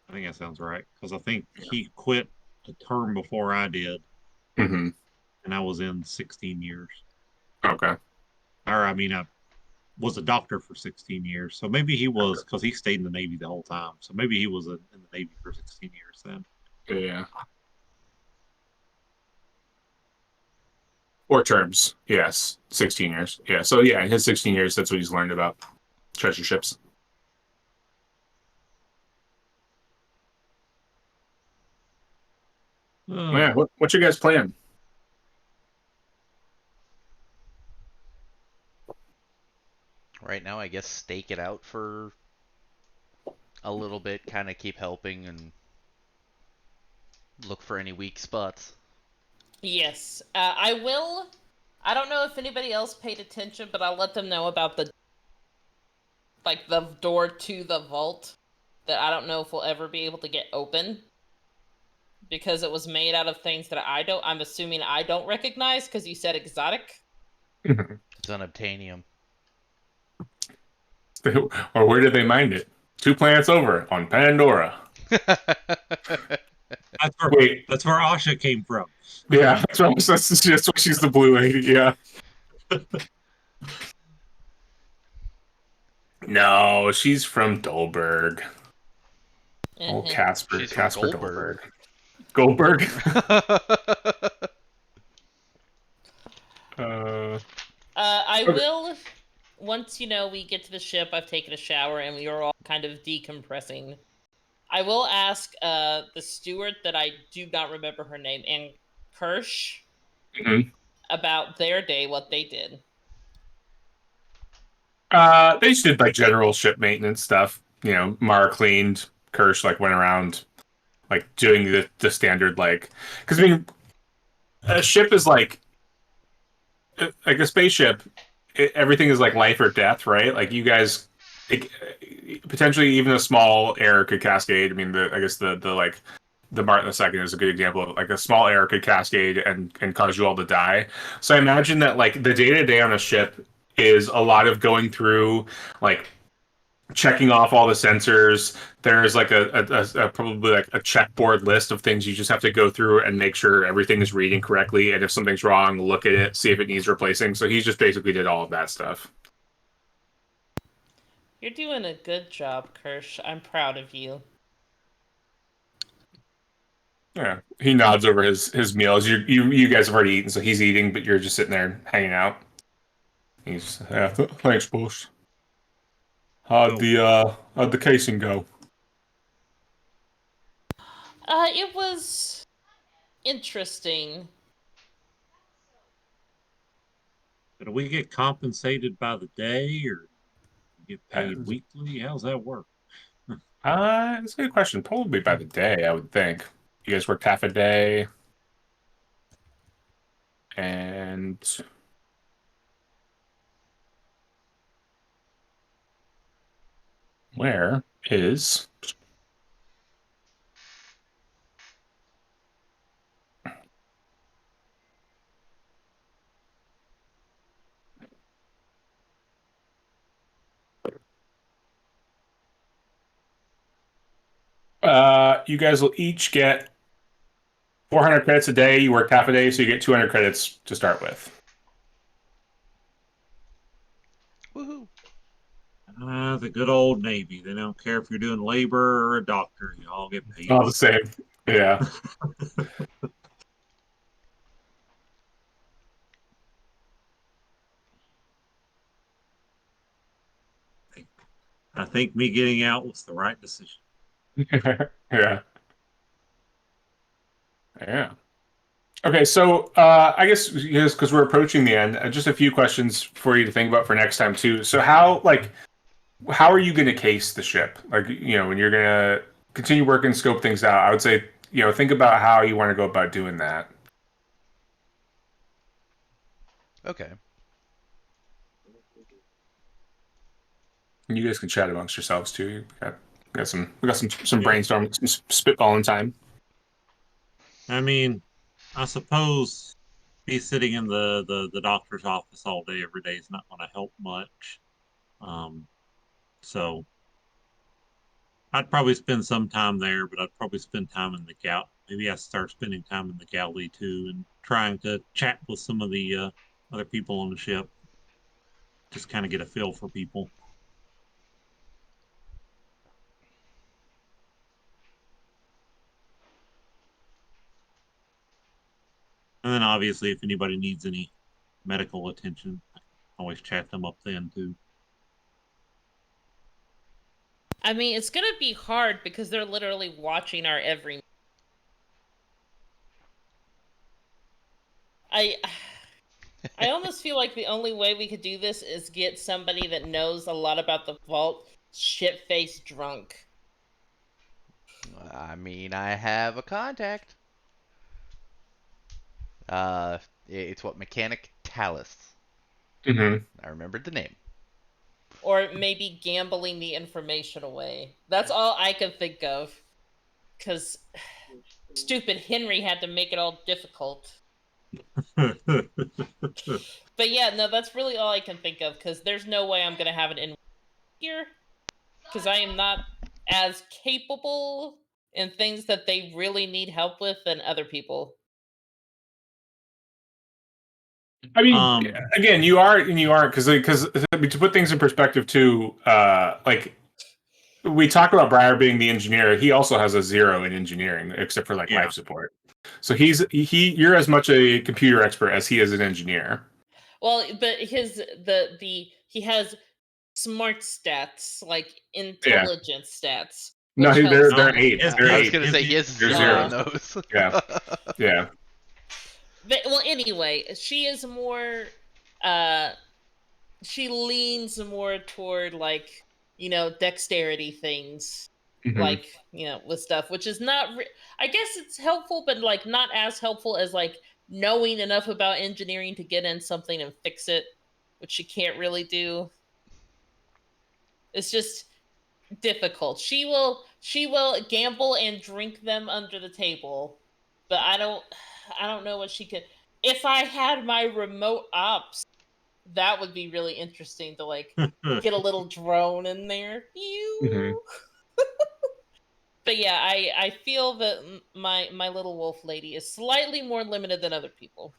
[SPEAKER 3] I think that sounds right because I think he quit a term before I did,
[SPEAKER 2] Mm-hmm.
[SPEAKER 3] and I was in 16 years.
[SPEAKER 2] Okay.
[SPEAKER 3] Or I mean, I was a doctor for 16 years, so maybe he was because he stayed in the Navy the whole time. So maybe he was in the Navy for 16 years then.
[SPEAKER 2] Yeah. Or terms. Yes. 16 years. Yeah. So yeah, in his 16 years, that's what he's learned about treasure ships.
[SPEAKER 3] Oh,
[SPEAKER 2] Yeah. What's your guys' plan?
[SPEAKER 1] Right now, I guess stake it out for a little bit, kind of keep helping and look for any weak spots.
[SPEAKER 5] Yes, I will. I don't know if anybody else paid attention, but I'll let them know about the door to the vault that I don't know if we'll ever be able to get open because it was made out of things that I'm assuming I don't recognize because you said exotic.
[SPEAKER 1] It's unobtainium.
[SPEAKER 2] Or where did they mine it? 2 planets over on Pandora. Wait.
[SPEAKER 3] that's where Asha came from.
[SPEAKER 2] Yeah. That's why she's the blue lady. Yeah. No, she's from Dolberg. Oh,
[SPEAKER 1] She's from
[SPEAKER 2] Casper
[SPEAKER 1] Goldberg.
[SPEAKER 2] Dolberg. Goldberg. uh,
[SPEAKER 4] I
[SPEAKER 2] okay.
[SPEAKER 4] will. Once we get to the ship, I've taken a shower, and we are all kind of decompressing. I will ask the steward that I do not remember her name, and Kirsch,
[SPEAKER 2] Mhm.
[SPEAKER 4] about their day, what they did.
[SPEAKER 2] They just did like general ship maintenance stuff. Mara cleaned. Kirsch like went around like doing the standard like because I mean a ship is like a spaceship. Everything is like life or death, right? Like you guys, it, potentially even a small error could cascade. I mean, I guess the like the Martin II is a good example of like a small error could cascade and cause you all to die. So I imagine that like the day to day on a ship is a lot of going through like checking off all the sensors. There's like a probably like a checkboard list of things you just have to go through and make sure everything is reading correctly. And if something's wrong, look at it, see if it needs replacing. So he just basically did all of that stuff.
[SPEAKER 4] You're doing a good job, Kirsch. I'm proud of you.
[SPEAKER 2] Yeah, he nods over his meals. You guys have already eaten, so he's eating, but you're just sitting there hanging out. He's thanks, boss.
[SPEAKER 3] So,
[SPEAKER 2] How'd the casing go?
[SPEAKER 4] It was interesting.
[SPEAKER 3] do we get compensated by the day or get paid
[SPEAKER 2] Uh,
[SPEAKER 3] weekly? How's that work?
[SPEAKER 2] that's a good question. Probably by the day, I would think. You guys worked half a day, and where is you guys will each get 400 credits a day. You work half a day, so you get 200 credits to start with.
[SPEAKER 1] Woohoo!
[SPEAKER 3] The good old Navy. They don't care if you're doing labor or a doctor. You all get paid
[SPEAKER 2] All
[SPEAKER 3] the
[SPEAKER 2] the same. Yeah.
[SPEAKER 3] same. I think me getting out was the right decision.
[SPEAKER 2] Yeah. Yeah. Okay, so I guess because we're approaching the end, just a few questions for you to think about for next time too. So how are you going to case the ship? Like when you're going to continue working, scope things out. I would say think about how you want to go about doing that.
[SPEAKER 1] Okay.
[SPEAKER 2] And you guys can chat amongst yourselves too. We got some
[SPEAKER 3] Yeah.
[SPEAKER 2] brainstorming, some spitballing time.
[SPEAKER 3] I mean, I suppose be sitting in the doctor's office all day every day is not going to help much. Um, so I'd probably spend some time there, but I'd probably spend time in the gal. Maybe I start spending time in the galley too, and trying to chat with some of the other people on the ship. Just kind of get a feel for people. And then obviously, if anybody needs any medical attention, I can always chat them up then too.
[SPEAKER 4] I mean, it's gonna be hard because they're literally watching our every. I I almost feel like the only way we could do this is get somebody that knows a lot about the vault shit-faced drunk.
[SPEAKER 1] I mean, I have a contact. Uh, it's what Mechanic Talus.
[SPEAKER 2] Mm-hmm.
[SPEAKER 1] I remembered the name.
[SPEAKER 4] Or maybe gambling the information away. That's all I can think of. Because stupid Henry had to make it all difficult. But yeah, no, that's really all I can think of. Because there's no way I'm going to have it in here. Because I am not as capable in things that they really need help with than other people.
[SPEAKER 2] I mean,
[SPEAKER 3] Um,
[SPEAKER 2] again, you are and you aren't because to put things in perspective too, like we talk about Briar being the engineer. He also has a 0 in engineering, except for like
[SPEAKER 3] yeah.
[SPEAKER 2] life support. So you're as much a computer expert as he is an engineer.
[SPEAKER 5] Well, but he has smart stats, like
[SPEAKER 2] Yeah.
[SPEAKER 5] intelligence stats,
[SPEAKER 2] No,
[SPEAKER 5] which helps
[SPEAKER 2] they're
[SPEAKER 3] No,
[SPEAKER 5] him.
[SPEAKER 2] eights. They're
[SPEAKER 1] I was
[SPEAKER 2] eight.
[SPEAKER 1] gonna say he has
[SPEAKER 2] They're
[SPEAKER 1] zero on
[SPEAKER 2] zeros.
[SPEAKER 1] those.
[SPEAKER 2] Yeah. Yeah.
[SPEAKER 5] But, well, anyway, she is more. Uh, she leans more toward like dexterity things,
[SPEAKER 2] Hmm.
[SPEAKER 5] like with stuff, which is not. I guess it's helpful, but like not as helpful as like knowing enough about engineering to get in something and fix it, which she can't really do. It's just difficult. She will gamble and drink them under the table, but I don't know what she could. If I had my remote ops, that would be really interesting to like get a little drone in there.
[SPEAKER 2] Hmm.
[SPEAKER 5] But yeah, I feel that my little wolf lady is slightly more limited than other people.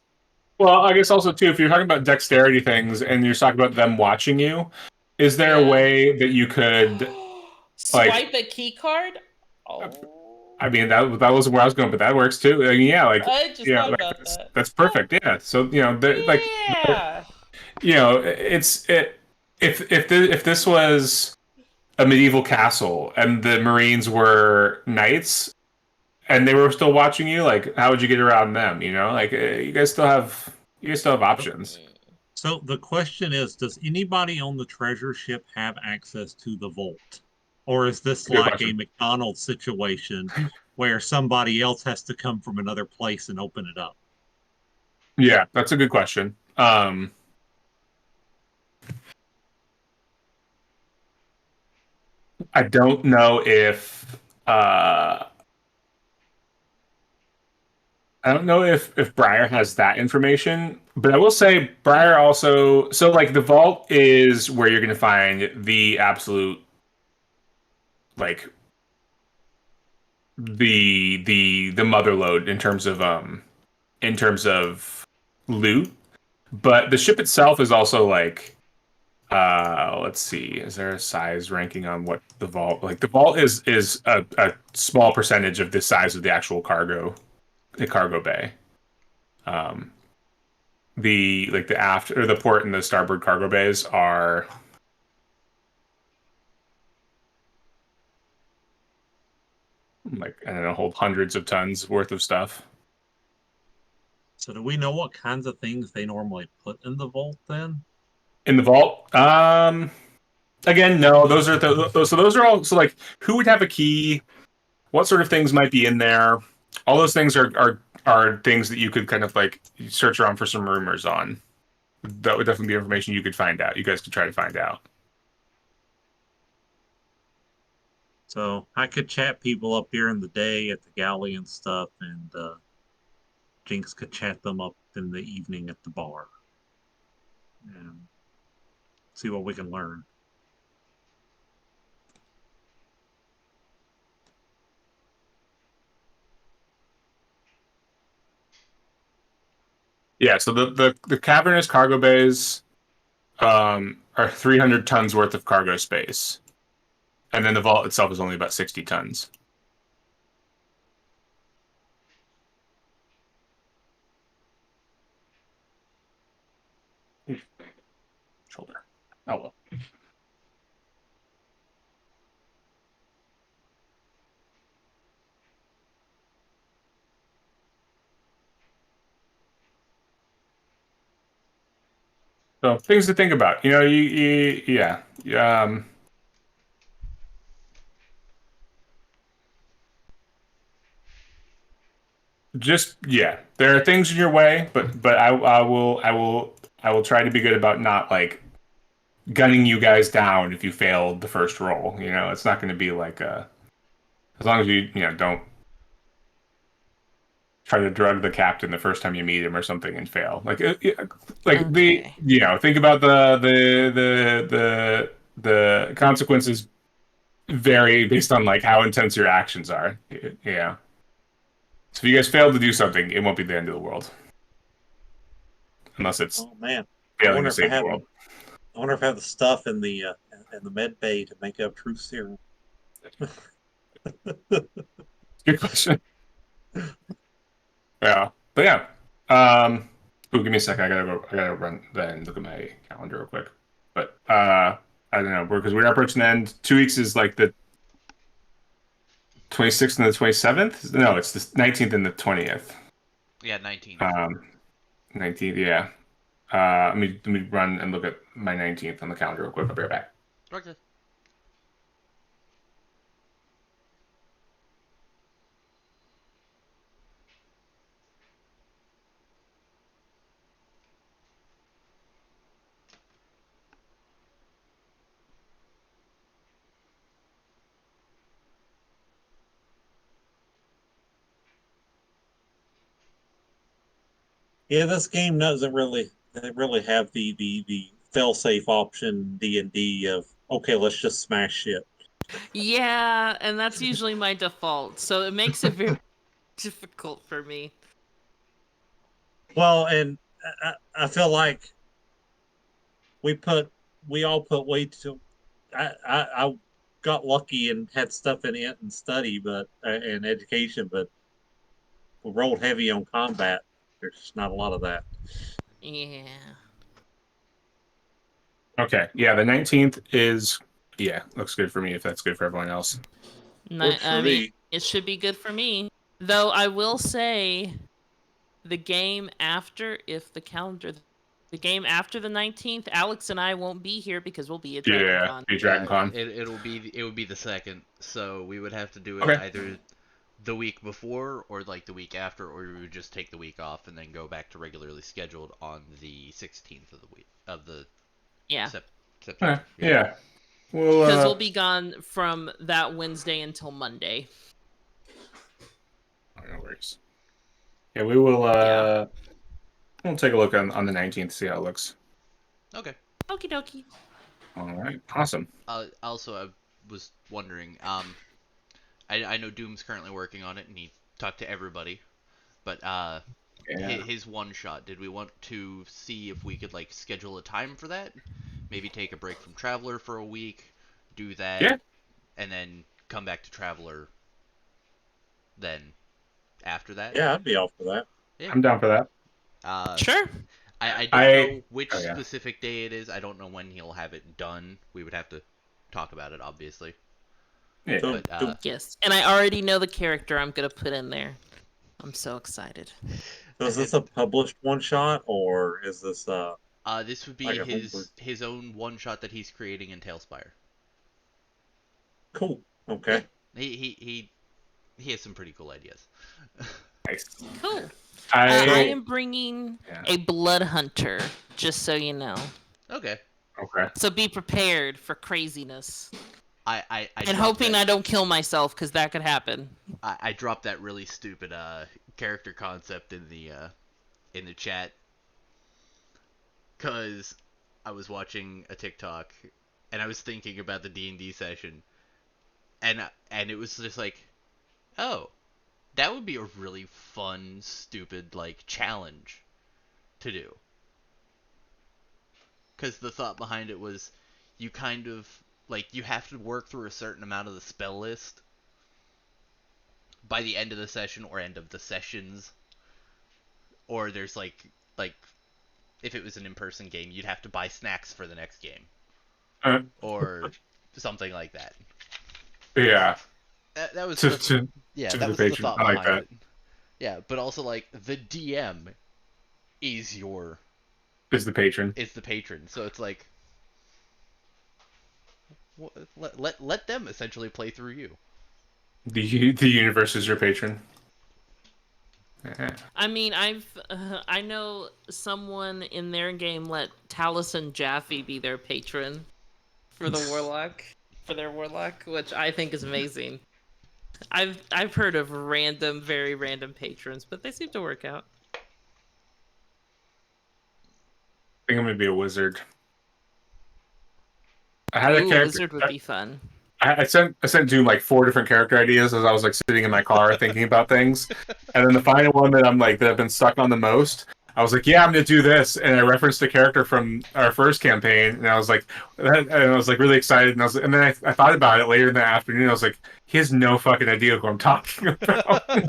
[SPEAKER 2] Well, I guess also too, if you're talking about dexterity things and you're talking about them watching you, is there a
[SPEAKER 5] Yeah.
[SPEAKER 2] way that you could like?
[SPEAKER 5] Swipe a key card. Oh,
[SPEAKER 2] I mean, that was where I was going, but that works too. I mean, yeah, like
[SPEAKER 5] I just thought about that.
[SPEAKER 2] that's perfect. Yeah. So like
[SPEAKER 5] Yeah.
[SPEAKER 2] if this was a medieval castle and the Marines were knights and they were still watching you, like how would you get around them? Like you guys still have options.
[SPEAKER 3] so the question is, does anybody on the treasure ship have access to the vault? Or is this
[SPEAKER 2] Good
[SPEAKER 3] like a
[SPEAKER 2] question.
[SPEAKER 3] McDonald's situation where somebody else has to come from another place and open it up?
[SPEAKER 2] Yeah, that's a good question. I don't know if Briar has that information, but I will say Briar also so like the vault is where you're going to find the absolute like the mother lode in terms of loot, but the ship itself is also like let's see, is there a size ranking on what the vault like the vault is a small percentage of the size of the actual the cargo bay. Um, the aft or the port and the starboard cargo bays are like I don't know, hold hundreds of tons worth of stuff
[SPEAKER 3] So do we know what kinds of things they normally put in the vault then?
[SPEAKER 2] in the vault. Again, no, those are all so like who would have a key, what sort of things might be in there. All those things are things that you could kind of like search around for some rumors on. That would definitely be information you could find out. You guys could try to find out.
[SPEAKER 3] So I could chat people up here in the day at the galley and stuff, and Jinx could chat them up in the evening at the bar and see what we can learn.
[SPEAKER 2] Yeah, so the cavernous cargo bays are 300 tons worth of cargo space, and then the vault itself is only about 60 tons. Shoulder. Oh well. So things to think about. Yeah. Just yeah, there are things in your way, but I will try to be good about not like gunning you guys down if you failed the first roll. It's not going to be like as long as you don't try to drug the captain the first time you meet him or something and fail. Like
[SPEAKER 5] Okay.
[SPEAKER 2] think about the consequences vary based on like how intense your actions are. Yeah. So if you guys fail to do something, it won't be the end of the world. unless it's
[SPEAKER 3] Oh man, I
[SPEAKER 2] failing
[SPEAKER 3] wonder
[SPEAKER 2] to
[SPEAKER 3] if I
[SPEAKER 2] save the
[SPEAKER 3] have
[SPEAKER 2] world.
[SPEAKER 3] I wonder if I have the stuff in the med bay to make up truth serum.
[SPEAKER 2] Good question. Yeah, but yeah. Ooh, give me a sec. I gotta run then look at my calendar real quick. But I don't know because we're approaching the end. 2 weeks is like the 26th and the 27th. No, it's the 19th and the 20th.
[SPEAKER 1] Yeah, 19.
[SPEAKER 2] 19th. Yeah. Let me run and look at my 19th on the calendar real quick. I'll be right back.
[SPEAKER 1] Okay.
[SPEAKER 3] Yeah, this game doesn't really have the fail safe option D&D of okay, let's just smash shit.
[SPEAKER 5] Yeah, and that's usually my default, so it makes it very difficult for me.
[SPEAKER 3] Well, and I feel like we put we all put way too. I got lucky and had stuff in it and study, but and education, but we rolled heavy on combat. There's just not a lot of that.
[SPEAKER 5] Yeah.
[SPEAKER 2] Okay. Yeah, the 19th is looks good for me if that's good for everyone else.
[SPEAKER 3] Works for
[SPEAKER 5] I mean,
[SPEAKER 3] me.
[SPEAKER 5] it should be good for me. Though I will say, the game after, the game after the 19th, Alex and I won't be here because we'll be at Dragon
[SPEAKER 2] Yeah,
[SPEAKER 5] Con.
[SPEAKER 2] be
[SPEAKER 1] Yeah,
[SPEAKER 2] Dragon Con.
[SPEAKER 1] it would be the second. So we would have to do it
[SPEAKER 2] Okay.
[SPEAKER 1] either the week before or like the week after, or we would just take the week off and then go back to regularly scheduled on the 16th of the week of the
[SPEAKER 5] Yeah.
[SPEAKER 1] September.
[SPEAKER 2] Yeah. Well,
[SPEAKER 5] Because we'll be gone from that Wednesday until Monday.
[SPEAKER 2] no worries. Yeah, we will.
[SPEAKER 5] Yeah.
[SPEAKER 2] We'll take a look on the 19th, see how it looks.
[SPEAKER 1] Okay.
[SPEAKER 5] Okie dokie.
[SPEAKER 2] All right. Awesome.
[SPEAKER 1] Also, I was wondering. I know Doom's currently working on it, and he talked to everybody. But
[SPEAKER 2] Yeah.
[SPEAKER 1] his one shot. Did we want to see if we could like schedule a time for that? Maybe take a break from Traveler for a week, do that,
[SPEAKER 2] Yeah.
[SPEAKER 1] and then come back to Traveler. Then after that,
[SPEAKER 3] Yeah, I'd be off for that.
[SPEAKER 1] yeah.
[SPEAKER 2] I'm down for that.
[SPEAKER 5] Sure.
[SPEAKER 1] I don't
[SPEAKER 2] I.
[SPEAKER 1] know which
[SPEAKER 2] Oh yeah.
[SPEAKER 1] specific day it is. I don't know when he'll have it done. We would have to talk about it, obviously.
[SPEAKER 2] Yeah.
[SPEAKER 3] So,
[SPEAKER 1] But
[SPEAKER 5] Yes. And I already know the character I'm going to put in there. I'm so excited.
[SPEAKER 3] so is this a published one shot or is this
[SPEAKER 1] this would
[SPEAKER 3] like
[SPEAKER 1] be
[SPEAKER 3] a homebrew?
[SPEAKER 1] his own one shot that he's creating in Tailspire.
[SPEAKER 3] Cool.
[SPEAKER 1] Yeah,
[SPEAKER 3] Okay.
[SPEAKER 1] he has some pretty cool ideas.
[SPEAKER 2] Nice.
[SPEAKER 5] Cool.
[SPEAKER 2] I.
[SPEAKER 5] I am bringing
[SPEAKER 2] Yeah.
[SPEAKER 5] a blood hunter, just so you know.
[SPEAKER 1] Okay.
[SPEAKER 2] Okay.
[SPEAKER 5] So be prepared for craziness.
[SPEAKER 1] I
[SPEAKER 5] And
[SPEAKER 1] dropped
[SPEAKER 5] hoping
[SPEAKER 1] that,
[SPEAKER 5] I don't kill myself, because that could happen.
[SPEAKER 1] I dropped that really stupid character concept in the chat because I was watching a TikTok and I was thinking about the D&D session and it was just like, oh, that would be a really fun, stupid like challenge to do. Because the thought behind it was, you kind of like you have to work through a certain amount of the spell list by the end of the session or end of the sessions, or there's like if it was an in-person game, you'd have to buy snacks for the next game
[SPEAKER 2] Uh,
[SPEAKER 1] or something like that.
[SPEAKER 2] yeah.
[SPEAKER 1] That was
[SPEAKER 2] To
[SPEAKER 1] the
[SPEAKER 2] to
[SPEAKER 1] yeah,
[SPEAKER 2] to
[SPEAKER 1] that
[SPEAKER 2] the
[SPEAKER 1] was the
[SPEAKER 2] patron.
[SPEAKER 1] thought
[SPEAKER 2] I like
[SPEAKER 1] behind
[SPEAKER 2] that.
[SPEAKER 1] it. Yeah, but also like the DM is your
[SPEAKER 2] Is the patron.
[SPEAKER 1] is the patron, so it's like let them essentially play through you.
[SPEAKER 2] The universe is your patron. Yeah.
[SPEAKER 5] I mean, I know someone in their game let Taliesin Jaffe be their patron for the warlock, for their warlock, which I think is amazing. I've heard of very random patrons, but they seem to work out.
[SPEAKER 2] I think I'm gonna be a wizard. I had a
[SPEAKER 5] Ooh,
[SPEAKER 2] character.
[SPEAKER 5] wizard would be fun.
[SPEAKER 2] I sent Doom like 4 different character ideas as I was like sitting in my car thinking about things, and then the final one that I've been stuck on the most. I was like, yeah, I'm gonna do this, and I referenced a character from our first campaign, and I was like, really excited, and then I thought about it later in the afternoon. I was like, he has no fucking idea who I'm talking about. I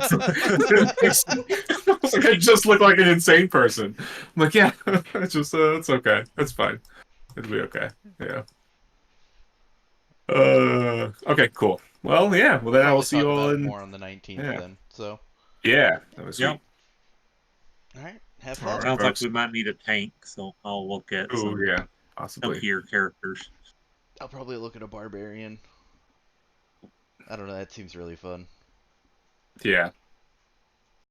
[SPEAKER 2] was like, I just look like an insane person. I'm like, yeah, it's okay, that's fine, it'll be okay. Yeah. Okay, cool. Well, yeah. Well,
[SPEAKER 1] We'll
[SPEAKER 2] then I will
[SPEAKER 1] probably
[SPEAKER 2] see
[SPEAKER 1] talk
[SPEAKER 2] you
[SPEAKER 1] about
[SPEAKER 2] all
[SPEAKER 1] it
[SPEAKER 2] in.
[SPEAKER 1] more on the 19th
[SPEAKER 2] Yeah.
[SPEAKER 1] then. So,
[SPEAKER 2] Yeah, that was sweet.
[SPEAKER 3] Yep.
[SPEAKER 1] all right, have
[SPEAKER 2] All
[SPEAKER 1] fun.
[SPEAKER 2] right,
[SPEAKER 3] Sounds like
[SPEAKER 2] folks.
[SPEAKER 3] we might need a tank, so I'll look at
[SPEAKER 2] Oh,
[SPEAKER 3] some
[SPEAKER 2] yeah, possibly.
[SPEAKER 3] chunkier characters.
[SPEAKER 1] I'll probably look at a barbarian. I don't know. That seems really fun.
[SPEAKER 2] Yeah.